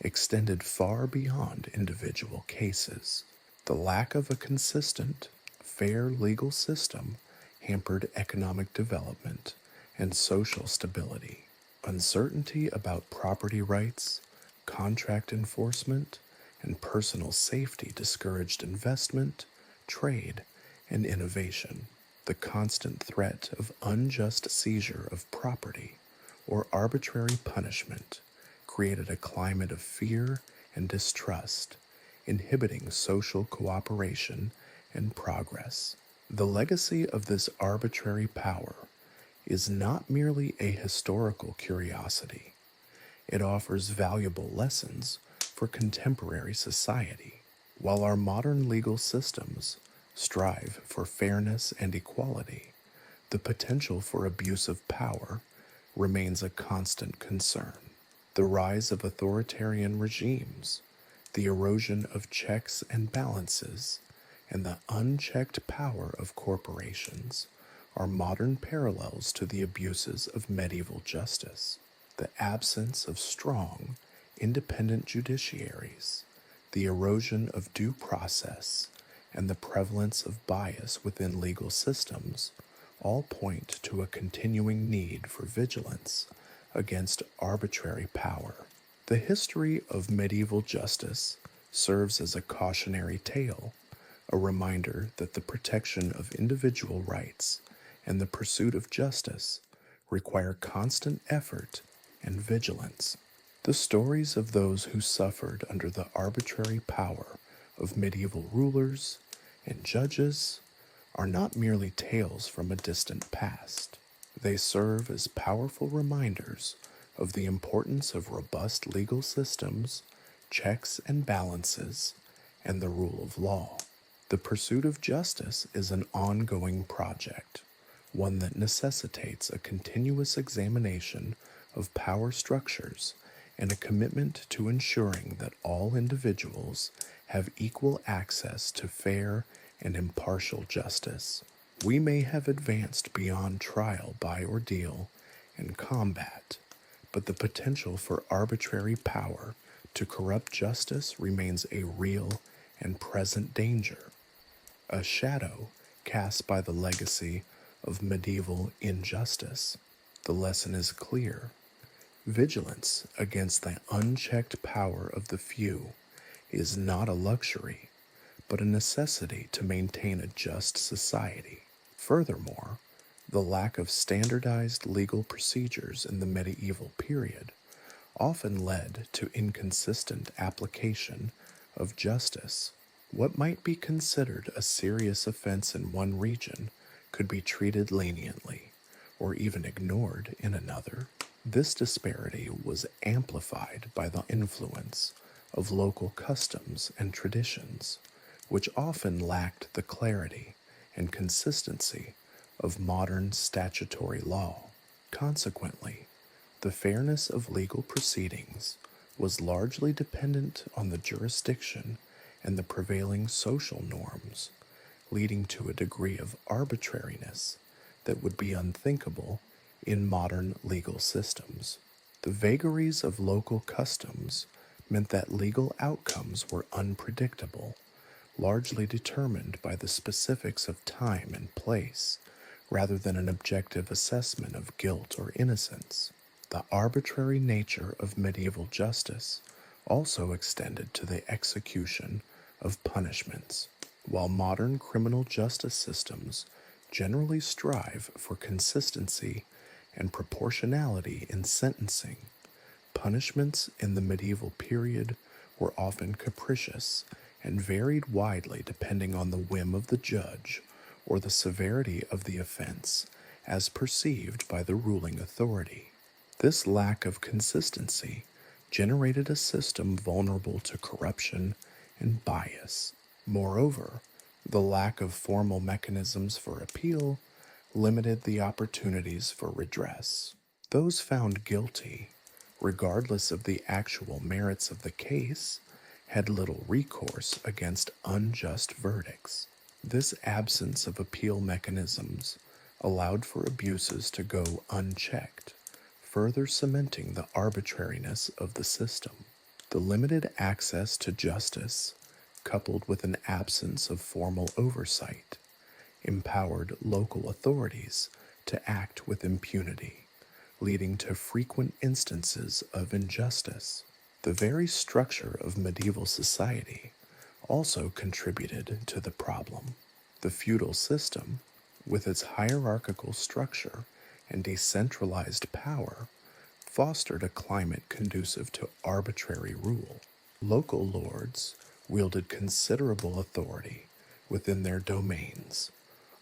extended far beyond individual cases. The lack of a consistent, fair legal system hampered economic development and social stability. Uncertainty about property rights, contract enforcement, and personal safety discouraged investment, trade, and innovation. The constant threat of unjust seizure of property or arbitrary punishment created a climate of fear and distrust, inhibiting social cooperation and progress. The legacy of this arbitrary power is not merely a historical curiosity. It offers valuable lessons for contemporary society. While our modern legal systems strive for fairness and equality, the potential for abuse of power remains a constant concern. The rise of authoritarian regimes, the erosion of checks and balances, and the unchecked power of corporations are modern parallels to the abuses of medieval justice. The absence of strong, independent judiciaries, the erosion of due process, and the prevalence of bias within legal systems all point to a continuing need for vigilance against arbitrary power. The history of medieval justice serves as a cautionary tale, a reminder that the protection of individual rights and the pursuit of justice require constant effort and vigilance. The stories of those who suffered under the arbitrary power of medieval rulers and judges are not merely tales from a distant past. They serve as powerful reminders of the importance of robust legal systems, checks and balances, and the rule of law. The pursuit of justice is an ongoing project, one that necessitates a continuous examination of power structures and a commitment to ensuring that all individuals have equal access to fair and impartial justice. We may have advanced beyond trial by ordeal and combat, but the potential for arbitrary power to corrupt justice remains a real and present danger, a shadow cast by the legacy of medieval injustice. The lesson is clear. Vigilance against the unchecked power of the few is not a luxury, but a necessity to maintain a just society. Furthermore, the lack of standardized legal procedures in the medieval period often led to inconsistent application of justice. What might be considered a serious offense in one region could be treated leniently, or even ignored in another. This disparity was amplified by the influence of local customs and traditions, which often lacked the clarity and consistency of modern statutory law. Consequently, the fairness of legal proceedings was largely dependent on the jurisdiction and the prevailing social norms, leading to a degree of arbitrariness that would be unthinkable in modern legal systems. The vagaries of local customs meant that legal outcomes were unpredictable, largely determined by the specifics of time and place, rather than an objective assessment of guilt or innocence. The arbitrary nature of medieval justice also extended to the execution of punishments. While modern criminal justice systems generally strive for consistency and proportionality in sentencing, punishments in the medieval period were often capricious and varied widely depending on the whim of the judge or the severity of the offense as perceived by the ruling authority. This lack of consistency generated a system vulnerable to corruption and bias. Moreover, the lack of formal mechanisms for appeal limited the opportunities for redress. Those found guilty, regardless of the actual merits of the case, had little recourse against unjust verdicts. This absence of appeal mechanisms allowed for abuses to go unchecked, further cementing the arbitrariness of the system. The limited access to justice, coupled with an absence of formal oversight, empowered local authorities to act with impunity, leading to frequent instances of injustice. The very structure of medieval society also contributed to the problem. The feudal system, with its hierarchical structure and decentralized power, fostered a climate conducive to arbitrary rule. Local lords wielded considerable authority within their domains,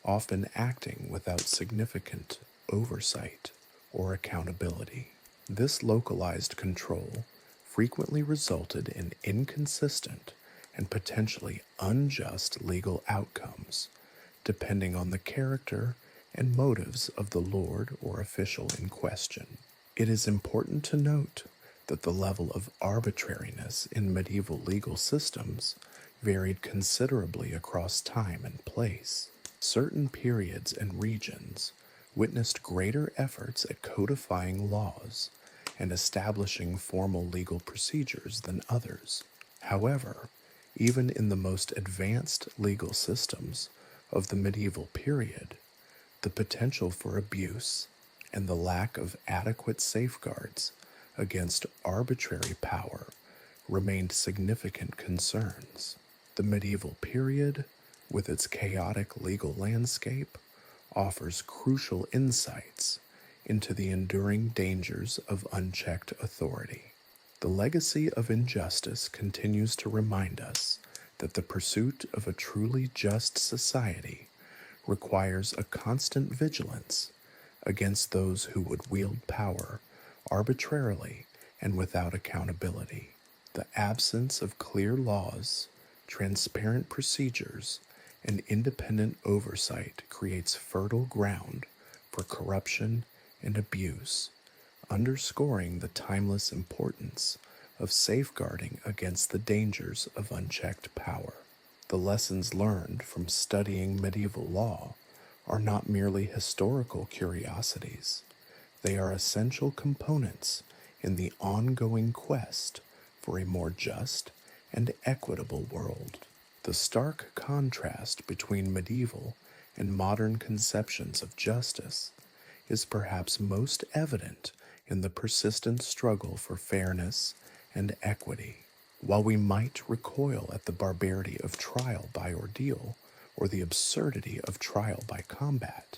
often acting without significant oversight or accountability. This localized control frequently resulted in inconsistent and potentially unjust legal outcomes, depending on the character and motives of the lord or official in question. It is important to note that the level of arbitrariness in medieval legal systems varied considerably across time and place. Certain periods and regions witnessed greater efforts at codifying laws and establishing formal legal procedures than others. However, even in the most advanced legal systems of the medieval period, the potential for abuse and the lack of adequate safeguards against arbitrary power remained significant concerns. The medieval period, with its chaotic legal landscape, offers crucial insights into the enduring dangers of unchecked authority. The legacy of injustice continues to remind us that the pursuit of a truly just society requires a constant vigilance against those who would wield power arbitrarily and without accountability. The absence of clear laws, transparent procedures, and independent oversight creates fertile ground for corruption and abuse, underscoring the timeless importance of safeguarding against the dangers of unchecked power. The lessons learned from studying medieval law are not merely historical curiosities. They are essential components in the ongoing quest for a more just and equitable world. The stark contrast between medieval and modern conceptions of justice is perhaps most evident in the persistent struggle for fairness and equity. While we might recoil at the barbarity of trial by ordeal or the absurdity of trial by combat,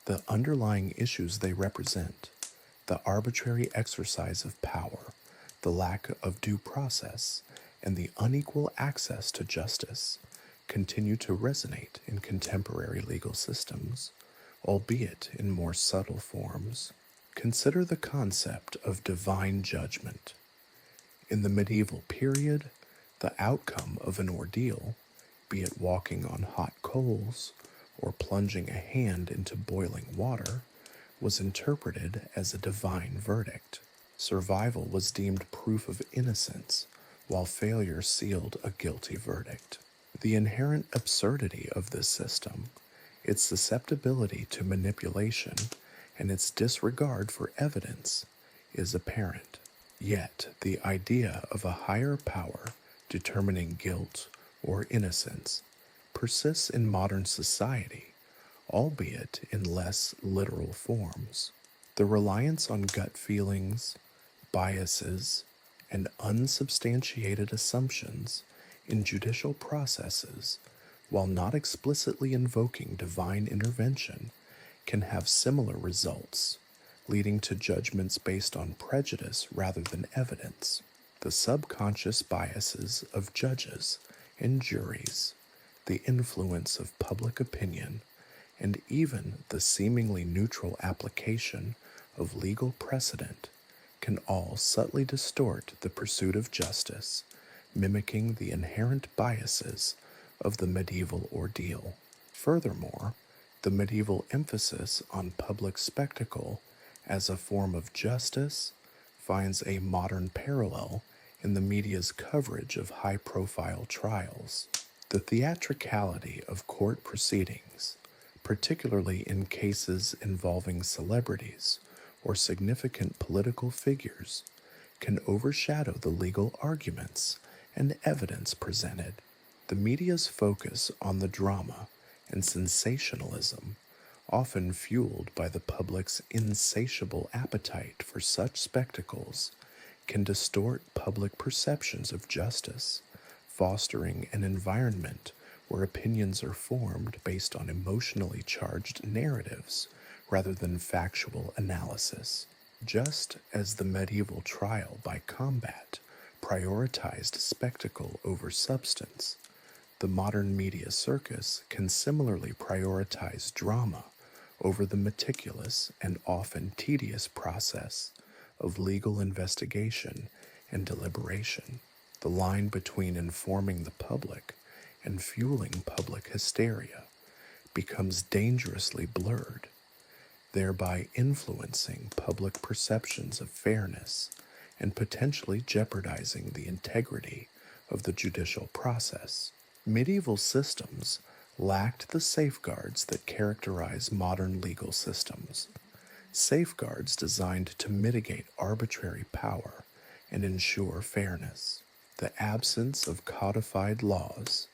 the underlying issues they represent, the arbitrary exercise of power, the lack of due process, and the unequal access to justice, continue to resonate in contemporary legal systems, albeit in more subtle forms. Consider the concept of divine judgment. In the medieval period, the outcome of an ordeal, be it walking on hot coals or plunging a hand into boiling water, was interpreted as a divine verdict. Survival was deemed proof of innocence, while failure sealed a guilty verdict. The inherent absurdity of this system, its susceptibility to manipulation, and its disregard for evidence is apparent. Yet, the idea of a higher power determining guilt or innocence persists in modern society, albeit in less literal forms. The reliance on gut feelings, biases, and unsubstantiated assumptions in judicial processes, while not explicitly invoking divine intervention, can have similar results, leading to judgments based on prejudice rather than evidence. The subconscious biases of judges and juries, the influence of public opinion, and even the seemingly neutral application of legal precedent can all subtly distort the pursuit of justice, mimicking the inherent biases of the medieval ordeal. Furthermore, the medieval emphasis on public spectacle as a form of justice finds a modern parallel in the media's coverage of high-profile trials. The theatricality of court proceedings, particularly in cases involving celebrities or significant political figures, can overshadow the legal arguments and evidence presented. The media's focus on the drama and sensationalism, often fueled by the public's insatiable appetite for such spectacles, can distort public perceptions of justice, fostering an environment where opinions are formed based on emotionally charged narratives rather than factual analysis. Just as the medieval trial by combat prioritized spectacle over substance, the modern media circus can similarly prioritize drama over the meticulous and often tedious process of legal investigation and deliberation. The line between informing the public and fueling public hysteria becomes dangerously blurred, thereby influencing public perceptions of fairness and potentially jeopardizing the integrity of the judicial process. Medieval systems lacked the safeguards that characterize modern legal systems, safeguards designed to mitigate arbitrary power and ensure fairness. The absence of codified laws,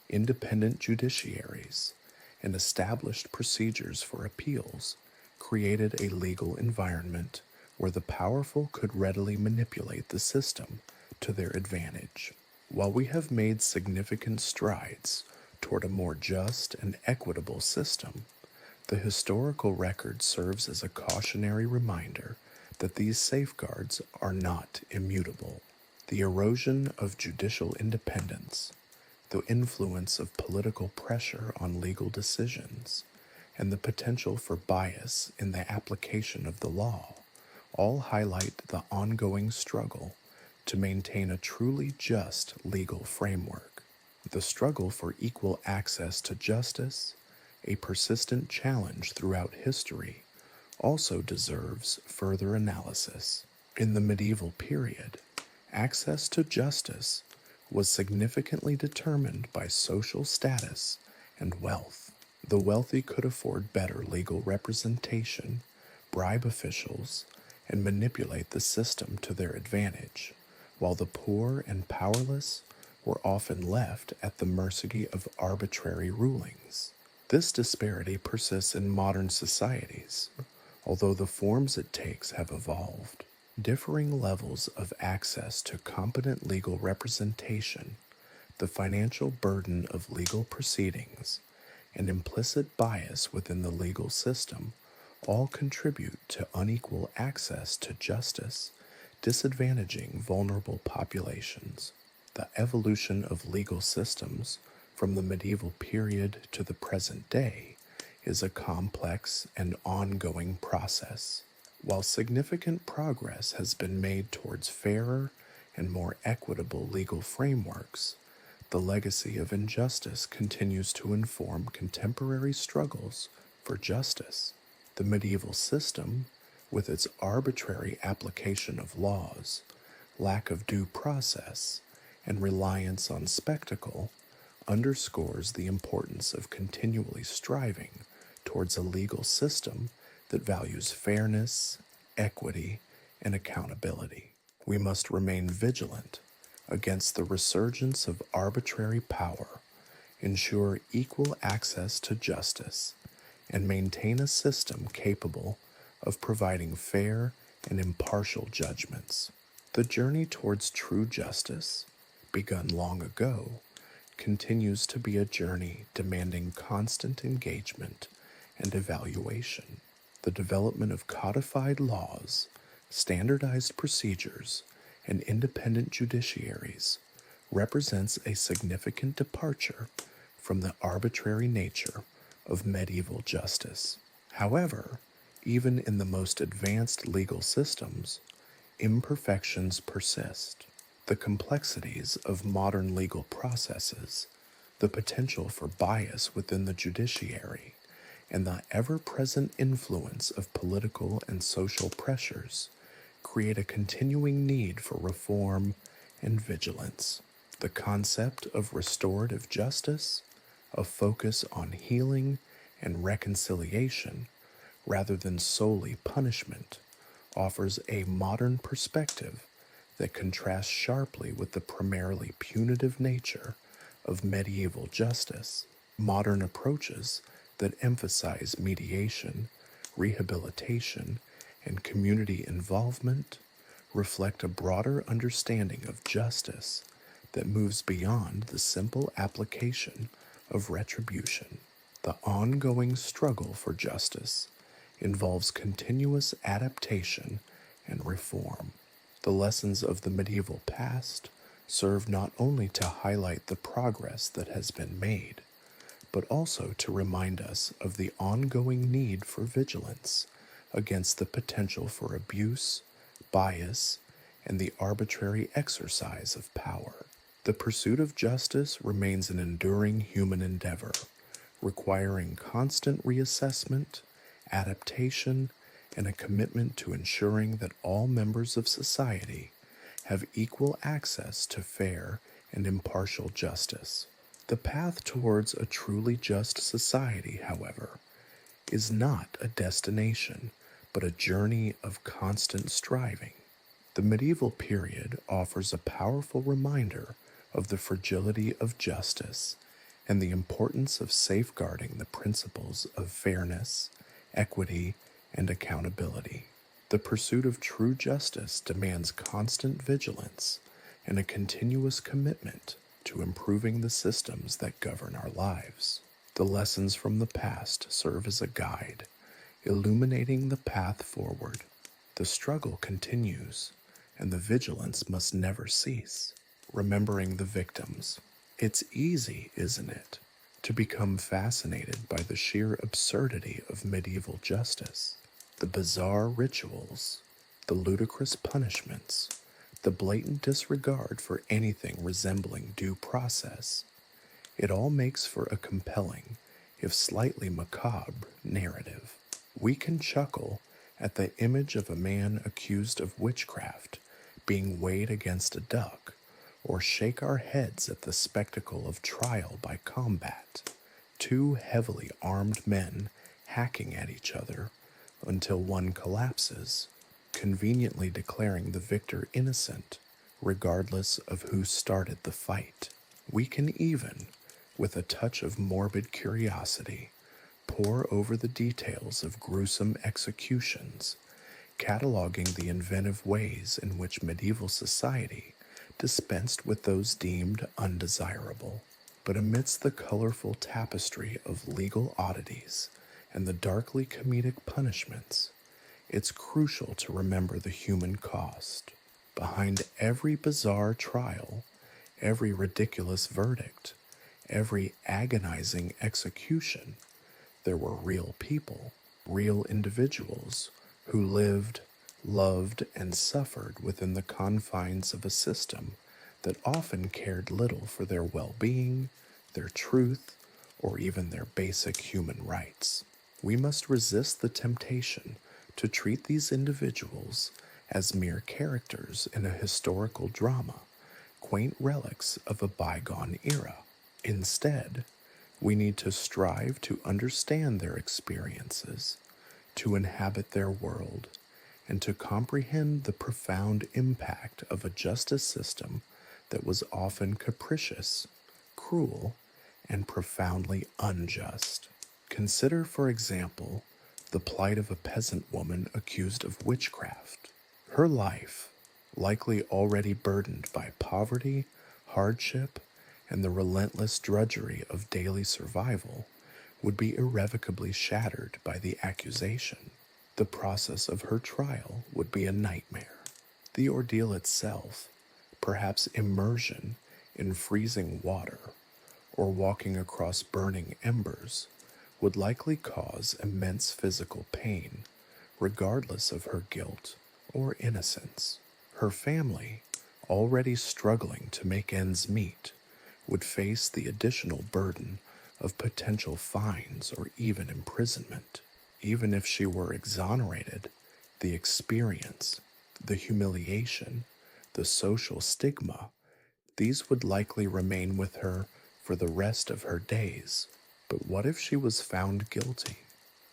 independent judiciaries, and established procedures for appeals created a legal environment where the powerful could readily manipulate the system to their advantage. While we have made significant strides toward a more just and equitable system, the historical record serves as a cautionary reminder that these safeguards are not immutable. The erosion of judicial independence, the influence of political pressure on legal decisions, and the potential for bias in the application of the law all highlight the ongoing struggle to maintain a truly just legal framework. The struggle for equal access to justice, a persistent challenge throughout history, also deserves further analysis. In the medieval period, access to justice was significantly determined by social status and wealth. The wealthy could afford better legal representation, bribe officials, and manipulate the system to their advantage, while the poor and powerless were often left at the mercy of arbitrary rulings. This disparity persists in modern societies, although the forms it takes have evolved. Differing levels of access to competent legal representation, the financial burden of legal proceedings, and implicit bias within the legal system all contribute to unequal access to justice, disadvantaging vulnerable populations. The evolution of legal systems from the medieval period to the present day is a complex and ongoing process. While significant progress has been made towards fairer and more equitable legal frameworks, the legacy of injustice continues to inform contemporary struggles for justice. The medieval system, with its arbitrary application of laws, lack of due process, and reliance on spectacle, underscores the importance of continually striving towards a legal system that values fairness, equity, and accountability. We must remain vigilant against the resurgence of arbitrary power, ensure equal access to justice, and maintain a system capable of providing fair and impartial judgments. The journey towards true justice, begun long ago, continues to be a journey demanding constant engagement and evaluation. The development of codified laws, standardized procedures, and independent judiciaries represents a significant departure from the arbitrary nature of medieval justice. However, even in the most advanced legal systems, imperfections persist. The complexities of modern legal processes, the potential for bias within the judiciary, and the ever-present influence of political and social pressures create a continuing need for reform and vigilance. The concept of restorative justice, a focus on healing and reconciliation rather than solely punishment, offers a modern perspective that contrasts sharply with the primarily punitive nature of medieval justice. Modern approaches that emphasize mediation, rehabilitation, and community involvement reflect a broader understanding of justice that moves beyond the simple application of retribution. The ongoing struggle for justice involves continuous adaptation and reform. The lessons of the medieval past serve not only to highlight the progress that has been made, but also to remind us of the ongoing need for vigilance against the potential for abuse, bias, and the arbitrary exercise of power. The pursuit of justice remains an enduring human endeavor, requiring constant reassessment, adaptation, and a commitment to ensuring that all members of society have equal access to fair and impartial justice. The path towards a truly just society, however, is not a destination, but a journey of constant striving. The medieval period offers a powerful reminder of the fragility of justice and the importance of safeguarding the principles of fairness, equity, and accountability. The pursuit of true justice demands constant vigilance and a continuous commitment to improving the systems that govern our lives. The lessons from the past serve as a guide, illuminating the path forward. The struggle continues, and the vigilance must never cease. Remembering the victims. It's easy, isn't it, to become fascinated by the sheer absurdity of medieval justice, the bizarre rituals, the ludicrous punishments, the blatant disregard for anything resembling due process. It all makes for a compelling, if slightly macabre, narrative. We can chuckle at the image of a man accused of witchcraft being weighed against a duck, or shake our heads at the spectacle of trial by combat, two heavily armed men hacking at each other until one collapses, conveniently declaring the victor innocent, regardless of who started the fight. We can even, with a touch of morbid curiosity, pore over the details of gruesome executions, cataloging the inventive ways in which medieval society dispensed with those deemed undesirable. But amidst the colorful tapestry of legal oddities and the darkly comedic punishments, it's crucial to remember the human cost. Behind every bizarre trial, every ridiculous verdict, every agonizing execution, there were real people, real individuals who lived, loved, and suffered within the confines of a system that often cared little for their well-being, their truth, or even their basic human rights. We must resist the temptation to treat these individuals as mere characters in a historical drama, quaint relics of a bygone era. Instead, we need to strive to understand their experiences, to inhabit their world, and to comprehend the profound impact of a justice system that was often capricious, cruel, and profoundly unjust. Consider, for example, the plight of a peasant woman accused of witchcraft. Her life, likely already burdened by poverty, hardship, and the relentless drudgery of daily survival, would be irrevocably shattered by the accusation. The process of her trial would be a nightmare. The ordeal itself, perhaps immersion in freezing water or walking across burning embers, would likely cause immense physical pain, regardless of her guilt or innocence. Her family, already struggling to make ends meet, would face the additional burden of potential fines or even imprisonment. Even if she were exonerated, the experience, the humiliation, the social stigma, these would likely remain with her for the rest of her days. But what if she was found guilty?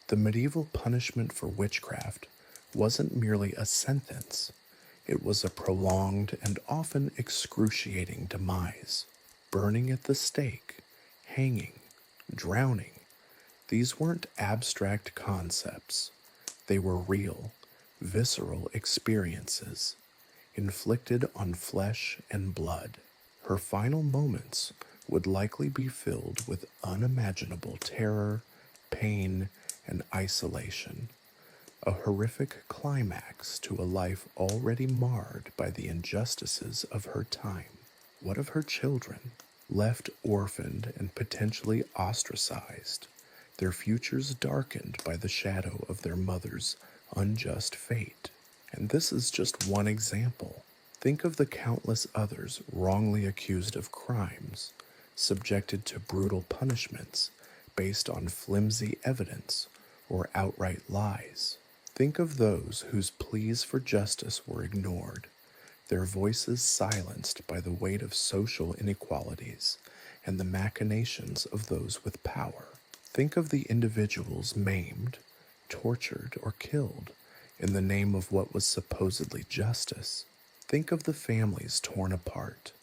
The medieval punishment for witchcraft wasn't merely a sentence, it was a prolonged and often excruciating demise. Burning at the stake, hanging, drowning. These weren't abstract concepts. They were real, visceral experiences, inflicted on flesh and blood. Her final moments would likely be filled with unimaginable terror, pain, and isolation, a horrific climax to a life already marred by the injustices of her time. What of her children, left orphaned and potentially ostracized, their futures darkened by the shadow of their mother's unjust fate? And this is just one example. Think of the countless others wrongly accused of crimes, subjected to brutal punishments based on flimsy evidence or outright lies. Think of those whose pleas for justice were ignored, their voices silenced by the weight of social inequalities and the machinations of those with power. Think of the individuals maimed, tortured, or killed in the name of what was supposedly justice. Think of the families torn apart,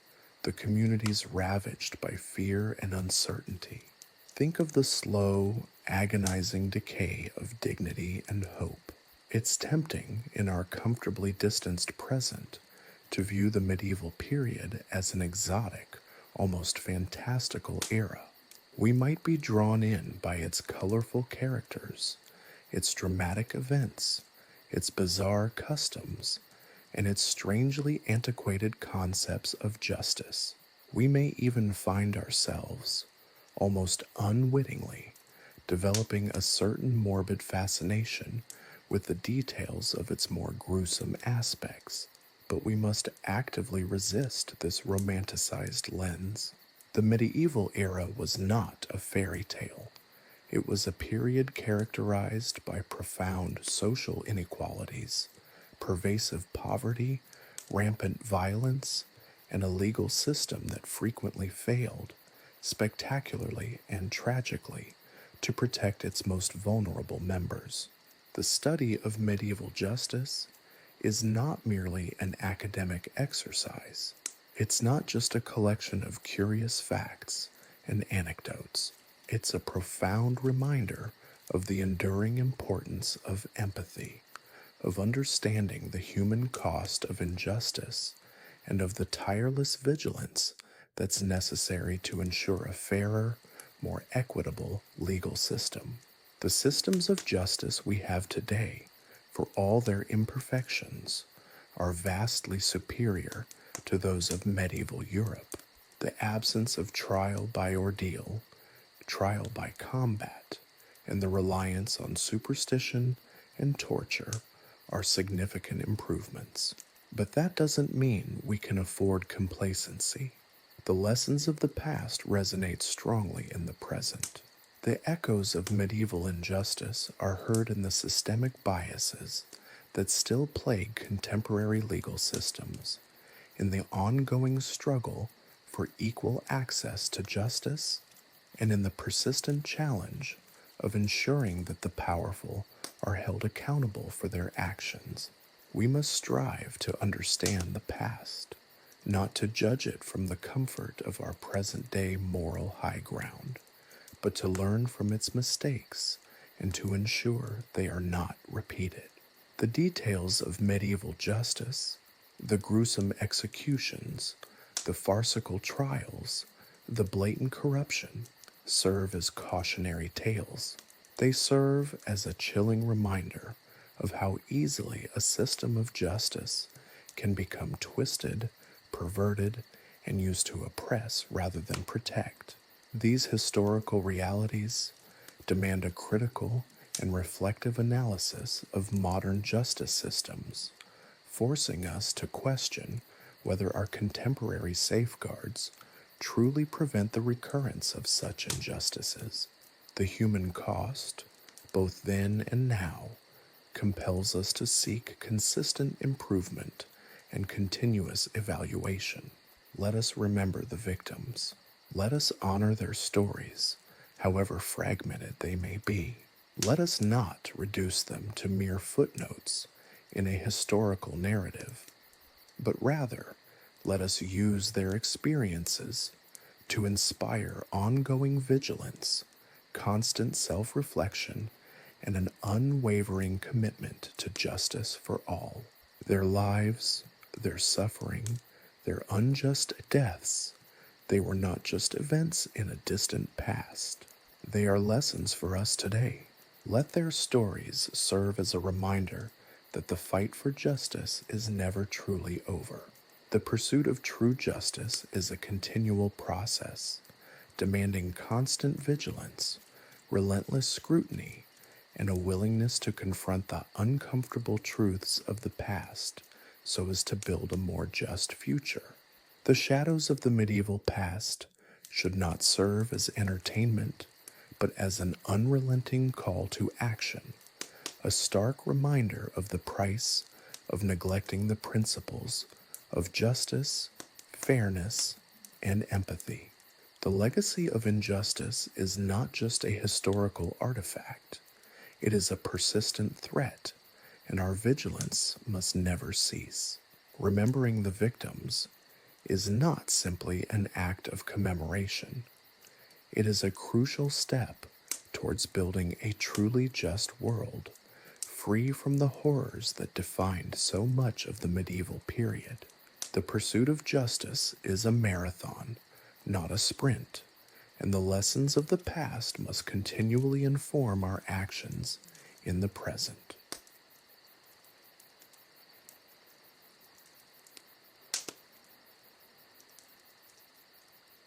the communities ravaged by fear and uncertainty. Think of the slow, agonizing decay of dignity and hope. It's tempting in our comfortably distanced present to view the medieval period as an exotic, almost fantastical era. We might be drawn in by its colorful characters, its dramatic events, its bizarre customs, and its strangely antiquated concepts of justice. We may even find ourselves, almost unwittingly, developing a certain morbid fascination with the details of its more gruesome aspects. But we must actively resist this romanticized lens. The medieval era was not a fairy tale. It was a period characterized by profound social inequalities, pervasive poverty, rampant violence, and a legal system that frequently failed, spectacularly and tragically, to protect its most vulnerable members. The study of medieval justice is not merely an academic exercise. It's not just a collection of curious facts and anecdotes. It's a profound reminder of the enduring importance of empathy, of understanding the human cost of injustice, and of the tireless vigilance that's necessary to ensure a fairer, more equitable legal system. The systems of justice we have today, for all their imperfections, are vastly superior to those of medieval Europe. The absence of trial by ordeal, trial by combat, and the reliance on superstition and torture are significant improvements. But that doesn't mean we can afford complacency. The lessons of the past resonate strongly in the present. The echoes of medieval injustice are heard in the systemic biases that still plague contemporary legal systems, in the ongoing struggle for equal access to justice, and in the persistent challenge of ensuring that the powerful are held accountable for their actions. We must strive to understand the past, not to judge it from the comfort of our present-day moral high ground, but to learn from its mistakes and to ensure they are not repeated. The details of medieval justice, the gruesome executions, the farcical trials, the blatant corruption, serve as cautionary tales. They serve as a chilling reminder of how easily a system of justice can become twisted, perverted, and used to oppress rather than protect. These historical realities demand a critical and reflective analysis of modern justice systems, forcing us to question whether our contemporary safeguards truly prevent the recurrence of such injustices. The human cost, both then and now, compels us to seek consistent improvement and continuous evaluation. Let us remember the victims. Let us honor their stories, however fragmented they may be. Let us not reduce them to mere footnotes in a historical narrative, but rather let us use their experiences to inspire ongoing vigilance, constant self-reflection, and an unwavering commitment to justice for all. Their lives, their suffering, their unjust deaths, they were not just events in a distant past. They are lessons for us today. Let their stories serve as a reminder that the fight for justice is never truly over. The pursuit of true justice is a continual process, demanding constant vigilance, relentless scrutiny, and a willingness to confront the uncomfortable truths of the past so as to build a more just future. The shadows of the medieval past should not serve as entertainment, but as an unrelenting call to action, a stark reminder of the price of neglecting the principles of justice, fairness, and empathy. The legacy of injustice is not just a historical artifact, it is a persistent threat, and our vigilance must never cease. Remembering the victims is not simply an act of commemoration. It is a crucial step towards building a truly just world, free from the horrors that defined so much of the medieval period. The pursuit of justice is a marathon, not a sprint, and the lessons of the past must continually inform our actions in the present.